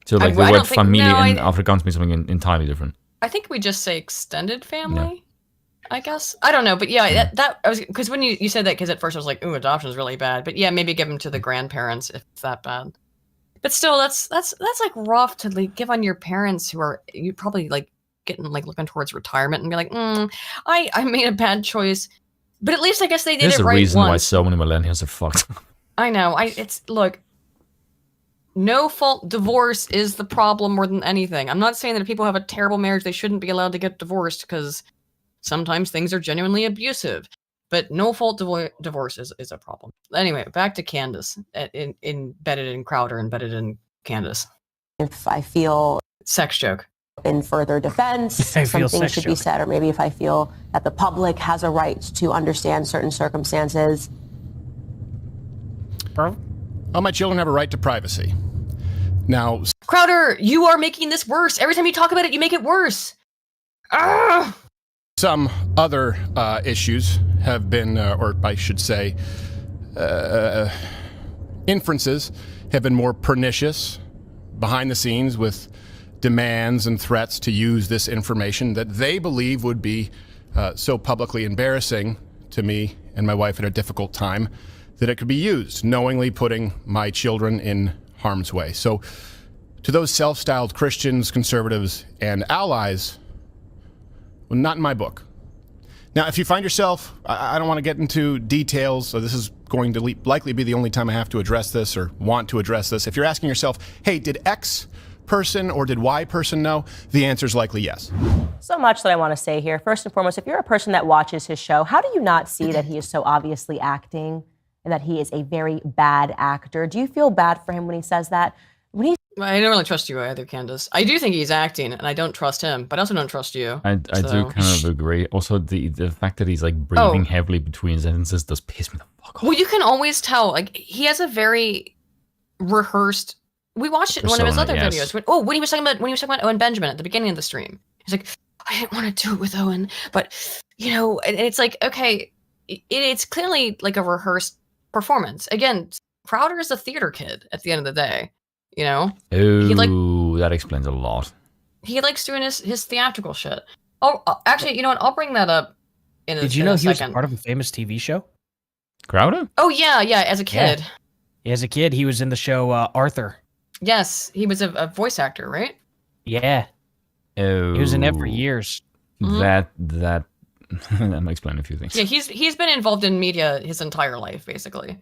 So like the word familie in Afrikaans means something entirely different. I think we just say extended family. I guess I don't know, but yeah, that I was because when you said that, because at first I was like, "Ooh, adoption is really bad," but yeah, maybe give them to the grandparents if it's that bad. But still, that's like rough to like give on your parents who are you probably like getting like looking towards retirement and be like, I made a bad choice, but at least I guess they did There's it a right reason why once. so many millennials are fucked. I know. Look. No fault divorce is the problem more than anything. I'm not saying that if people have a terrible marriage, they shouldn't be allowed to get divorced because sometimes things are genuinely abusive. But no fault divorce is a problem. Anyway, back to Candace. Embedded in Crowder, embedded in Candace. If I feel sex joke in further defense, something should be said, or maybe if I feel that the public has a right to understand certain circumstances. All my children have a right to privacy. Now, Crowder, you are making this worse. Every time you talk about it, you make it worse. Some other issues have been, or I should say, inferences have been more pernicious behind the scenes with demands and threats to use this information that they believe would be so publicly embarrassing to me and my wife at a difficult time that it could be used, knowingly putting my children in harm's way. So to those self-styled Christians, conservatives, and allies, well, not in my book. Now, if you find yourself, I don't want to get into details, so this is going to likely be the only time I have to address this or want to address this. If you're asking yourself, hey, did X person or did Y person know? The answer is likely yes. So much that I want to say here. First and foremost, if you're a person that watches his show, how do you not see that he is so obviously acting and that he is a very bad actor? Do you feel bad for him when he says that? I don't really trust you either, Candace. I do think he's acting, and I don't trust him, but I also don't trust you. I do kind of agree. Also, the fact that he's like breathing heavily between sentences does piss me the fuck off. Well, you can always tell. Like, he has a very rehearsed. We watched it in one of his other videos. When he was talking about Owen Benjamin at the beginning of the stream, he's like, I didn't want to do it with Owen, but and it's like, okay, it's clearly like a rehearsed performance. Again, Crowder is a theater kid at the end of the day. That explains a lot. He likes doing his theatrical shit. Oh, actually, you know what? I'll bring that up in a second. Did you know he was part of a famous TV show? Crowder? Oh, yeah, as a kid. Yeah. As a kid, he was in the show Arthur. Yes, he was a voice actor, right? Yeah. Oh. He was in it for years. That might explain a few things. Yeah, he's been involved in media his entire life, basically.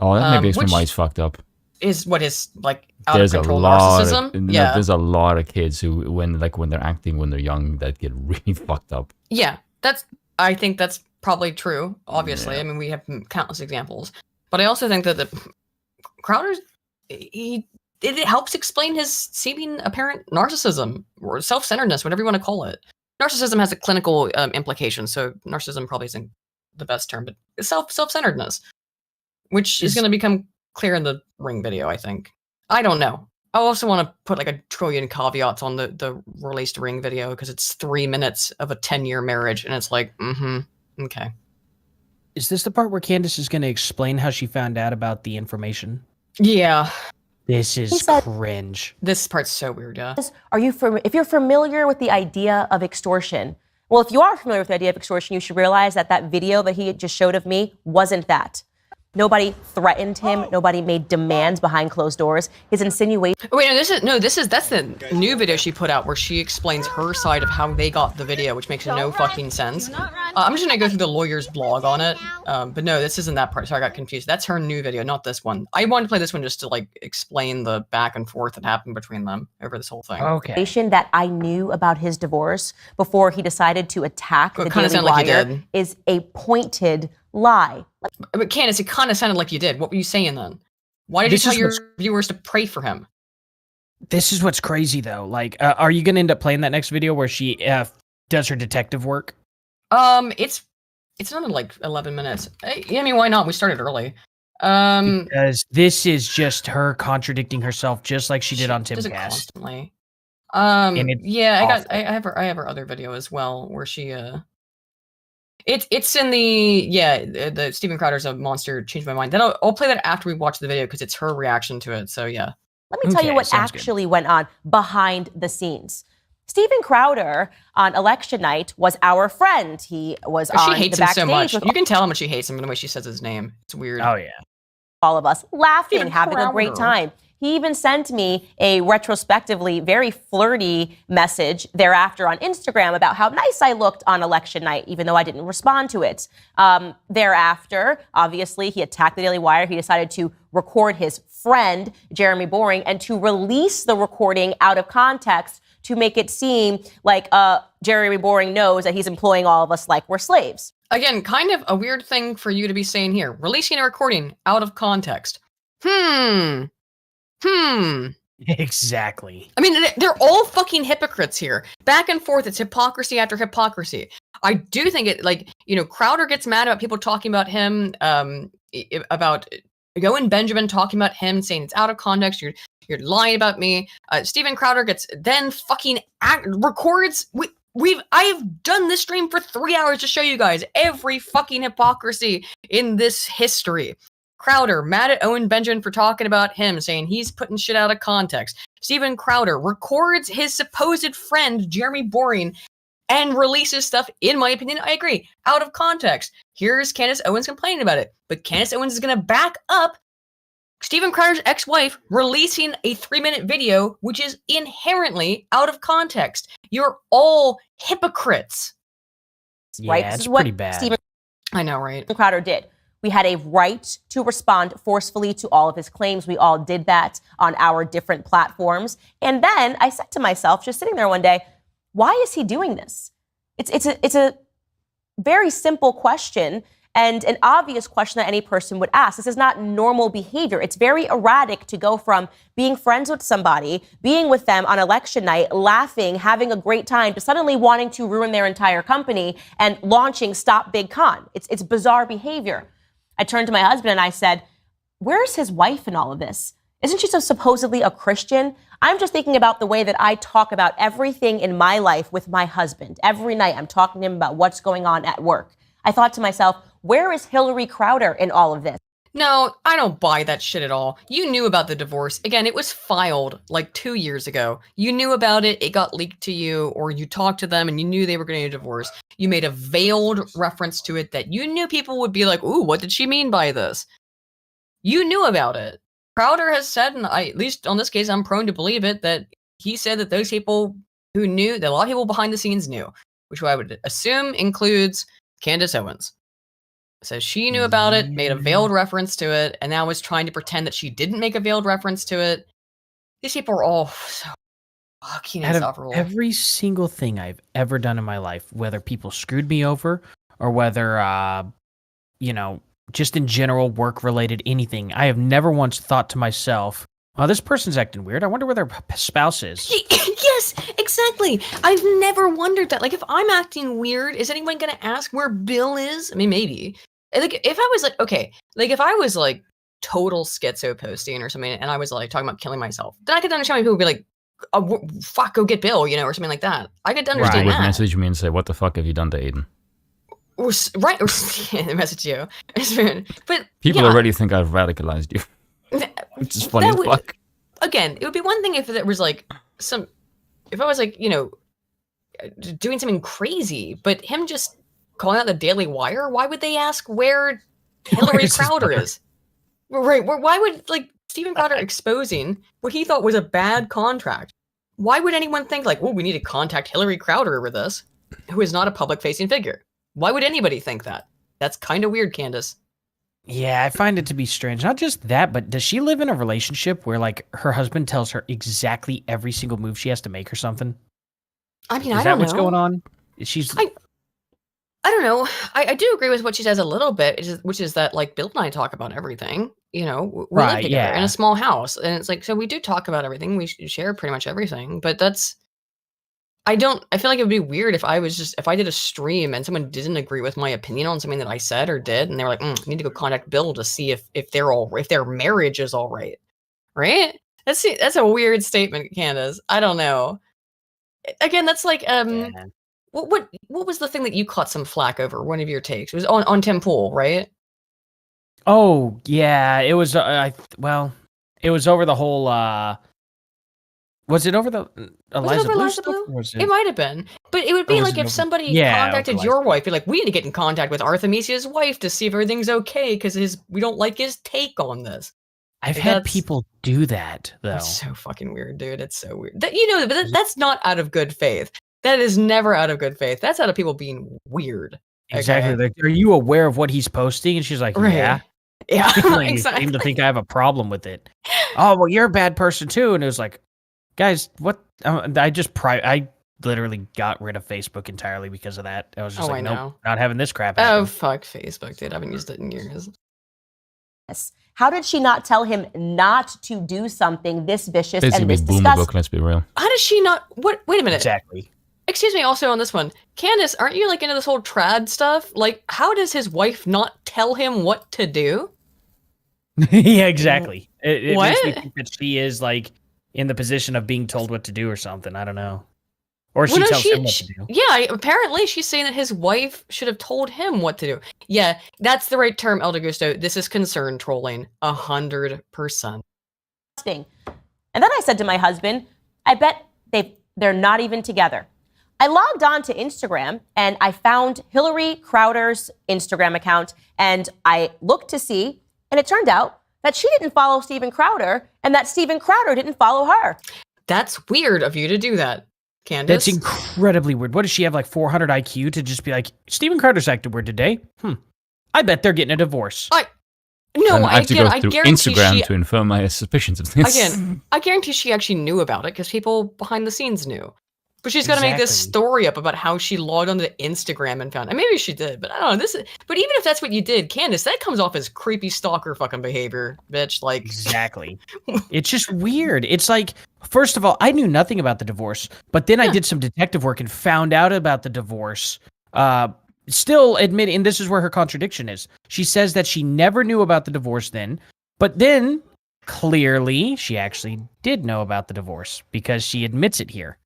Oh, that maybe explains why he's fucked up. Is what is like out of control narcissism? There's a lot of kids who, when they're acting when they're young, that get really fucked up. Yeah, I think that's probably true. Obviously, I mean, we have countless examples, but I also think that the Crowder's it helps explain his seeming apparent narcissism or self-centeredness, whatever you want to call it. Narcissism has a clinical implication, so narcissism probably isn't the best term, but it's self-centeredness, which is going to become clear in the Ring video, I think. I don't know. I also want to put like a trillion caveats on the released Ring video because it's 3 minutes of a 10-year marriage, and it's like, okay. Is this the part where Candace is going to explain how she found out about the information? Yeah. This is cringe. This part's so weird, yeah. If you're familiar with the idea of extortion, well, if you are familiar with the idea of extortion, you should realize that video that he just showed of me wasn't that. Nobody threatened him. Nobody made demands behind closed doors. His insinuation. Wait, that's the new video she put out where she explains her side of how they got the video, which makes no fucking sense. I'm just gonna go through the lawyer's blog on it. But no, this isn't that part. Sorry, I got confused. That's her new video, not this one. I wanted to play this one just to like explain the back and forth that happened between them over this whole thing. Okay. That I knew about his divorce before he decided to attack the Daily Wire is a pointed lie. But Candace, it kind of sounded like you did. What were you saying then? Why did you tell your viewers to pray for him? This is what's crazy, though. Like, are you going to end up playing that next video where she does her detective work? It's another like 11 minutes. I mean, why not? We started early. Because this is just her contradicting herself, just like she did on Timcast. Does it constantly. I have her other video as well where she It's in the Steven Crowder's a monster changed my mind. Then I'll play that after we watch the video because it's her reaction to it. So yeah. Let me tell you what actually went on behind the scenes. Steven Crowder on election night was our friend. He was on she hates the him so much. backstage. You can tell how much she hates him in the way she says his name. It's weird. Oh yeah. All of us laughing, Steven having a great Crowder. time. He even sent me a retrospectively very flirty message thereafter on Instagram about how nice I looked on election night, even though I didn't respond to it. Thereafter, obviously, he attacked the Daily Wire. He decided to record his friend, Jeremy Boring, and to release the recording out of context to make it seem like Jeremy Boring knows that he's employing all of us like we're slaves. Again, kind of a weird thing for you to be saying here. Releasing a recording out of context. Exactly. I mean, they're all fucking hypocrites here. Back and forth, it's hypocrisy after hypocrisy. I do think it, like, Crowder gets mad about people talking about him, about Owen Benjamin talking about him, saying it's out of context, you're lying about me. Steven Crowder gets then fucking records. I've done this stream for 3 hours to show you guys every fucking hypocrisy in this history. Crowder mad at Owen Benjamin for talking about him, saying he's putting shit out of context. Steven Crowder records his supposed friend, Jeremy Boring, and releases stuff, in my opinion, I agree, out of context. Here's Candace Owens complaining about it. But Candace Owens is going to back up Steven Crowder's ex-wife releasing a 3-minute video, which is inherently out of context. You're all hypocrites. Yeah, it's pretty bad. Steven I know, right? Crowder did. We had a right to respond forcefully to all of his claims. We all did that on our different platforms. And then I said to myself, just sitting there one day, why is he doing this? It's a very simple question and an obvious question that any person would ask. This is not normal behavior. It's very erratic to go from being friends with somebody, being with them on election night, laughing, having a great time, to suddenly wanting to ruin their entire company and launching Stop Big Con. It's bizarre behavior. I turned to my husband and I said, where's his wife in all of this? Isn't she so supposedly a Christian? I'm just thinking about the way that I talk about everything in my life with my husband. Every night I'm talking to him about what's going on at work. I thought to myself, where is Hillary Crowder in all of this? No, I don't buy that shit at all. You knew about the divorce. Again, it was filed like 2 years ago. You knew about it. It got leaked to you, or you talked to them and you knew they were getting a divorce. You made a veiled reference to it that you knew people would be like, ooh, what did she mean by this? You knew about it. Crowder has said, and at least on this case, I'm prone to believe it, that he said that those people who knew, that a lot of people behind the scenes knew, which I would assume includes Candace Owens. So she knew about it, made a veiled reference to it, and now is trying to pretend that she didn't make a veiled reference to it. These people are all so fucking insufferable. Every single thing I've ever done in my life, whether people screwed me over or whether, just in general, work-related anything, I have never once thought to myself, oh, this person's acting weird. I wonder where their spouse is. Yes, exactly. I've never wondered that. Like, if I'm acting weird, is anyone going to ask where Bill is? I mean, maybe. Like, if I was like, okay, like if I was like total schizo posting or something, and I was like talking about killing myself, then I could understand why people would be like, oh, fuck, go get Bill, or something like that. I could understand that. Message me and say, what the fuck have you done to Aiden? Or message you. But people already think I've radicalized you. Which is funny as fuck. Again, it would be one thing if there was like if I was like, doing something crazy, but him just calling out the Daily Wire, why would they ask where Hillary Crowder is? Right. Why would Steven Crowder exposing what he thought was a bad contract? Why would anyone think like, oh, we need to contact Hillary Crowder over this, who is not a public facing figure? Why would anybody think that? That's kind of weird, Candace. Yeah, I find it to be strange. Not just that, but does she live in a relationship where her husband tells her exactly every single move she has to make or something? I mean, is that what's going on? I don't know. I do agree with what she says a little bit, which is that Bill and I talk about everything. We live together in a small house, and it's so we do talk about everything. We share pretty much everything, but I feel like it would be weird if I did a stream and someone didn't agree with my opinion on something that I said or did, and they were like, I need to go contact Bill to see if their marriage is all right. Right? That's a weird statement, Candace. I don't know. Again, that's what was the thing that you caught some flack over? One of your takes. It was on Tim Pool, right? Oh yeah, it was. It was over the whole. Was it over the Eliza Blue stuff? It might have been, but it would be like if somebody contacted your wife, be like, "We need to get in contact with Artemisia's wife to see if everything's okay because we don't like his take on this." I've had people do that though. That's so fucking weird, dude. It's so weird. But that's not out of good faith. That is never out of good faith. That's out of people being weird. Exactly. Okay? Are you aware of what he's posting? And she's like, yeah. Yeah, exactly. Exactly. You seem to think I have a problem with it. Oh, well, you're a bad person too. And it was like, guys, what? I literally got rid of Facebook entirely because of that. I was just nope, not having this crap happen. Oh, fuck Facebook, dude. I haven't used it in years. How did she not tell him not to do something this vicious Basically and this disgusting? Let's be real. How does she not? What? Wait a minute. Exactly. Excuse me, also on this one. Candace, aren't you into this whole trad stuff? How does his wife not tell him what to do? Yeah, exactly. It what? makes me think that she is in the position of being told what to do or something. I don't know. Or she tells him what to do. Yeah, apparently she's saying that his wife should have told him what to do. Yeah, that's the right term, El Gusto. This is concern trolling, 100%. And then I said to my husband, I bet they're not even together. I logged on to Instagram and I found Hillary Crowder's Instagram account and I looked to see, and it turned out that she didn't follow Steven Crowder and that Steven Crowder didn't follow her. That's weird of you to do that, Candace. That's incredibly weird. What does she have, like 400 IQ to just be like, Steven Crowder's acted weird today? I bet they're getting a divorce. I have to go through Instagram to inform my suspicions of this. Again, I guarantee she actually knew about it because people behind the scenes knew. But she's got to make this story up about how she logged onto Instagram and found. And maybe she did, but I don't know. But even if that's what you did, Candace, that comes off as creepy stalker fucking behavior, bitch. Like exactly. It's just weird. It's like, first of all, I knew nothing about the divorce, but then I did some detective work and found out about the divorce. Still admitting, and this is where her contradiction is. She says that she never knew about the divorce then, but then clearly she actually did know about the divorce because she admits it here.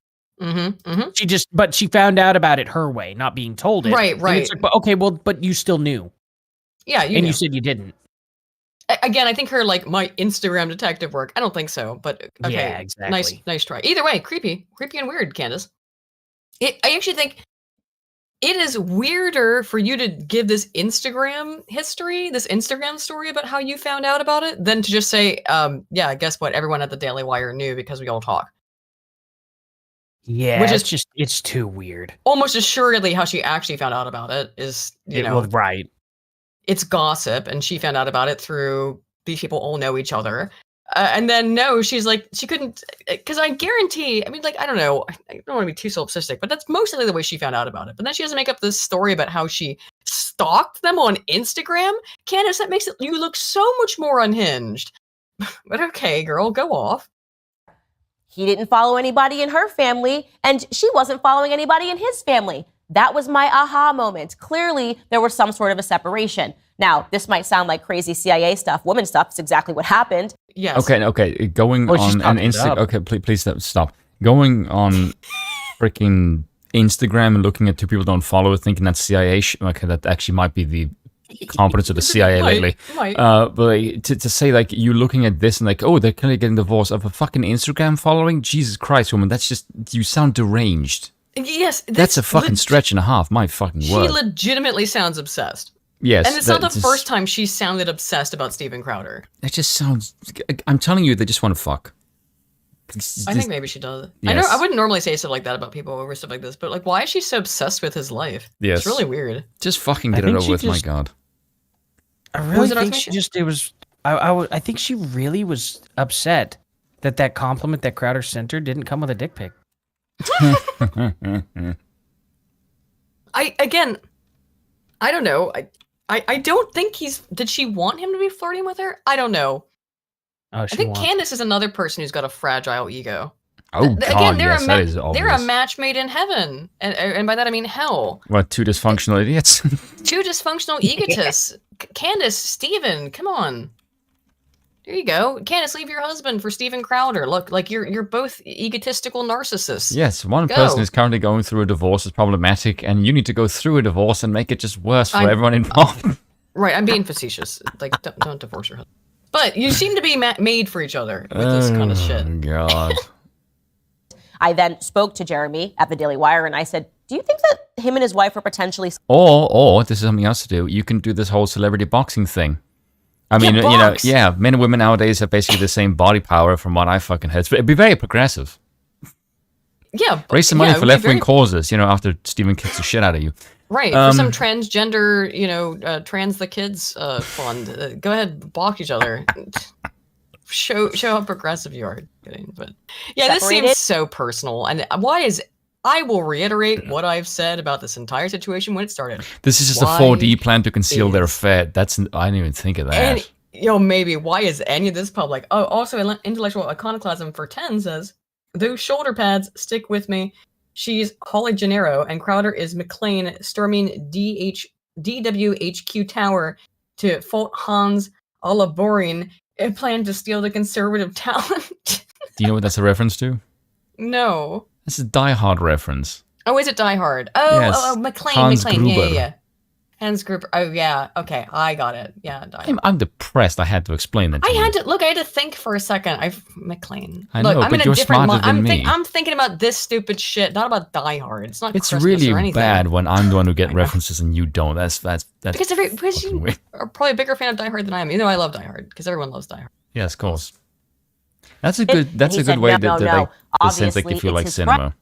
But she found out about it her way, not being told it. Right. It's like, but you still knew. Yeah, you said you didn't. Again, I think her my Instagram detective work. I don't think so, but okay. Yeah, exactly. Nice try. Either way, creepy and weird, Candace. I actually think it is weirder for you to give this Instagram story about how you found out about it than to just say, yeah, guess what? Everyone at the Daily Wire knew because we all talk. Yeah, it's too weird. Almost assuredly, how she actually found out about it is, right. It's gossip, and she found out about it through these people all know each other. And then she's like, she couldn't, because I guarantee, I don't know, I don't want to be too solipsistic, but that's mostly the way she found out about it. But then she doesn't make up this story about how she stalked them on Instagram. Candace, that makes you look so much more unhinged. But okay, girl, go off. He didn't follow anybody in her family, and she wasn't following anybody in his family. That was my aha moment. Clearly, there was some sort of a separation. Now, this might sound like crazy CIA stuff, woman stuff. It's exactly what happened. Yes. Okay. Going on an Instagram. Okay, please stop. Going on freaking Instagram and looking at two people don't follow, thinking that's CIA. Okay, that actually might be the competence of the CIA lately. But to say you looking at this and they're clearly getting divorced of a fucking Instagram following. Jesus Christ, woman, that's just, you sound deranged. Yes, that's a fucking stretch and a half. My fucking word. She legitimately sounds obsessed. Yes, and it's not the first time she sounded obsessed about Steven Crowder. It just sounds. I'm telling you, they just want to fuck. I think maybe she does. Yes. I wouldn't normally say stuff like that about people over stuff like this, but why is she so obsessed with his life? Yes, it's really weird. Just fucking get it over with, my God. I really think she just. It was. I think she really was upset that compliment that Crowder sent her didn't come with a dick pic. I don't know. I don't think did she want him to be flirting with her? I don't know. Oh, I think Candace is another person who's got a fragile ego. Oh, God, yes, that is obvious. They're a match made in heaven. And by that I mean hell. What, two dysfunctional idiots? Two dysfunctional egotists. Candace, Steven, come on. There you go. Candace, leave your husband for Steven Crowder. Look, you're both egotistical narcissists. Yes, one person is currently going through a divorce is problematic, and you need to go through a divorce and make it just worse for everyone involved. Right, I'm being facetious. Don't divorce your husband. But you seem to be made for each other with this kind of shit. Oh, God. I then spoke to Jeremy at the Daily Wire, and I said, do you think that him and his wife are potentially... Or this is something else to do. You can do this whole celebrity boxing thing. I mean, men and women nowadays have basically the same body power from what I fucking heard. It'd be very progressive. Yeah. Raise some money for left-wing causes, after Steven kicks the shit out of you. Right, for some transgender, trans the kids fund. Go ahead, balk each other. Show how progressive you are. But yeah, this seems so personal. And I will reiterate what I've said about this entire situation when it started. This is just a 4D plan to conceal their affair. I didn't even think of that. And, maybe, why is any of this public? Oh, also, Intellectual Iconoclasm for 10 says, those shoulder pads stick with me. She's Holly Gennaro, and Crowder is McLean storming DWHQ Tower to fault Hans Olaborin and plan to steal the conservative talent. Do you know what that's a reference to? No. This is a Die Hard reference. Oh, is it Die Hard? Oh, yes. McClane. Yeah. Hans Gruber. Oh, yeah. Okay, I got it. Yeah, Die Hard. I'm depressed. I had to explain that to you. I had to think for a second. McClane. I know, but you're smarter than me. I'm thinking about this stupid shit, not about Die Hard. It's not It's Christmas really or anything. bad when I'm the one who get references and you don't. That's because you are probably a bigger fan of Die Hard than I am. Even though I love Die Hard, because everyone loves Die Hard. Yes, of course. That's a good way to sense like if you like cinema.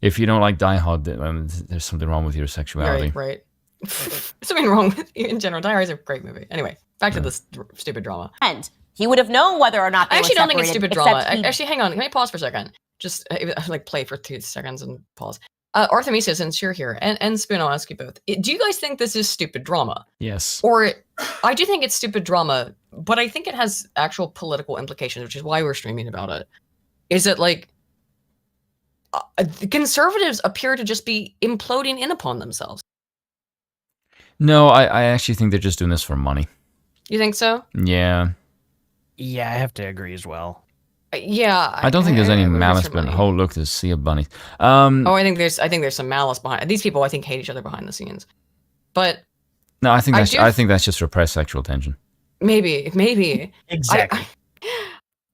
If you don't like Die Hard, there's something wrong with your sexuality. Right. Something wrong with you in general. Die Hard is a great movie. Anyway, back to this stupid drama. And he would have known whether or not I actually don't think it's stupid drama. Actually, hang on. Can I pause for a second? Just like play for 2 seconds and pause. Artemisia, since you're here, and Spoon, I'll ask you both. Do you guys think this is stupid drama? Yes. Or I do think it's stupid drama, but I think it has actual political implications, which is why we're streaming about it. Is it like the conservatives appear to just be imploding in upon themselves? No, I actually think they're just doing this for money. You think so? Yeah. Yeah, I have to agree as well. Yeah. I don't think there's any malice, but look, there's sea of bunnies. I think there's some malice behind these people. I think hate each other behind the scenes, but no, I think that's just repressed sexual tension. Maybe exactly.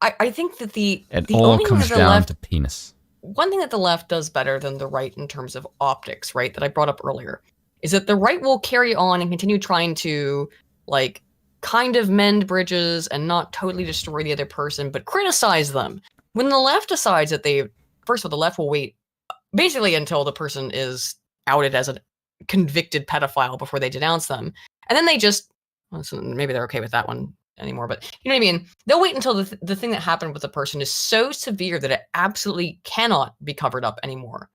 I think that it all comes down to penis. One thing that the left does better than the right in terms of optics, right, that I brought up earlier, is that the right will carry on and continue trying to like kind of mend bridges and not totally destroy the other person, but criticize them. When the left decides that first of all, the left will wait basically until the person is outed as a convicted pedophile before they denounce them. And then they just, so maybe they're okay with that one anymore, but you know what I mean? They'll wait until the thing that happened with the person is so severe that it absolutely cannot be covered up anymore.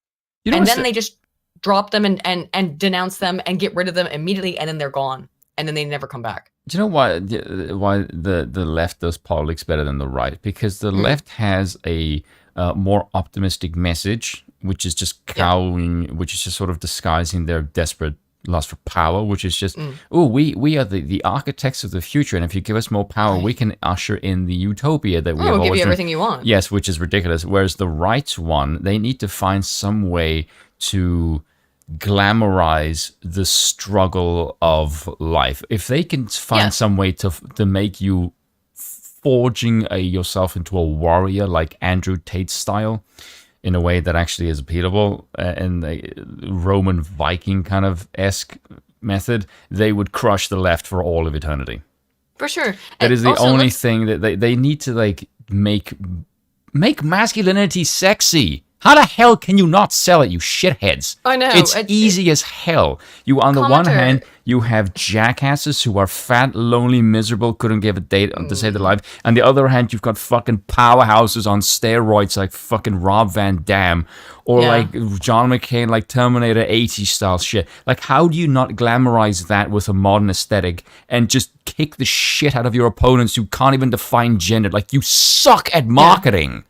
And then they just drop them and denounce them and get rid of them immediately, and then they're gone. And then they never come back. Do you know why the left does politics better than the right? Because the left has a more optimistic message, which is just cowing, which is just sort of disguising their desperate lust for power, which is just, we are the architects of the future, and if you give us more power, we can usher in the utopia that we have we'll always give you everything you want. Yes, which is ridiculous. Whereas the right one, they need to find some way to glamorize the struggle of life. If they can find some way to make you forging yourself into a warrior like Andrew Tate style, in a way that actually is appealable, and a Roman Viking kind of esque method, they would crush the left for all of eternity. For sure. That is the only thing that they need to like make masculinity sexy. How the hell can you not sell it, you shitheads? I know. It's easy as hell. You, on the one hand, you have jackasses who are fat, lonely, miserable, couldn't give a date to save their life. On the other hand, you've got fucking powerhouses on steroids like fucking Rob Van Dam or like John McCain, like Terminator 80 style shit. Like, how do you not glamorize that with a modern aesthetic and just kick the shit out of your opponents who can't even define gender? Like, you suck at marketing.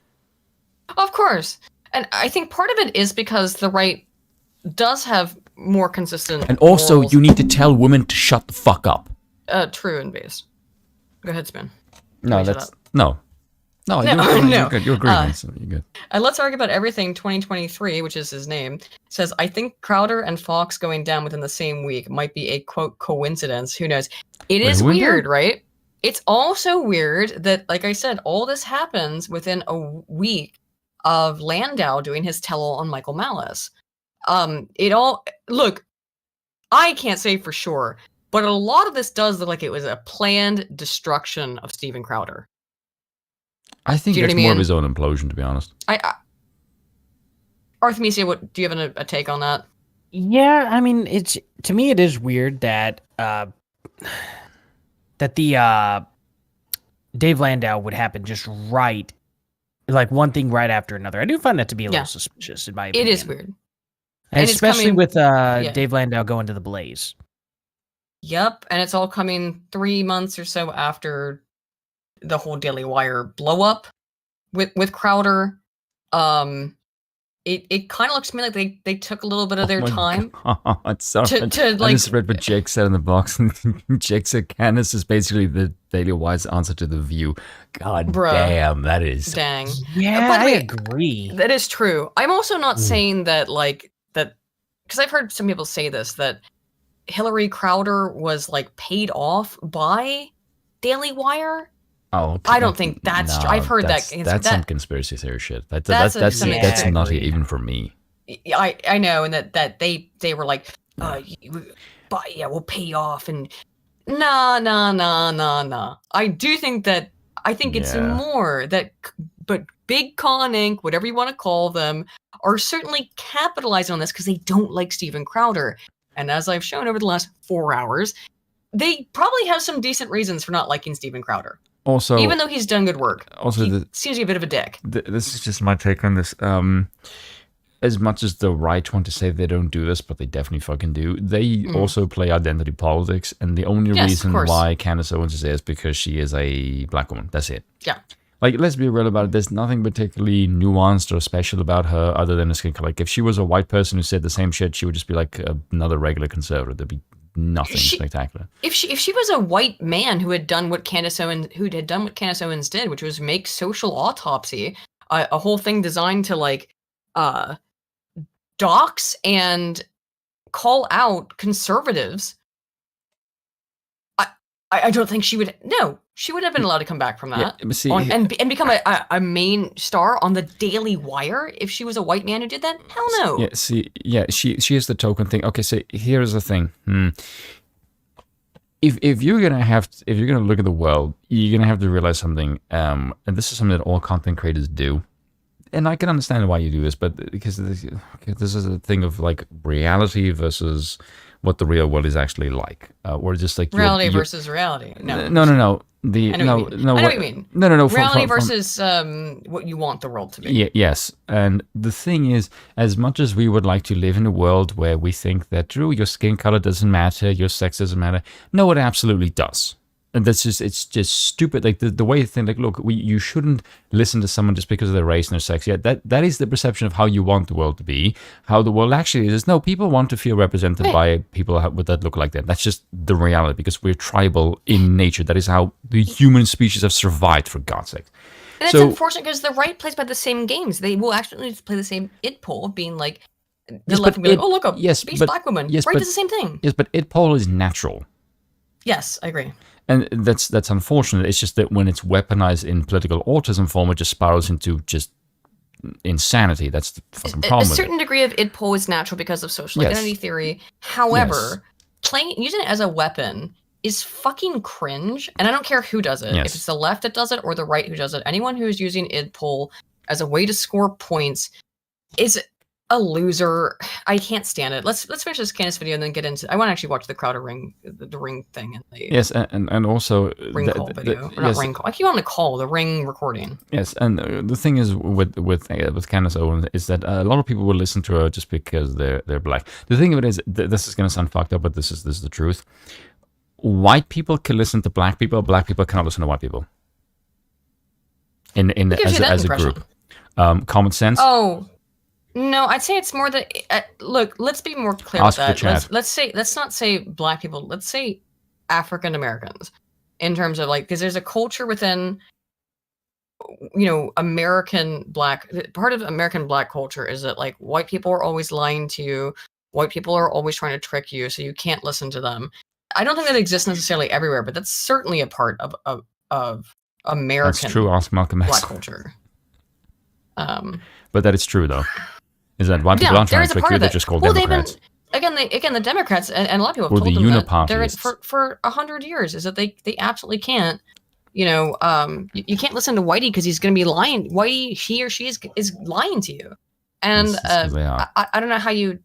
Of course. And I think part of it is because the right does have more consistent and also morals. You need to tell women to shut the fuck up. True and based. Go ahead, Spin. No, that's no. You're good. You're agreeing. So you're good. Let's argue about everything 2023, which is his name, says, I think Crowder and Fox going down within the same week might be a quote coincidence. Who knows? It is weird, right? It's also weird that, like I said, all this happens within a week of Landau doing his tell-all on Michael Malice. Look, I can't say for sure, but a lot of this does look like it was a planned destruction of Steven Crowder. I think it's more of his own implosion, to be honest. Artemisia, do you have a take on that? Yeah, I mean, to me it is weird that the Dave Landau would happen just right. Like one thing right after another. I do find that to be a little suspicious, in my opinion. It is weird. And especially with Dave Landau going to the Blaze. Yep, and it's all coming 3 months or so after the whole Daily Wire blow up with Crowder. it kind of looks to me like they took a little bit of their time. Sorry. To I just read what Jake said in the box, and Jake said Candace is basically the Daily Wire's answer to The View. God damn, that is... Dang. Yeah, I agree. That is true. I'm also not saying that, like, that... Because I've heard some people say this, that Hillary Crowder was, like, paid off by Daily Wire. Oh, okay. I don't think that's true. I've heard that's some conspiracy theory shit. That's nutty even for me. I know, and that they were like, we'll pay you off, and nah. I do think that it's more that, but Big Con Inc., whatever you want to call them, are certainly capitalizing on this because they don't like Steven Crowder, and as I've shown over the last 4 hours, they probably have some decent reasons for not liking Steven Crowder. Also, even though he's done good work, also he seems to be a bit of a dick. This is just my take on this. As much as the right want to say they don't do this, but they definitely fucking do, they also play identity politics, and the only reason why Candace Owens is there is because she is a black woman. That's it. Yeah. Like, let's be real about it. There's nothing particularly nuanced or special about her other than a skin color. Like, if she was a white person who said the same shit, she would just be like another regular conservative. There'd be nothing spectacular. If she was a white man who had done what Candace Owens did, which was make Social Autopsy, a whole thing designed to like dox and call out conservatives, I don't think she would. No, she would have been allowed to come back from that and become a main star on the Daily Wire if she was a white man who did that. Hell no. She is the token thing. Okay, so here's the thing. If you're gonna look at the world, you're gonna have to realize something. And this is something that all content creators do. And I can understand why you do this, but because this is a thing of like reality versus what the real world is actually like, or just like reality versus reality. No. I know what you mean. No. Reality versus what you want the world to be. Yeah, yes. And the thing is, as much as we would like to live in a world where we think that, Drew, your skin color doesn't matter, your sex doesn't matter. No, it absolutely does. And it's just stupid. Like the way you think, like, look, you shouldn't listen to someone just because of their race and their sex. Yeah, that is the perception of how you want the world to be. How the world actually is. No, people want to feel represented by people that look like them. That's just the reality because we're tribal in nature. That is how the human species have survived, for God's sake. And it's unfortunate because the right plays by the same games. They will actually play the same it poll, being like, the left will be like, oh, look, a beast black woman. Right does the same thing. Yes, but it poll is natural. Yes, I agree. And that's unfortunate. It's just that when it's weaponized in political autism form, it just spirals into just insanity. That's the fucking problem. A certain degree of id poll is natural because of social identity theory. However, using it as a weapon is fucking cringe. And I don't care who does it. If it's the left that does it or the right who does it. Anyone who is using id poll as a way to score points is a loser. I can't stand it. Let's finish this Candace video and then get into. I want to actually watch the Crowder ring, the ring thing, and the and also ring call video, or not ring call. I keep on the call, the ring recording. Yes, and the thing is with Candace Owens is that a lot of people will listen to her just because they're black. The thing of it is, this is going to sound fucked up, but this is the truth. White people can listen to black people. Black people cannot listen to white people. As a group, common sense. Oh. No, I'd say it's more that. Look, let's be more clear with that. Let's not say black people. Let's say African Americans, in terms of like, because there's a culture within, American black. Part of American black culture is that like white people are always lying to you. White people are always trying to trick you, so you can't listen to them. I don't think that exists necessarily everywhere, but that's certainly a part of American. That's true. Ask Malcolm X. Black culture. But that is true though. Is that white people aren't trying to trick you? They're just called Democrats. Again, the Democrats and a lot of people have told them that they're for 100 years. Is that they absolutely can't. You can't listen to Whitey because he's going to be lying. Whitey, he or she is lying to you, and I don't know how you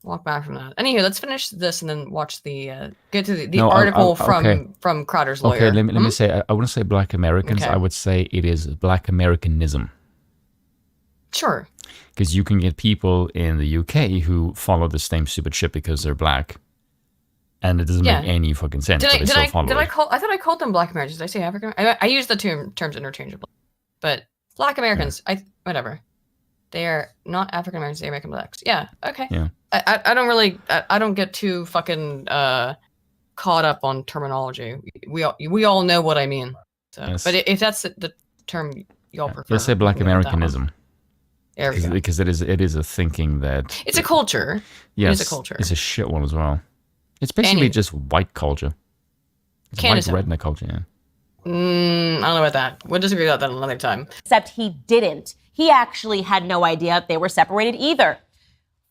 walk back from that. Anywho, let's finish this and then watch get to the article from Crowder's lawyer. Okay, let me say. I wouldn't say Black Americans. Okay. I would say it is Black Americanism. Sure. Because you can get people in the UK who follow the same stupid shit because they're black, and it doesn't make any fucking sense. I thought I called them Black Americans. Did I say African? I use the terms interchangeably, but Black Americans. Whatever. They are not African Americans. They're American blacks. Yeah. Okay. Yeah. I don't really. I don't get too fucking caught up on terminology. We all know what I mean. So, Yes. But if that's the term y'all prefer, Let's say Black Americanism. There we go. Because it is a thinking that It's a culture. Yes, it is a culture. It's a shit one as well. It's basically just white culture. It's white redneck culture. Yeah. I don't know about that. We'll disagree about that another time. Except he didn't. He actually had no idea they were separated either.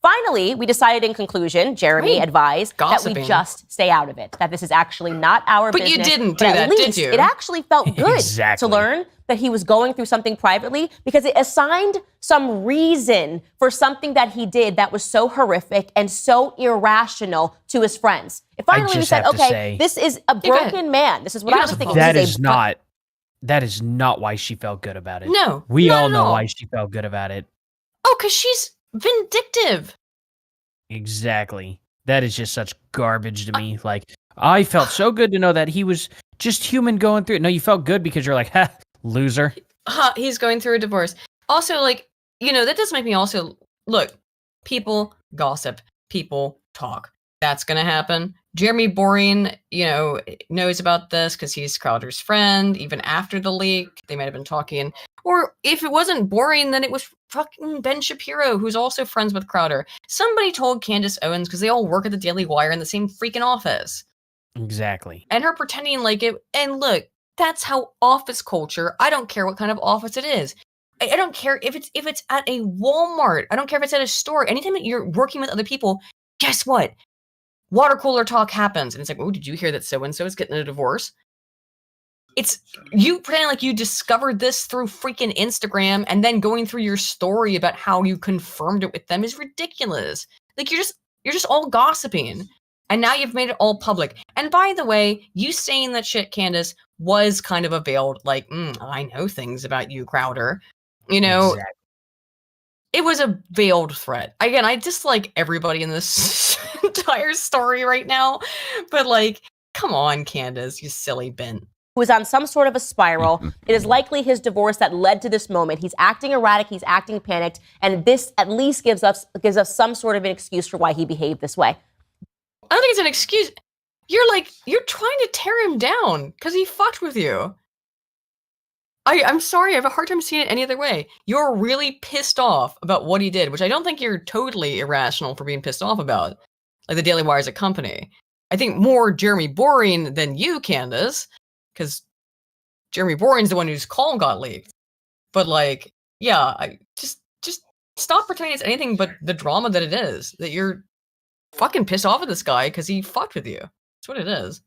Finally, we decided in conclusion, Jeremy advised that we just stay out of it, that this is actually not our business. But you didn't do at that, least did you? It actually felt good to learn that he was going through something privately because it assigned some reason for something that he did that was so horrific and so irrational to his friends. It finally said, okay, this is a broken man. This is what I was thinking. That is not why she felt good about it. No, we not all at know all. why she felt good about it. Oh, because she's vindictive. Exactly. That is just such garbage to me. Like, I felt so good to know that he was just human going through it. No, you felt good because you're like, ha, loser. He's going through a divorce. Also, like, that does make me also look. People gossip. People talk. That's gonna happen. Jeremy Boring, knows about this because he's Crowder's friend. Even after the leak, they might have been talking. Or if it wasn't Boring, then it was fucking Ben Shapiro, who's also friends with Crowder. Somebody told Candace Owens because they all work at the Daily Wire in the same freaking office. Exactly. And her pretending like it. And look, that's how office culture. I don't care what kind of office it is. I don't care if it's at a Walmart. I don't care if it's at a store. Anytime that you're working with other people, guess what? Water cooler talk happens. And it's like, oh, did you hear that so-and-so is getting a divorce? It's you pretending like you discovered this through freaking Instagram and then going through your story about how you confirmed it with them is ridiculous. Like you're just all gossiping. And now you've made it all public. And by the way, you saying that shit, Candace, was kind of a veiled, like, I know things about you, Crowder. Exactly. It was a veiled threat. Again, I dislike everybody in this entire story right now. But, like, come on, Candace, you silly bint. Who is on some sort of a spiral. It is likely his divorce that led to this moment. He's acting erratic. He's acting panicked. And this at least gives us some sort of an excuse for why he behaved this way. I don't think it's an excuse. You're trying to tear him down because he fucked with you. I'm sorry, I have a hard time seeing it any other way. You're really pissed off about what he did, which I don't think you're totally irrational for being pissed off about. Like the Daily Wire is a company. I think more Jeremy Boring than you, Candace, because Jeremy Boring's the one whose call got leaked. But like, yeah, I just stop pretending it's anything but the drama that it is. That you're fucking pissed off at this guy because he fucked with you. That's what it is.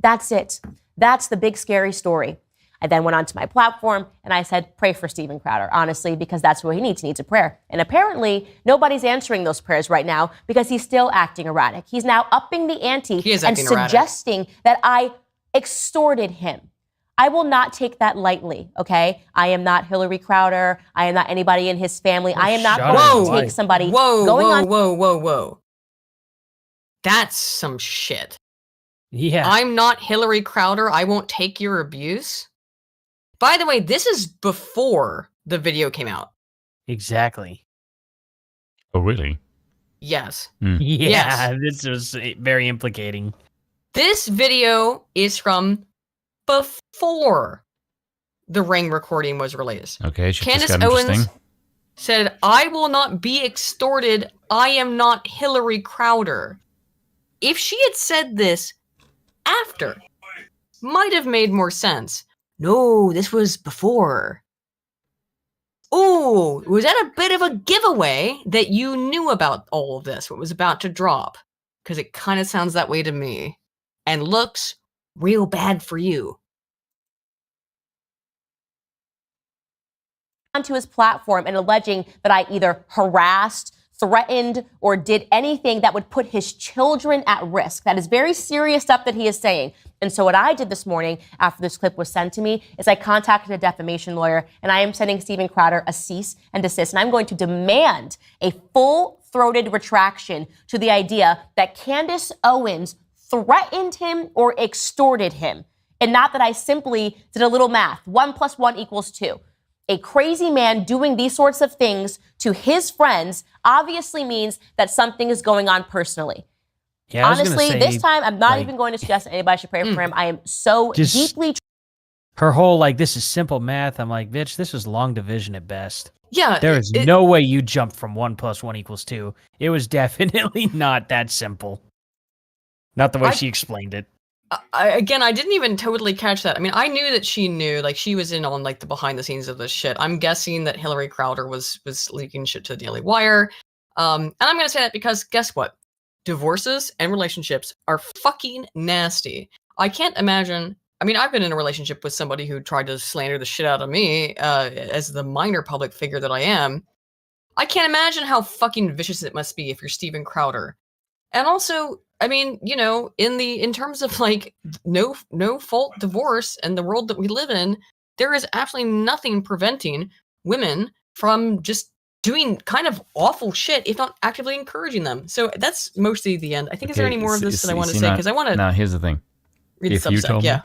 That's it. That's the big scary story. I then went onto my platform and I said, pray for Steven Crowder, honestly, because that's what he needs. He needs a prayer. And apparently, nobody's answering those prayers right now because he's still acting erratic. He's now upping the ante and suggesting that I extorted him. I will not take that lightly, okay? I am not Hillary Crowder. I am not anybody in his family. I am not going to take somebody Whoa. That's some shit. Yeah. I'm not Hillary Crowder. I won't take your abuse. By the way, this is before the video came out. Exactly. Oh, really? Yes. Yeah, Yes. This was very implicating. This video is from before the Ring recording was released. Okay, Candace Owens said, I will not be extorted. I am not Hillary Crowder. If she had said this after, might have made more sense. No, this was before. Ooh, was that a bit of a giveaway that you knew about all of this, what was about to drop? Because it kind of sounds that way to me. And looks real bad for you. Onto his platform and alleging that I either harassed, threatened, or did anything that would put his children at risk. That is very serious stuff that he is saying. And so what I did this morning after this clip was sent to me is I contacted a defamation lawyer, and I am sending Steven Crowder a cease and desist. And I'm going to demand a full-throated retraction to the idea that Candace Owens threatened him or extorted him. And not that I simply did a little math. 1 + 1 = 2. a crazy man doing these sorts of things to his friends obviously means that something is going on personally. Yeah, honestly, this time I'm not even going to suggest that anybody should pray for him. I am so deeply. Her whole this is simple math. I'm like, bitch, this is long division at best. Yeah, there is no way you jump from 1 + 1 = 2. It was definitely not that simple. Not the way she explained it. I didn't even totally catch that. I mean, I knew that she knew, she was in on the behind the scenes of this shit. I'm guessing that Hillary Crowder was leaking shit to the Daily Wire. And I'm gonna say that because guess what? Divorces and relationships are fucking nasty. I can't imagine. I mean, I've been in a relationship with somebody who tried to slander the shit out of me as the minor public figure that I am. I can't imagine how fucking vicious it must be if you're Steven Crowder. And also, I mean, in terms of no fault divorce and the world that we live in, there is absolutely nothing preventing women from just doing kind of awful shit, if not actively encouraging them. So that's mostly the end. I think, is there any more of this that I want to say? Because I want to. Now, here's the thing. Read the Substack,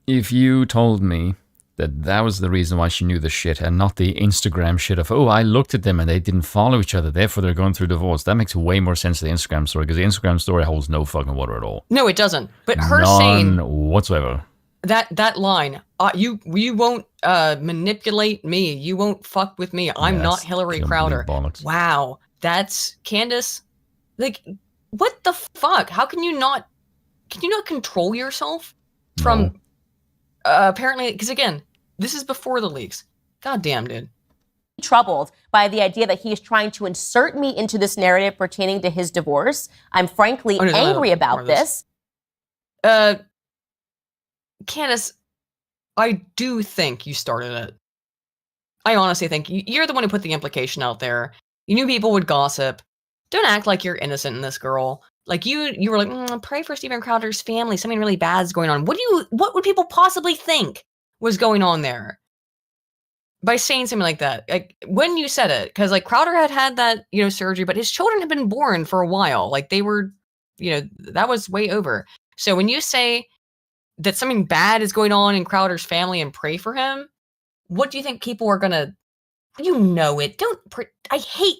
If you told me that was the reason why she knew the shit and not the Instagram shit of, I looked at them and they didn't follow each other, therefore they're going through divorce. That makes way more sense to the Instagram story, because the Instagram story holds no fucking water at all. No, it doesn't. But her None saying whatsoever. That line, you won't manipulate me. You won't fuck with me. I'm not Hillary Crowder. Bollocks. Wow. That's Candace. What the fuck? How can you not control yourself from apparently, because again, this is before the leaks. God damn, dude. Troubled by the idea that he is trying to insert me into this narrative pertaining to his divorce. I'm frankly angry about this. Candace, I do think you started it. I honestly think you're the one who put the implication out there. You knew people would gossip. Don't act like you're innocent in this, girl. You were like, pray for Steven Crowder's family. Something really bad's going on. What would people possibly think was going on there by saying something like that? When you said it, because Crowder had that surgery, but his children had been born for a while. They were, that was way over. So when you say that something bad is going on in Crowder's family and pray for him, what do you think people are gonna? I hate.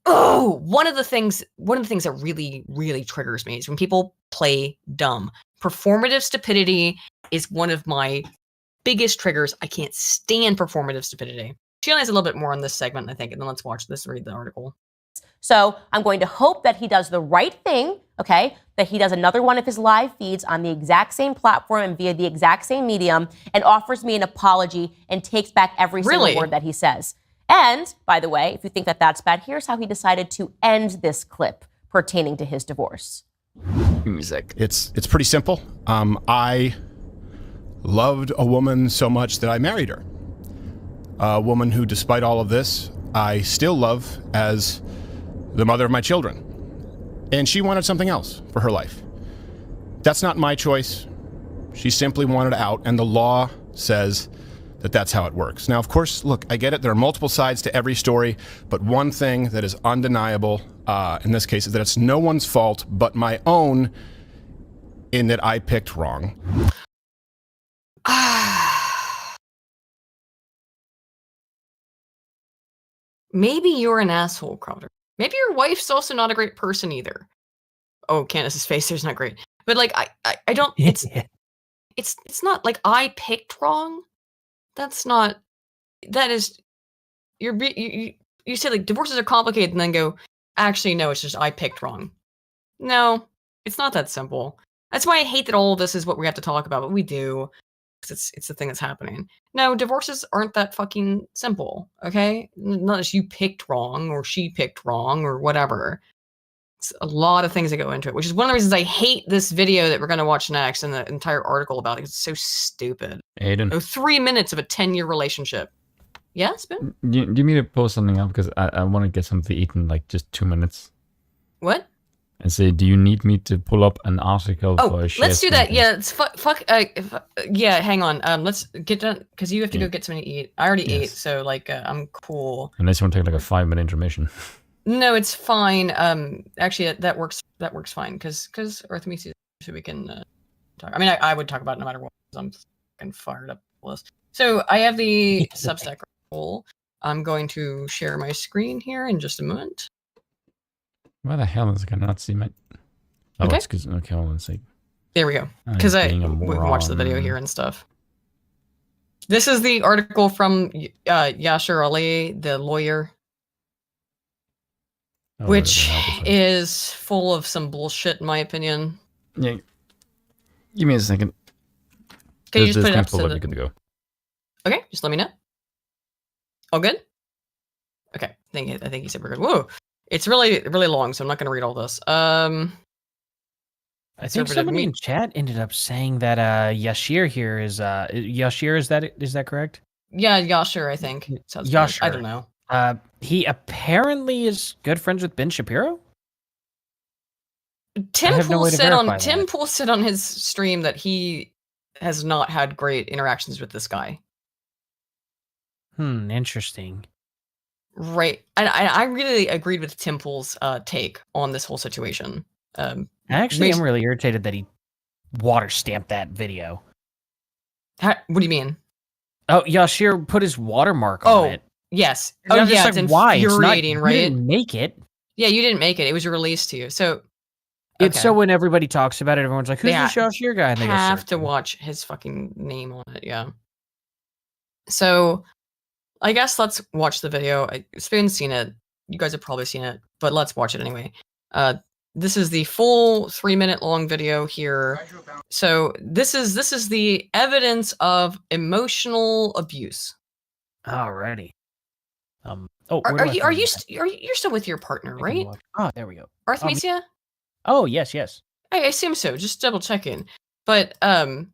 Oh, one of the things that really, really triggers me is when people play dumb. Performative stupidity is one of my biggest triggers. I can't stand performative stupidity. She only has a little bit more on this segment, I think, and then let's watch this, read the article. So I'm going to hope that he does the right thing, okay? That he does another one of his live feeds on the exact same platform and via the exact same medium and offers me an apology and takes back every single word that he says. And, by the way, if you think that that's bad, here's how he decided to end this clip pertaining to his divorce. Music. It's pretty simple. I loved a woman so much that I married her. A woman who, despite all of this, I still love as the mother of my children. And she wanted something else for her life. That's not my choice. She simply wanted out, and the law says that that's how it works. Now, of course, look, I get it. There are multiple sides to every story, but one thing that is undeniable in this case is that it's no one's fault but my own in that I picked wrong. Maybe you're an asshole, Crowder. Maybe your wife's also not a great person either. Oh, Candace's face there's not great. But I don't, it's not like I picked wrong. That is, you say divorces are complicated and then go, actually, no, it's just I picked wrong. No, it's not that simple. That's why I hate that all of this is what we have to talk about, but we do. Because it's the thing that's happening. No, divorces aren't that fucking simple, okay? Not as you picked wrong or she picked wrong or whatever. It's a lot of things that go into it, which is one of the reasons I hate this video that we're going to watch next and the entire article about it. It's so stupid. Aiden. 3 minutes of a 10-year relationship. Yeah, Spin? Do you mean to post something up? Because I want to get something to eat in just 2 minutes. What? And say, do you need me to pull up an article for a let's do that. Yeah, it's yeah, hang on. Let's get done because you have to go get something to eat. I already ate, so I'm cool. Unless you want to take a 5-minute intermission. No, it's fine. Actually, that works fine because Earth meets you, so we can talk. I mean, I would talk about it no matter what. I'm fucking fired up with this. So I have the Substack article. I'm going to share my screen here in just a moment. Why the hell is I not see my... Oh, okay. It's because... Okay, hold on a sec. There we go. Because we can watch the video here and stuff. This is the article from Yashar Ali, the lawyer, which is full of some bullshit, in my opinion. Yeah. Give me a second. Can you just put it up so that we can go? Okay, just let me know. All good? Okay, I think he said we're good. Whoa, it's really long, so I'm not going to read all this. I think somebody in chat ended up saying that Yashir here is Yashir. Is that correct? Yeah, Yashir. I think. Yashir. I don't know. He apparently is good friends with Ben Shapiro. Tim Pool said on his stream that he has not had great interactions with this guy. Interesting. Right, and I really agreed with Tim Pool's take on this whole situation. Actually, I'm really irritated that he water stamped that video. What do you mean? Oh, Yashir put his watermark on it. Yes. Oh, yeah. It's infuriating, right? You didn't make it. Yeah, you didn't make it. It was released to you. So it's so when everybody talks about it, everyone's like, "Who's this Yashir guy?" And they have to watch his fucking name on it. Yeah. So, I guess let's watch the video. Spoon's seen it. You guys have probably seen it, but let's watch it anyway. This is the full 3-minute long video here. So this is the evidence of emotional abuse. Alrighty. You're still with your partner, right? Oh, there we go. Artemisia? Oh, yes. I assume so. Just double checking. But do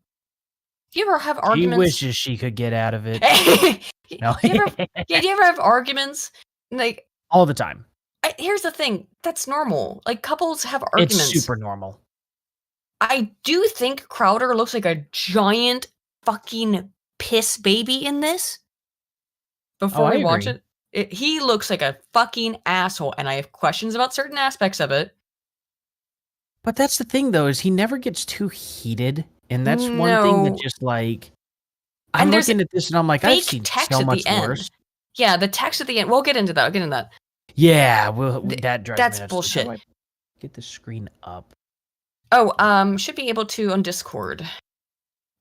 you ever have arguments? She wishes she could get out of it. No. Do you ever have arguments like all the time? Here's the thing. That's normal. Like, couples have arguments. It's super normal. I do think Crowder looks like a giant fucking piss baby in this. Before we watch it, he looks like a fucking asshole, and I have questions about certain aspects of it. But that's the thing, though, is he never gets too heated, and that's one thing that just, like... I'm looking at this, and I'm like, I've seen so much worse. Yeah, the text at the end. We'll get into that. I'll get into that. Yeah, that drives me that's nuts. bullshit. Get the screen up. Oh, should be able to on Discord.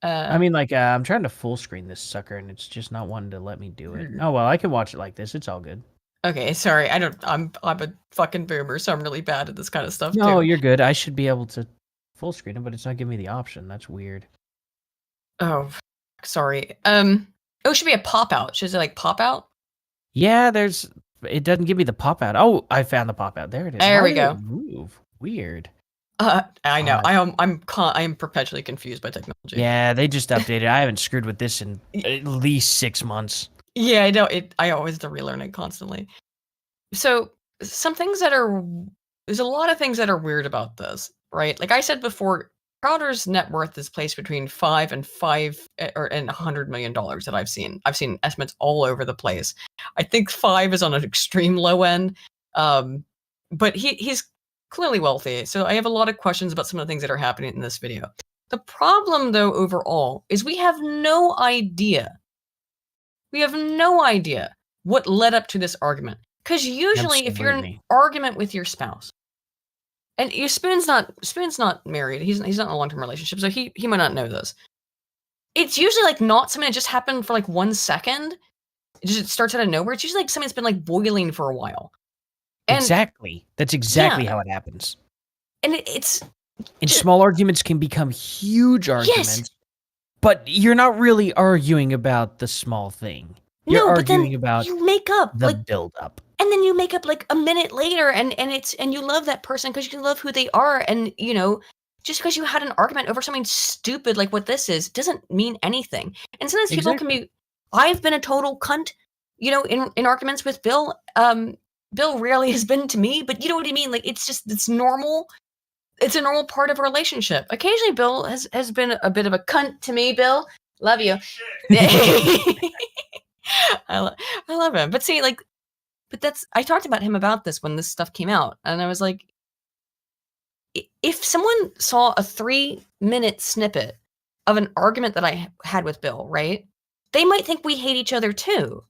I mean, like, I'm trying to full screen this sucker, and it's just not wanting to let me do it. Oh well, I can watch it like this. It's all good. Okay, sorry. I'm a fucking boomer, so I'm really bad at this kind of stuff. No, you're good. I should be able to full screen it, but it's not giving me the option. That's weird. Oh, sorry. It should be a pop out. Should it like pop out? Yeah, it doesn't give me the pop out. Oh, I found the pop out. There it is. There we go. Move. Weird. I know. I'm perpetually confused by technology. Yeah, they just updated. I haven't screwed with this in at least 6 months. Yeah, I know. I always have to relearn it constantly. So there's a lot of things that are weird about this, right? Like I said before, Crowder's net worth is placed between $5 and $100 million that I've seen. I've seen estimates all over the place. I think 5 is on an extreme low end, but he's clearly wealthy. So I have a lot of questions about some of the things that are happening in this video. The problem, though, overall, is we have no idea. We have no idea what led up to this argument. Because usually, if you're in an argument with your spouse, and Spoon's not married, he's not in a long-term relationship, so he might not know this. It's usually like not something that just happened for like 1 second. It just starts out of nowhere. It's usually like something that's been like boiling for a while. And, exactly. That's exactly how it happens. And it's... small arguments can become huge arguments, but you're not really arguing about the small thing. You're arguing about you make up the build-up. And then you make up like a minute later and you love that person because you love who they are. And, just because you had an argument over something stupid like what this is, doesn't mean anything. And sometimes people can be... I've been a total cunt, in arguments with Bill. Bill rarely has been to me, but you know what I mean? Like, it's normal. It's a normal part of a relationship. Occasionally, Bill has been a bit of a cunt to me, Bill. Love you. I love him. But see, I talked about him about this when this stuff came out. And I was like, if someone saw a 3-minute snippet of an argument that I had with Bill, right? they might think we hate each other too.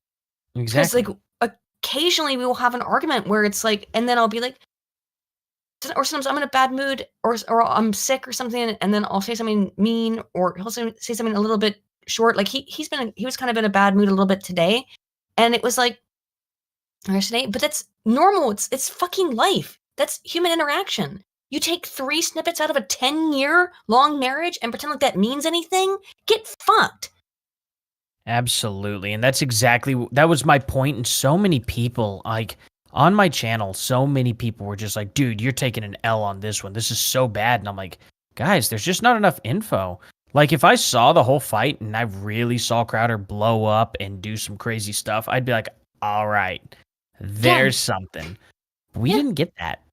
Exactly. Because like occasionally we will have an argument where it's like, and then I'll be like, or sometimes I'm in a bad mood or I'm sick or something, and then I'll say something mean, or he'll say something a little bit short. Like he was kind of in a bad mood a little bit today, and it was like yesterday, but that's normal. It's fucking life. That's human interaction. You take 3 snippets out of a 10-year long marriage and pretend like that means anything? Get fucked. Absolutely. And that was my point. And so many people, like on my channel, so many people were just like, dude, you're taking an L on this one. This is so bad. And I'm like, guys, there's just not enough info. Like if I saw the whole fight and I really saw Crowder blow up and do some crazy stuff, I'd be like, all right, there's something. We didn't get that.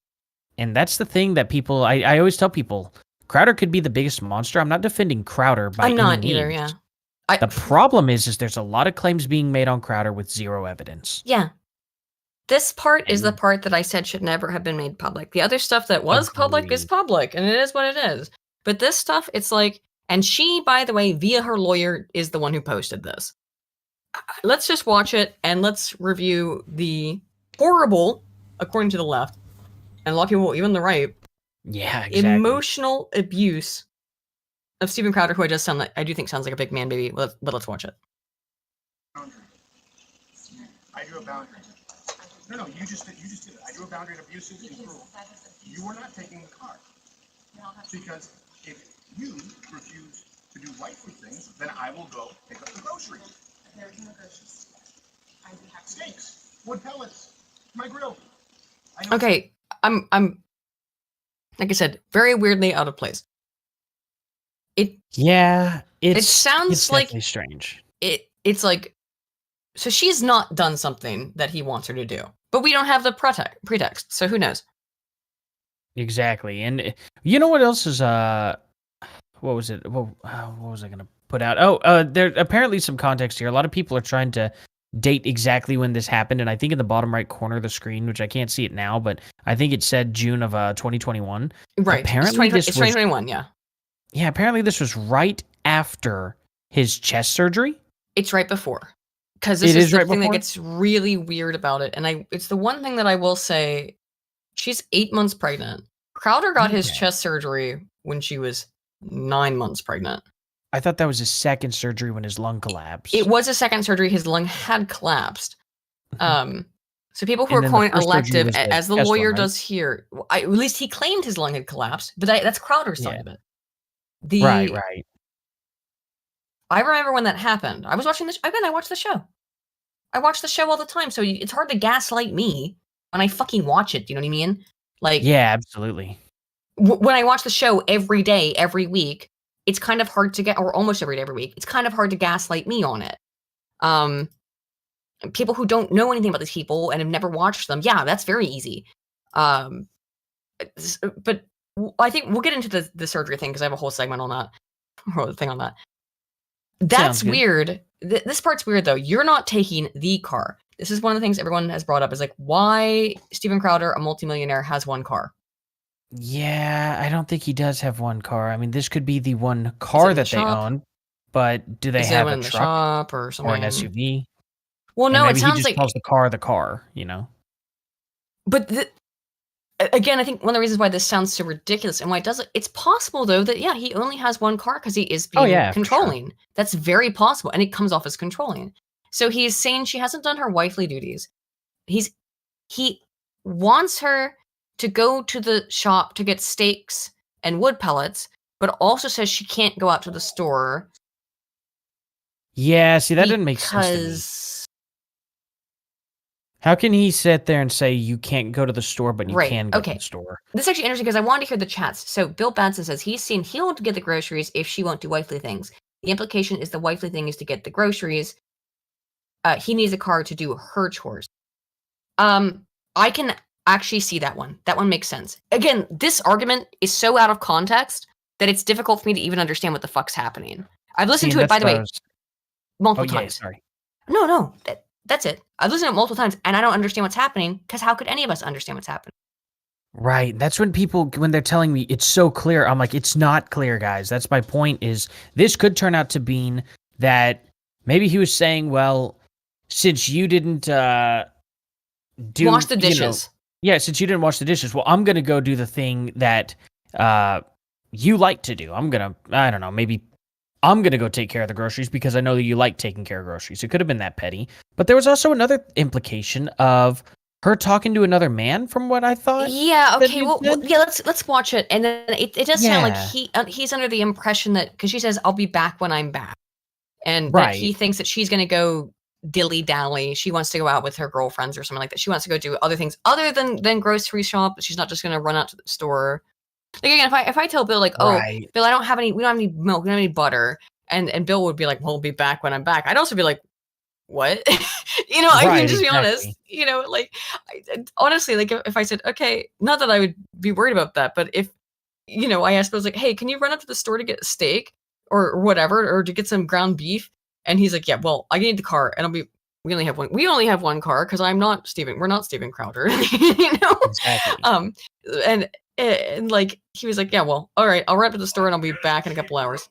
And that's the thing that people, I always tell people, Crowder could be the biggest monster. I'm not defending Crowder by any means. I'm not either, yeah. The problem is there's a lot of claims being made on Crowder with zero evidence. Yeah. This part is the part that I said should never have been made public. The other stuff that was public is public, and it is what it is. But this stuff, it's like, and she, by the way, via her lawyer, is the one who posted this. Let's just watch it, and let's review the horrible, according to the left, and a lot of people, even the right, emotional abuse of Steven Crowder, who I do think sounds like a big man baby, but let's watch it. I drew a boundary. No, you just did it. I drew a boundary of abusive and cruel. You were not taking the car. Because if you refuse to do wifely things, then I will go pick up the groceries. There's no groceries. I do have steaks, wood pellets, my grill. Okay, I'm like I said, very weirdly out of place. It sounds like strange. It's like, so she's not done something that he wants her to do, but we don't have the pretext, so who knows? Exactly. And you know what else is what was it? What was I gonna put out? There apparently some context here. A lot of people are trying to date exactly when this happened, and I think in the bottom right corner of the screen, which I can't see it now, but I think it said June of 2021. Right. Apparently it's 2021, yeah. Yeah, apparently this was right after his chest surgery. It's right before. Because this is the thing that gets really weird about it. And it's the one thing that I will say, she's 8 months pregnant. Crowder got his chest surgery when she was 9 months pregnant. I thought that was his second surgery when his lung collapsed. It was a second surgery. His lung had collapsed. So people who are calling elective, as the lawyer does here, at least he claimed his lung had collapsed, but that's Crowder's side of it. Right. I remember when that happened. I was watching this. I watched the show. I watch the show all the time, so it's hard to gaslight me when I fucking watch it. Do you know what I mean? Like, yeah, absolutely. When I watch the show every day, every week, it's kind of hard to get, or almost every day, every week, it's kind of hard to gaslight me on it. People who don't know anything about these people and have never watched them, yeah, that's very easy. But I think we'll get into the surgery thing because I have a whole segment on that, or thing on that. That's weird. This part's weird though. You're not taking the car. This is one of the things everyone has brought up is like, why Steven Crowder, a multimillionaire, has one car. Yeah, I don't think he does have one car. I mean, this could be the one car that they own, but do they have a truck or an SUV? Well, no, it sounds he just calls the car, you know. But again, I think one of the reasons why this sounds so ridiculous and why it doesn't, it's possible though that he only has one car because he is being controlling. Sure. That's very possible, and it comes off as controlling. So he's saying she hasn't done her wifely duties. He wants her to go to the shop to get steaks and wood pellets, but also says she can't go out to the store. Yeah, see, that didn't make sense to me. How can he sit there and say you can't go to the store, but you can go to the store? This is actually interesting because I wanted to hear the chats. So Bill Batson says he's seen he'll get the groceries if she won't do wifely things. The implication is the wifely thing is to get the groceries. He needs a car to do her chores. I can actually see that one. That one makes sense. Again, this argument is so out of context that it's difficult for me to even understand what the fuck's happening. I've listened to it, by the way, multiple times. Sorry. No, that's it. I've listened to it multiple times, and I don't understand what's happening, because how could any of us understand what's happening? Right. That's when they're telling me it's so clear, I'm like, it's not clear, guys. That's my point, is this could turn out to being that maybe he was saying, well, since you didn't wash the dishes. Since you didn't wash the dishes, well, I'm going to go do the thing that you like to do. I don't know, maybe I'm going to go take care of the groceries because I know that you like taking care of groceries. It could have been that petty. But there was also another implication of her talking to another man, from what I thought. Yeah. Okay. Well, yeah. Let's watch it, and then it does sound like he's under the impression that, because she says, "I'll be back when I'm back," and that he thinks that she's going to go dilly dally. She wants to go out with her girlfriends or something like that. She wants to go do other things other than grocery shop. She's not just going to run out to the store. Like, again, if I tell Bill, like, "Oh, Bill, we don't have any milk, we don't have any butter," and Bill would be like, "Well, I'll be back when I'm back." I'd also be like, "What?" I can just be honest. Honestly, like, if I said, okay, not that I would be worried about that, but if, I asked Bill, like, "Hey, can you run up to the store to get a steak or whatever, or to get some ground beef?" And he's like, "Yeah, well, I need the car," and we only have one car because we're not Steven Crowder, Exactly. And like, he was like, "Yeah, well, all right, I'll run up to the store and I'll be back in a couple hours."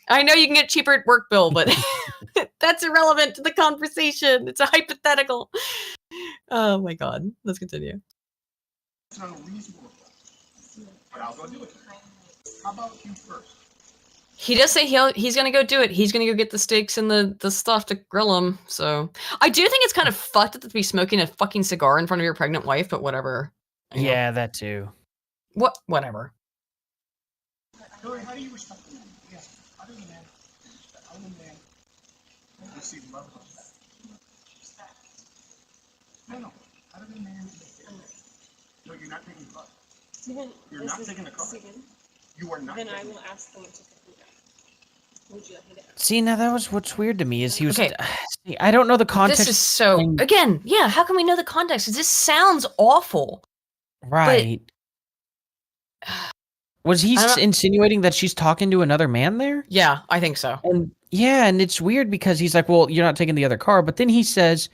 I know you can get cheaper at work, Bill, but that's irrelevant to the conversation. It's a hypothetical. Oh my God. Let's continue. It's unreasonable, but I'll go do it. How about you first? He does say he's gonna go do it. He's gonna go get the steaks and the stuff to grill them. So I do think it's kind of fucked to be smoking a fucking cigar in front of your pregnant wife, but whatever. Yeah, that too. Whatever. Hillary, how do you respect the man? Yes. How do you man? How do you man receive love and respect? No. How do you man? No, you're not taking the car. Steven, you're not taking the car. Steven, you are not. Then I will ask someone to pick me up. Would you like me to ask? See, now that was what's weird to me is he was. Okay. I don't know the context. This is so. Again, yeah. How can we know the context? This sounds awful. Right. Was he insinuating that she's talking to another man there? Yeah, I think so. And it's weird because he's like, well, you're not taking the other car. But then he says,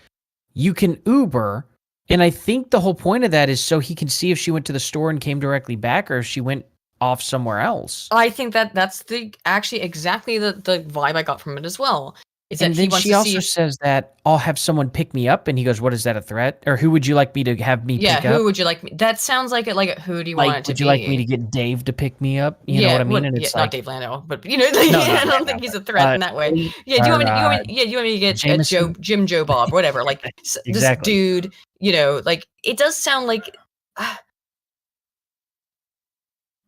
you can Uber. And I think the whole point of that is so he can see if she went to the store and came directly back or if she went off somewhere else. I think that's actually exactly the vibe I got from it as well. And then she also says that I'll have someone pick me up, and he goes, "What is that, a threat? Or who would you like me to have me pick up?" Yeah, who would you like me? That sounds like it. Like, who do you want it to be? Would you like me to get Dave to pick me up? You know what I mean? And it's not Dave Lando, but I don't think he's a threat in that way. Yeah, do you want me to get Jim Joe Bob, whatever? Like this dude, like it does sound like.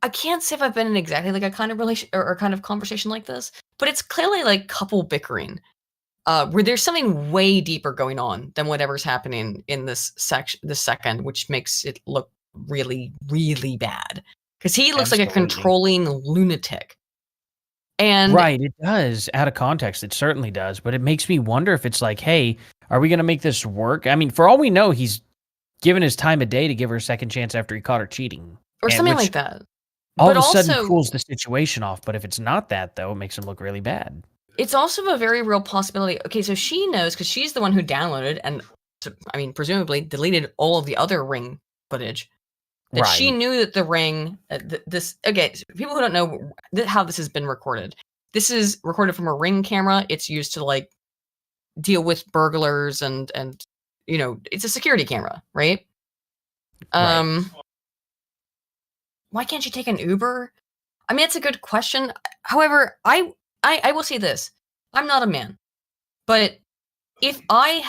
I can't say if I've been in exactly like a kind of relation or kind of conversation like this, but it's clearly like couple bickering, where there's something way deeper going on than whatever's happening in this second, which makes it look really, really bad. Because he looks like a controlling lunatic. And right, it does. Out of context, it certainly does. But it makes me wonder if it's like, hey, are we going to make this work? I mean, for all we know, he's given his time of day to give her a second chance after he caught her cheating. Or something like that. All of a sudden cools the situation off, but if it's not that, though, it makes him look really bad. It's also a very real possibility. Okay, so she knows because she's the one who downloaded and, I mean, presumably deleted all of the other Ring footage. That she knew that the Ring, people who don't know how this has been recorded. This is recorded from a Ring camera. It's used to like deal with burglars and it's a security camera, right? Why can't you take an Uber? I mean, it's a good question. However, I will say this. I'm not a man. But if I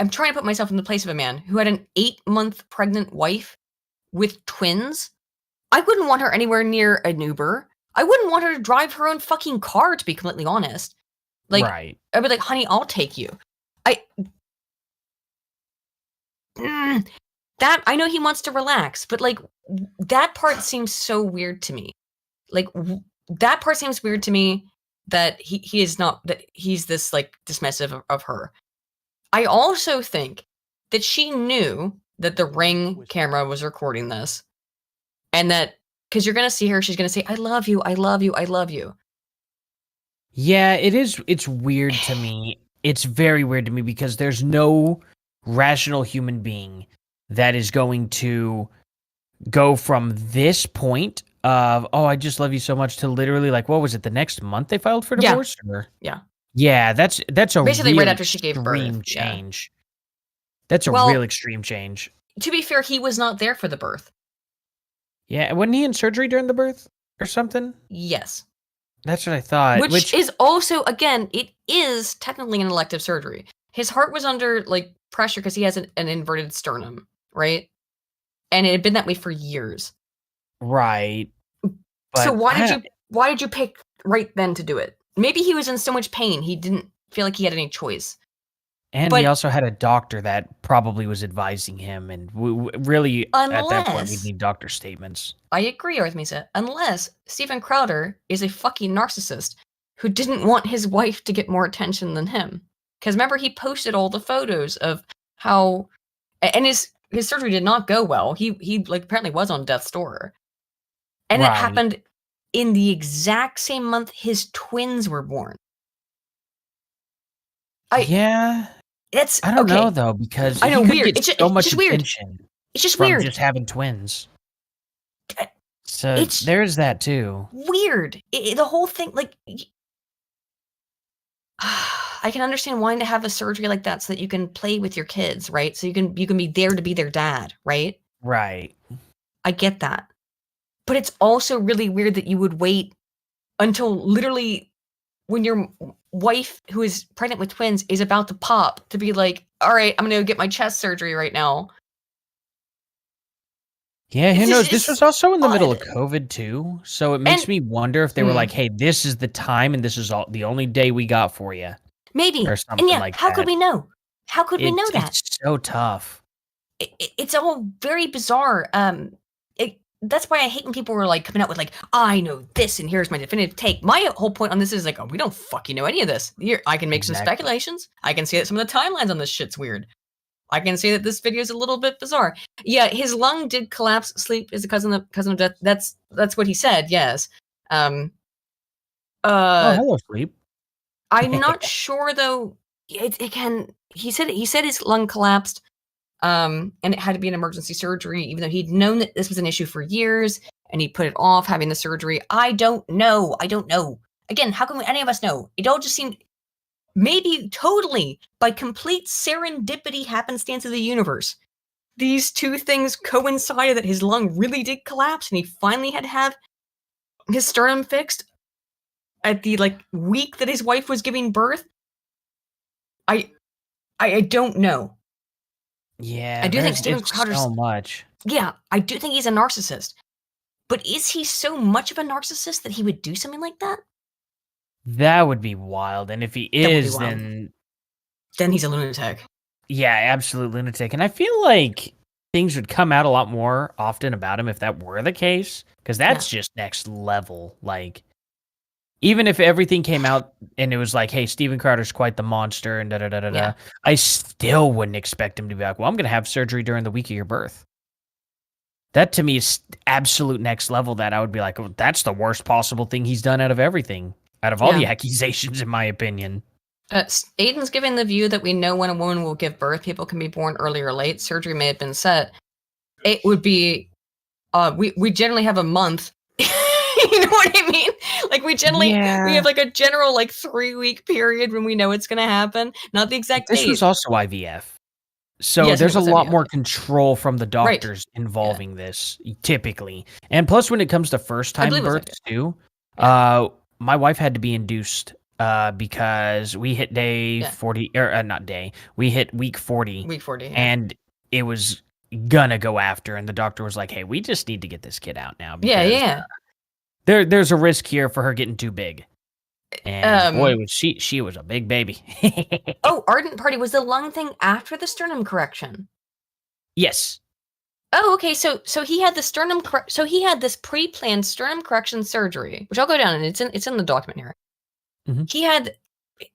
I'm trying to put myself in the place of a man who had an 8-month pregnant wife with twins. I wouldn't want her anywhere near an Uber. I wouldn't want her to drive her own fucking car, to be completely honest. Like, I'd be like, honey, I'll take you. That I know he wants to relax, but like that part seems so weird to me. Like that part seems weird to me that he is not, that he's this like dismissive of her. I also think that she knew that the Ring camera was recording this, and that because you're gonna see her, she's gonna say, "I love you, I love you, I love you." Yeah, it is. It's weird to me. It's very weird to me because there's no rational human being that is going to go from this point of, oh, I just love you so much, to literally like, what was it, the next month they filed for divorce? Yeah. Yeah, that's a basically real right after she gave birth. Extreme change. That's a real extreme change. To be fair, he was not there for the birth. Yeah, wasn't he in surgery during the birth or something? Yes. That's what I thought. Which is also, again, it is technically an elective surgery. His heart was under like pressure because he has an inverted sternum, right? And it had been that way for years. Right. So why did you pick right then to do it? Maybe he was in so much pain he didn't feel like he had any choice. And he also had a doctor that probably was advising him, and really at that point we need doctor statements. I agree, Arthmesa. Unless Steven Crowder is a fucking narcissist who didn't want his wife to get more attention than him. Because remember, he posted all the photos of how, and his surgery did not go well. He like apparently was on death's door, and it happened in the exact same month his twins were born. It's I don't know though, because I know, he could weird. get so much weird. attention. It's just from weird. Just having twins. So there's that too. Weird. The whole thing, like, I can understand wanting to have a surgery like that so that you can play with your kids, right? So you can be there to be their dad, right? Right. I get that. But it's also really weird that you would wait until literally when your wife, who is pregnant with twins, is about to pop to be like, all right, I'm going to go get my chest surgery right now. Yeah, who knows? This was also in the middle of COVID too. So it makes me wonder if they were like, hey, this is the time and this is the only day we got for you. Maybe. Or something like how that. could we know? How could we know that? It's so tough. It's all very bizarre. That's why I hate when people were like coming out with like, I know this and here's my definitive take. My whole point on this is like, oh, we don't fucking know any of this. Here, I can make some speculations. I can see that some of the timelines on this shit's weird. I can see that this video is a little bit bizarre. Yeah, his lung did collapse. Sleep is a cousin of death. That's what he said. Yes. Hello, sleep. I'm not sure though. It can. He said his lung collapsed. And it had to be an emergency surgery, even though he'd known that this was an issue for years, and he put it off having the surgery. I don't know. Again, how can any of us know? It all just seemed maybe totally by complete serendipity happenstance of the universe. These two things coincided that his lung really did collapse, and he finally had to have his sternum fixed at the week that his wife was giving birth. I don't know. Yeah, I do think Steven Crowder's so much. Yeah, I do think he's a narcissist. But is he so much of a narcissist that he would do something like that? That would be wild. And if he is, then he's a lunatic. Yeah, absolute lunatic. And I feel like things would come out a lot more often about him if that were the case, because that's just next level. Like, even if everything came out and it was like, hey, Steven Crowder's quite the monster and da-da-da-da-da, I still wouldn't expect him to be like, well, I'm going to have surgery during the week of your birth. That to me is absolute next level that I would be like, oh, that's the worst possible thing he's done out of everything, out of all the accusations, in my opinion. Aiden's giving the view that we know when a woman will give birth. People can be born early or late. Surgery may have been set. It would be, we generally have a month. You know what I mean? Like we have like a general 3-week period when we know it's going to happen. Not the exact date. This was also IVF. So there's a lot more control from the doctors involving this typically. And plus when it comes to first time births too, my wife had to be induced because we hit day 40 or not day. We hit week 40. Week 40. Yeah. And it was gonna go after and the doctor was like, "Hey, we just need to get this kid out now because there's a risk here for her getting too big." And boy, was she was a big baby. Oh, Ardent Party, was the lung thing after the sternum correction? Yes. Oh, okay. So he had the sternum so he had this pre-planned sternum correction surgery, which I'll go down and it's in the document here. Mm-hmm.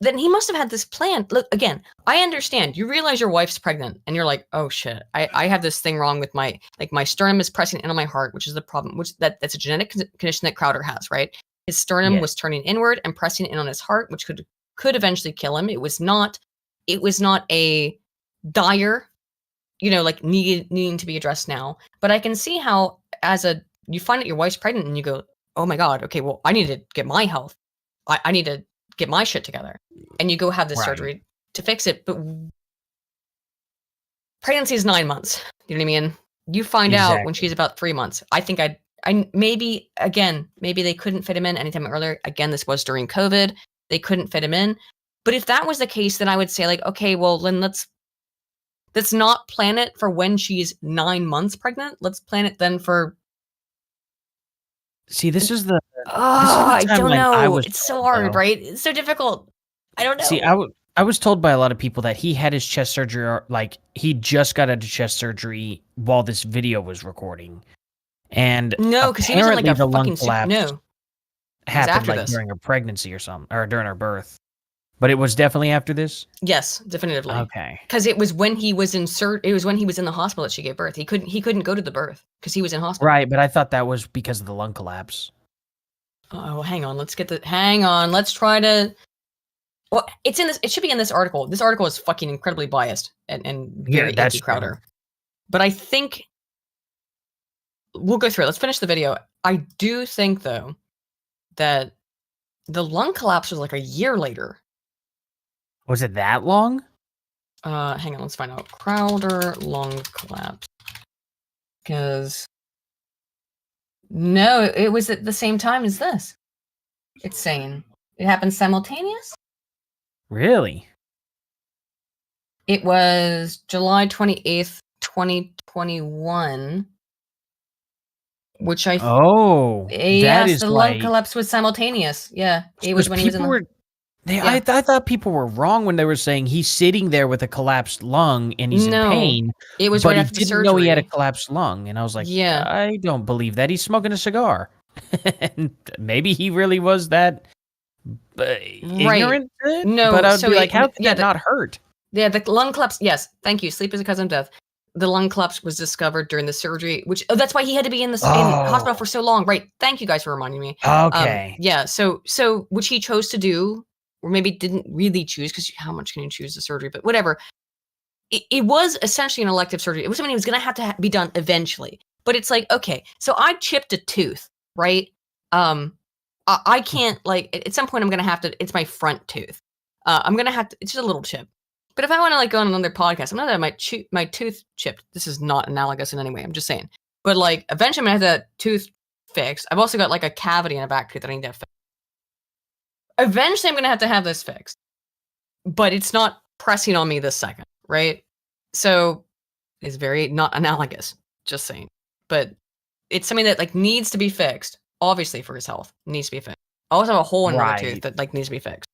Then he must have had this plan. Look, again, I understand. You realize your wife's pregnant and you're like, oh shit, I have this thing wrong with my sternum is pressing in on my heart, which is the problem, that's a genetic condition that Crowder has, right? His sternum was turning inward and pressing in on his heart, which could eventually kill him. It was not a dire, needing to be addressed now. But I can see how you find out your wife's pregnant and you go, oh my God, okay, well, I need to get my health. I need to get my shit together, and you go have this surgery to fix it. But pregnancy is 9 months. You know what I mean? You find out when she's about 3 months. I think I maybe they couldn't fit him in anytime earlier. Again, this was during COVID. They couldn't fit him in. But if that was the case, then I would say like, okay, well then let's not plan it for when she's 9 months pregnant. Let's plan it then for. See, this is the. I don't know. It's so hard, right? It's so difficult. I don't know. See, I was told by a lot of people that he had his chest surgery, like he just got out of chest surgery while this video was recording, and no, because he was in like a fucking happened like during her pregnancy or something, or during her birth. But it was definitely after this. Yes, definitively. Okay. Because it was when he was in the hospital that she gave birth. He couldn't go to the birth because he was in hospital. Right, but I thought that was because of the lung collapse. Oh, hang on. Hang on. Let's try to. Well, it's in this. It should be in this article. This article is fucking incredibly biased and very anti-Crowder. But I think we'll go through it. Let's finish the video. I do think though that the lung collapse was like a year later. Was it that long? Hang on, let's find out. Crowder lung collapse. Because no, it was at the same time as this. It's saying it happened simultaneous. Really? It was July 28th, 2021. Which I yes, the lung collapse was simultaneous. Yeah, it was when he was in the. I thought people were wrong when they were saying he's sitting there with a collapsed lung and he's in pain. It was but right he after the didn't surgery. know he had a collapsed lung, and I was like, yeah, I don't believe that. He's smoking a cigar. And maybe he really was that ignorant. No, but I'd be like, how did that not hurt? Yeah, the lung collapse. Yes, thank you. Sleep is a cousin of death. The lung collapse was discovered during the surgery, which that's why he had to be in the hospital for so long. Right. Thank you guys for reminding me. Okay. Yeah. So which he chose to do, or maybe didn't really choose, because how much can you choose the surgery? But whatever. It was essentially an elective surgery. It was something that was going to have to be done eventually. But it's like, okay, so I chipped a tooth, right? I can't, like, at some point I'm going to have to, it's my front tooth. I'm going to have to, it's just a little chip. But if I want to like go on another podcast, I'm going to have my tooth chipped. This is not analogous in any way. I'm just saying. But like, eventually I'm going to have that tooth fixed. I've also got like a cavity in a back tooth that I need to have fixed. Eventually I'm going to have this fixed. But it's not pressing on me this second, right? So it's very not analogous, just saying. But it's something that like needs to be fixed, obviously for his health. It needs to be fixed. I also have a hole in my tooth that like needs to be fixed.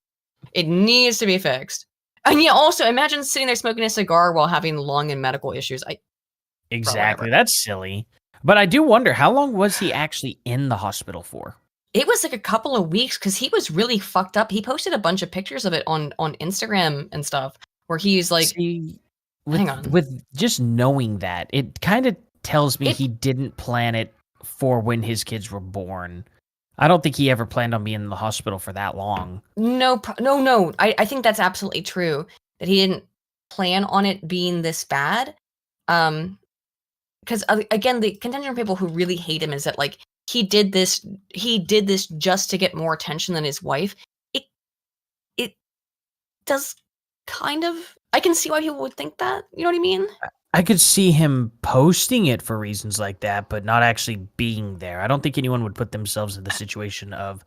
It needs to be fixed. And yeah, also imagine sitting there smoking a cigar while having lung and medical issues. Exactly. That's silly. But I do wonder, how long was he actually in the hospital for? It was like a couple of weeks because he was really fucked up. He posted a bunch of pictures of it on Instagram and stuff where he's like, hang on. With just knowing that, it kind of tells me he didn't plan it for when his kids were born. I don't think he ever planned on being in the hospital for that long. No. I think that's absolutely true that he didn't plan on it being this bad. Because again, the contention of people who really hate him is that like he did this just to get more attention than his wife. It does kind of. I can see why people would think that. You know what I mean? I could see him posting it for reasons like that, but not actually being there. I don't think anyone would put themselves in the situation of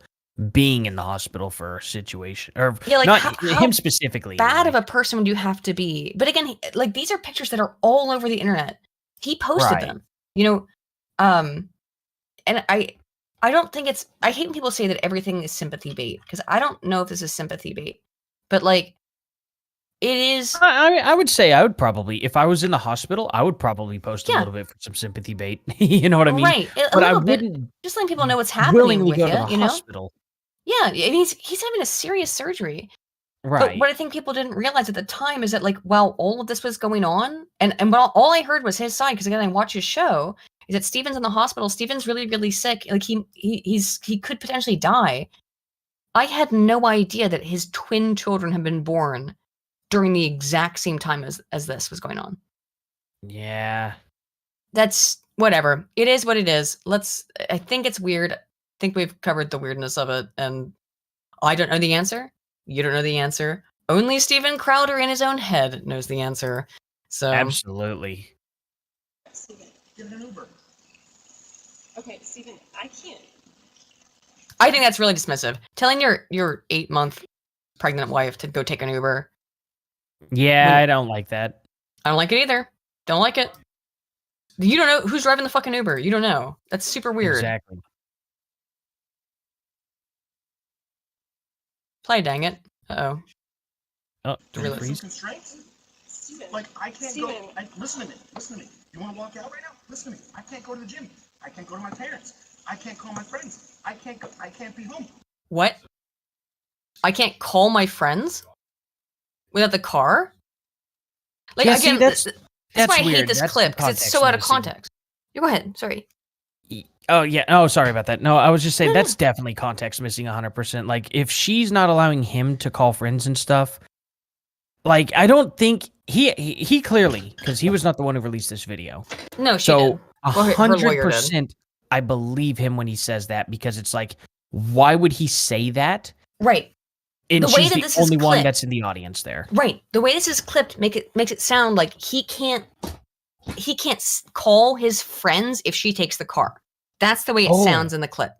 being in the hospital for a situation, or like not him specifically. Bad of a person would you have to be? But again, like these are pictures that are all over the internet. He posted them, you know, and I don't think it's. I hate when people say that everything is sympathy bait because I don't know if this is sympathy bait, but like. It is. I would say I would probably, if I was in the hospital, I would probably post a little bit for some sympathy bait. You know what I mean? Right. But I wouldn't just letting people know what's happening with go to the you know? hospital. Yeah, I mean, he's having a serious surgery. Right. But what I think people didn't realize at the time is that like while all of this was going on, and all I heard was his side because again I watch his show, is that Steven's in the hospital. Steven's really really sick. Like he could potentially die. I had no idea that his twin children had been born during the exact same time as this was going on. Yeah. That's whatever. It is what it is. I think it's weird. I think we've covered the weirdness of it, and I don't know the answer. You don't know the answer. Only Steven Crowder in his own head knows the answer. So absolutely. Steven, give it an Uber. Okay, Steven, I can't. I think that's really dismissive. Telling your 8-month pregnant wife to go take an Uber. Yeah, I don't like that. I don't like it either. Don't like it. You don't know who's driving the fucking Uber. You don't know. That's super weird. Exactly. Play, dang it. Uh-oh. Oh, freeze. Constraints? Like, I can't go. Listen to me. Listen to me. You want to walk out right now? Listen to me. I can't go to the gym. I can't go to my parents. I can't call my friends. I can't be home. What? I can't call my friends without the car? Like, yeah, again, see, that's why I weird. hate this clip, because it's so out of context. You go ahead. Sorry. Oh, yeah. Oh, sorry about that. No, I was just saying that's definitely context missing 100%. Like, if she's not allowing him to call friends and stuff, like, I don't think he clearly, because he was not the one who released this video. No, she so did. Well, her lawyer did. 100% I believe him when he says that, because it's like, why would he say that? Right. And the way she's that the this only is one clipped, that's in the audience there. Right. The way this is clipped makes it sound like he can't call his friends if she takes the car. That's the way it sounds in the clip.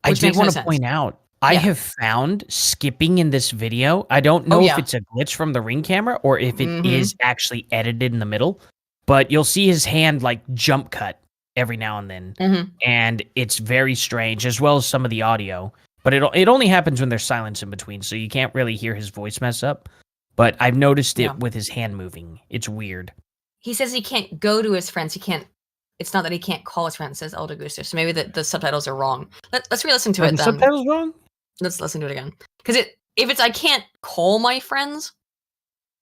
I did want to point out, I have found skipping in this video. I don't know if it's a glitch from the Ring camera or if it is actually edited in the middle, but you'll see his hand like jump cut every now and then. And it's very strange, as well as some of the audio. But it only happens when there's silence in between, so you can't really hear his voice mess up. But I've noticed it with his hand moving. It's weird. He says he can't go to his friends. He can't. It's not that he can't call his friends, says El Gusto. So maybe the subtitles are wrong. Let's re-listen to it then. The subtitles wrong? Let's listen to it again. Because if it's I can't call my friends,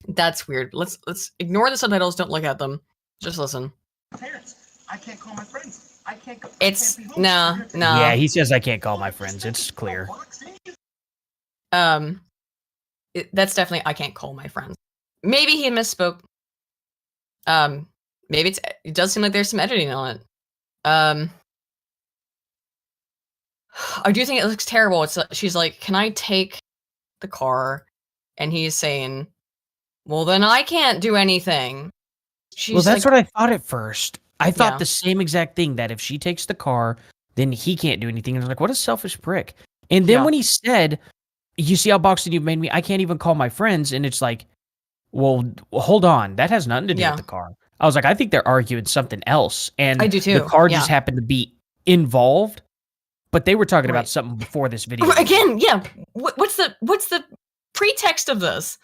that's weird. Let's ignore the subtitles. Don't look at them. Just listen. Parents, I can't call my friends. I can't go. It's no. Yeah, he says I can't call my friends. It's clear. That's definitely I can't call my friends. Maybe he misspoke. Maybe it does seem like there's some editing on it. I do think it looks terrible. She's like, "Can I take the car?" And he's saying, "Well, then I can't do anything." Well, that's what I thought at first. I thought the same exact thing, that if she takes the car, then he can't do anything. And I was like, what a selfish prick. And then when he said, "You see how boxed in you've made me? I can't even call my friends." And it's like, well, hold on. That has nothing to do with the car. I was like, I think they're arguing something else. And I do too. The car just happened to be involved, but they were talking about something before this video. Again, what's the pretext of this?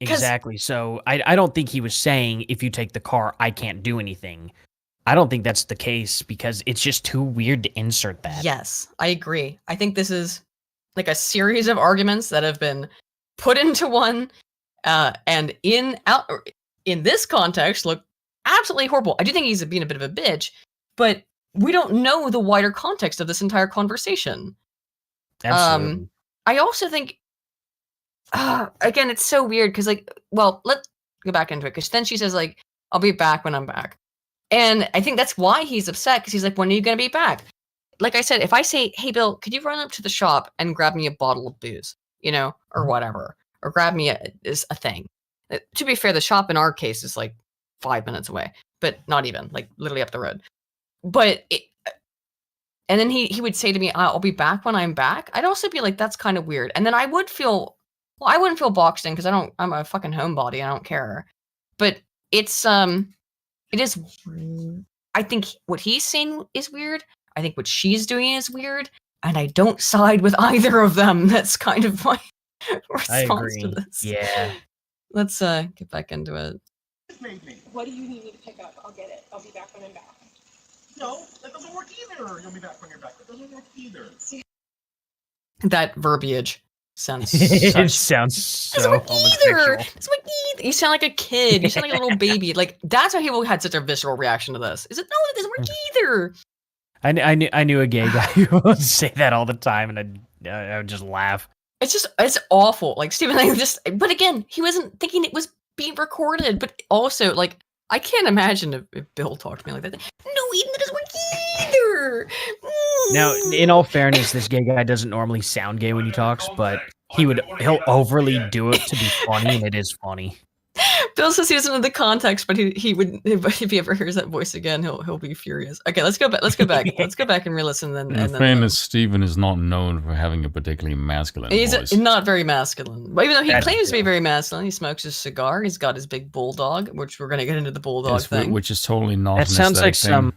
Exactly. So I don't think he was saying, if you take the car, I can't do anything. I don't think that's the case, because it's just too weird to insert that. Yes, I agree. I think this is like a series of arguments that have been put into one, and in this context look absolutely horrible. I do think he's being a bit of a bitch, but we don't know the wider context of this entire conversation. Absolutely. I also think, again, it's so weird because, like, well, let's go back into it, because then she says, like, "I'll be back when I'm back." And I think that's why he's upset, because he's like, "When are you going to be back?" Like I said, if I say, "Hey, Bill, could you run up to the shop and grab me a bottle of booze, or whatever, or grab me a thing." To be fair, the shop in our case is like 5 minutes away, but not even, like, literally up the road. But and then he would say to me, "I'll be back when I'm back." I'd also be like, that's kind of weird. And then I would feel, well, I wouldn't feel boxed in, because I'm a fucking homebody. I don't care. But it is, I think what he's saying is weird. I think what she's doing is weird. And I don't side with either of them. That's kind of my response to this. Yeah. Let's get back into it. What do you need me to pick up? I'll get it. I'll be back when I'm back. No, that doesn't work either. You'll be back when you're back. That doesn't work either. That verbiage sounds it sounds so homosexual. You sound like a kid. You sound like a little baby. Like, that's why people had such a visceral reaction to this. Is it? No, it doesn't work either. I knew a gay guy who would say that all the time, and I would just laugh. It's awful. Like, Stephen, but again, he wasn't thinking it was being recorded. But also, like, I can't imagine if Bill talked to me like that. No, Eden, that doesn't work either. Now, in all fairness, this gay guy doesn't normally sound gay when he talks, but He'll overly do it to be funny, and it is funny. Bill says he doesn't know the context, but he would if he ever hears that voice again, he'll be furious. Okay, let's go back. Let's go back and re-listen. In fairness, Steven is not known for having a particularly masculine voice. He's not very masculine. But even though he claims to be very masculine, he smokes his cigar. He's got his big bulldog, which we're gonna get into the bulldog thing, which is totally not. That sounds like some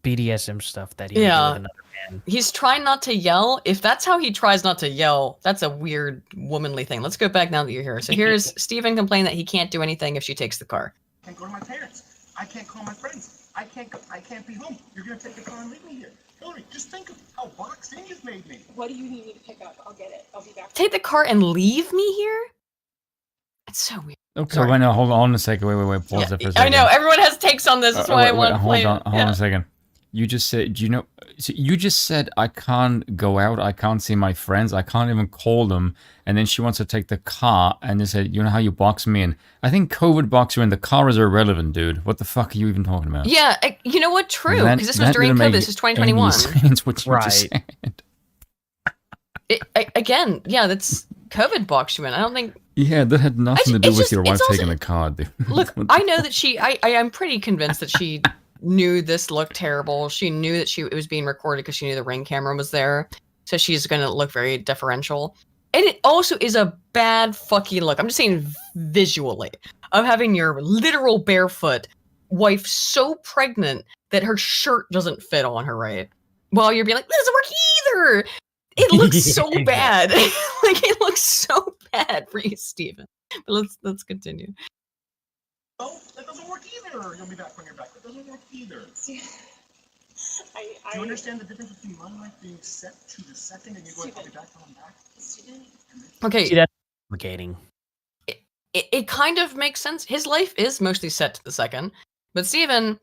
BDSM stuff that he would do with another man. He's trying not to yell. If that's how he tries not to yell, that's a weird womanly thing. Let's go back now that you're here. So here's Steven complaining that he can't do anything if she takes the car. I can't go to my parents. I can't call my friends. I can't be home. You're gonna take the car and leave me here. Hillary, just think of how boxed in you've made me. What do you need me to pick up? I'll get it. I'll be back. Take the car and leave me here? It's so weird. Okay, wait, no, hold on a second. Wait. Pause there for a second. I know everyone has takes on this. That's why I want to play. Hold on a second. You just said, you just said I can't go out, I can't see my friends, I can't even call them, and then she wants to take the car, and they said, you know how you box me in? I think COVID box you in, the car is irrelevant, dude. What the fuck are you even talking about? Yeah, you know what? True, because this was during COVID. This is 2021. What you just said. Again, yeah, that's COVID box you in. I don't think. Yeah, that had nothing to do with your wife taking the car, dude. Look, I know that I'm pretty convinced that she knew this looked terrible. She knew that it was being recorded because she knew the Ring camera was there. So she's going to look very deferential. And it also is a bad fucking look. I'm just saying visually of having your literal barefoot wife so pregnant that her shirt doesn't fit on her, right? While you're being like, this doesn't work either. It looks so bad. Like it looks so bad for you, Steven. But let's continue. Oh, that doesn't work either. You'll be back when you're back. That doesn't work either. Do you understand the difference between my life being set to the second and you going, I'll be back when I'm back? Okay. See, that's complicating. It kind of makes sense. His life is mostly set to the second. But Steven,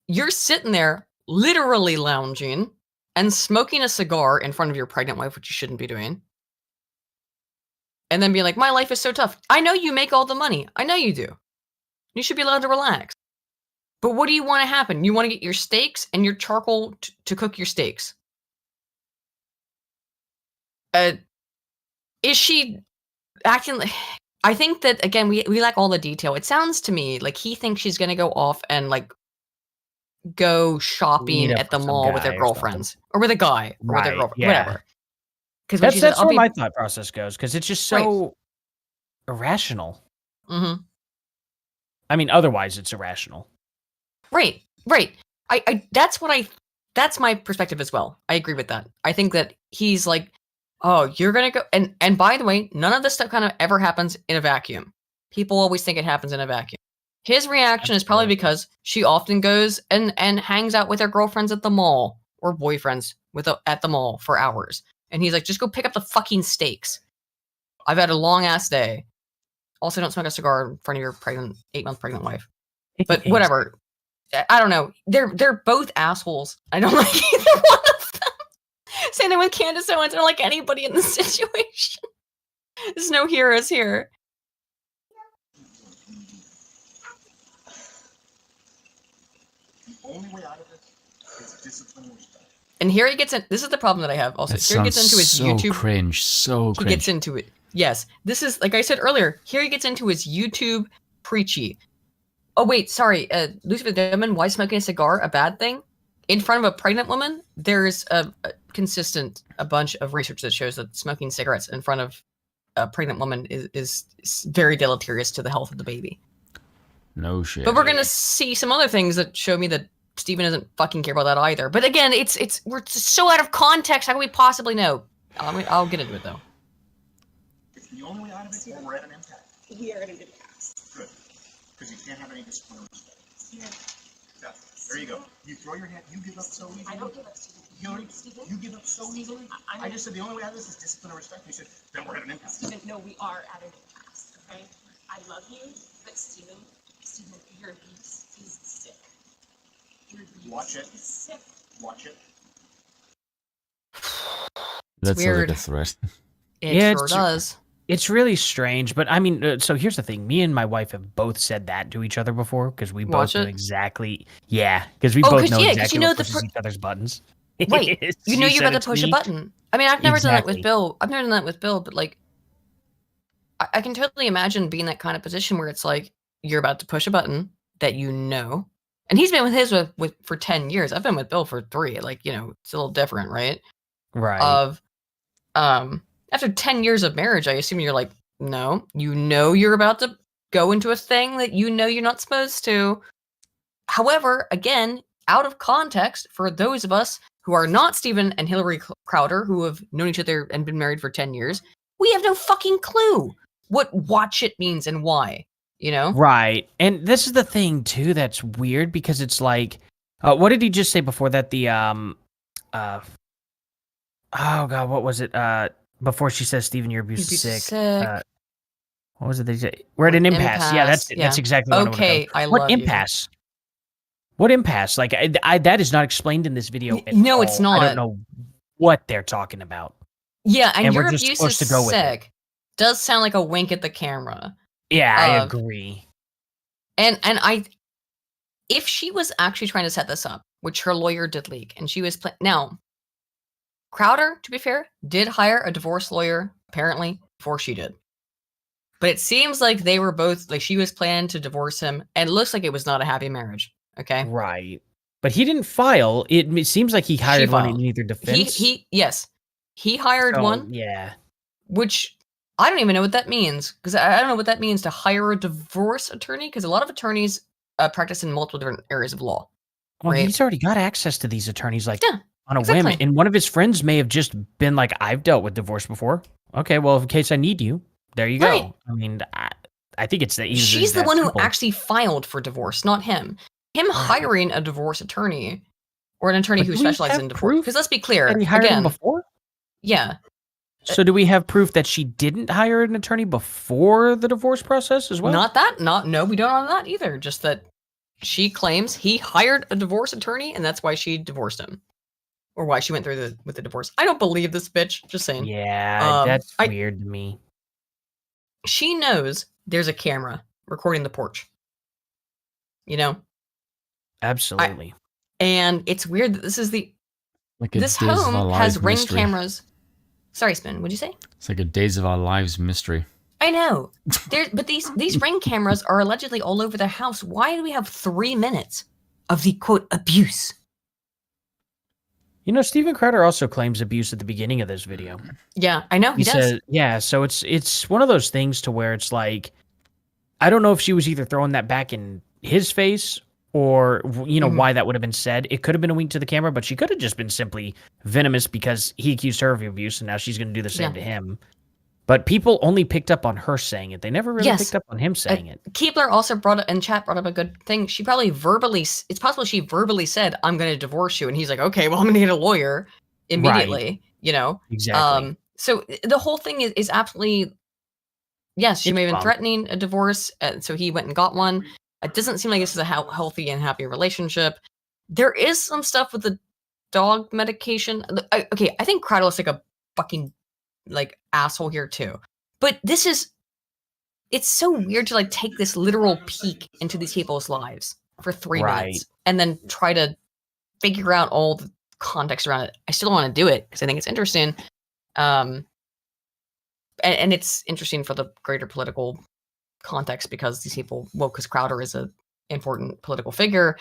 you're sitting there literally lounging and smoking a cigar in front of your pregnant wife, which you shouldn't be doing. And then being like, my life is so tough. I know you make all the money. I know you do. You should be allowed to relax. But what do you want to happen? You want to get your steaks and your charcoal to cook your steaks. Is she acting... I think that, again, we lack all the detail. It sounds to me like he thinks she's going to go off and, like, go shopping at the mall with their girlfriends. Or with a guy. Or with their girlfriend. Whatever. That's where my thought process goes. Because it's just so irrational. Mm-hmm. I mean, otherwise it's irrational. Right. That's my perspective as well. I agree with that. I think that he's like, oh, you're gonna go, and by the way, none of this stuff kind of ever happens in a vacuum. People always think it happens in a vacuum. His reaction is probably because she often goes and hangs out with her girlfriends at the mall or boyfriends at the mall for hours, and he's like, just go pick up the fucking steaks. I've had a long ass day. Also, don't smoke a cigar in front of your 8-month pregnant wife. But whatever. I don't know. They're both assholes. I don't like either one of them. Same thing with Candace Owens. I don't like anybody in this situation. There's no heroes here. The only way out of it is discipline and respect. And here he gets in. This is the problem that I have. Also, here he gets into his YouTube. So cringe. He gets into it. Yes, this is, like I said earlier, here he gets into his YouTube preachy. Oh, wait, sorry. Lucifer Demon, why smoking a cigar a bad thing? In front of a pregnant woman, there's a bunch of research that shows that smoking cigarettes in front of a pregnant woman is very deleterious to the health of the baby. No shit. But we're going to see some other things that show me that Steven doesn't fucking care about that either. But again, we're so out of context. How can we possibly know? I'll get into it, though. The only way out of it is we're at an impasse. We are at an impasse. Good. Because you can't have any discipline or respect. Yeah. There you go. You throw your hand. You give up so easily. I don't give up, Steven. You give up so easily. I just said the only way out of this is discipline or respect. You said, then we're at an impasse. Steven, no, we are at an impasse. Okay. I love you, but Steven, your abuse is sick. Your abuse is sick. Watch it. That's like a threat. It sure does. It's really strange, but I mean, so here's the thing. Me and my wife have both said that to each other before because we both know exactly. Yeah, because we both know exactly what pushes each other's buttons. Right. You know you're about to push a button. I mean, I've never done that with Bill. I've never done that with Bill, but like, I can totally imagine being that kind of position where it's like you're about to push a button that you know, and he's been with his with for 10 years. I've been with Bill for 3. Like, you know, it's a little different, right? Right. Of after 10 years of marriage, I assume you're like, no, you know, you're about to go into a thing that you know you're not supposed to. However, again, out of context, for those of us who are not Stephen and Hillary Crowder, who have known each other and been married for 10 years, we have no fucking clue what watch it means and why, you know? Right. And this is the thing, too, that's weird, because it's like, what did he just say before that? Oh, God, what was it? Before she says, Stephen, your abuse is sick. What was it they say? We're at an impasse. Yeah, that's exactly what I what love impasse? You. What impasse? Like, I that is not explained in this video at No, all. it's not. I don't know what they're talking about. Yeah, and your we're just abuse supposed is to go with sick it. does sound like a wink at the camera. Yeah, I agree. And if she was actually trying to set this up, which her lawyer did leak, and she was now, Crowder, to be fair, did hire a divorce lawyer apparently before she did. But it seems like they were both, like, she was planning to divorce him, and it looks like it was not a happy marriage. Okay. Right. But he didn't file. It seems like he hired one in either defense. He hired one. Yeah. Which I don't even know what that means, because I don't know what that means to hire a divorce attorney, because a lot of attorneys practice in multiple different areas of law. Well, right? He's already got access to these attorneys, like, on a whim. And one of his friends may have just been like, I've dealt with divorce before. Okay, well, in case I need you, there you go. Right. I mean, I think it's the She's the one who actually filed for divorce, not him. Him hiring a divorce attorney or an attorney who specializes in divorce. Because let's be clear, he hired him before? Yeah. So do we have proof that she didn't hire an attorney before the divorce process as well? No, we don't have that either. Just that she claims he hired a divorce attorney, and that's why she divorced him. Or why she went through with the divorce. I don't believe this bitch. Just saying. Yeah, that's weird to me. She knows there's a camera recording the porch. You know? Absolutely. And it's weird that this is this home has Ring cameras. Sorry, Spin, what'd you say? It's like a Days of Our Lives mystery. I know. But these Ring cameras are allegedly all over the house. Why do we have 3 minutes of the, quote, abuse? You know, Stephen Crowder also claims abuse at the beginning of this video. Yeah, I know, he does. Says, yeah, so it's one of those things to where it's like, I don't know if she was either throwing that back in his face or, you know, why that would have been said. It could have been a wink to the camera, but she could have just been simply venomous because he accused her of abuse, and now she's going to do the same to him. But people only picked up on her saying it. They never really picked up on him saying it. Keebler also brought up a good thing. She probably it's possible she verbally said, I'm going to divorce you. And he's like, okay, well, I'm going to get a lawyer immediately, right. You know? Exactly. So the whole thing is absolutely, yes, she may have been threatening a divorce. So he went and got one. It doesn't seem like this is a healthy and happy relationship. There is some stuff with the dog medication. I think Crowder looks like a fucking asshole here too. But it's so weird to take this literal peek into these people's lives for 3 minutes and then try to figure out all the context around it. I still want to do it because I think it's interesting. And it's interesting for the greater political context because these people, because Crowder is an important political figure.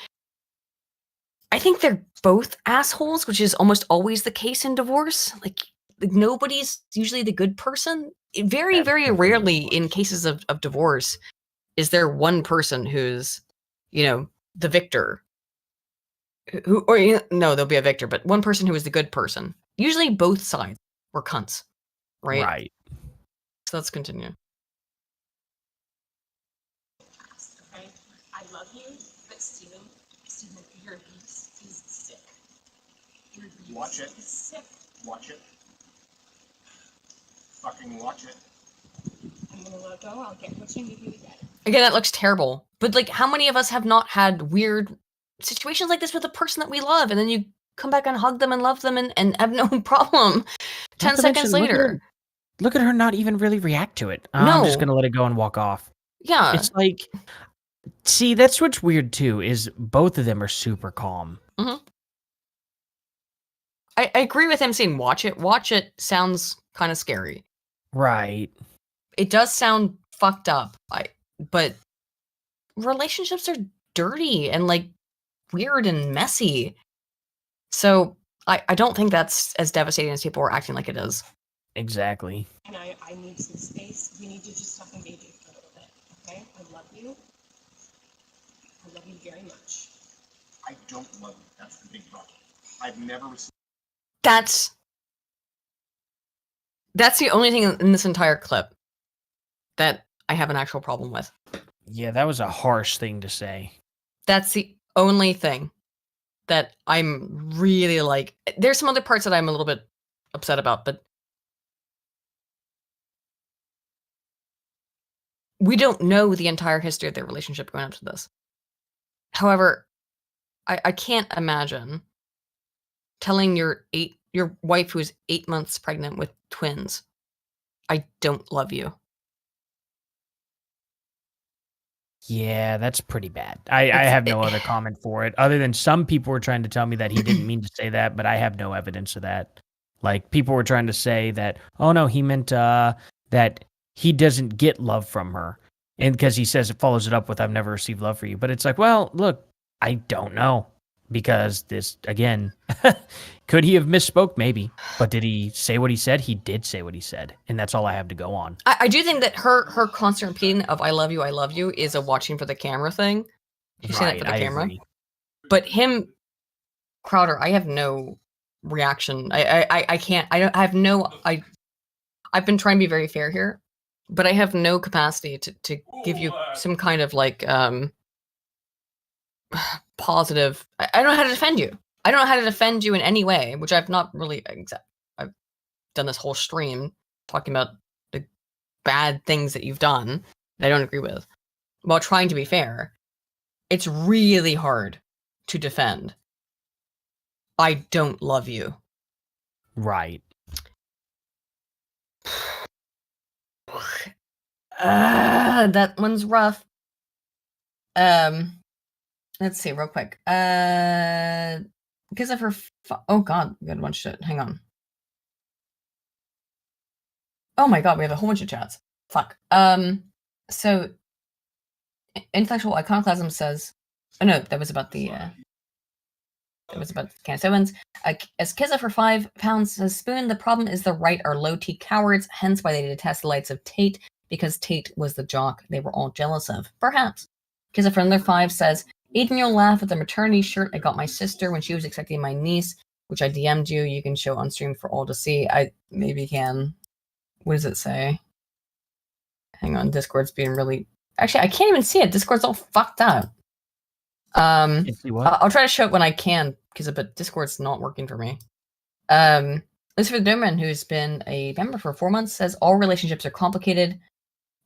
I think they're both assholes, which is almost always the case in divorce. Nobody's usually the good person. Very, very rarely in cases of divorce is there one person who's, the victor. There'll be a victor, but one person who is the good person. Usually both sides were cunts, right? Right. So let's continue. I love you, but Stephen, your abuse is sick. Your abuse Watch it. is sick. Watch it. Fucking watch it. I'm gonna let go. I'll get what you need me to get. Again, that looks terrible. But how many of us have not had weird situations like this with a person that we love, and then you come back and hug them and love them and have no problem 10 seconds later? Look at her not even really react to it. No. I'm just gonna let it go and walk off. Yeah. It's like, see, that's what's weird too, is both of them are super calm. Mm-hmm. I agree with him saying watch it. Watch it sounds kind of scary. Right. It does sound fucked up. But relationships are dirty and like weird and messy. So I don't think that's as devastating as people are acting like it is. Exactly. And I need some space. We need to just stop engaging for a little bit. Okay? I love you. I love you very much. I don't love you. That's the big problem. I've never received. That's the only thing in this entire clip that I have an actual problem with. Yeah, that was a harsh thing to say. That's the only thing that I'm really like. There's some other parts that I'm a little bit upset about, but we don't know the entire history of their relationship going up to this. However, I can't imagine telling your wife who's 8 months pregnant with twins, I don't love you. Yeah, that's pretty bad. I have no other comment for it, other than some people were trying to tell me that he didn't mean to say that, but I have no evidence of that. Like, people were trying to say that, oh no, he meant that he doesn't get love from her. And because he says it follows it up with, I've never received love for you. But it's like, well, look, I don't know. Because this, again, could he have misspoke? Maybe. But did he say what he said? He did say what he said. And that's all I have to go on. I do think that her constant repeating of I love you is a watching for the camera thing. She's saying that for the camera. Agree. But him, Crowder, I have no reaction. I can't, I have no, I've been trying to be very fair here, but I have no capacity to give you some kind of like, positive. I don't know how to defend you. I don't know how to defend you in any way, which I've not really. I've done this whole stream talking about the bad things that you've done that I don't agree with, while trying to be fair. It's really hard to defend. I don't love you. Right. That one's rough. Let's see real quick. Because of her. Oh God, we got a bunch of shit. Hang on. Oh my God, we have a whole bunch of chats. Fuck. So intellectual iconoclasm says. Oh no, that was about the. That was about Candace Owens. As Kizza for 5 pounds says, Spoon, the problem is the right are low-T cowards, hence why they detest the likes of Tate, because Tate was the jock they were all jealous of. Perhaps. Kizza for another 5 says, Aiden, you'll laugh at the maternity shirt I got my sister when she was expecting my niece, which I DM'd you. You can show on stream for all to see. I maybe can. What does it say? Hang on, Discord's being really... Actually, I can't even see it. Discord's all fucked up. I'll try to show it when I can, but Discord's not working for me. Lucifer Doman, who's been a member for 4 months, says all relationships are complicated,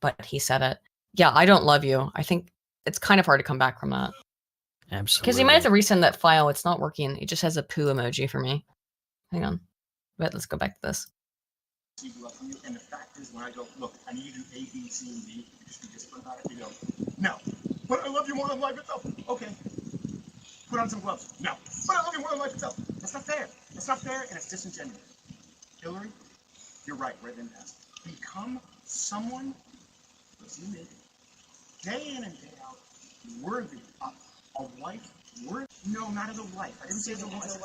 but he said it. Yeah, I don't love you. I think it's kind of hard to come back from that. Absolutely. Because you might have to resend that file. It's not working. It just has a poo emoji for me. Hang on. But let's go back to this. And the fact is, when I go, look, I need you to do A, B, C, and D, you just be disciplined about it. You go, no, but I love you more than life itself. Okay, put on some gloves. No, but I love you more than life itself. That's not fair. That's not fair, and it's disingenuous. Hillary, you're right. Right then, past. Become someone that's unique, day in and day out, worthy of a life. No, not as a wife. I didn't say as a wife.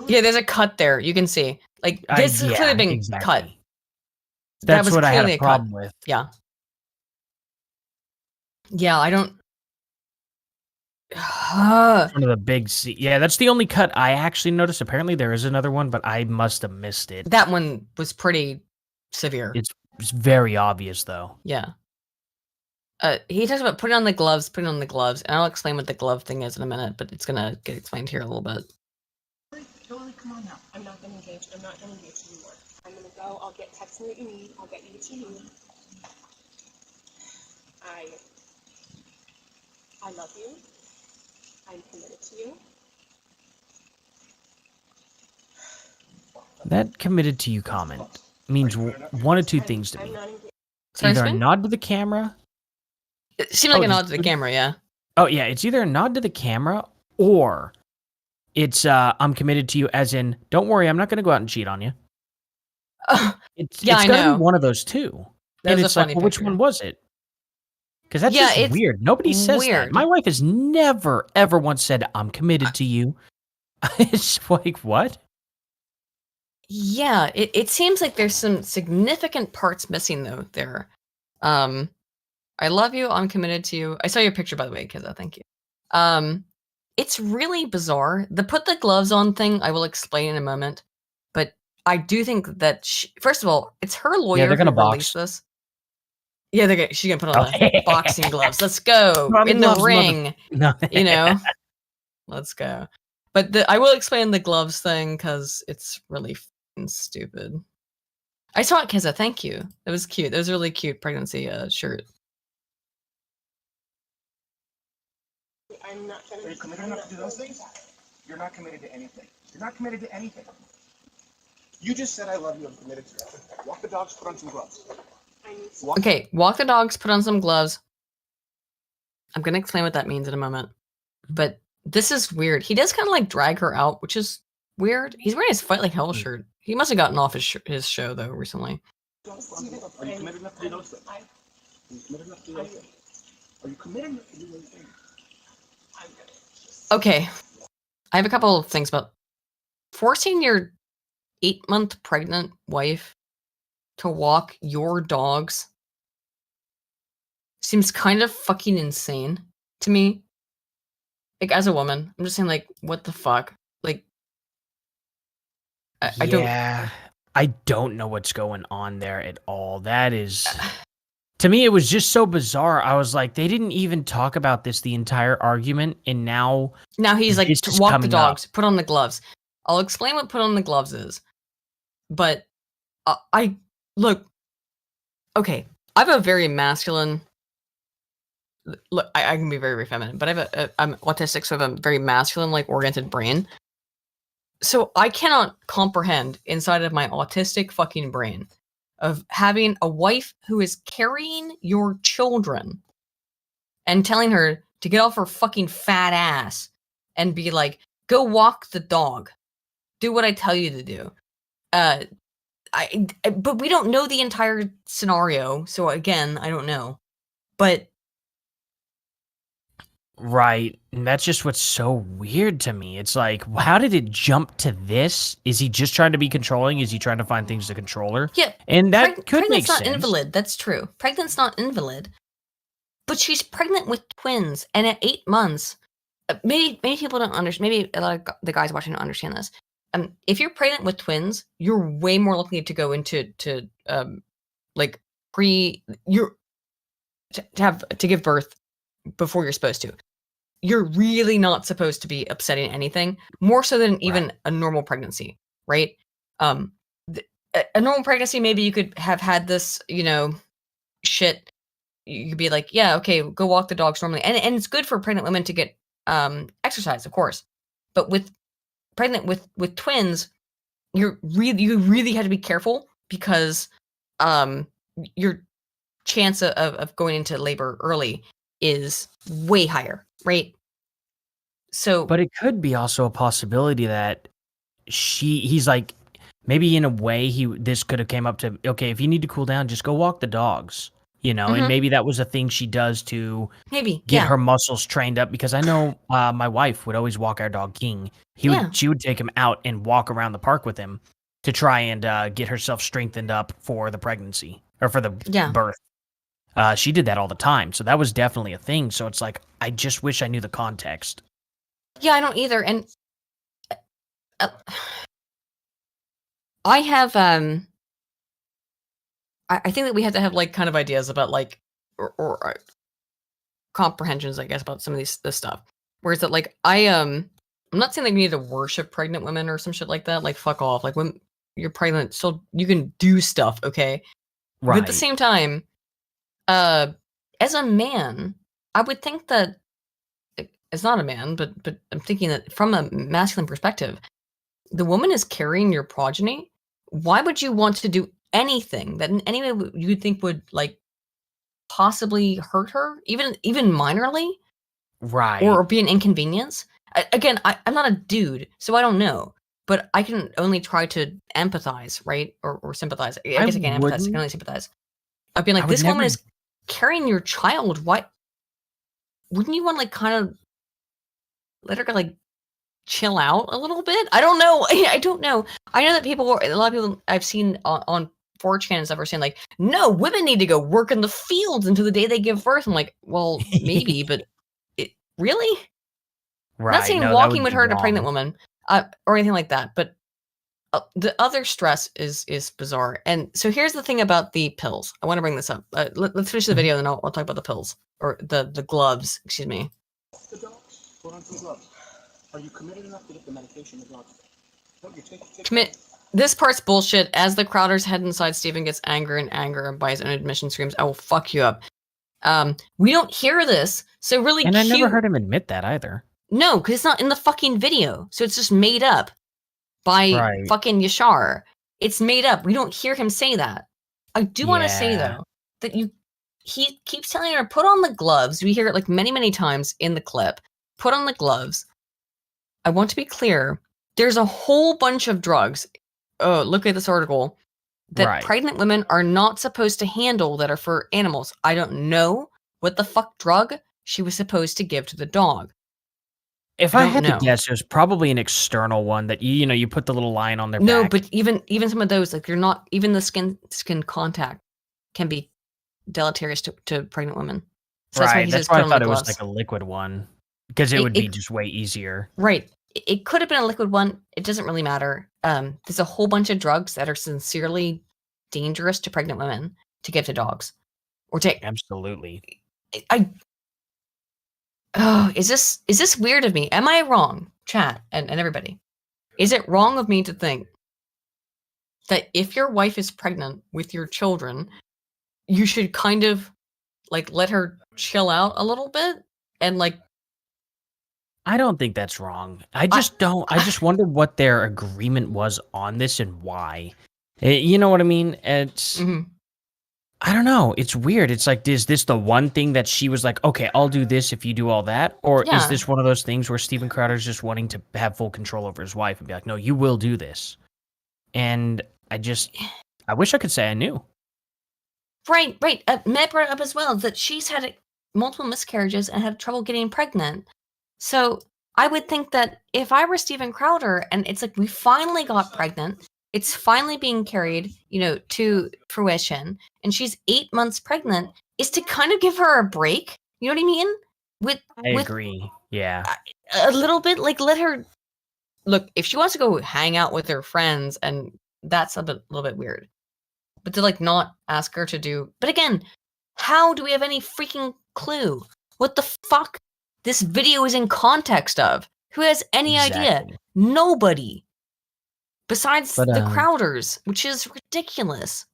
Yeah, there's a cut there. You can see. Like, this could have been cut. That's what I had a problem with. Yeah. Yeah, I don't... One of the big C. Yeah, that's the only cut I actually noticed. Apparently there is another one, but I must have missed it. That one was pretty severe. It's very obvious, though. Yeah. He talks about putting on the gloves, and I'll explain what the glove thing is in a minute, but it's gonna get explained here a little bit. Hillary, come on now. I'm not gonna engage. I'm not gonna engage anymore. I'm gonna go. I'll text me what you need. I'll get you what you need. I love you. I'm committed to you. That committed to you comment means one of two things to me. Either a nod to the camera. It seemed like a nod to the camera, yeah. Oh, yeah. It's either a nod to the camera or it's I'm committed to you, as in, don't worry, I'm not going to go out and cheat on you. It's I gotta know. be one of those two. That's and it's like, well, which one was it? Because that's just weird. Nobody says that. My wife has never, ever once said, I'm committed to you. It's like, what? Yeah, it seems like there's some significant parts missing, though, there. I love you. I'm committed to you. I saw your picture, by the way, Kiza. Thank you. It's really bizarre. The put the gloves on thing, I will explain in a moment. But I do think that, first of all, it's her lawyer who released this. Yeah, she's going to put on the boxing gloves. Let's go. In the ring. No. You know? Let's go. But I will explain the gloves thing because it's really stupid. I saw it, Kiza. Thank you. That was cute. That was a really cute pregnancy shirt. I'm not Are you committed enough to do those things? You're not committed to anything. You're not committed to anything. You just said I love you. I'm committed to it. Walk the dogs. Put on some gloves. Okay, walk the dogs. Put on some gloves. I'm gonna explain what that means in a moment. But this is weird. He does kind of like drag her out, which is weird. He's wearing his Fight Like Hell shirt. He must have gotten off his show though recently. Are you committed enough to do those things? Are you committed enough to do those things? Are you committed enough to do those things? Okay, I have a couple of things about forcing your 8-month pregnant wife to walk your dogs. Seems kind of fucking insane to me. Like, as a woman, I'm just saying, like, what the fuck? Like, I don't. Yeah, I don't know what's going on there at all. That is. To me, it was just so bizarre. I was like, they didn't even talk about this the entire argument, and now he's like, walk the dogs, put on the gloves. I'll explain what put on the gloves is, but I look. Okay, I have a very masculine. Look, I can be very, very feminine, but I'm autistic, so I have a very masculine, like, oriented brain. So I cannot comprehend inside of my autistic fucking brain of having a wife who is carrying your children and telling her to get off her fucking fat ass and be like, go walk the dog. Do what I tell you to do. But we don't know the entire scenario, so again, I don't know. But right, and that's just what's so weird to me. It's like, how did it jump to this? Is he just trying to be controlling? Is he trying to find things to control her? Yeah, and that could make sense. Pregnant's not invalid. That's true. Pregnant's not invalid, but she's pregnant with twins, and at 8 months, maybe people don't understand. Maybe a lot of the guys watching don't understand this. If you're pregnant with twins, you're way more likely to go into to give birth before you're supposed to. You're really not supposed to be upsetting anything, more so than even a normal pregnancy, right? A normal pregnancy, maybe you could have had this, shit. You could be like, yeah, okay, go walk the dogs normally, and it's good for pregnant women to get exercise, of course. But with pregnant with twins, you really have to be careful because your chance of going into labor early is way higher, right? So, but it could be also a possibility that he's like, maybe in a way this could have came up to, okay, if you need to cool down, just go walk the dogs, and maybe that was a thing she does to get her muscles trained up, because I know my wife would always walk our dog King. She would take him out and walk around the park with him to try and get herself strengthened up for the pregnancy or for the birth. She did that all the time. So that was definitely a thing. So it's like, I just wish I knew the context. Yeah, I don't either. And I have, I think that we have to have like kind of ideas about like, or comprehensions, I guess, about some of this stuff. Whereas that like, I'm not saying that you need to worship pregnant women or some shit like that. Like, fuck off. Like, when you're pregnant, still, you can do stuff, okay? Right. But at the same time, as a man, I would think that it's not a man, but I'm thinking that from a masculine perspective, the woman is carrying your progeny. Why would you want to do anything that in any way you would think would like possibly hurt her, even minorly, right, or be an inconvenience? again, I'm not a dude, so I don't know. But I can only try to empathize, right? Or sympathize. I guess I can't empathize. I can only sympathize. I've been like, this woman is carrying your child. What? Wouldn't you want to like kind of let her like chill out a little bit? I don't know. I don't know. I know that a lot of people I've seen on 4chan and stuff are saying like, no, women need to go work in the fields until the day they give birth. I'm like, well, maybe, but really? Right. I'm not saying walking with her and a pregnant woman or anything like that, but the other stress is bizarre. And so here's the thing about the pills. I want to bring this up. Let's finish the video, and then I'll talk about the pills or the gloves. Excuse me. The dogs. Put on some gloves. Are you committed enough to get the medication? The dogs. Commit. This part's bullshit. As the Crowders head inside, Steven gets angrier and angrier and by his own admission screams, "I will fuck you up." We don't hear this, so really. And I never heard him admit that either. No, because it's not in the fucking video, so it's just made up by fucking Yashar. It's made up. We don't hear him say that. I do want to say though that he keeps telling her put on the gloves. We hear it like many, many times in the clip. Put on the gloves. I want to be clear. There's a whole bunch of drugs. Oh, look at this article that pregnant women are not supposed to handle that are for animals. I don't know what the fuck drug she was supposed to give to the dog. If I had to guess, it was probably an external one that you put the little line on their back. No, but even some of those, like you're not even the skin contact can be deleterious to pregnant women. So that's why I thought it was like a liquid one because it would be just way easier. Right. It could have been a liquid one. It doesn't really matter. There's a whole bunch of drugs that are sincerely dangerous to pregnant women to give to dogs or take. Absolutely. Oh, is this weird of me? Am I wrong, chat and everybody? Is it wrong of me to think that if your wife is pregnant with your children, you should kind of like let her chill out a little bit and like? I don't think that's wrong. I just wondered what their agreement was on this and why. You know what I mean? It's. I don't know. It's weird. It's like, is this the one thing that she was like, okay, I'll do this if you do all that? Or is this one of those things where Steven Crowder's just wanting to have full control over his wife and be like, no, you will do this? And I wish I could say I knew. Right. Matt brought up as well that she's had multiple miscarriages and had trouble getting pregnant. So I would think that if I were Steven Crowder and it's like we finally got pregnant, it's finally being carried, to fruition, and she's 8 months pregnant, is to kind of give her a break. You know what I mean? I agree. Yeah. A little bit, like let her look. If she wants to go hang out with her friends, and that's a little bit weird, but to like not ask her to do. But again, how do we have any freaking clue what the fuck this video is in context of? Who has any idea? Nobody. Besides the Crowders, which is ridiculous.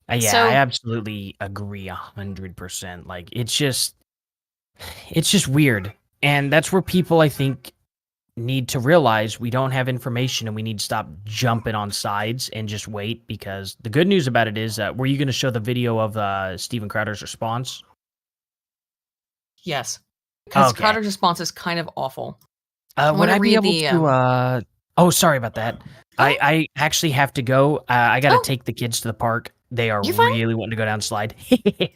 I absolutely agree 100%. Like it's just weird, and that's where people I think need to realize we don't have information, and we need to stop jumping on sides and just wait. Because the good news about it is, were you going to show the video of Steven Crowder's response? Yes, because Crowder's response is kind of awful. Would I be able to? Oh, sorry about that. I actually have to go. I got to take the kids to the park. They are really wanting to go down slide.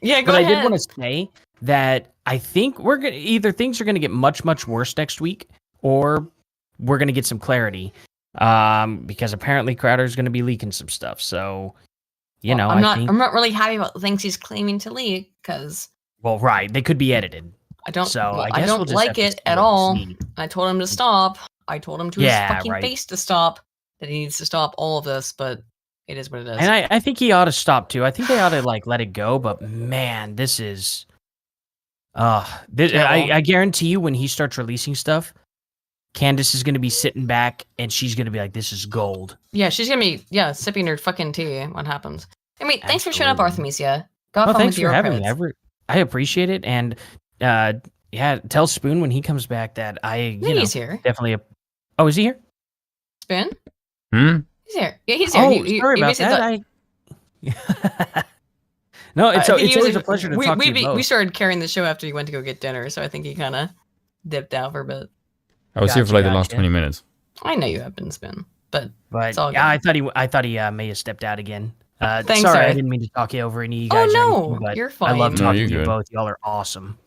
Yeah, go ahead. I did want to say that I think we're gonna either things are gonna get much worse next week, or we're gonna get some clarity. Because apparently Crowder's gonna be leaking some stuff. So, I'm not really happy about the things he's claiming to leak because. Well, right, they could be edited. I don't. So well, I guess don't we'll just like it at all. I told him to stop. I told him to his fucking face to stop. That he needs to stop all of this, but it is what it is. And I think he ought to stop too. I think they ought to like let it go. But man, this is. I guarantee you, when he starts releasing stuff, Candace is going to be sitting back and she's going to be like, "This is gold." Yeah, she's going to be sipping her fucking tea. What happens? I mean, thanks for showing up, Artemisia. Thanks for having me. I appreciate it, and tell Spoon when he comes back that he's here. Definitely. Oh, is he here? Spoon? He's here. Yeah, he's here. Oh, sorry about that. No, it's always a pleasure to talk to you both. We started carrying the show after he went to go get dinner, so I think he kind of dipped out for a bit. I was here for like the last 20 minutes. I know you have been, Spin, but it's all yeah, good. I thought he may have stepped out again. Thanks, sorry, I Ed. didn't mean to talk you over any of you guys. No, you're fine. I love talking to you're you good. both. Y'all are awesome.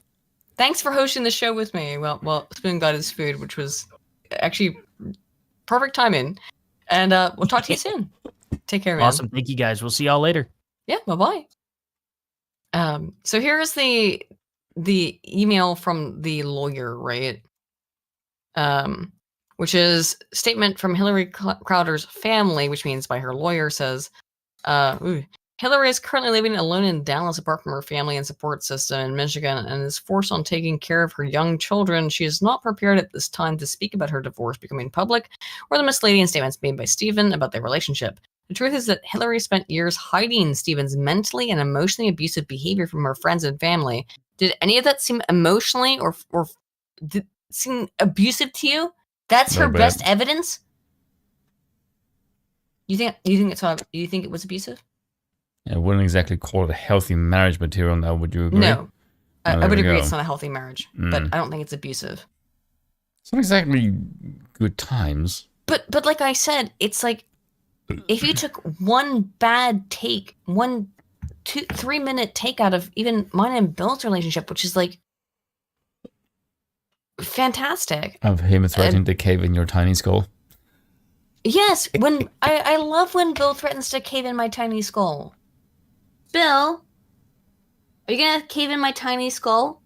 Thanks for hosting the show with me. Well, Spoon got his food, which was actually perfect timing. And we'll talk to you soon. Take care, man. Awesome. Thank you, guys. We'll see y'all later. Yeah, bye-bye. So here's the email from the lawyer, right? Which is statement from Hillary Crowder's family, which means by her lawyer, says, Hillary is currently living alone in Dallas apart from her family and support system in Michigan and is forced on taking care of her young children. She is not prepared at this time to speak about her divorce becoming public or the misleading statements made by Stephen about their relationship. The truth is that Hillary spent years hiding Stephen's mentally and emotionally abusive behavior from her friends and family. Did any of that seem emotionally or seem abusive to you? That's her best evidence? You think it was abusive? I wouldn't exactly call it a healthy marriage material now, would you agree? No. I would agree it's not a healthy marriage, but I don't think it's abusive. It's not exactly good times. But like I said, it's like if you took one bad take, 2-3 minute take out of even mine and Bill's relationship, which is like fantastic. Of him threatening to cave in your tiny skull. Yes, when I love when Bill threatens to cave in my tiny skull. Bill, are you gonna cave in my tiny skull?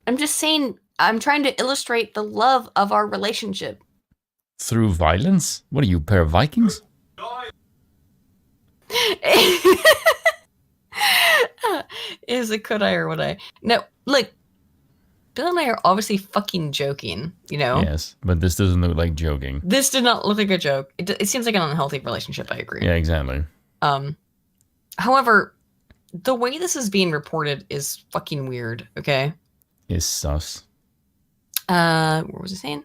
I'm just saying, I'm trying to illustrate the love of our relationship. Through violence? What are you, a pair of Vikings? Is it could I or would I? No, look, Bill and I are obviously fucking joking, you know? Yes, but this doesn't look like joking. This did not look like a joke. It seems like an unhealthy relationship, I agree. Yeah, exactly. However, the way this is being reported is fucking weird, okay? Is sus. What was I saying?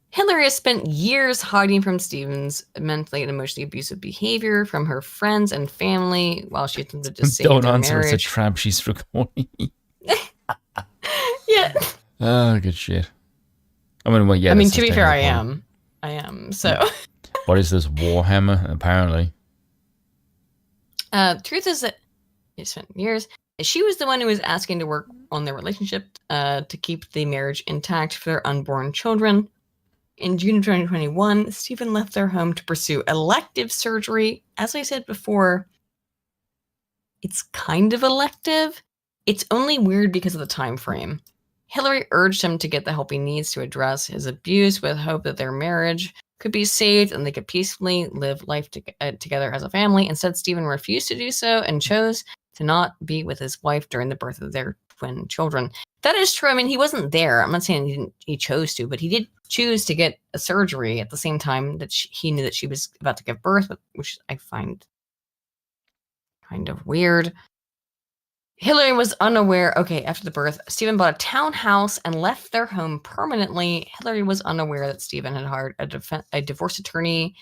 Hillary has spent years hiding from Stephen's mentally and emotionally abusive behavior from her friends and family while she attempted to save Don't their answer, marriage. it's a trap she's recording. Yeah. Oh, good shit. I mean, well, yeah. I mean, to be fair, I am. So. What is this, Warhammer? Apparently. Truth is that it spent years. She was the one who was asking to work on their relationship to keep the marriage intact for their unborn children. In June of 2021, Stephen left their home to pursue elective surgery. As I said before, it's kind of elective. It's only weird because of the time frame. Hillary urged him to get the help he needs to address his abuse with hope that their marriage could be saved and they could peacefully live life together as a family. Instead, Stephen refused to do so and chose to not be with his wife during the birth of their twin children. That is true. I mean, he wasn't there. I'm not saying he chose to, but he did choose to get a surgery at the same time that he knew that she was about to give birth, which I find kind of weird. Hillary was unaware. Okay, after the birth, Stephen bought a townhouse and left their home permanently. Hillary was unaware that Stephen had hired a divorce attorney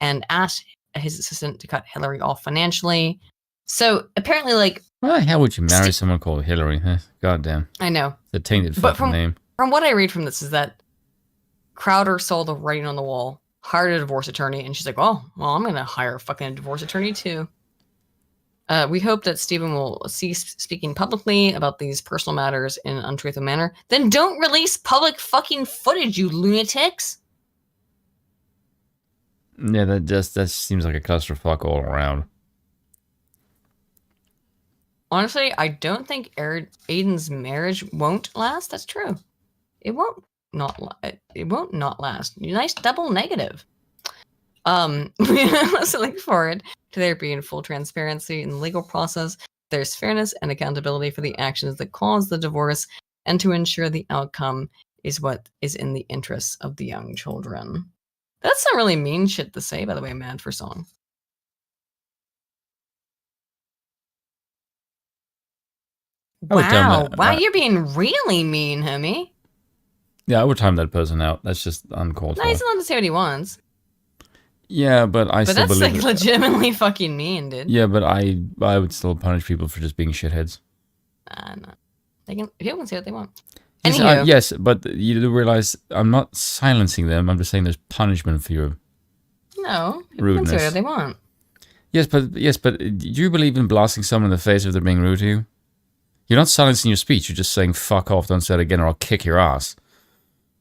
and asked his assistant to cut Hillary off financially. So apparently, like, why the hell would you marry someone called Hillary? Huh? Goddamn. I know. The tainted fucking name. From what I read from this is that Crowder saw the writing on the wall, hired a divorce attorney, and she's like, "Oh, well, I'm gonna hire a fucking divorce attorney too." We hope that Stephen will cease speaking publicly about these personal matters in an untruthful manner. Then don't release public fucking footage, you lunatics. Yeah, that seems like a clusterfuck all around. Honestly, I don't think Aiden's marriage won't last. That's true. It won't not last. Nice double negative. We also look forward to there being full transparency in the legal process. There's fairness and accountability for the actions that caused the divorce, and to ensure the outcome is what is in the interests of the young children. That's not really mean shit to say, by the way, Mad for Song. Wow, you're being really mean, homie. Yeah, I would time that person out. That's just uncalled for. No, he's allowed to say what he wants. Yeah, but I still believe that's like legitimately fucking mean, dude. Yeah, but I would still punish people for just being shitheads. No. People can say what they want. Yes, but you do realize I'm not silencing them. I'm just saying there's punishment for your people can say whatever they want. Yes, but do you believe in blasting someone in the face if they're being rude to you? You're not silencing your speech. You're just saying fuck off, don't say it again, or I'll kick your ass.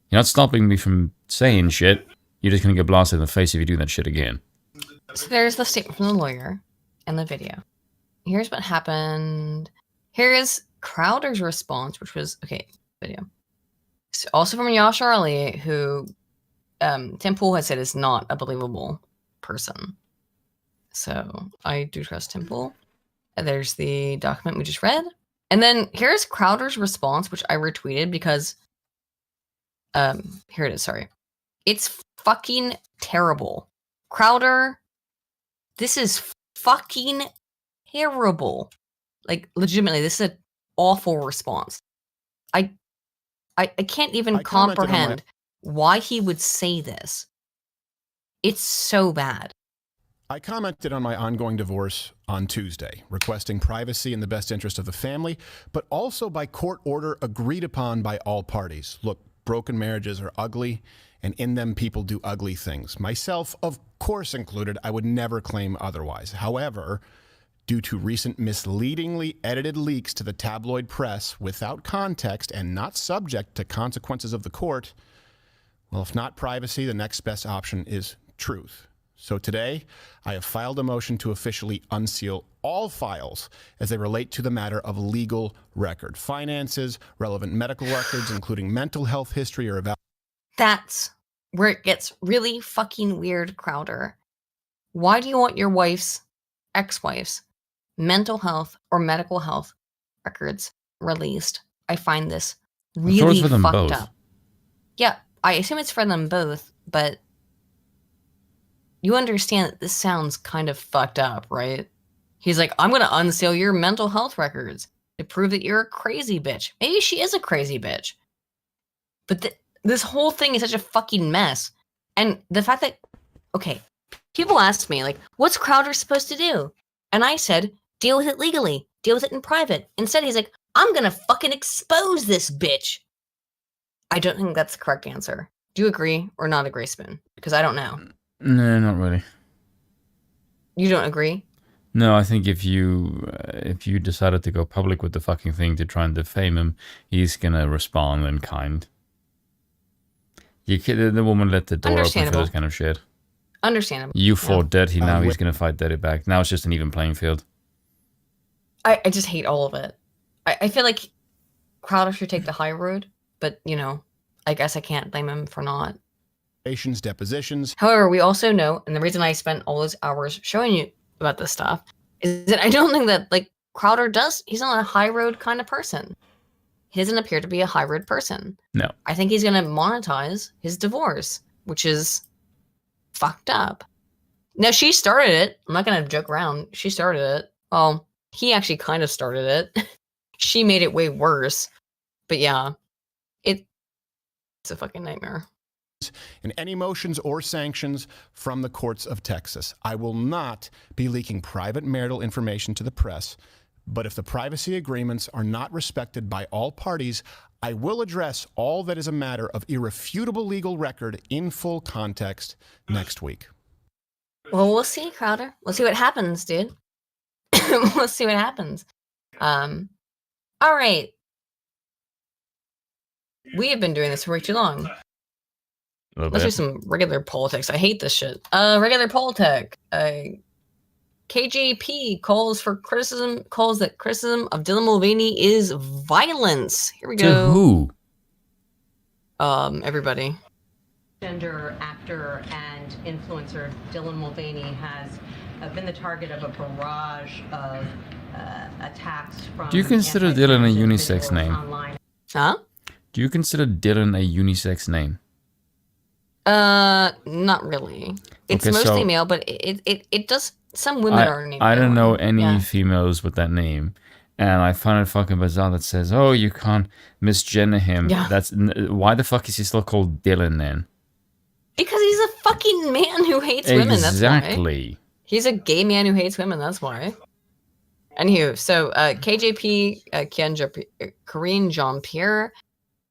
You're not stopping me from saying shit. You're just gonna get blasted in the face if you do that shit again. So there's the statement from the lawyer and the video. Here's what happened. Here is Crowder's response, which was video. So also from Yash Ali, who Tim Pool has said is not a believable person. So I do trust Tim Pool. There's the document we just read. And then here's Crowder's response, which I retweeted because here it is, sorry. It's fucking terrible. Crowder, this is fucking terrible. Like, legitimately, this is an awful response. I can't even comprehend why he would say this. It's so bad. I commented on my ongoing divorce on Tuesday, requesting privacy in the best interest of the family, but also by court order agreed upon by all parties. Look, broken marriages are ugly, and in them people do ugly things. Myself, of course included, I would never claim otherwise. However, due to recent misleadingly edited leaks to the tabloid press without context and not subject to consequences of the court, well, if not privacy, the next best option is truth. So today, I have filed a motion to officially unseal all files as they relate to the matter of legal record. Finances, relevant medical records, including mental health history or evaluation. That's where it gets really fucking weird, Crowder. Why do you want your ex-wife's mental health or medical health records released? I find this really fucked up. Yeah, I assume it's for them both, but you understand that this sounds kind of fucked up, right? He's like, I'm going to unseal your mental health records to prove that you're a crazy bitch. Maybe she is a crazy bitch. But this whole thing is such a fucking mess. And the fact that, people ask me, like, what's Crowder supposed to do? And I said, deal with it legally. Deal with it in private. Instead, he's like, I'm going to fucking expose this bitch. I don't think that's the correct answer. Do you agree or not agree, Spoon? Because I don't know. No, not really. You don't agree? No, I think if you decided to go public with the fucking thing to try and defame him, he's gonna respond in kind. The woman let the door open for this kind of shit. Understandable. You fought Dirty, now he's gonna fight Dirty back. Now it's just an even playing field. I just hate all of it. I feel like Crowder should take the high road, but I guess I can't blame him for not. Depositions. However, we also know, and the reason I spent all those hours showing you about this stuff is that I don't think that Crowder he's not a high road kind of person. He doesn't appear to be a high road person. No. I think he's going to monetize his divorce, which is fucked up. Now, she started it. I'm not going to joke around. She started it. Well, he actually kind of started it. She made it way worse. But yeah, it's a fucking nightmare. And any motions or sanctions from the courts of Texas. I will not be leaking private marital information to the press, but if the privacy agreements are not respected by all parties, I will address all that is a matter of irrefutable legal record in full context next week. Well, we'll see, Crowder. We'll see what happens, dude. We'll see what happens. All right. We have been doing this for way too long. Let's do some regular politics. I hate this shit. Regular politic. KJP calls that criticism of Dylan Mulvaney is violence. Here we go. To who? Everybody. Gender actor and influencer Dylan Mulvaney has been the target of a barrage of attacks from. Do you consider Dylan a unisex name? Online. Huh? Do you consider Dylan a unisex name? Not really. It's mostly male, but it does. Some women are named. I don't know any females with that name, and I find it fucking bizarre that says, "Oh, you can't misgender him." Yeah. That's why the fuck is he still called Dylan then? Because he's a fucking man who hates women. That's why. Exactly. He's a gay man who hates women. That's why. Anywho, so KJP, Corinne Jean-Pierre,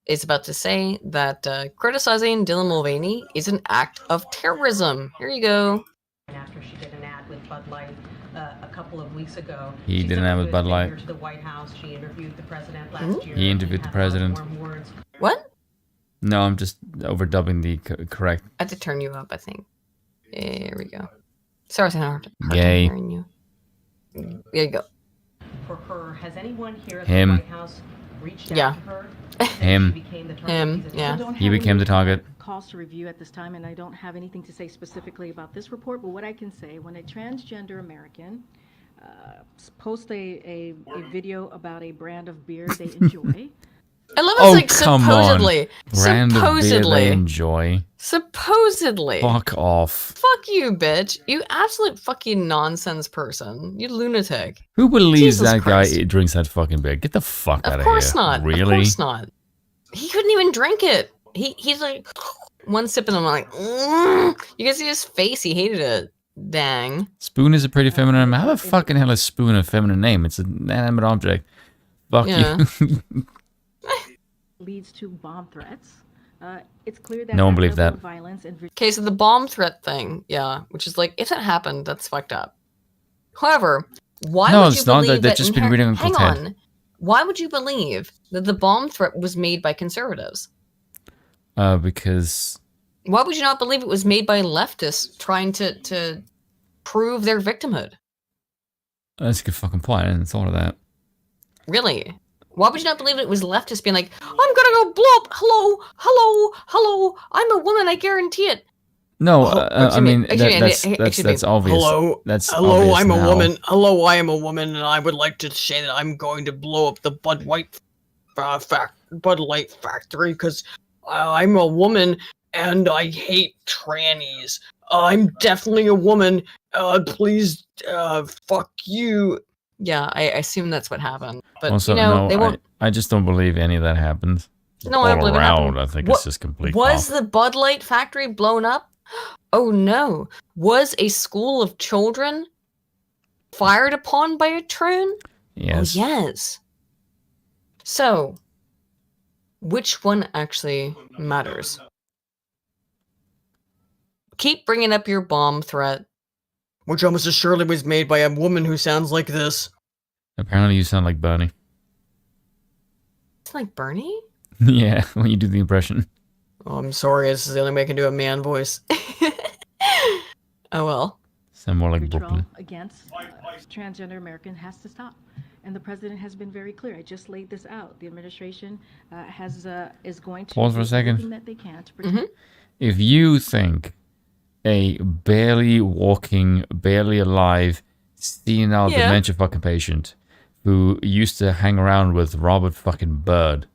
is about to say that criticizing Dylan Mulvaney is an act of terrorism. Here you go. After she did an ad with Bud Light a couple of weeks ago. He did an ad with Bud Light. To the White House. She interviewed the president last year. He interviewed the president. What? No, I'm just overdubbing the correct. I have to turn you up, I think. There we go. Sorry, it's hard Gay. hearing you. There you go. For her, has anyone here at Him. the White House reached out to her? Him. Yeah. He became the target. Calls to review at this time, and I don't have anything to say specifically about this report, but what I can say, when a transgender American posts a video about a brand of beer they enjoy. I love it's like supposedly. Brand of beer Supposedly. they enjoy. Supposedly. Fuck off. Fuck you, bitch. You absolute fucking nonsense person. You lunatic. Who believes Jesus that Christ. guy drinks that fucking beer? Get the fuck out of here. Of course not. Really? Of course not. He couldn't even drink it. He's like one sip and I'm like, you can see his face. He hated it. Dang. Spoon is a pretty feminine name. How the fucking hell is Spoon a feminine name? It's an inanimate object. Fuck you. Leads to bomb threats. It's clear that No one believed that. violence and Okay, so the bomb threat thing, yeah, which is like, if that happened, that's fucked up. However, why No, would it's you not. believe They've just been reading hang Uncle Ted. on. Why would you believe that the bomb threat was made by conservatives? Because Why would you not believe it was made by leftists trying to prove their victimhood? that's a good fucking point. I didn't thought of that. Really? Why would you not believe it was leftists being like, I'm gonna go blow up, hello, I'm a woman, I guarantee it. No, Excuse I me, mean excuse me, that's obvious. Hello, That's hello, obvious I'm now. a woman. Hello, I am a woman, and I would like to say that I'm going to blow up the Bud Light factory because I'm a woman and I hate trannies. I'm definitely a woman. Please, fuck you. Yeah, I assume that's what happened. But Also, you know, no, they won't. I just don't believe any of that happened. No, I don't All believe it around, happened. I think What- it's just complete. Was off. the Bud Light factory blown up? Oh no. Was a school of children fired upon by a Troon? Yes. Oh, yes. So, which one actually matters? Keep bringing up your bomb threat, which almost surely was made by a woman who sounds like this. Apparently, you sound like Bernie. It's like Bernie? Yeah, when you do the impression. Oh, I'm sorry. This is the only way I can do a man voice. Oh well. Sound more like vitriol Brooklyn. against transgender American has to stop, and the president has been very clear. I just laid this out. The administration is going to Pause for a do second. everything that they can to protect. If you think a barely walking, barely alive, senile Yeah. dementia fucking patient who used to hang around with Robert fucking Byrd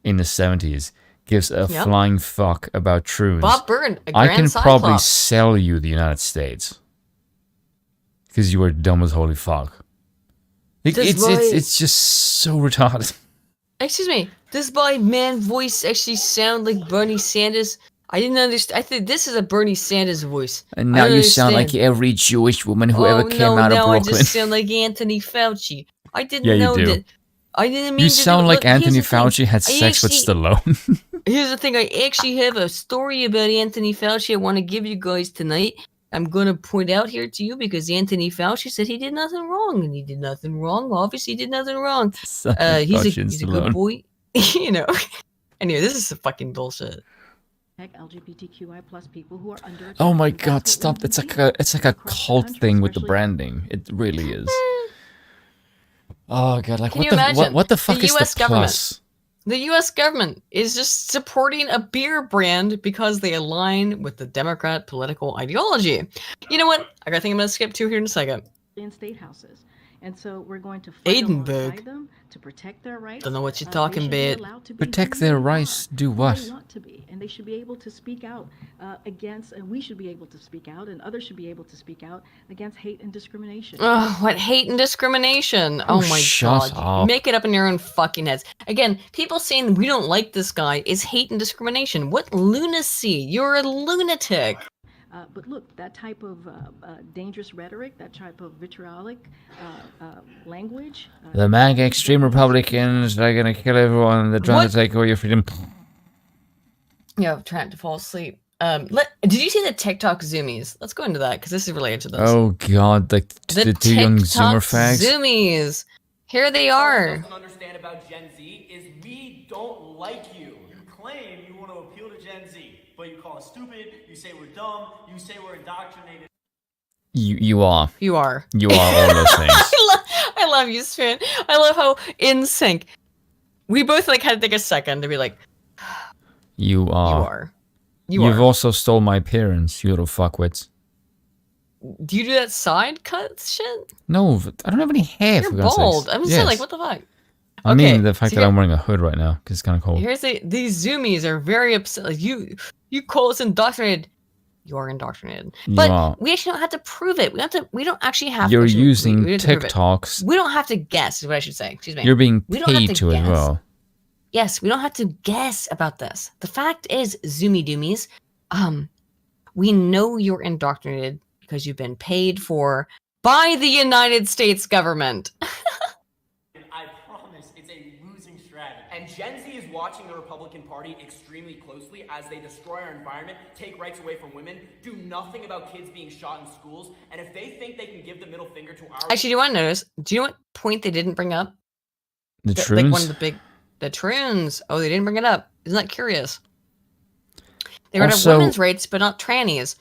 in the 70s gives a Yep. flying fuck about Troons, Bob Byrd, a I grand can probably Cyclops. sell you the United States because you are dumb as holy fuck. It's just so retarded. Excuse me. Does my man voice actually sound like Bernie Sanders? I didn't understand. I think this is a Bernie Sanders voice. And I now don't you sound like understand. every Jewish woman who ever came out now of I Brooklyn. just sound like Anthony Fauci. I didn't Yeah, you know do. that. I didn't mean You to sound do, like look, here's Anthony the thing. Fauci had I sex with actually- Stallone. Here's the thing. I actually have a story about Anthony Fauci I want to give you guys tonight. I'm going to point out here to you because Anthony Fauci said he did nothing wrong, and he did nothing wrong. Obviously, he did nothing wrong. He's Fauci and a good Stallone. boy. You know. Anyway, this is some fucking bullshit. LGBTQI plus people who are under. Oh my god, stop. It's like a cult thing with the branding. It really is. Oh god, like Can you what the imagine? what the fuck The is US the government. plus? The U.S. government is just supporting a beer brand because they align with the Democrat political ideology. You know what? I think I'm going to skip to here in a second. In state houses, and so we're going to fight Edinburgh. alongside them to protect their rights. Don't know what you're They talking should be about. allowed to be Protect who their they rights. are, Do who what? they want to be, and they should be able to speak out against, and we should be able to speak out, and others should be able to speak out against hate and discrimination. Oh, what hate and discrimination. Oh my shut god. up. Make it up in your own fucking heads. Again, people saying we don't like this guy is hate and discrimination. What lunacy. You're a lunatic. But look, that type of dangerous rhetoric, that type of vitriolic language. The MAGA extreme Republicans, they're going to kill everyone. They're trying to take away your freedom. Yeah, I'm trying to fall asleep. Did you see the TikTok zoomies? Let's go into that because this is related to this. Oh God, the two young Zoomer fags. Zoomies. Here they are. What I don't understand about Gen Z is we don't like you. You claim you want to appeal to Gen Z, but you call us stupid. You say we're dumb. You say we're indoctrinated. You are. You are. You are all those things. I love you, Spin. I love how in sync. We both like had to take a second to be like. You are. You've also stole my appearance, you little fuckwits. Do you do that side cut shit? No, I don't have any hair. You're bald. I'm just saying, like, what the fuck? I mean, the fact that I'm wearing a hood right now because it's kind of cold. Here's these zoomies are very upset. Like you call us indoctrinated. You are indoctrinated, but we actually don't have to prove it. We don't actually have. You're using TikToks. We don't have to guess. Is what I should say. Excuse me. You're being paid to as well. Yes, we don't have to guess about this. The fact is, Zoomy Doomies, we know you're indoctrinated because you've been paid for by the United States government. I promise it's a losing strategy. And Gen Z is watching the Republican Party extremely closely as they destroy our environment, take rights away from women, do nothing about kids being shot in schools, and if they think they can give the middle finger to our... Actually, do you want to notice? Do you know what point they didn't bring up? The Troons? Like one of the big... The Troons. Oh, they didn't bring it up. Isn't that curious? They brought up women's rights, but not trannies.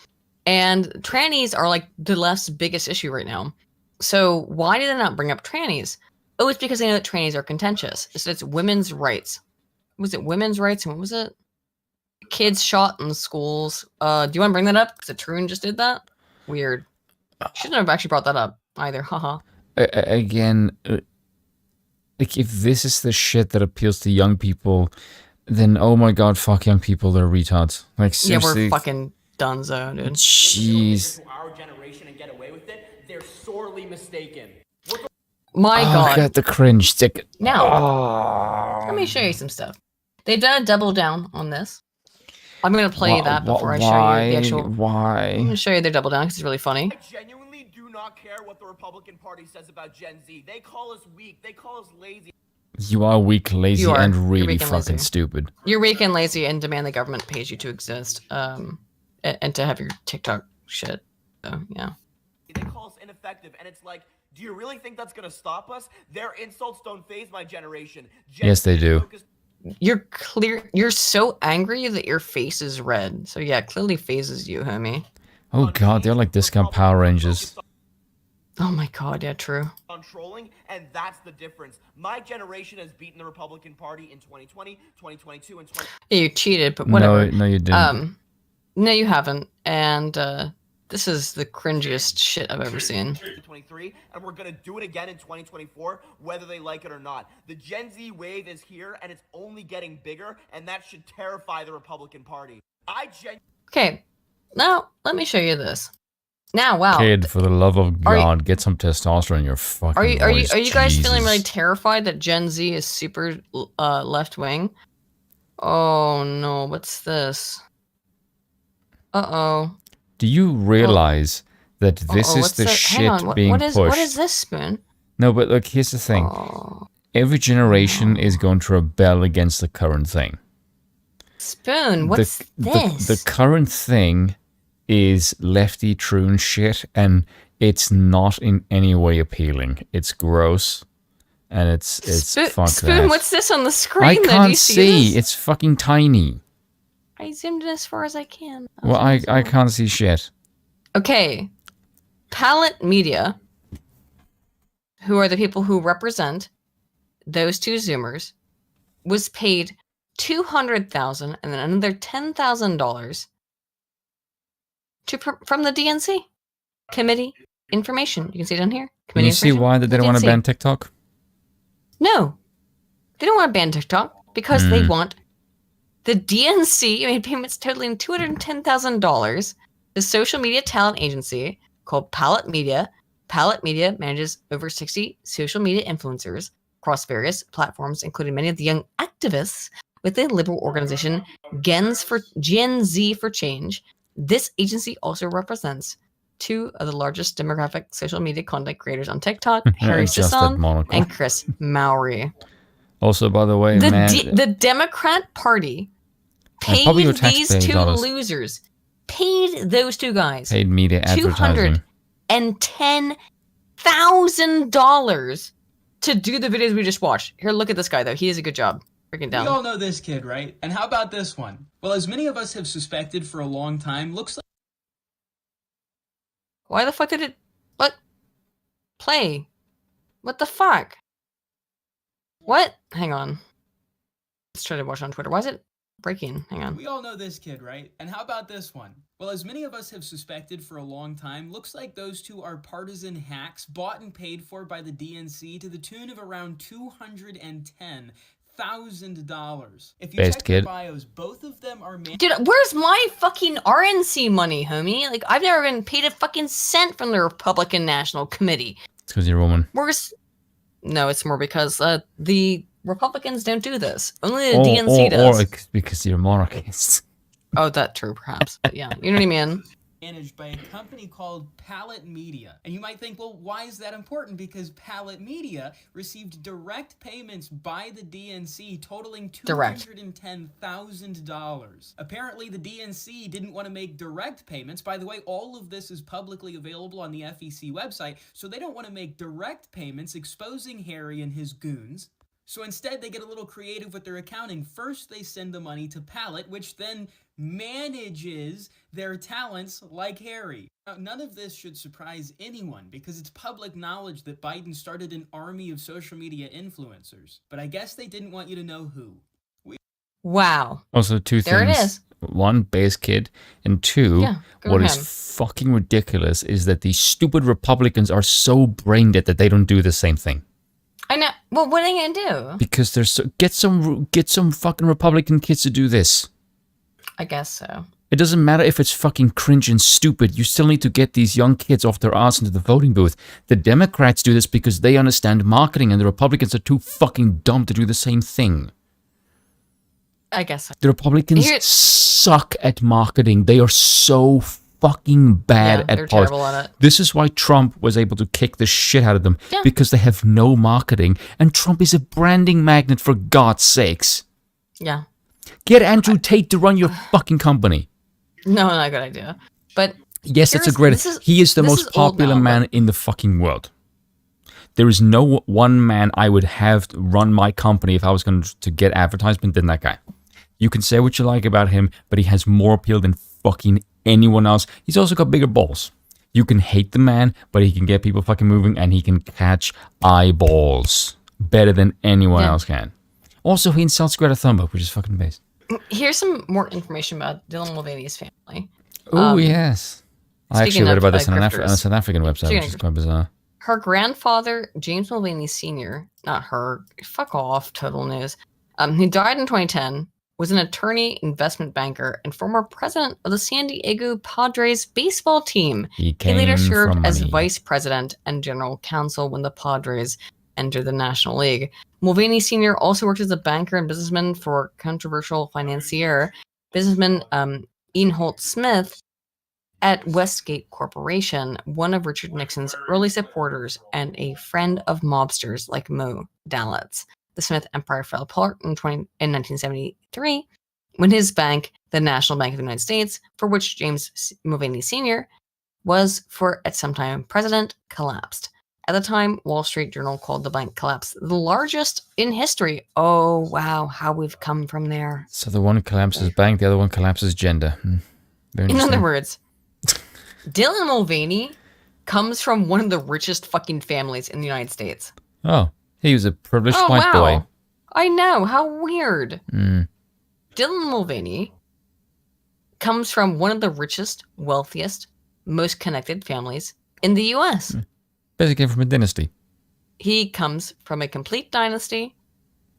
And trannies are like the left's biggest issue right now. So why did they not bring up trannies? Oh, it's because they know that trannies are contentious. So it's women's rights. Was it women's rights? And what was it? Kids shot in schools. Do you want to bring that up? Because the Troon just did that? Weird. Shouldn't have actually brought that up either. Haha. Again... Like, if this is the shit that appeals to young people, then, oh my God, fuck young people, they're retards. Like, seriously. Yeah, we're fucking donezo, dude. Jeez. Our generation and get away with it, they're sorely mistaken. My God. God, the cringe stick. Now, let me show you some stuff. They've done a double down on this. I'm going to play that before I show you the actual... Why? I'm going to show you their double down because it's really funny. Not care what the Republican Party says about Gen Z. They call us weak. They call us lazy. You are weak, lazy, and really fucking stupid. You're weak and lazy and demand the government pays you to exist, and to have your TikTok shit. So, yeah. They call us ineffective, and it's like, do you really think that's gonna stop us? Their insults don't faze my generation. Yes, they do. You're so angry that your face is red. So yeah, clearly phases you, homie. Oh God, they're like discount Power Rangers. Oh my God, yeah, true. On trolling, and that's the difference. My generation has beaten the Republican Party in 2020, 2022, and 20. Yeah, you cheated, but whatever. No, you didn't. No, you haven't. And this is the cringiest shit I've ever seen. 2023, and we're gonna do it again in 2024, whether they like it or not. The Gen Z wave is here, and it's only getting bigger, and that should terrify the Republican Party. Okay, now let me show you this. Now, wow. Kid, for the love of God, get some testosterone in your fucking voice. Are you guys feeling really terrified that Gen Z is super left wing? Oh no, what's this? Uh-oh. Do you realize that this is the shit being pushed? What is this, Spoon? No, but look, here's the thing. Every generation is going to rebel against the current thing. Spoon, what's this? The current thing is lefty troon shit, and it's not in any way appealing. It's gross, and it's fuck Spoon, that. what's this on the screen? I can't you see. It's fucking tiny. I zoomed in as far as I can. Well, I can't see shit. Okay, Palette Media, who are the people who represent those two Zoomers, was paid $200,000 and then another $10,000 from the DNC committee information. You can see it down here. Can you see why they didn't want to ban TikTok? No, they don't want to ban TikTok because they want the DNC made payments totaling $210,000. The social media talent agency called Palette Media. Palette Media manages over 60 social media influencers across various platforms, including many of the young activists with the liberal organization Gen Z for Change. This agency also represents two of the largest demographic social media content creators on TikTok, Harry Sisson and Chris Mowry. Also, by the way, the Democrat Party paid these two losers, paid those two guys, paid media advertising, $210,000 to do the videos we just watched. Here, look at this guy though. He does a good job breaking down. We all know this kid, right? And how about this one? Well, as many of us have suspected for a long time, looks like. Why the fuck did it? What? Play? What the fuck? What? Hang on. Let's try to watch on Twitter. Why is it breaking? Hang on. We all know this kid, right? And how about this one? Well, as many of us have suspected for a long time, looks like those two are partisan hacks bought and paid for by the DNC to the tune of around $210,000. If you check their bios, both of them are... Dude, where's my fucking RNC money, homie? Like, I've never been paid a fucking cent from the Republican National Committee. It's because you're a woman. Where's... No, it's more because the Republicans don't do this. Only the DNC does. Or because you're a monarchist. Oh, that true, perhaps. But yeah, you know what I mean? Managed by a company called Palette Media. And you might think, well, why is that important? Because Palette Media received direct payments by the DNC totaling $210,000. Apparently, the DNC didn't want to make direct payments. By the way, all of this is publicly available on the FEC website, so they don't want to make direct payments exposing Harry and his goons. So instead, they get a little creative with their accounting. First, they send the money to Palette, which then manages their talents like Harry. Now, none of this should surprise anyone because it's public knowledge that Biden started an army of social media influencers. But I guess they didn't want you to know who. Wow. Also, two things. There it is. One, base kid, and two, what is fucking ridiculous is that these stupid Republicans are so brain dead that they don't do the same thing. I know. Well, what are they gonna do? Because they're so get some fucking Republican kids to do this. I guess so. It doesn't matter if it's fucking cringe and stupid. You still need to get these young kids off their ass into the voting booth. The Democrats do this because they understand marketing, and the Republicans are too fucking dumb to do the same thing. I guess so. The Republicans suck at marketing. They are so fucking bad at politics. Terrible at it. This is why Trump was able to kick the shit out of them, because they have no marketing, and Trump is a branding magnet, for God's sakes. Yeah. Get Andrew Tate to run your fucking company. No, not a good idea. But yes, it's a great... He is the most popular man in the fucking world. There is no one man I would have to run my company if I was going to get advertisement than that guy. You can say what you like about him, but he has more appeal than fucking anyone else. He's also got bigger balls. You can hate the man, but he can get people fucking moving, and he can catch eyeballs better than anyone else can. Also, he insults Greta Thunberg, which is fucking base. Here's some more information about Dylan Mulvaney's family. Oh, yes. I actually read about this on a South African website, which is quite bizarre. Her grandfather, James Mulvaney Sr., not her, fuck off, Total News, who died in 2010, was an attorney, investment banker, and former president of the San Diego Padres baseball team. He later served as vice president and general counsel when the Padres entered the National League. Mulvaney Sr. also worked as a banker and businessman for controversial financier, businessman Ian Holt Smith at Westgate Corporation, one of Richard Nixon's early supporters and a friend of mobsters like Mo Dalitz. The Smith empire fell apart in 1973 when his bank, the National Bank of the United States, for which James Mulvaney Sr. was for at some time president, collapsed. At the time, Wall Street Journal called the bank collapse the largest in history. Oh, wow, how we've come from there. So the one collapses bank, the other one collapses gender. In other words, Dylan Mulvaney comes from one of the richest fucking families in the United States. Oh, he was a privileged white boy. I know, how weird. Mm. Dylan Mulvaney comes from one of the richest, wealthiest, most connected families in the U.S. Basically from a dynasty. He comes from a complete dynasty,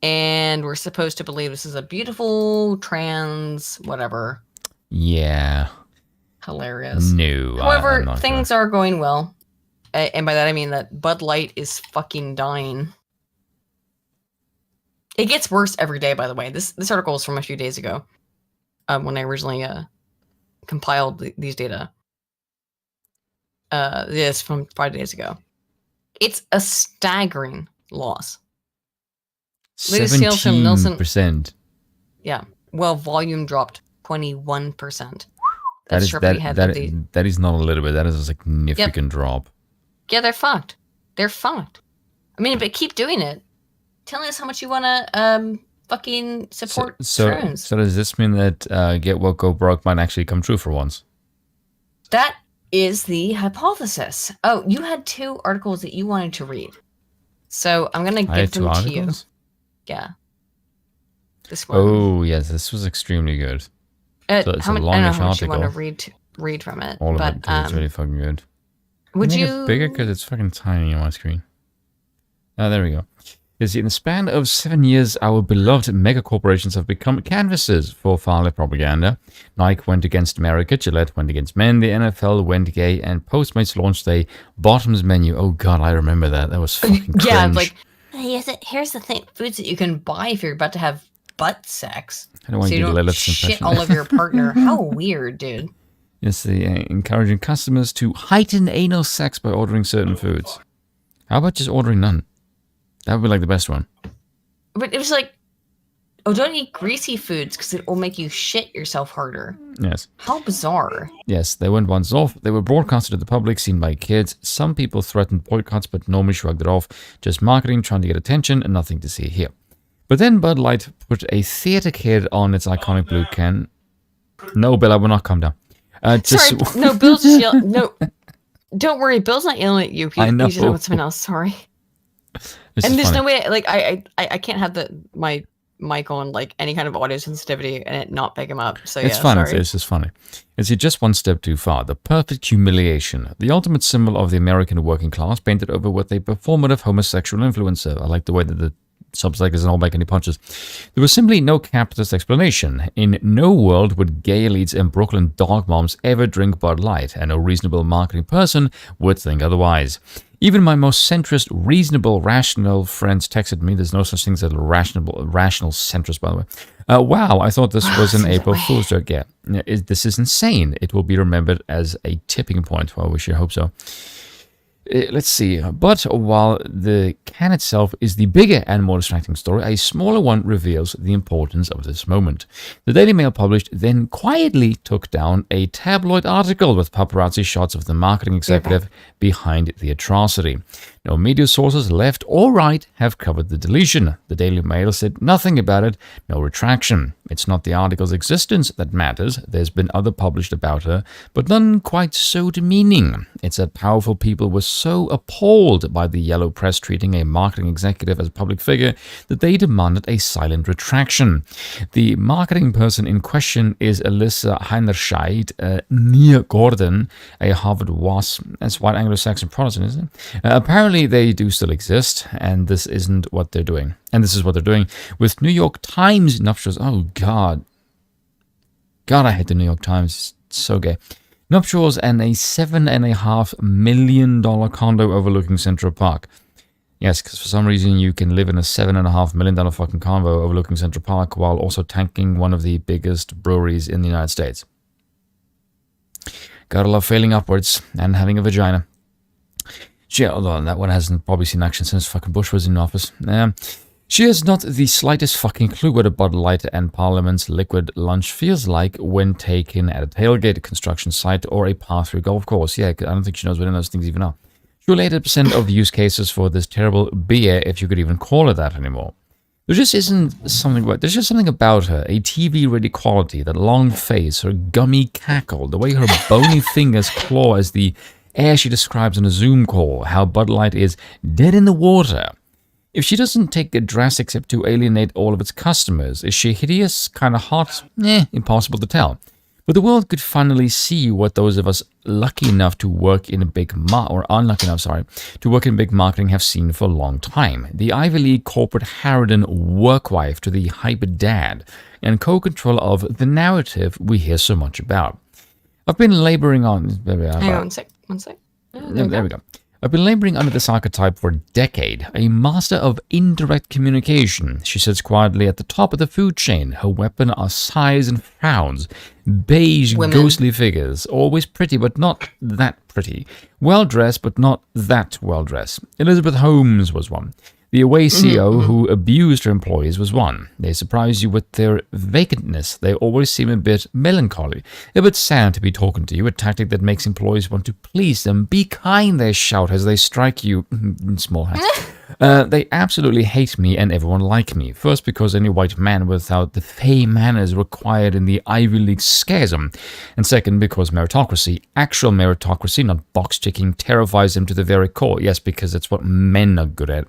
and we're supposed to believe this is a beautiful trans whatever. Yeah. Hilarious. No. However, things are going well. And by that I mean that Bud Light is fucking dying. It gets worse every day, by the way. This article is from a few days ago, when I originally compiled these data. This from 5 days ago. It's a staggering loss. 17%. Yeah. Well, volume dropped 21%. That is not a little bit. That is a significant drop. Yeah, they're fucked. They're fucked. I mean, but keep doing it. Telling us how much you want to fucking support drones. So does this mean that Get Woke Go Broke might actually come true for once? That is the hypothesis. Oh, you had 2 articles that you wanted to read. So I'm going to give them to you. Yeah. This one. Oh, yes. This was extremely good. So it's I a don't know longish how much you article. want to read from it. All of but, it, 'cause it's really fucking good. Would Make you... it bigger? Because it's fucking tiny on my screen. Oh, there we go. In the span of 7 years, our beloved mega corporations have become canvases for far-left propaganda. Nike went against America, Gillette went against men, the NFL went gay, and Postmates launched a bottoms menu. Oh god, I remember that. That was fucking cringe. Yeah, like, here's the thing. Foods that you can buy if you're about to have butt sex. I don't want so to you do don't Lilith's shit impression. all over your partner. How weird, dude. Yes, encouraging customers to heighten anal sex by ordering certain foods. How about just ordering none? That would be like the best one. But it was like, oh, don't eat greasy foods because it will make you shit yourself harder. Yes. How bizarre. Yes, they went once off. They were broadcasted to the public, seen by kids. Some people threatened boycotts, but normally shrugged it off. Just marketing, trying to get attention, and nothing to see here. But then Bud Light put a theater kid on its iconic blue can. No, Bill, I will not calm down. Sorry, no, Bill's just yelling. No, don't worry, Bill's not yelling at you. I know. He's yelling at someone else. Sorry. And there's no way, like, I can't have my mic on like any kind of audio sensitivity and it not pick him up. So it's yeah, funny. sorry. It's just funny. It's just one step too far. The perfect humiliation, the ultimate symbol of the American working class, painted over with a performative homosexual influencer. I like the way that the subtext doesn't all make any punches. There was simply no capitalist explanation. In no world would gay elites and Brooklyn dog moms ever drink Bud Light, and no reasonable marketing person would think otherwise. Even my most centrist, reasonable, rational friends texted me. There's no such thing as a rational centrist, by the way. Wow, I thought this was an April Fool's joke. Yeah, this is insane. It will be remembered as a tipping point. Well, we sure hope so. Let's see. But while the can itself is the bigger and more distracting story, a smaller one reveals the importance of this moment. The Daily Mail published, then quietly took down a tabloid article with paparazzi shots of the marketing executive behind the atrocity. No media sources, left or right, have covered the deletion. The Daily Mail said nothing about it, no retraction. It's not the article's existence that matters. There's been other published about her, but none quite so demeaning. It's that powerful people were so appalled by the yellow press treating a marketing executive as a public figure that they demanded a silent retraction. The marketing person in question is Alyssa Heinerscheid, near Gordon, a Harvard WASP. That's white Anglo-Saxon Protestant, isn't it? Apparently they do still exist, and this isn't what they're doing. And this is what they're doing with New York Times nuptials. Oh, God. God, I hate the New York Times. It's so gay. Nuptials and a $7.5 million condo overlooking Central Park. Yes, because for some reason you can live in a $7.5 million fucking condo overlooking Central Park while also tanking one of the biggest breweries in the United States. Gotta love failing upwards and having a vagina. Yeah, although that one hasn't probably seen action since fucking Bush was in office. She has not the slightest fucking clue what a Bud Light and Parliament's liquid lunch feels like when taken at a tailgate, construction site, or a par-3 golf course. Yeah, I don't think she knows what any of those things even are. Surely 80% of use cases for this terrible beer, if you could even call it that anymore. There just isn't something about, there's just something about her, a TV-ready quality, that long face, her gummy cackle, the way her bony fingers claw as the air she describes in a Zoom call, how Bud Light is dead in the water. If she doesn't take a drastic step to alienate all of its customers, is she hideous, kind of hot? Impossible to tell. But the world could finally see what those of us lucky enough to work in a big unlucky enough, to work in big marketing have seen for a long time. The Ivy League corporate harridan workwife to the hyper dad, and co-control of the narrative we hear so much about. I've been laboring on... Hang on one sec. There we go. I've been laboring under this archetype for a decade, a master of indirect communication. She sits quietly at the top of the food chain. Her weapon are sighs and frowns. Beige, ghostly figures, always pretty but not that pretty. Well-dressed but not that well-dressed. Elizabeth Holmes was one. The away CEO who abused her employees was one. They surprise you with their vacantness. They always seem a bit melancholy, a bit sad to be talking to you, a tactic that makes employees want to please them. Be kind, they shout as they strike you in small hats. They absolutely hate me and everyone like me. First, because any white man without the fey manners required in the Ivy League scares them. And second, because meritocracy, actual meritocracy, not box-ticking, terrifies them to the very core. Yes, because it's what men are good at.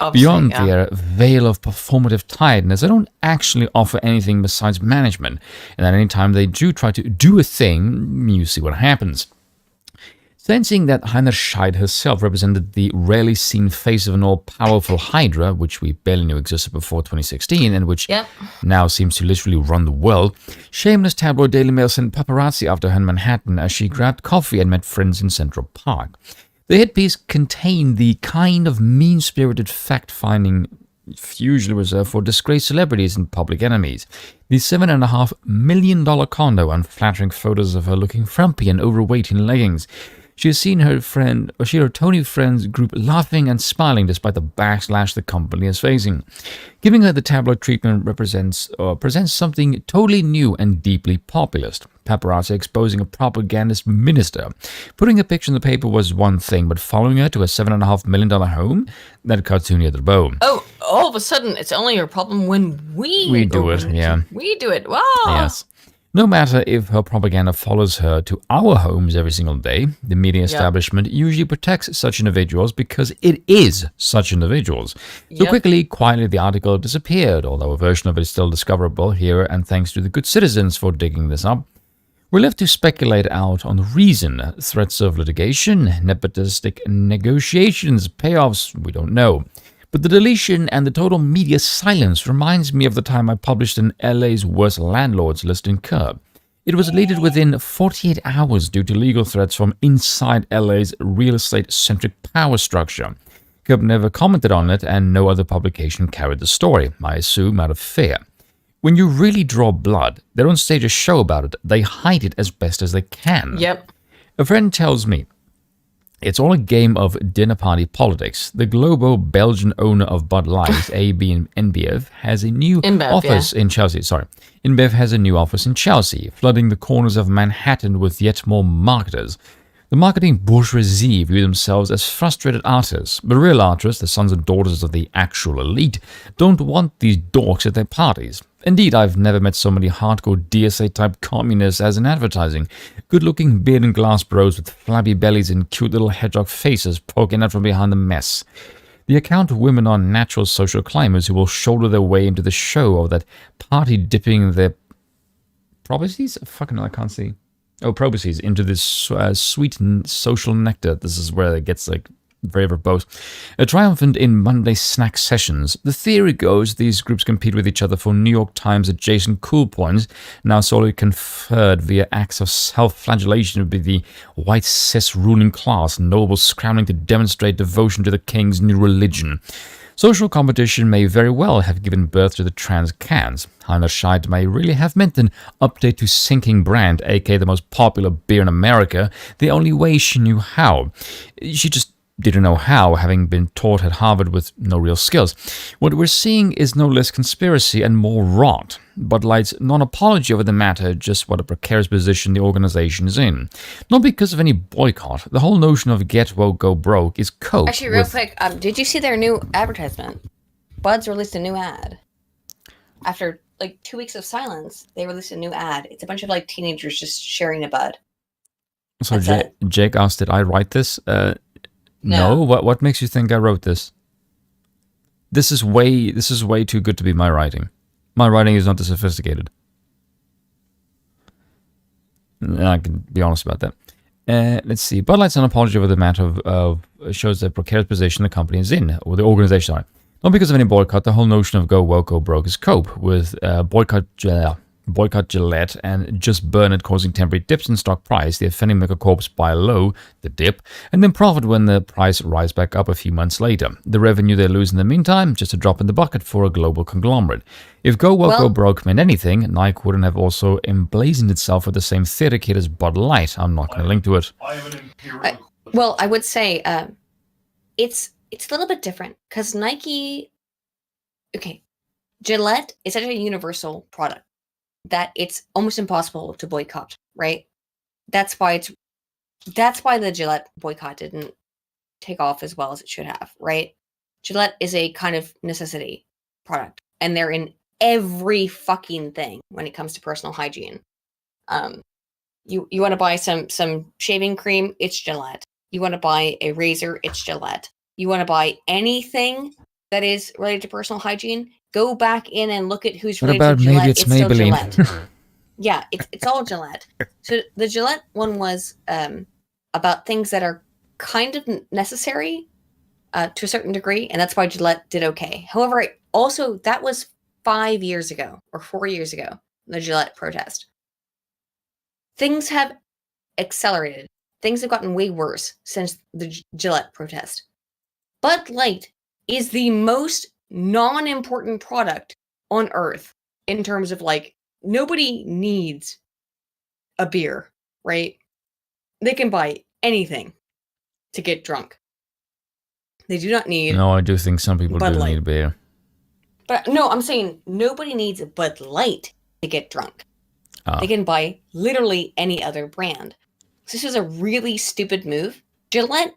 Obviously, Beyond their veil of performative tiredness, they don't actually offer anything besides management. And at any time they do try to do a thing, you see what happens. Sensing that Heiner Scheid herself represented the rarely seen face of an all-powerful Hydra, which we barely knew existed before 2016, and which now seems to literally run the world, shameless tabloid Daily Mail sent paparazzi after her in Manhattan as she grabbed coffee and met friends in Central Park. The hit piece contained the kind of mean-spirited fact-finding usually reserved for disgraced celebrities and public enemies. The $7.5 million condo, unflattering photos of her looking frumpy and overweight in leggings. She has seen her Tony friends group laughing and smiling despite the backlash the company is facing. Giving her the tabloid treatment presents something totally new and deeply populist. Paparazzi exposing a propagandist minister. Putting a picture in the paper was one thing, but following her to a $7.5 million home, that cuts you near the bone. Oh, all of a sudden, it's only a problem when we do it, yeah. We do it. Wow. Yes. No matter if her propaganda follows her to our homes every single day, the media establishment usually protects such individuals because it is such individuals. So quietly, the article disappeared, although a version of it is still discoverable here, and thanks to the good citizens for digging this up. We're left to speculate out on the reason. Threats of litigation, nepotistic negotiations, payoffs, we don't know. But the deletion and the total media silence reminds me of the time I published an LA's Worst Landlords list in Curb. It was deleted within 48 hours due to legal threats from inside LA's real estate-centric power structure. Curb never commented on it, and no other publication carried the story, I assume out of fear. When you really draw blood, they don't stage a show about it. They hide it as best as they can. Yep. A friend tells me, it's all a game of dinner party politics. The global Belgian owner of Bud Light, AB InBev, has a new office in Chelsea. InBev has a new office in Chelsea, flooding the corners of Manhattan with yet more marketers. The marketing bourgeoisie view themselves as frustrated artists, but real artists, the sons and daughters of the actual elite, don't want these dorks at their parties. Indeed, I've never met so many hardcore DSA-type communists as in advertising. Good-looking beard and glass bros with flabby bellies and cute little hedgehog faces poking out from behind the mess. The account of women on natural social climbers who will shoulder their way into the show or that party dipping their probices? Fucking hell, I can't see. Oh, probices into this sweet social nectar. This is where it gets like very verbose. Triumphant in Monday snack sessions. The theory goes these groups compete with each other for New York Times adjacent cool points, now solely conferred via acts of self-flagellation by the white cis ruling class, nobles scrambling to demonstrate devotion to the king's new religion. Social competition may very well have given birth to the trans cans. Heiner Scheid may really have meant an update to Sinking Brand, aka the most popular beer in America, the only way she knew how. She just didn't know how, having been taught at Harvard with no real skills. What we're seeing is no less conspiracy and more rot. Bud Light's non-apology over the matter, just what a precarious position the organization is in. Not because of any boycott. The whole notion of get woke, go broke is coped. Actually, real quick, did you see their new advertisement? Bud's released a new ad. After like 2 weeks of silence, they released a new ad. It's a bunch of like teenagers just sharing a bud. So Jake asked, did I write this? No. What makes you think I wrote this? This is way too good to be my writing. My writing is not this sophisticated. I can be honest about that. Let's see. Bud Light's an apology over the matter of shows the precarious position the company is in, or the organization. Not because of any boycott. The whole notion of go woke, go broke is cope with boycott. boycott Gillette and just burn it, causing temporary dips in stock price. The offending megacorps buy low, the dip, and then profit when the price rise back up a few months later. The revenue they lose in the meantime, just a drop in the bucket for a global conglomerate. If go woke, go broke meant anything, Nike wouldn't have also emblazoned itself with the same theater kit as Bud Light. I'm not going to link to it. Well, I would say it's a little bit different because Nike, okay, Gillette is such a universal product that it's almost impossible to boycott, right? That's why the Gillette boycott didn't take off as well as it should have, right? Gillette is a kind of necessity product, and they're in every fucking thing when it comes to personal hygiene. You want to buy some shaving cream, it's Gillette. You want to buy a razor, it's Gillette. You want to buy anything that is related to personal hygiene, go back in and look at who's What related about to Gillette. maybe it's still Maybelline? Gillette. Yeah, it's all Gillette. So the Gillette one was about things that are kind of necessary to a certain degree, and that's why Gillette did okay. However, also that was 5 years ago or 4 years ago, the Gillette protest. Things have accelerated. Things have gotten way worse since the Gillette protest. Bud Light is the most non-important product on earth in terms of like, nobody needs a beer, right? They can buy anything to get drunk. They do not need No, I do think some people Bud do Light. need beer. But no, I'm saying nobody needs a Bud Light to get drunk. Ah. They can buy literally any other brand. So this is a really stupid move. Gillette,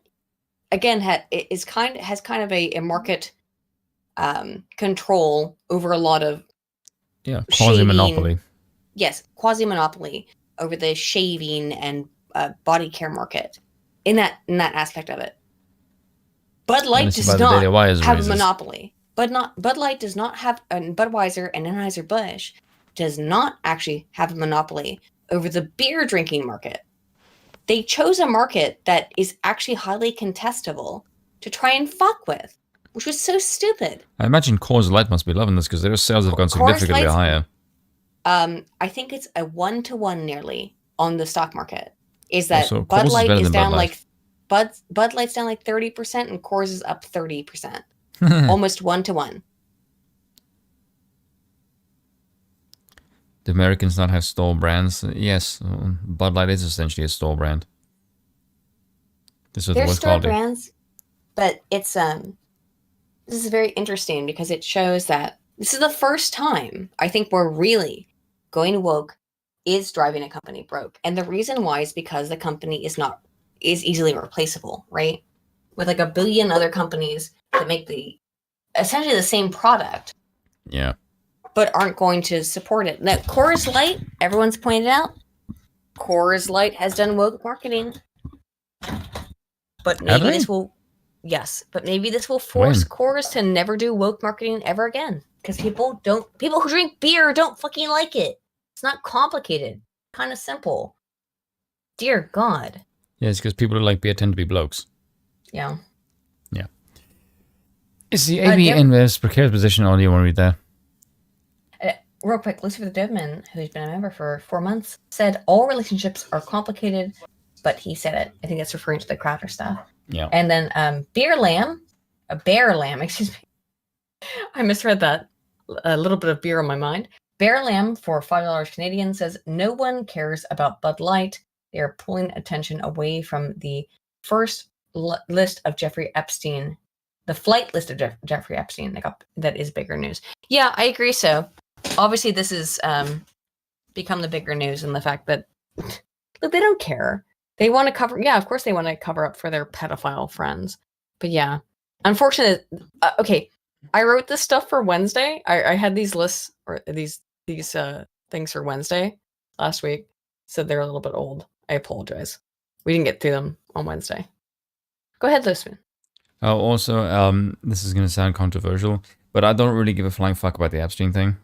again, has kind of a market control over a lot of Quasi-monopoly. Yes, quasi-monopoly over the shaving and body care market in that aspect of it. Bud Light It's does by the not Daily Wire's have razors. a monopoly. Bud Light does not have, and Budweiser and Anheuser-Busch does not actually have a monopoly over the beer drinking market. They chose a market that is actually highly contestable to try and fuck with, which was so stupid. I imagine Coors Light must be loving this because their sales have gone significantly Light's- higher. I think it's a 1-to-1 nearly on the stock market. Is that Also, Coors Bud is Light better is than down Bud Light. like Bud Light's down like 30% and Coors is up 30%, almost 1-to-1. Do Americans not have store brands? Yes, Bud Light is essentially a store brand. This is the They're worst store quality. brands, but it's this is very interesting because it shows that this is the first time I think we're really going woke is driving a company broke. And the reason why is because the company is easily replaceable, right? With like a billion other companies that make essentially the same product, Yeah. but aren't going to support it. Now, Coors Light, everyone's pointed out, Coors Light has done woke marketing. But maybe they? this will, yes, but maybe this will force When? Coors to never do woke marketing ever again. Because people who drink beer don't fucking like it. It's not complicated, kind of simple. Dear God. Yeah, it's because people who like beer tend to be blokes. Yeah. Yeah. Is the AB in this precarious position, or do you want to read that? Real quick, Lucifer the Deadman, who's been a member for 4 months, said all relationships are complicated, but he said it. I think that's referring to the Crowder stuff. Yeah. And then Bear Lamb, excuse me. I misread that. A little bit of beer on my mind. Bear Lamb for $5 Canadian says no one cares about Bud Light. They are pulling attention away from the first list of Jeffrey Epstein, the flight list of Jeffrey Epstein. That is bigger news. Yeah, I agree. So obviously this is become the bigger news in the fact that look, they don't care. They want to cover. Yeah, of course they want to cover up for their pedophile friends. But yeah, unfortunately, okay. I wrote this stuff for Wednesday. I had these lists or these things for Wednesday last week, so they're a little bit old. I apologize. We didn't get through them on Wednesday. Go ahead, Lucian. Oh, also, this is going to sound controversial, but I don't really give a flying fuck about the Epstein thing.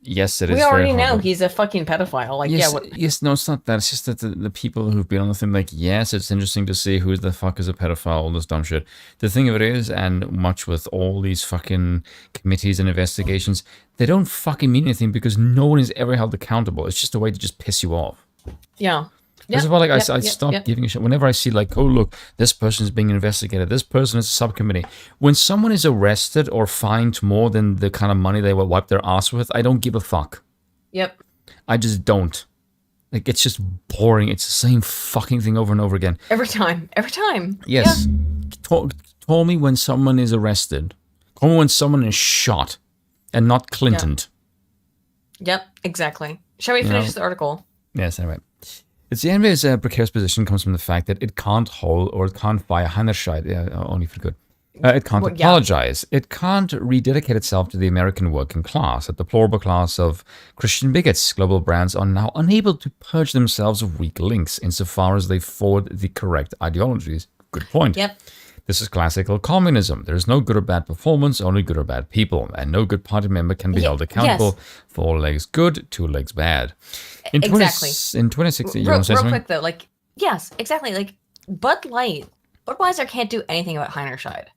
Yes, it is. We already very know horrible. he's a fucking pedophile. Like, Yes, yeah, what? yes, no, it's not that. It's just that the people who've been on the thing, like, yes, it's interesting to see who the fuck is a pedophile, all this dumb shit. The thing of it is, and much with all these fucking committees and investigations, they don't fucking mean anything because no one is ever held accountable. It's just a way to just piss you off. Yeah. First of all, like, I stop giving a shit. Whenever I see, like, oh, look, this person is being investigated, this person is a subcommittee. When someone is arrested or fined more than the kind of money they will wipe their ass with, I don't give a fuck. Yep. I just don't. Like, it's just boring. It's the same fucking thing over and over again. Every time. Every time. Yes. Yeah. Call me when someone is arrested. Call me when someone is shot and not Clinton. Yep, exactly. Shall we finish this article? Yes, anyway. It's the NBA's precarious position comes from the fact that it can't hold or it can't fire Heinerscheid, only for good. It can't apologize. It can't rededicate itself to the American working class. A deplorable class of Christian bigots. Global brands are now unable to purge themselves of weak links insofar as they forward the correct ideologies. Good point. Yep. This is classical communism. There is no good or bad performance, only good or bad people. And no good party member can be held accountable for 4 legs good, 2 legs bad. In 2016, real quick though, like, yes, exactly. Like, Budweiser can't do anything about Heinerscheid.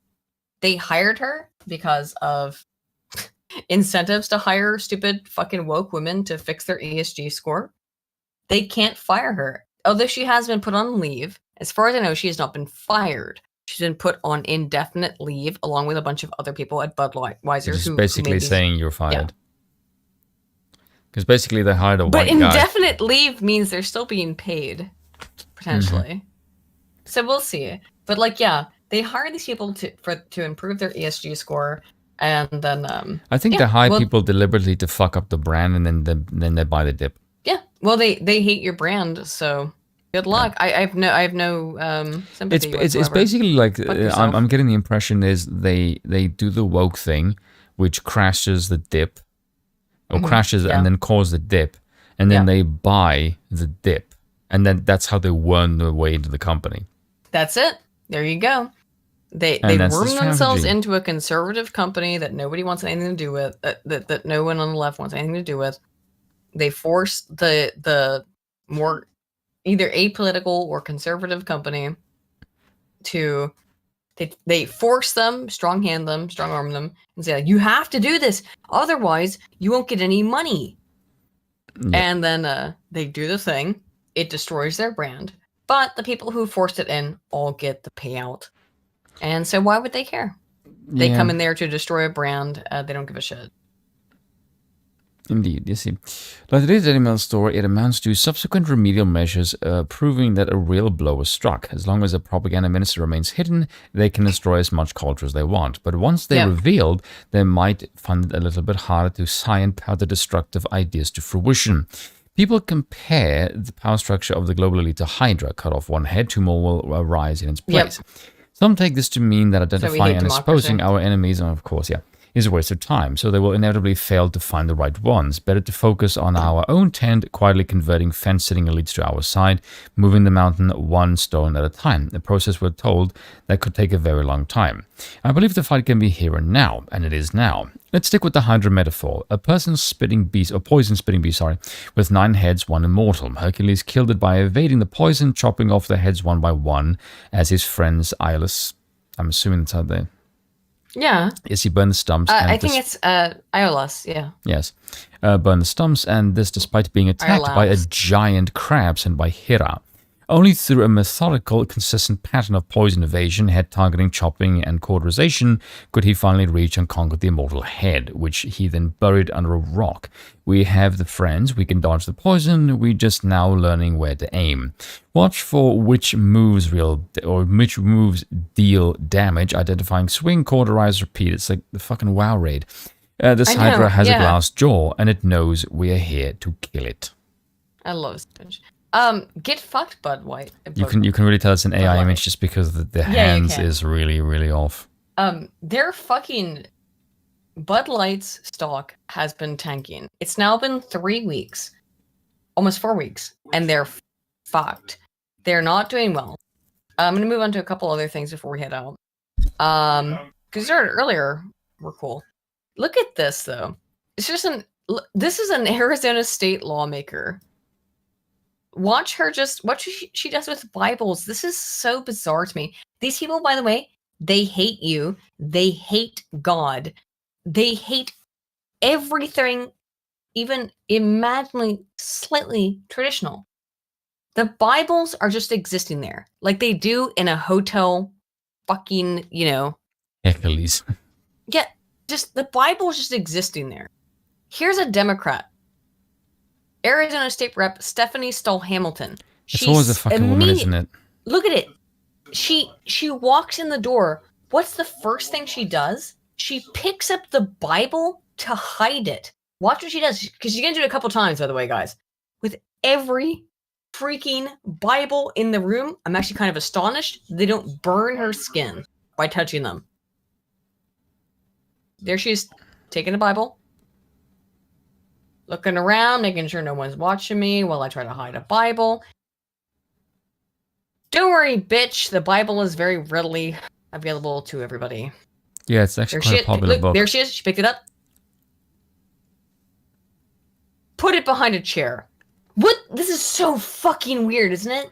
They hired her because of incentives to hire stupid fucking woke women to fix their ESG score. They can't fire her. Although she has been put on leave, as far as I know, she has not been fired. She's been put on indefinite leave along with a bunch of other people at Budweiser. Just basically saying you're fired. Because basically they hired a white But guy. indefinite leave means they're still being paid, potentially. So we'll see. But like, yeah, they hire these people to improve their ESG score, and then I think they hire people deliberately to fuck up the brand, and then they buy the dip. Yeah. Well, they hate your brand, so good luck. I have no sympathy. It's basically like I'm getting the impression is they do the woke thing, which crashes the dip, or crashes and then cause the dip, and then they buy the dip, and then that's how they worm their way into the company. That's it. There you go. They worm themselves into a conservative company that nobody wants anything to do with, that no one on the left wants anything to do with. They force the more either apolitical or conservative company to they force them, strong arm them, and say, like, you have to do this, otherwise you won't get any money. And then they do the thing. It destroys their brand, but the people who forced it in all get the payout. And so why would they care? They come in there to destroy a brand. They don't give a shit. Indeed, you see. Like today's Daily Mail story, it amounts to subsequent remedial measures proving that a real blow was struck. As long as a propaganda minister remains hidden, they can destroy as much culture as they want. But once they're revealed, they might find it a little bit harder to sign power the destructive ideas to fruition. People compare the power structure of the global elite to Hydra. Cut off one head, 2 more will arise in its place. Some take this to mean that identifying and exposing our enemies, and of course, is a waste of time, so they will inevitably fail to find the right ones. Better to focus on our own tent, quietly converting fence-sitting elites to our side, moving the mountain 1 stone at a time, a process we're told that could take a very long time. I believe the fight can be here and now, and it is now. Let's stick with the Hydra metaphor. A poison spitting beast, with 9 heads, 1 immortal. Hercules killed it by evading the poison, chopping off the heads one by one, as his friends Iolaus, I'm assuming that's how they... Yeah. Yes, he burned the stumps. I think it's Iolaus, yeah. Yes. Burned the stumps, and this despite being attacked by a giant crab sent by Hera. Only through a methodical, consistent pattern of poison evasion, head targeting, chopping, and cauterization could he finally reach and conquer the immortal head, which he then buried under a rock. We have the friends, we can dodge the poison, we're just now learning where to aim. Watch for which moves deal damage, identifying swing, cauterize, repeat. It's like the fucking WoW raid. This Hydra has a glass jaw, and it knows we are here to kill it. I love Spinach. Get fucked, Bud White. You can really tell it's an AI image just because the hands is really, really off. Their fucking Bud Light's stock has been tanking. It's now been 3 weeks, almost 4 weeks, and they're fucked. They're not doing well. I'm gonna move on to a couple other things before we head out. Because earlier were cool. Look at this though. It's just This is an Arizona state lawmaker. Watch her just what she does with Bibles. This is so bizarre to me. These people, by the way, they hate you. They hate God. They hate everything, even imaginably slightly traditional. The Bibles are just existing there, like they do in a hotel, fucking, Hercules. Yeah, just the Bible is just existing there. Here's a Democrat. Arizona State Rep Stephanie Stahl-Hamilton. It's always a fucking woman, isn't it? Look at it. She walks in the door. What's the first thing she does? She picks up the Bible to hide it. Watch what she does, because she's gonna do it a couple times, by the way, guys. With every freaking Bible in the room, I'm actually kind of astonished they don't burn her skin by touching them. There she is, taking the Bible. Looking around, making sure no one's watching me while I try to hide a Bible. Don't worry, bitch. The Bible is very readily available to everybody. Yeah, it's actually quite a popular book. There she is. She picked it up. Put it behind a chair. What? This is so fucking weird, isn't it?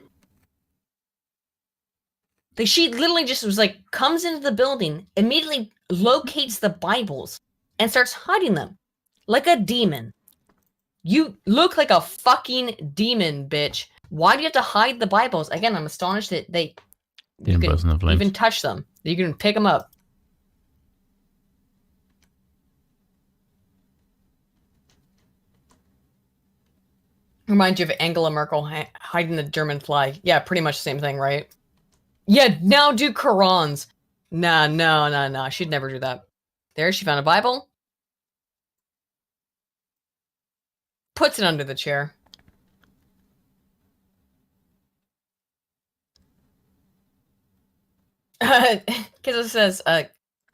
Like, she literally just was like, comes into the building, immediately locates the Bibles, and starts hiding them. Like a demon. You look like a fucking demon, bitch. Why do you have to hide the Bibles? Again, I'm astonished that you can even touch them. You can pick them up. Reminds you of Angela Merkel hiding the German flag. Yeah, pretty much the same thing, right? Yeah, now do Qurans. Nah. She'd never do that. There, she found a Bible. Puts it under the chair. Kizzo says,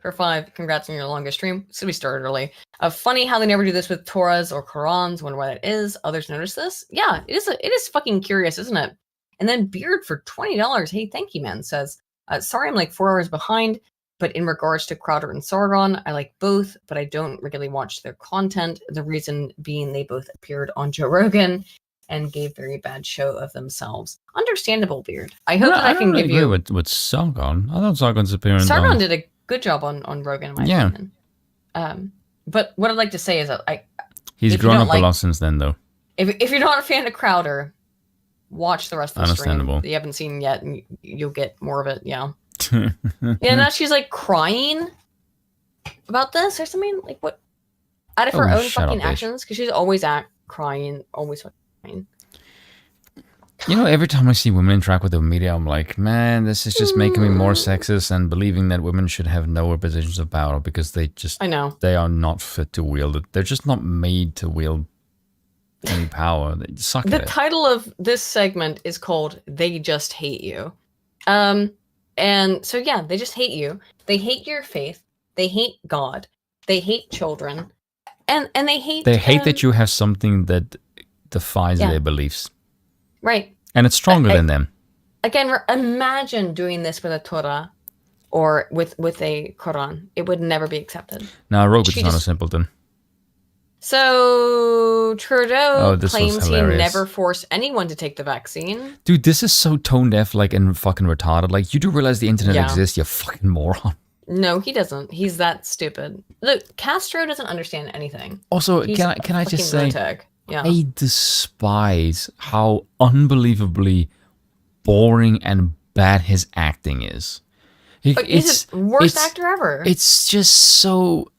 for 5, congrats on your longest stream. So we started early. Funny how they never do this with Torahs or Qurans. Wonder why that is. Others notice this. Yeah, it is fucking curious, isn't it? And then Beard for $20. Hey, thank you, man. Says, sorry I'm like 4 hours behind, but in regards to Crowder and Sargon, I like both, but I don't regularly watch their content. The reason being they both appeared on Joe Rogan and gave very bad show of themselves. Understandable, Beard. I hope that I can give you... with Sargon. I thought Sargon's appearance Sargon did a good job on Rogan, in my opinion. But what I'd like to say is that he's grown up a lot since then, though. If you're not a fan of Crowder, watch the rest of the Understandable. stream that you haven't seen yet, and you'll get more of it, yeah. Yeah, now she's like crying about this or something. Like, what? Out of her own fucking actions, because she's always crying, always fucking crying. You know, every time I see women interact with the media, I'm like, man, this is just making me more sexist and believing that women should have no positions of power because they just, I know, they are not fit to wield it. They're just not made to wield any power. They suck at it. The title of this segment is called "They Just Hate You," and so yeah, they just hate you. They hate your faith. They hate God. They hate children, and they hate. They hate that you have something that defies their beliefs. Right. And it's stronger than them. Again, imagine doing this with a Torah or with a Quran. It would never be accepted. No, Robert's not a simpleton. So Trudeau claims he hilarious. never forced anyone to take the vaccine. Dude, this is so tone deaf, like, and fucking retarded. Like, you do realize the internet exists, you fucking moron. No, he doesn't. He's that stupid. Look, Castro doesn't understand anything. Also, He's can I just say, yeah. I despise how unbelievably boring and bad his acting is. He's the worst actor ever. It's just so...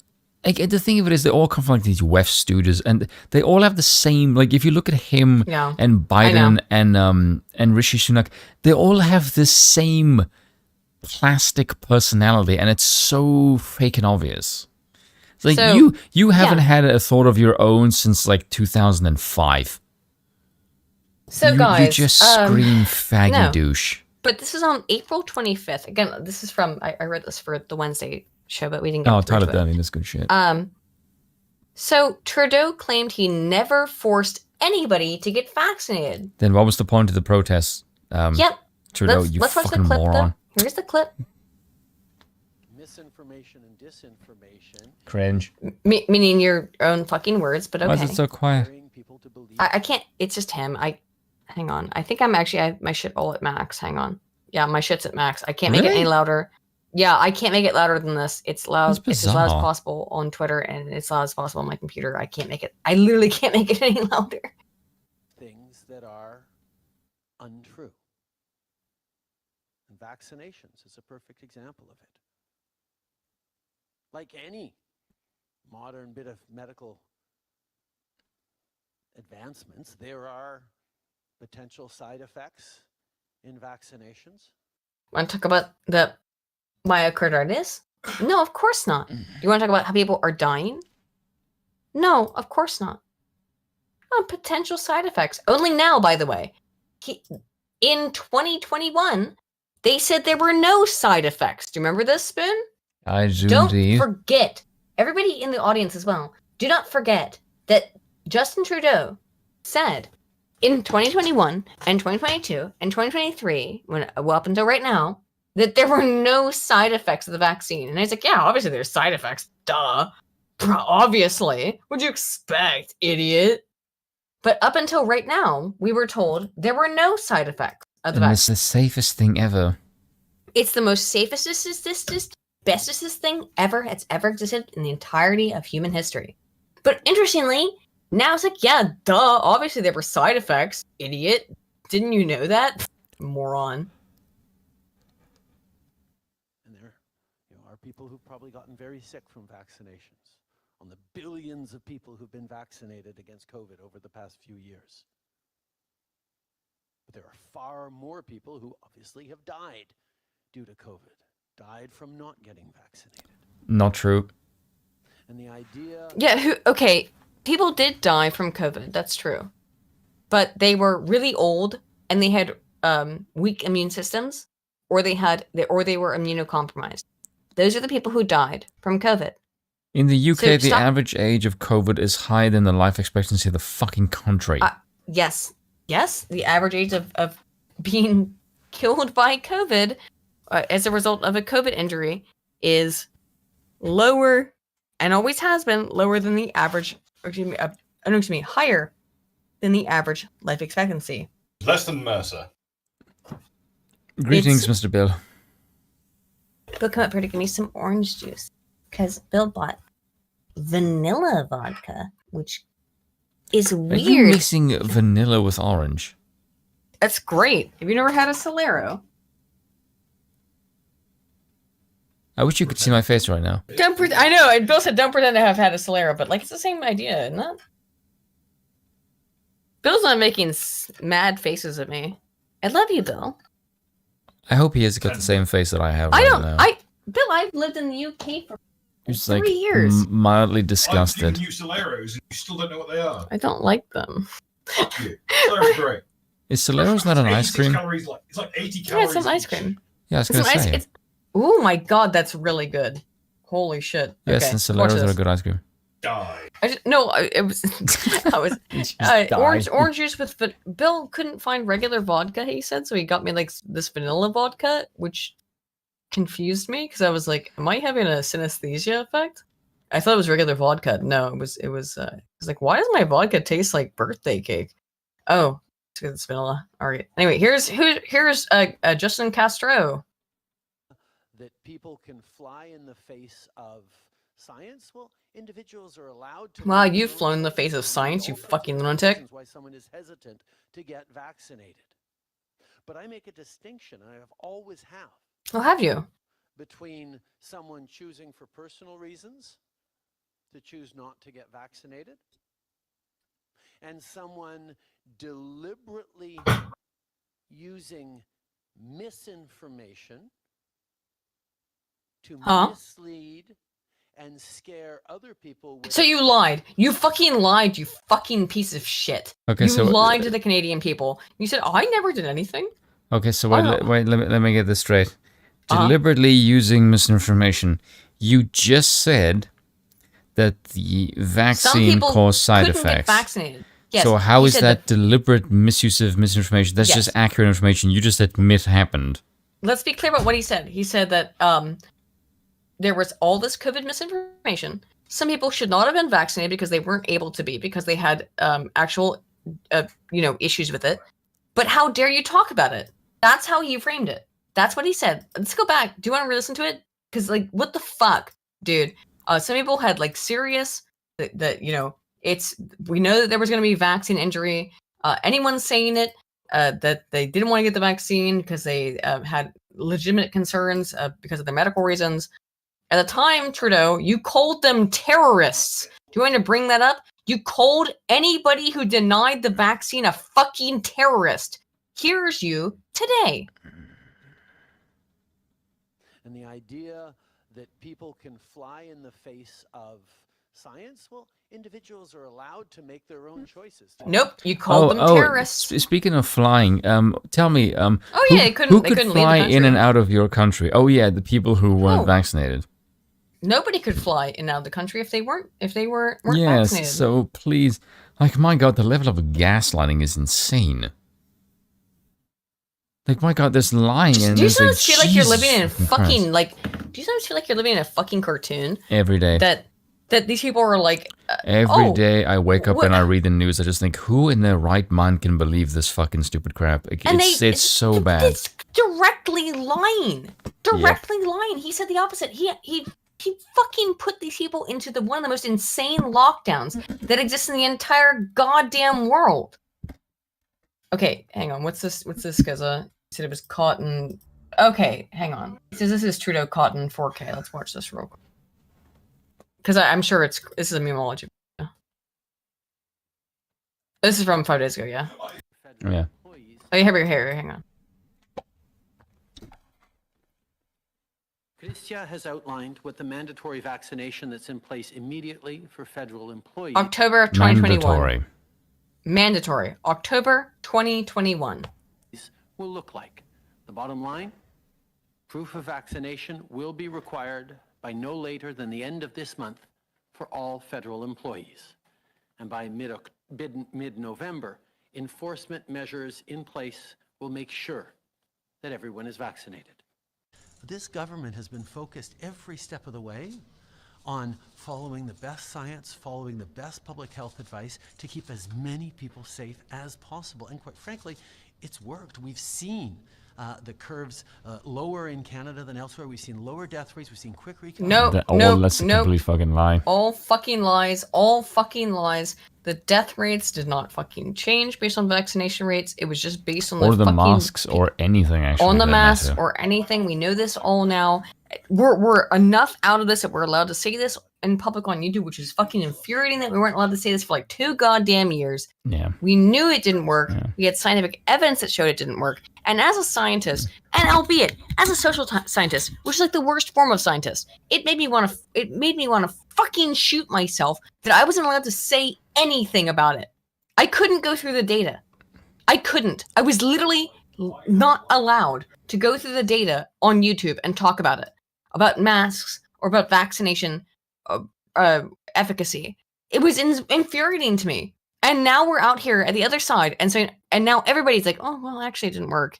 Like, the thing of it is, they all come from like these WEF studios, and they all have the same. Like, if you look at him and Biden and Rishi Sunak, they all have the same plastic personality, and it's so fake and obvious. It's like you haven't had a thought of your own since like 2005. So guys, you just scream faggy douche. But this is on April 25th. Again, this is from I read this for the Wednesday show, but we didn't get Tyler Dunning, that's good shit. So Trudeau claimed he never forced anybody to get vaccinated. Then what was the point of the protests? Yep. Trudeau, you let's watch fucking the clip, moron. Though. Here's the clip. misinformation and disinformation. Cringe. Meaning your own fucking words, but okay. Why is it so quiet? I can't. It's just him. Hang on. I think I have my shit all at max. Hang on. Yeah, my shit's at max. I can't make it any louder. Yeah, I can't make it louder than this. It's loud. It's as loud as possible on Twitter, and it's loud as possible on my computer. I can't make it. I literally can't make it any louder. Things that are untrue. And vaccinations is a perfect example of it. Like any modern bit of medical advancements, there are potential side effects in vaccinations. Want to talk about the myocarditis? No, of course not. Do you want to talk about how people are dying? No, of course not. Oh, potential side effects. Only now, by the way. In 2021, they said there were no side effects. Do you remember this, Spoon? I do Don't indeed. forget, everybody in the audience as well, do not forget that Justin Trudeau said in 2021 and 2022 and 2023, up until right now, that there were no side effects of the vaccine. And I was like, yeah, obviously there's side effects. Duh. Obviously. What'd you expect, idiot? But up until right now, we were told there were no side effects of the And vaccine. it's the safest thing ever. It's the most bestest thing ever that's ever existed in the entirety of human history. But interestingly, now it's like, yeah, duh, obviously there were side effects, idiot. Didn't you know that? Moron. And there are people who've probably gotten very sick from vaccinations. On the billions of people who've been vaccinated against COVID over the past few years. But there are far more people who obviously have died due to COVID, died from not getting vaccinated. Not true. And the idea... Yeah, okay, people did die from COVID, that's true. But they were really old, and they had weak immune systems, or they were immunocompromised. Those are the people who died from COVID. In the UK, So the stop- average age of COVID is higher than the life expectancy of the fucking country. Yes, the average age of being killed by COVID as a result of a COVID injury is lower, and always has been lower than the average, higher than the average life expectancy. Less than Mercer. Greetings, Mr. Bill. Bill, come up here to give me some orange juice, because Bill bought vanilla vodka, which is Are weird. you mixing vanilla with orange? That's great. Have you never had a Solero? I wish you could see my face right now. I know, and Bill said don't pretend to have had a Solero, but like it's the same idea, isn't it? Bill's not making mad faces at me. I love you, Bill. I hope he has got the same face that I have I right don't. now. Bill, I've lived in the UK for He's 3 like years. mildly I've disgusted. given you Soleros and you still don't know what they are. I don't like them. Fuck you. Solero's great. Is Solero's not an ice 86 cream? Calories, it's like 80 Yeah, calories. it's some ice cream. Yeah, I was gonna say. Oh my god, that's really good. Holy shit. Yes, okay, and watch Solero's are a this. good ice cream. Die. It was. I was die. orange juice with. Bill couldn't find regular vodka. He said so. He got me like this vanilla vodka, which confused me because I was like, "Am I having a synesthesia effect?" I thought it was regular vodka. No, it was. It was like, why does my vodka taste like birthday cake? Oh, it's because it's vanilla. All right. Anyway, here's Justin Castro. That people can fly in the face of science. Well, individuals are allowed to. Wow, you've flown in the face of science, you fucking lunatic. Why someone is hesitant to get vaccinated. But I make a distinction, and I have always have. Oh, have you? Between someone choosing for personal reasons to choose not to get vaccinated and someone deliberately using misinformation to mislead and scare other people with. So you lied. You fucking lied, you fucking piece of shit. Okay, you so- lied to the Canadian people. You said, I never did anything. Okay, so wait, Oh. let me get this straight. Deliberately using misinformation. You just said that the Some vaccine people caused side couldn't effects. get vaccinated. Yes, So how you is said that deliberate misuse of misinformation? That's Yes. just accurate information. You just admit happened. Let's be clear about what he said. He said that there was all this COVID misinformation. Some people should not have been vaccinated because they weren't able to be, because they had actual, issues with it. But how dare you talk about it? That's how he framed it. That's what he said. Let's go back. Do you want to re-listen to it? Because, like, what the fuck, dude? Some people had, like, serious, we know that there was going to be vaccine injury. Anyone saying it, that they didn't want to get the vaccine because they had legitimate concerns because of their medical reasons. At the time, Trudeau, you called them terrorists. Do you want to bring that up? You called anybody who denied the vaccine a fucking terrorist. Here's you today. And the idea that people can fly in the face of science, well, individuals are allowed to make their own choices. Nope, you called them terrorists. Speaking of flying, tell me, yeah, who could fly in and out of your country? Oh yeah, the people who weren't vaccinated. Nobody could fly in and out of the country if they weren't vaccinated. Yes, so please, like, my God, the level of gaslighting is insane. Like, my God, there's lying and do you there's sometimes feel like you're living in a Jesus fucking Christ. do you sometimes feel like you're living in a fucking cartoon? Every day. That these people are like Every day I wake up and I read the news, I just think, who in their right mind can believe this fucking stupid crap? It's so bad. It's directly lying. Directly lying. He said the opposite. He fucking put these people into one of the most insane lockdowns that exist in the entire goddamn world. Okay, hang on. What's this? Because he said it was cotton. Okay, hang on. He says this is Trudeau cotton 4K. Let's watch this real quick. Because I'm sure this is a memology. This is from 5 days ago, yeah? Yeah. Oh, here, hang on. Chrystia has outlined what the mandatory vaccination that's in place immediately for federal employees. October of 2021. Mandatory. October 2021. Will look like. The bottom line, proof of vaccination will be required by no later than the end of this month for all federal employees. And by mid-November, enforcement measures in place will make sure that everyone is vaccinated. This government has been focused every step of the way on following the best science, following the best public health advice to keep as many people safe as possible. And quite frankly, it's worked. We've seen the curves lower in Canada than elsewhere. We've seen lower death rates. We've seen quick recovery. That's a complete fucking lie. All fucking lies. All fucking lies. The death rates did not fucking change based on vaccination rates. It was just based on the masks or anything, actually. On the masks or anything. We know this all now. We're enough out of this that we're allowed to say this in public on YouTube, which is fucking infuriating that we weren't allowed to say this for like 2 goddamn years. Yeah. We knew it didn't work. Yeah. We had scientific evidence that showed it didn't work. And as a scientist, and albeit as a social scientist, which is like the worst form of scientist, it made me want to fucking shoot myself that I wasn't allowed to say anything about it. I couldn't go through the data. I couldn't. I was literally not allowed to go through the data on YouTube and talk about it, about masks or about vaccination efficacy. It was infuriating to me. And now we're out here at the other side and now everybody's like, oh, well, actually it didn't work.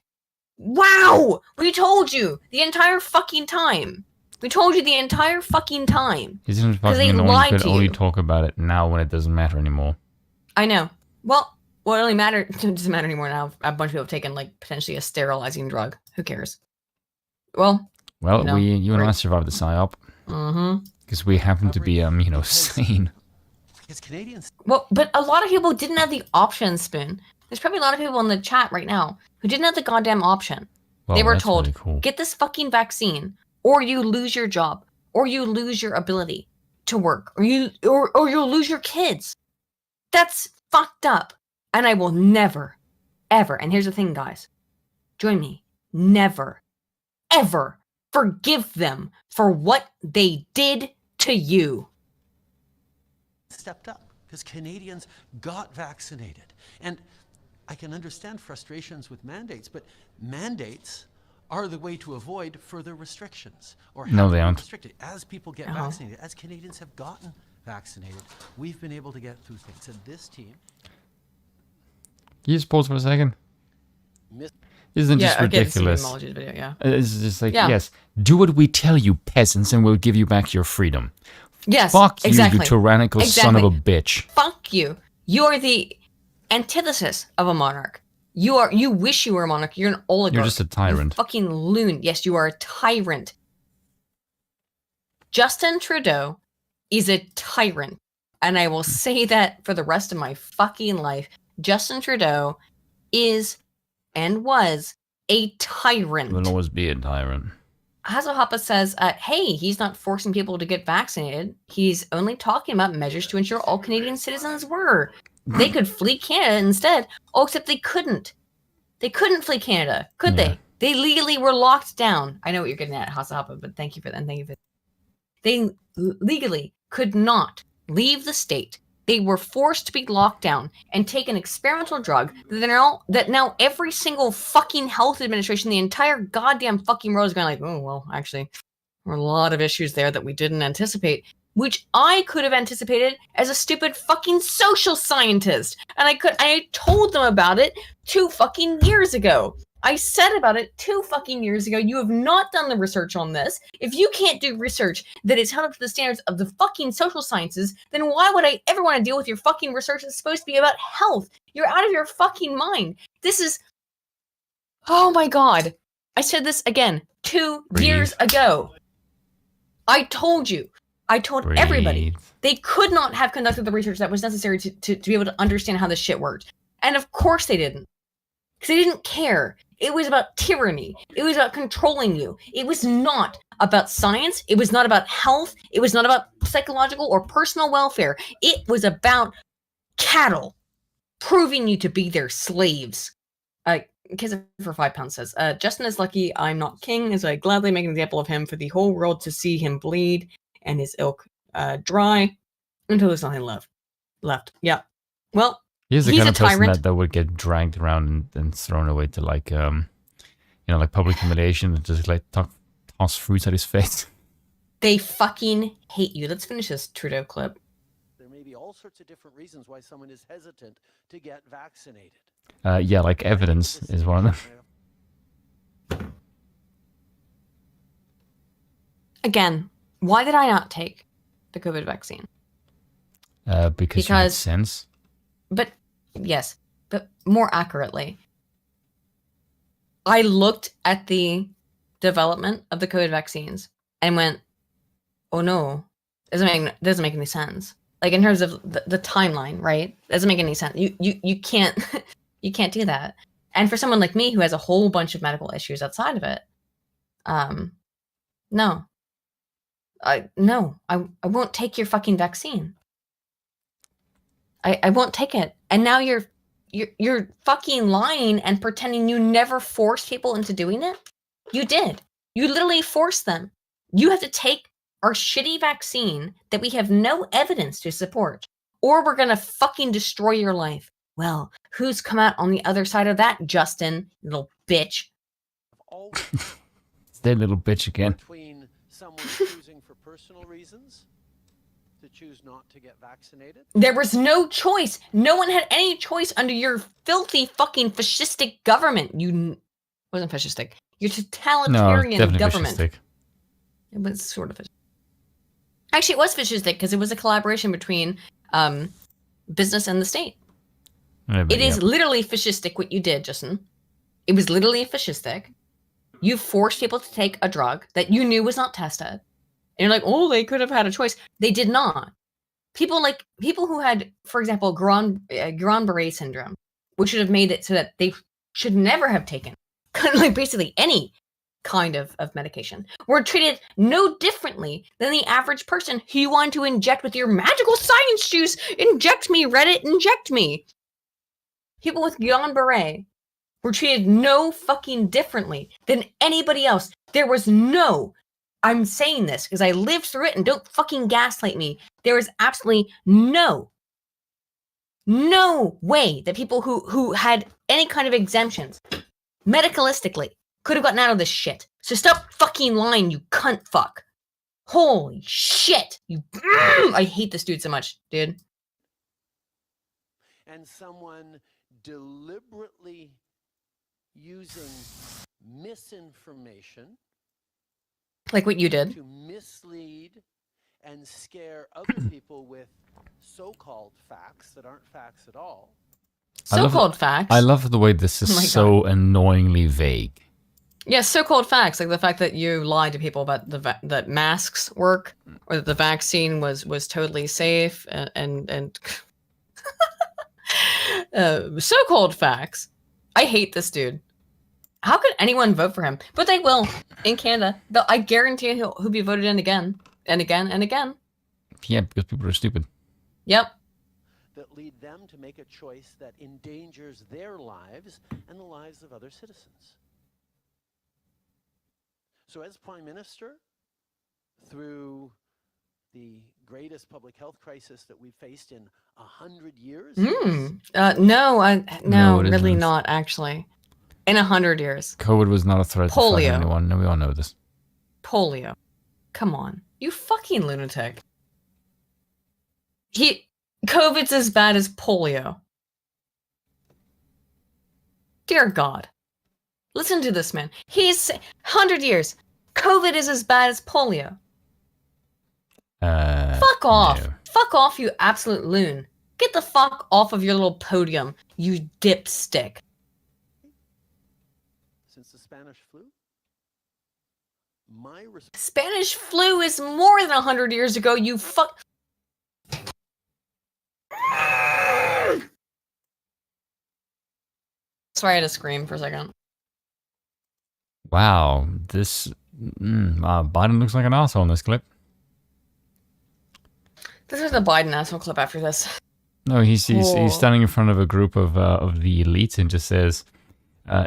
Wow! We told you the entire fucking time. We told you the entire fucking time. Isn't it fucking annoying you can only talk about it now when it doesn't matter anymore? I know. Well, it doesn't matter anymore now. A bunch of people have taken like potentially a sterilizing drug. Who cares? Well, you and I survived the PSYOP. Mm-hmm. Because we happen to be, sane. Because Canadians. Well, but a lot of people didn't have the option, Spoon. There's probably a lot of people in the chat right now who didn't have the goddamn option. They were told, really cool. Get this fucking vaccine, or you lose your job, or you lose your ability to work, or you'll lose your kids. That's fucked up. And I will never, ever, and here's the thing, guys. Join me. Never, ever forgive them for what they did to you. Stepped up because Canadians got vaccinated. And I can understand frustrations with mandates, but mandates are the way to avoid further restrictions. No, they aren't. Restricted. As people get vaccinated, as Canadians have gotten vaccinated, we've been able to get through things. And this team... Can you just pause for a second? Isn't yeah, just I get Stephen ridiculous? Molly's video, yeah. It's just like, Yeah. yes, do what we tell you, peasants, and we'll give you back your freedom. Yes, Fuck exactly. you tyrannical son of a bitch. Fuck you. You are the antithesis of a monarch. You wish you were a monarch. You're an oligarch. You're just a tyrant. You fucking loon. Yes, you are a tyrant. Justin Trudeau is a tyrant. And I will say that for the rest of my fucking life. Justin Trudeau is and was a tyrant. Will always be a tyrant. Hasselhoppe says, hey, he's not forcing people to get vaccinated. He's only talking about measures to ensure all Canadian citizens were. They could flee Canada instead. Oh, except they couldn't. They couldn't flee Canada, could they? They legally were locked down. I know what you're getting at, Hasselhoppe, but thank you for that. And thank you for that. They legally could not leave the state. They were forced to be locked down and take an experimental drug that now every single fucking health administration, the entire goddamn fucking world is going like, oh, well, actually, there were a lot of issues there that we didn't anticipate, which I could have anticipated as a stupid fucking social scientist. And I told them about it 2 fucking years ago. I said about it 2 fucking years ago. You have not done the research on this. If you can't do research that is held up to the standards of the fucking social sciences, then why would I ever want to deal with your fucking research that's supposed to be about health? You're out of your fucking mind. This is... Oh my god. I said this again 2 years ago. I told you. I told everybody. They could not have conducted the research that was necessary to be able to understand how this shit worked. And of course they didn't. Because they didn't care. It was about tyranny. It was about controlling you. It was not about science. It was not about health. It was not about psychological or personal welfare. It was about cattle, proving you to be their slaves. Kids for £5 says, Justin is lucky I'm not king, as I gladly make an example of him for the whole world to see him bleed and his ilk dry until there's nothing left. Yeah. Well, He's the he's kind a of person tyrant. that would get dragged around and thrown away to like, like public humiliation and just like toss fruits at his face. They fucking hate you. Let's finish this Trudeau clip. There may be all sorts of different reasons why someone is hesitant to get vaccinated. Yeah, like evidence is one of them. Again, why did I not take the COVID vaccine? Because it makes sense. But yes, but more accurately, I looked at the development of the COVID vaccines and went, "Oh no, doesn't make any sense." Like in terms of the timeline, right? Doesn't make any sense. You can't you can't do that. And for someone like me who has a whole bunch of medical issues outside of it, no, I won't take your fucking vaccine. I won't take it. And now you're fucking lying and pretending you never forced people into doing it. You did. You literally forced them. You have to take our shitty vaccine that we have no evidence to support, or we're gonna fucking destroy your life. Well, who's come out on the other side of that, Justin, little bitch? It's that little bitch again. Between someone choosing for personal reasons to choose not to get vaccinated. There was no choice. No one had any choice under your filthy fucking fascistic government. You wasn't fascistic. Your totalitarian definitely government. fascistic. It was sort of. Actually, it was fascistic because it was a collaboration between business and the state. It is literally fascistic what you did, Justin. It was literally fascistic. You forced people to take a drug that you knew was not tested. And you're like, oh, they could have had a choice. They did not. People who had, for example, Guillain-Barré syndrome, which should have made it so that they should never have taken like basically any kind of medication, were treated no differently than the average person who you want to inject with your magical science juice. Inject me, Reddit, inject me. People with Guillain-Barré were treated no fucking differently than anybody else. There was no, I'm saying this because I lived through it and don't fucking gaslight me. There was absolutely no way that people who had any kind of exemptions medicalistically could have gotten out of this shit. So stop fucking lying, you cunt fuck. Holy shit. I hate this dude so much, dude. And someone deliberately using misinformation, like what you did, to mislead and scare other people with so-called facts that aren't facts at all. So-called facts. I love the way this is Oh my so annoyingly vague. Yeah, so-called facts, like the fact that you lied to people about that masks work, or that the vaccine was totally safe, and so-called facts. I hate this dude. How could anyone vote for him? But they will in Canada. I guarantee he'll be voted in again and again and again. Yeah, because people are stupid. Yep. That lead them to make a choice that endangers their lives and the lives of other citizens. So as Prime Minister, through the greatest public health crisis that we've faced in 100 years? No, really isn't. not, actually. In 100 years. COVID was not a threat to fucking Polio. anyone. No, we all know this. Polio. Come on. You fucking lunatic. COVID's as bad as polio. Dear God. Listen to this man. He's 100 years. COVID is as bad as polio. Fuck off. No. Fuck off, you absolute loon. Get the fuck off of your little podium, you dipstick. Since the Spanish flu? Spanish flu is more than 100 years ago, you fuck. Sorry, I had to scream for a second. Wow, this Biden looks like an asshole in this clip. This is the Biden asshole clip after this. No, he's standing in front of a group of the elites and just says,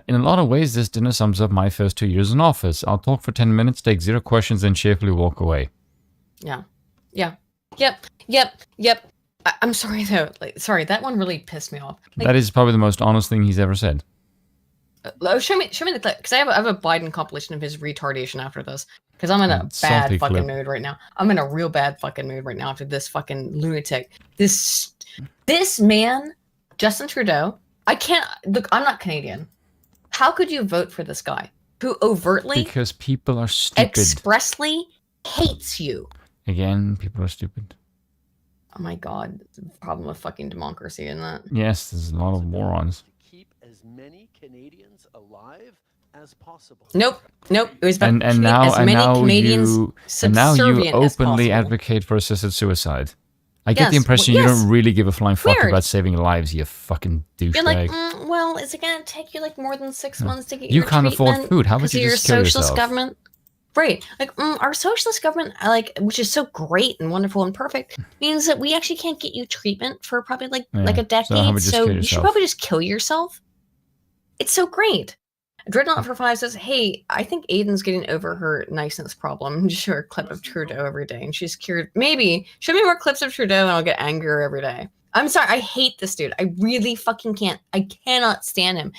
in a lot of ways, this dinner sums up my first 2 years in office. I'll talk for 10 minutes, take 0 questions, and cheerfully walk away. Yeah. Yep. I'm sorry though. Sorry, that one really pissed me off. That is probably the most honest thing he's ever said. Show me the clip, because I have a Biden compilation of his retardation after this. Because I'm in a Salty bad fucking clip. mood right now. I'm in a real bad fucking mood right now after this fucking lunatic. This man, Justin Trudeau. I can't look. I'm not Canadian. How could you vote for this guy who overtly, Because people are stupid. expressly hates you? Again, people are stupid. Oh my God, it's a problem with fucking democracy, isn't that? Yes, there's a lot of morons. Keep as many Canadians alive as possible. Nope. It was about And keeping as now many Canadians you subservient as openly possible. advocate for assisted suicide. I get Yes, the impression well, you yes. don't really give a flying fuck Weird. about saving lives, you fucking douchebag. You're like, well, is it gonna take you like more than 6 months to get You your can't afford treatment food. How would because you of your just kill socialist yourself? government? Right. Like, our socialist government, which is so great and wonderful and perfect, means that we actually can't get you treatment for probably like a So decade. how about just kill you should yourself? probably just kill yourself. It's so great. Dreadnought for 5 says, hey, I think Aiden's getting over her niceness problem. Just show her a clip of Trudeau every day and she's cured. Maybe show me more clips of Trudeau and I'll get angrier every day. I'm sorry, I hate this dude. I really fucking can't. I cannot stand him.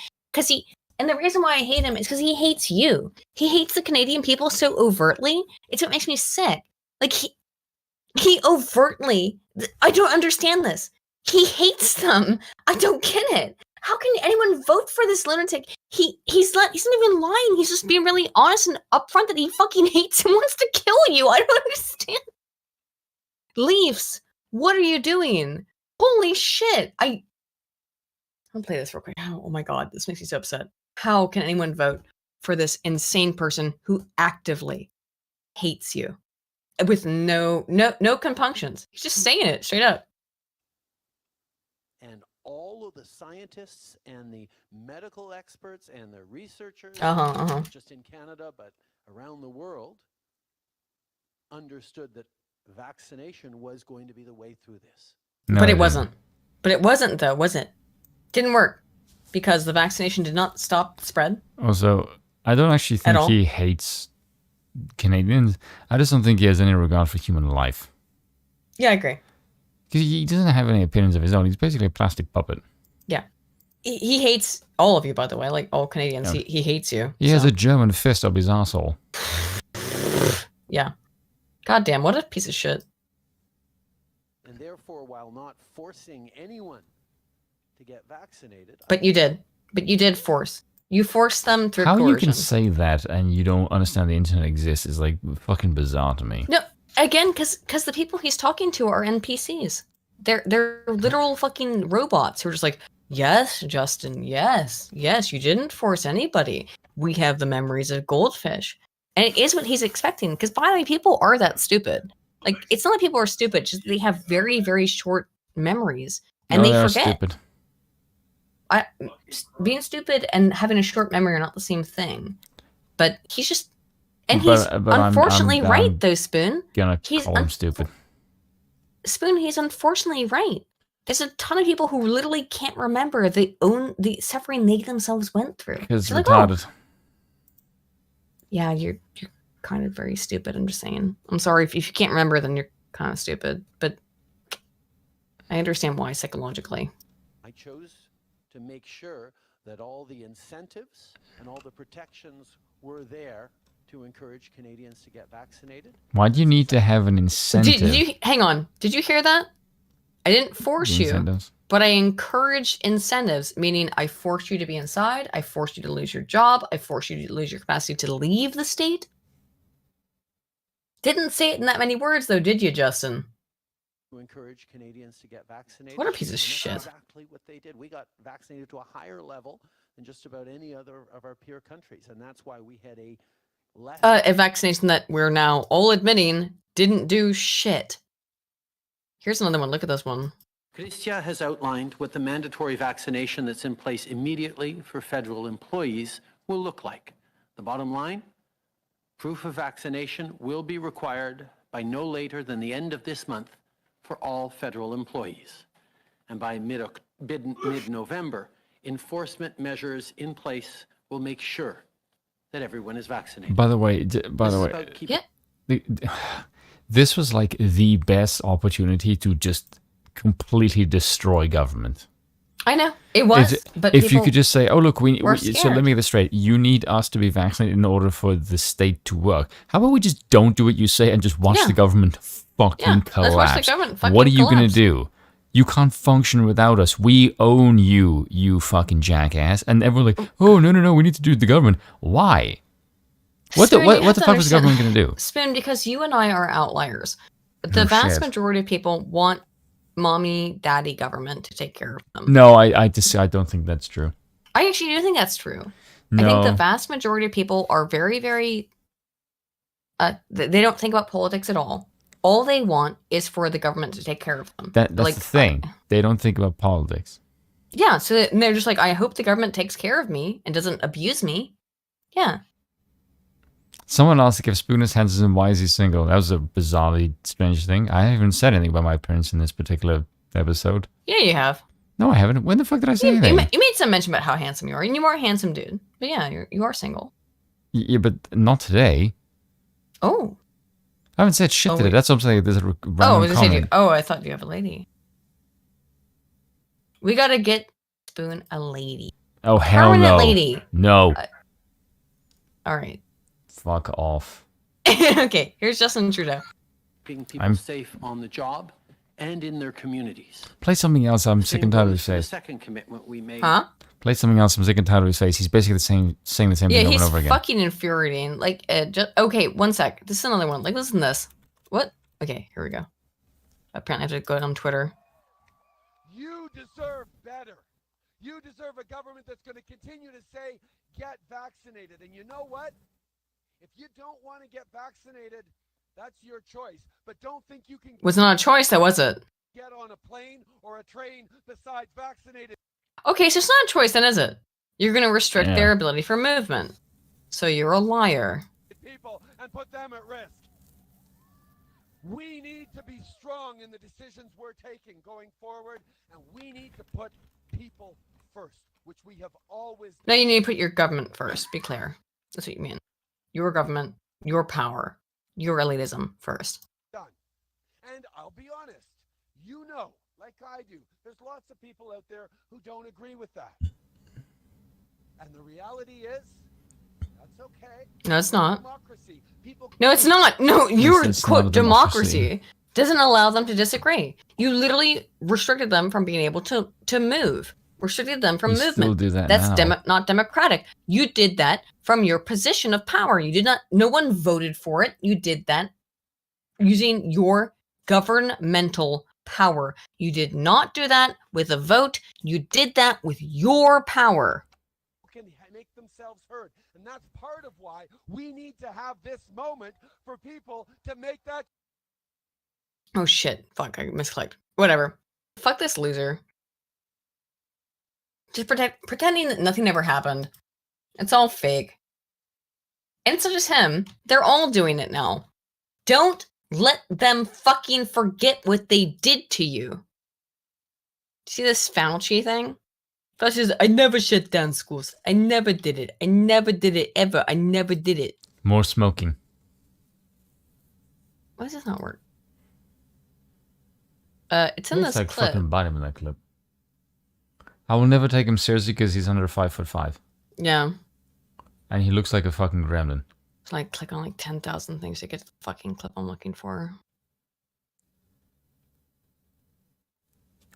And the reason why I hate him is because he hates you. He hates the Canadian people so overtly. It's what makes me sick. Like, he overtly, I don't understand this. He hates them. I don't get it. How can anyone vote for this lunatic? He's not even lying. He's just being really honest and upfront that he fucking hates and wants to kill you. I don't understand. Leafs, what are you doing? Holy shit. I'll play this real quick. Oh my God, this makes me so upset. How can anyone vote for this insane person who actively hates you with no compunctions? He's just saying it straight up. And all of the scientists and the medical experts and the researchers, Uh-huh. just in Canada, but around the world, understood that vaccination was going to be the way through this. But it wasn't. But it wasn't, though, was it? Didn't work because the vaccination did not stop the spread. Also, I don't actually think all? he hates Canadians. I just don't think he has any regard for human life. Yeah, I agree. Because he doesn't have any opinions of his own. He's basically a plastic puppet. Yeah. He hates all of you, by the way, like all Canadians. Yeah. He hates you. He has a German fist up his asshole. Yeah. God damn, what a piece of shit. And therefore, while not forcing anyone to get vaccinated, But you did. But you did force. You force them through How coercion. you can say that and you don't understand the internet exists is like fucking bizarre to me. No, again, because the people he's talking to are NPCs. They're literal fucking robots who are just like, yes, Justin, yes, you didn't force anybody. We have the memories of goldfish. And it is what he's expecting, because by the way, people are that stupid. Like, it's not that people are stupid, just they have very, very short memories. And they forget. Stupid. Being stupid and having a short memory are not the same thing. But he's just... And he's unfortunately right, though, Spoon. Gonna call him stupid. Spoon, he's unfortunately right. There's a ton of people who literally can't remember the suffering they themselves went through. Because like, retarded. Yeah, you're kind of very stupid, I'm just saying. I'm sorry, if you can't remember, then you're kind of stupid. But I understand why psychologically. I chose to make sure that all the incentives and all the protections were there to encourage Canadians to get vaccinated. Why do you need to have an incentive? Hang on. Did you hear that? I didn't force you, but I encouraged incentives, meaning I forced you to be inside, I forced you to lose your job, I forced you to lose your capacity to leave the state. Didn't say it in that many words, though, did you, Justin? To encourage Canadians to get vaccinated. What a piece of shit. Exactly what they did. We got vaccinated to a higher level than just about any other of our peer countries, and that's why we had a vaccination that we're now all admitting didn't do shit. Here's another one. Look at this one. Chrystia has outlined what the mandatory vaccination that's in place immediately for federal employees will look like. The bottom line, proof of vaccination will be required by no later than the end of this month for all federal employees. And by mid-November, enforcement measures in place will make sure that everyone is vaccinated. By the way, this was like the best opportunity to just completely destroy government. I know it was, but if you could just say, "Oh, look, so let me get this straight. You need us to be vaccinated in order for the state to work. How about we just don't do what you say and just watch the government fucking collapse? Let's watch the government fucking what are you gonna collapse. do? You can't function without us. We own you, you fucking jackass." And everyone's like, "Oh, no, we need to do the government." Why? What Spoon, the fuck is the government going to do? Spoon, because you and I are outliers. The vast majority of people want mommy, daddy government to take care of them. No, I don't think that's true. I actually do think that's true. No. I think the vast majority of people are very, very... they don't think about politics at all. All they want is for the government to take care of them. That's the thing. They don't think about politics. Yeah, so they're just like, I hope the government takes care of me and doesn't abuse me. Yeah. Someone asked if Spoon is handsome, why is he single? That was a bizarrely strange thing. I haven't even said anything about my appearance in this particular episode. Yeah, you have. No, I haven't. When the fuck did I say anything? You made some mention about how handsome you are, and you are a handsome dude. But yeah, you are single. Yeah, but not today. Oh. I haven't said shit today. That's what I'm saying. There's a random comment. I thought you have a lady. We gotta get Spoon a lady. Oh, hell Permanent no. lady. No. All right. Fuck off. Okay, here's Justin Trudeau. Keeping people safe on the job and in their communities. Play something else. I'm sick and tired of his The face. second commitment we made. Huh? Play something else. I'm sick and tired of his face. He's basically saying the same thing over and over again. Yeah, he's fucking infuriating. Like, okay, one sec. This is another one. Like, listen to this. What? Okay, here we go. Apparently, I have to go on Twitter. You deserve better. You deserve a government that's going to continue to say, get vaccinated. And you know what? If you don't want to get vaccinated, that's your choice. But don't think you can... Was not a choice, though, was it? ...get on a plane or a train besides vaccinated. Okay, so it's not a choice then, is it? You're going to restrict their ability for movement. So you're a liar. ...people and put them at risk. We need to be strong in the decisions we're taking going forward, and we need to put people first, which we have always... No, you need to put your government first. Be clear. That's what you mean. Your government, your power, your elitism first. Done. And I'll be honest, you know, like I do, there's lots of people out there who don't agree with that. And the reality is, that's okay. No, it's not. Democracy. No, it's not. No, your It's not quote a democracy doesn't allow them to disagree. You literally restricted them from being able to move. restricted them from You movement. still do that That's now. not democratic. You did that from your position of power. You did not. No one voted for it. You did that using your governmental power. You did not do that with a vote. You did that with your power. Can make themselves heard, and that's part of why we need to have this moment for people to make that. Oh shit! Fuck! I misclicked. Whatever. Fuck this loser. Just pretending that nothing ever happened. It's all fake. And so just him. They're all doing it now. Don't let them fucking forget what they did to you. See this Fauci thing? Fauci says, I never shut down schools. I never did it. I never did it ever. I never did it. More smoking. Why does this not work? It's in Looks this like clip. fucking Biden in that clip. I will never take him seriously because he's under 5'5". Yeah. And he looks like a fucking gremlin. It's like click on like 10,000 things to get the fucking clip I'm looking for.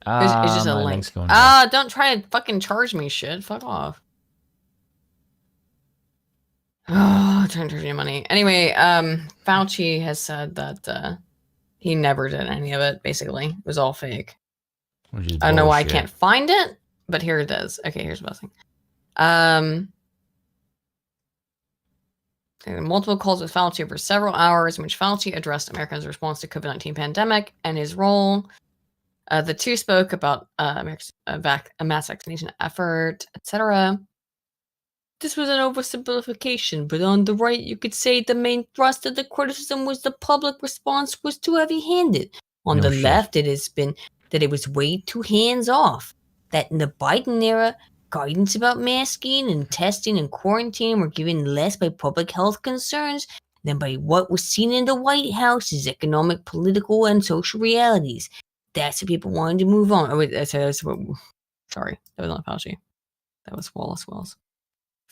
It's just a my link. link's going down. Don't try to fucking charge me shit. Fuck off. Oh, trying to charge you money. Anyway, Fauci has said that he never did any of it, basically. It was all fake. Which is I don't know why I bullshit. can't find it, but here it is. Okay, here's the best thing. Multiple calls with Fauci over several hours in which Fauci addressed Americans' response to COVID-19 pandemic and his role. The two spoke about a mass vaccination effort, etc. This was an oversimplification, but on the right, you could say the main thrust of the criticism was the public response was too heavy-handed. On the left, it has been that it was way too hands-off. That in the Biden era, guidance about masking and testing and quarantine were given less by public health concerns than by what was seen in the White House as economic, political, and social realities. That's what people wanted to move on. Oh, wait, sorry, that was not Fauci. That was Wallace Wells.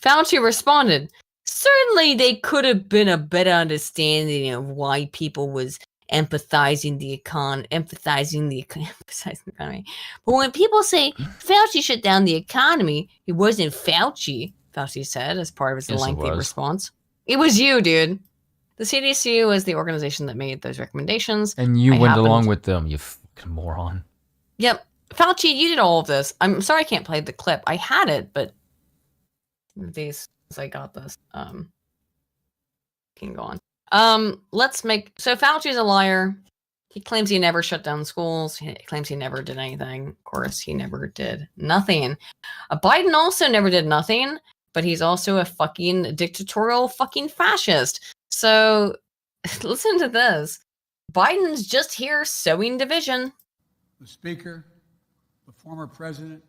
Fauci responded, certainly they could have been a better understanding of why people was emphasizing the economy. But when people say Fauci shut down the economy, it wasn't Fauci, Fauci said as part of his Yes, it lengthy was. response. It was you, dude. The CDC was the organization that made those recommendations. And you I went happened- along with them, you fucking moron. Yep. Fauci, you did all of this. I'm sorry I can't play the clip. I had it, but these I got this. Can go on. So Fauci's a liar. He claims he never shut down schools. He claims he never did anything. Of course, he never did nothing. Biden also never did nothing, but he's also a fucking dictatorial fucking fascist. So listen to this. Biden's just here sowing division. The Speaker, the former President,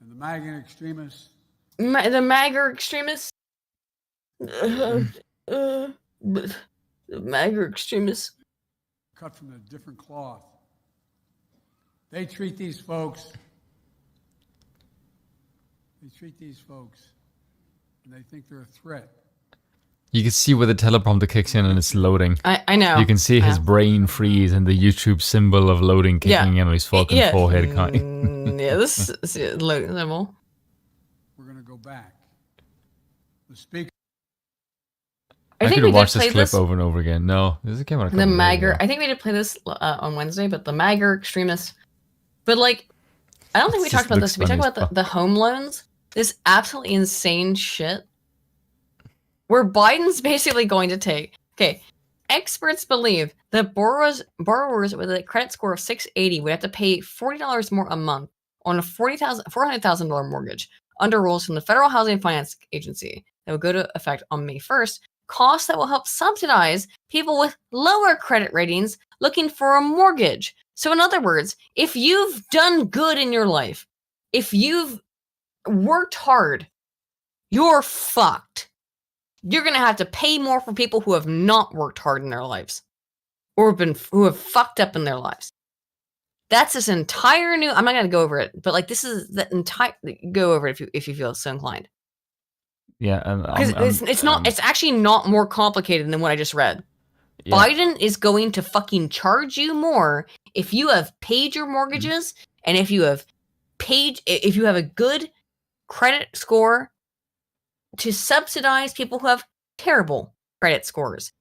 and the MAGA extremists. The MAGA extremists? The MAGA extremists. Cut from a different cloth. They treat these folks, and they think they're a threat. You can see where the teleprompter kicks in and it's loading. I know. You can see his brain freeze and the YouTube symbol of loading kicking in on his fucking forehead. Yeah, this is level. We're going to go back. The Speaker. I think could we did watch play this clip this. over and over again. No, this came out a The couple of days MAGA. ago. I think we did play this on Wednesday, but the MAGA extremists. But like, I don't think we It talked just about this. looks We talked funny about as the home loans. This absolutely insane shit. Where Biden's basically going to take. Okay, experts believe that borrowers with a credit score of 680 would have to pay $40 more a month on a $400,000 mortgage under rules from the Federal Housing Finance Agency that will go to effect on May 1st. Costs that will help subsidize people with lower credit ratings looking for a mortgage. So in other words, if you've done good in your life, if you've worked hard, you're fucked. You're going to have to pay more for people who have not worked hard in their lives or who have fucked up in their lives. That's this entire new, I'm not going to go over it, but like this is the entire, go over it if you feel so inclined. Yeah, Because it's actually not more complicated than what I just read. Yeah. Biden is going to fucking charge you more if you have paid your mortgages and if you have if you have a good credit score, to subsidize people who have terrible credit scores.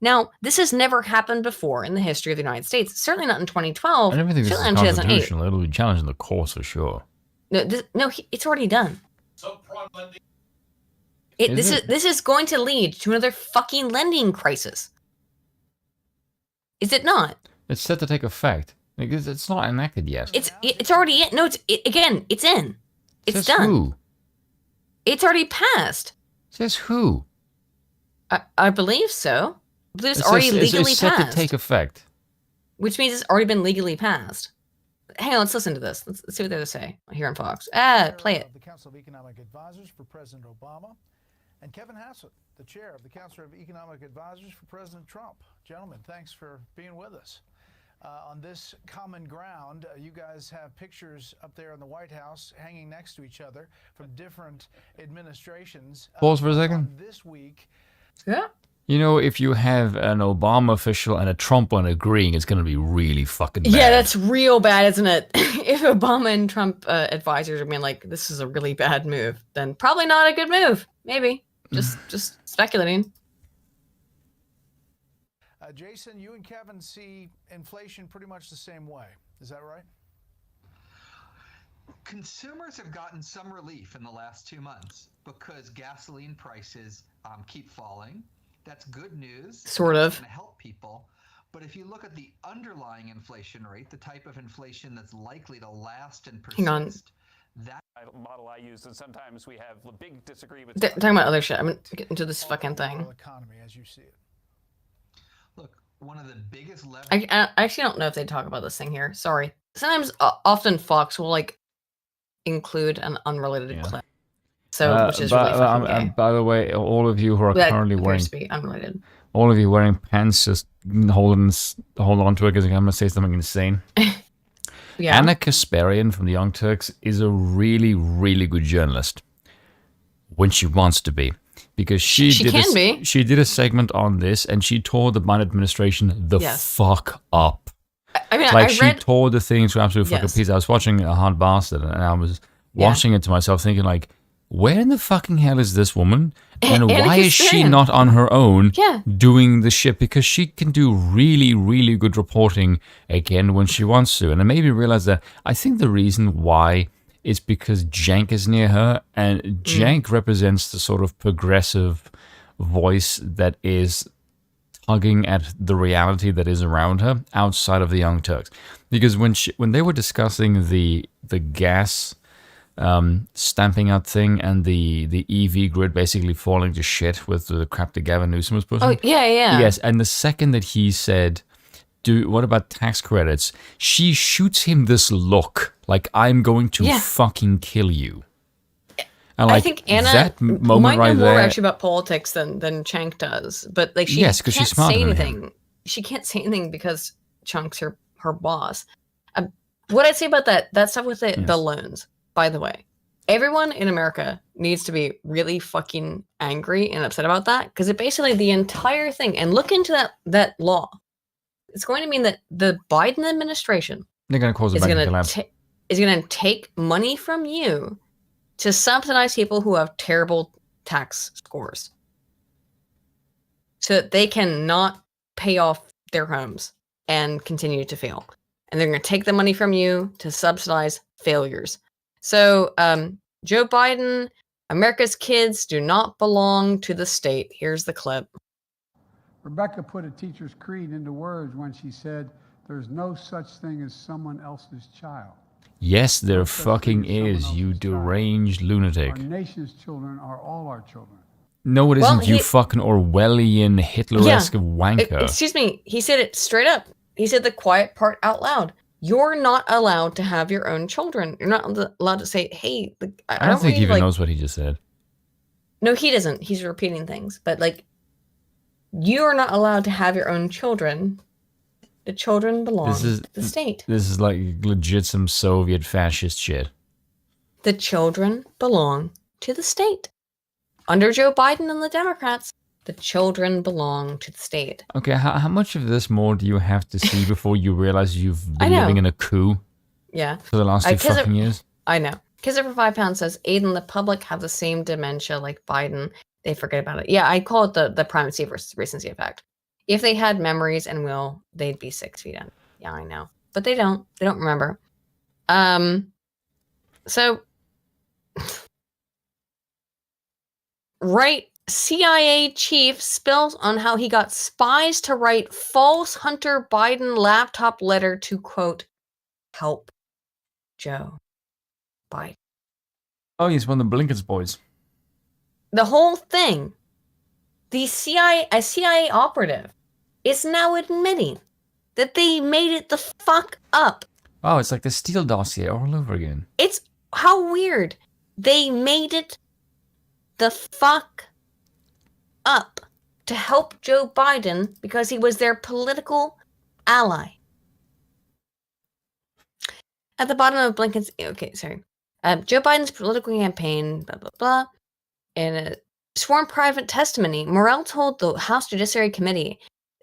Now, this has never happened before in the history of the United States. Certainly not in 2012. I don't think this is certainly not in 2008. constitutional. It'll be challenging the courts for sure. No, it's already done. This is going to lead to another fucking lending crisis. Is it not? It's set to take effect. Because it's not enacted yet. It's already in. No, it's in. It's Says done. Who? It's already passed. Says who? I believe so. It's already legally it's set passed. to take effect. Which means it's already been legally passed. Hang on, let's listen to this. Let's see what they have to say here on Fox. Play it. The Council of Economic Advisors for President Obama, and Kevin Hassett, the chair of the Council of Economic Advisors for President Trump. Gentlemen, thanks for being with us. On this common ground, you guys have pictures up there in the White House hanging next to each other from different administrations. Pause for a second. This week. Yeah. You know, if you have an Obama official and a Trump one agreeing, it's going to be really fucking bad. Yeah, that's real bad, isn't it? If Obama and Trump advisors are being like, this is a really bad move, then probably not a good move. Maybe. Just speculating. Jason, you and Kevin see inflation pretty much the same way. Is that right? Consumers have gotten some relief in the last 2 months because gasoline prices keep falling. That's good news. Sort of. It's going to help people. But if you look at the underlying inflation rate, the type of inflation that's likely to last and persist, Hang on. that model I use, and sometimes we have a big disagreement. They're talking about other shit. I'm going to get into this fucking thing. Economy as you see it. Look, one of the biggest levers. I actually don't know if they talk about this thing here. Sorry. Sometimes, often Fox will like include an unrelated clip. So, which is really fucking gay. And by the way, all of you who are That currently appears wearing to be unrelated. all of you wearing pants, just hold on to it because I'm going to say something insane. Yeah. Anna Kasparian from the Young Turks is a really, really good journalist when she wants to be, because she did a segment on this and she tore the Biden administration the fuck up. I mean, like I she read, tore the thing to absolute fucking Yes. pieces. I was watching A Hard Bastard and I was watching it to myself thinking like, where in the fucking hell is this woman? And Anna why is she Kasparian. not on her own Yeah. doing the shit? Because she can do really, really good reporting again when she wants to. And it made me realize that I think the reason why is because Cenk is near her, and Cenk represents the sort of progressive voice that is tugging at the reality that is around her outside of the Young Turks. Because when they were discussing the gas stamping out thing and the EV grid basically falling to shit with the crap that Gavin Newsom was pushing. Oh, yeah. Yes, and the second that he said, what about tax credits? She shoots him this look like, I'm going to fucking kill you. And like, I think Anna that moment might know right more there, actually about politics than Cenk does, but like she Yes, 'cause can't she's smarter say than anything. him. She can't say anything because Chunk's her boss. What I'd say about that stuff with the loans, by the way, everyone in America needs to be really fucking angry and upset about that, because it basically the entire thing, and look into that law. It's going to mean that the Biden administration they're going to cause a is banking going collapse. to take money from you to subsidize people who have terrible tax scores, so that they cannot pay off their homes and continue to fail. And they're going to take the money from you to subsidize failures. So, Joe Biden, America's kids do not belong to the state. Here's the clip. Rebecca put a teacher's creed into words when she said, there's no such thing as someone else's child. Yes, there fucking is, you deranged lunatic. Our nation's children are all our children. No, it isn't, Well, you fucking Orwellian, Hitler-esque wanker. Excuse me. He said it straight up. He said the quiet part out loud. You're not allowed to have your own children. You're not allowed to say, hey, I don't think he even knows what he just said. No, he doesn't. He's repeating things. But like, you are not allowed to have your own children. The children belong to the state. This is like legit some Soviet fascist shit. The children belong to the state. Under Joe Biden and the Democrats, the children belong to the state. Okay, how much of this more do you have to see before you realize you've been living in a coup? Yeah. For the last 2 fucking years? I know. Kisser for £5 says, Aiden, the public have the same dementia like Biden. They forget about it. Yeah, I call it the primacy versus recency effect. If they had memories and will, they'd be 6 feet under. Yeah, I know. But they don't. They don't remember. So, right, CIA chief spills on how he got spies to write false Hunter Biden laptop letter to, quote, help Joe Biden. Oh, he's one of the Blinken's boys. The whole thing, a CIA operative is now admitting that they made it the fuck up. Oh, it's like the Steele dossier all over again. It's how weird. They made it the fuck up to help Joe Biden because he was their political ally. At the bottom of Blinken's... Okay, sorry. Joe Biden's political campaign, blah, blah, blah. In a sworn private testimony, Morell told the House Judiciary Committee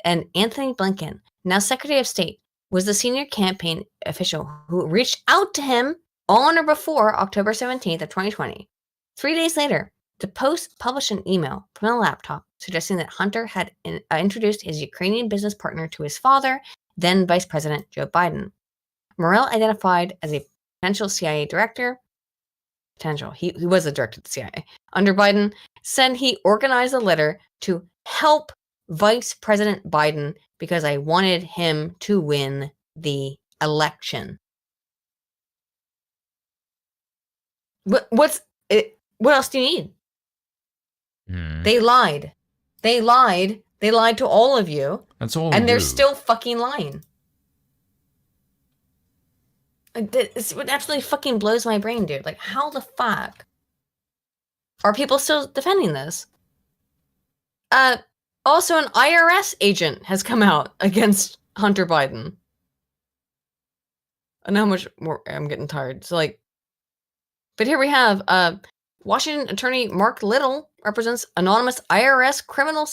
and Anthony Blinken, now Secretary of State, was the senior campaign official who reached out to him on or before October 17th of 2020. 3 days later, the Post published an email from a laptop suggesting that Hunter had introduced his Ukrainian business partner to his father, then Vice President Joe Biden. Morell, identified as a potential CIA director, he was the director of the CIA, under Biden, said he organized a letter to help Vice President Biden because I wanted him to win the election. What else do you need? They lied. They lied to all of you. That's all. And they're still fucking lying. It's what absolutely fucking blows my brain, dude. Like, how the fuck are people still defending this? Also, an IRS agent has come out against Hunter Biden. I know how much more I'm getting tired. So, like, but here we have Washington attorney Mark Little represents anonymous IRS criminal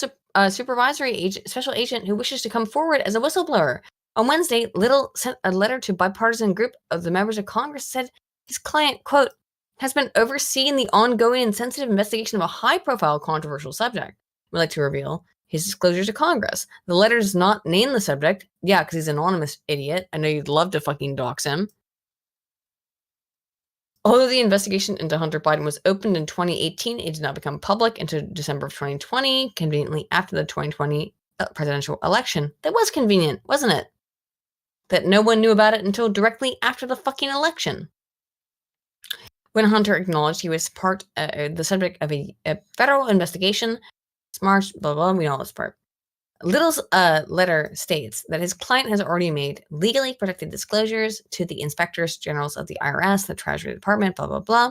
supervisory agent, special agent who wishes to come forward as a whistleblower. On Wednesday, Little sent a letter to a bipartisan group of the members of Congress, said his client, quote, has been overseeing the ongoing and sensitive investigation of a high-profile controversial subject. Would like to reveal his disclosures to Congress. The letter does not name the subject. Yeah, because he's an anonymous idiot. I know you'd love to fucking dox him. Although the investigation into Hunter Biden was opened in 2018, it did not become public until December of 2020, conveniently after the 2020 presidential election. That was convenient, wasn't it? That no one knew about it until directly after the fucking election. When Hunter acknowledged he was the subject of a federal investigation, March, blah, blah, we know all this part. Little's letter states that his client has already made legally protected disclosures to the inspectors generals of the IRS, the Treasury Department, blah, blah, blah.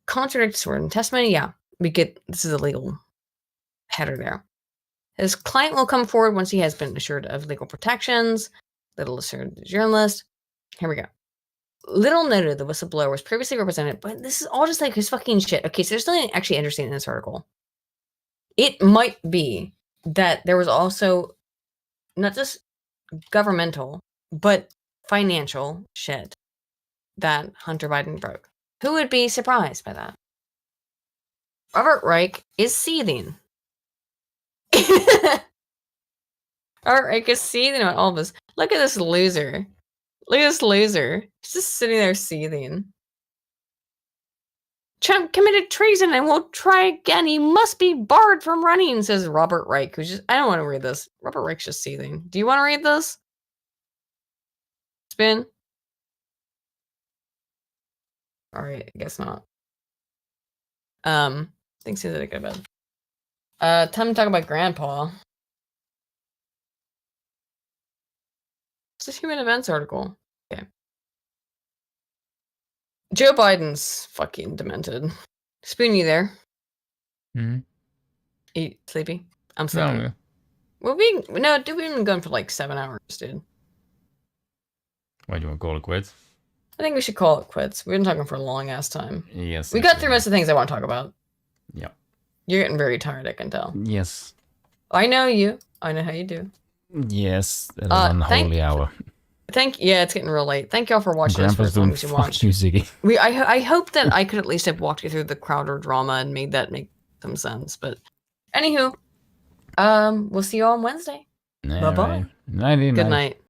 Contradicts sworn testimony, yeah, this is a legal header there. His client will come forward once he has been assured of legal protections. Little assured the journalist. Here we go. Little noted the whistleblower was previously represented, but this is all just like his fucking shit. Okay, so there's something actually interesting in this article. It might be that there was also not just governmental, but financial shit that Hunter Biden broke. Who would be surprised by that? Robert Reich is seething. Robert Reich is seething about all this. Look at this loser. Look at this loser. He's just sitting there seething. Trump committed treason and will try again. He must be barred from running, says Robert Reich, who's just... I don't want to read this. Robert Reich's just seething. Do you want to read this? Spin? Alright, I guess not. Thanks he did a good bed. Time to talk about Grandpa. It's a human events article. Okay. Joe Biden's fucking demented. Spoon, you there? Mm-hmm. You sleepy? I'm sleepy. No, Well, we've been going for like 7 hours, dude. Why do you want to call it quits? I think we should call it quits. We've been talking for a long ass time. Yes. We got through most of the things I want to talk about. Yeah. You're getting very tired, I can tell. Yes. I know you. I know how you do. Yes, at an unholy hour. Yeah, it's getting real late. Thank y'all for watching this for as long as you watched. I hope that I could at least have walked you through the Crowder drama and made that make some sense. But anywho, we'll see you all on Wednesday. Bye bye. Nighty Good night. night.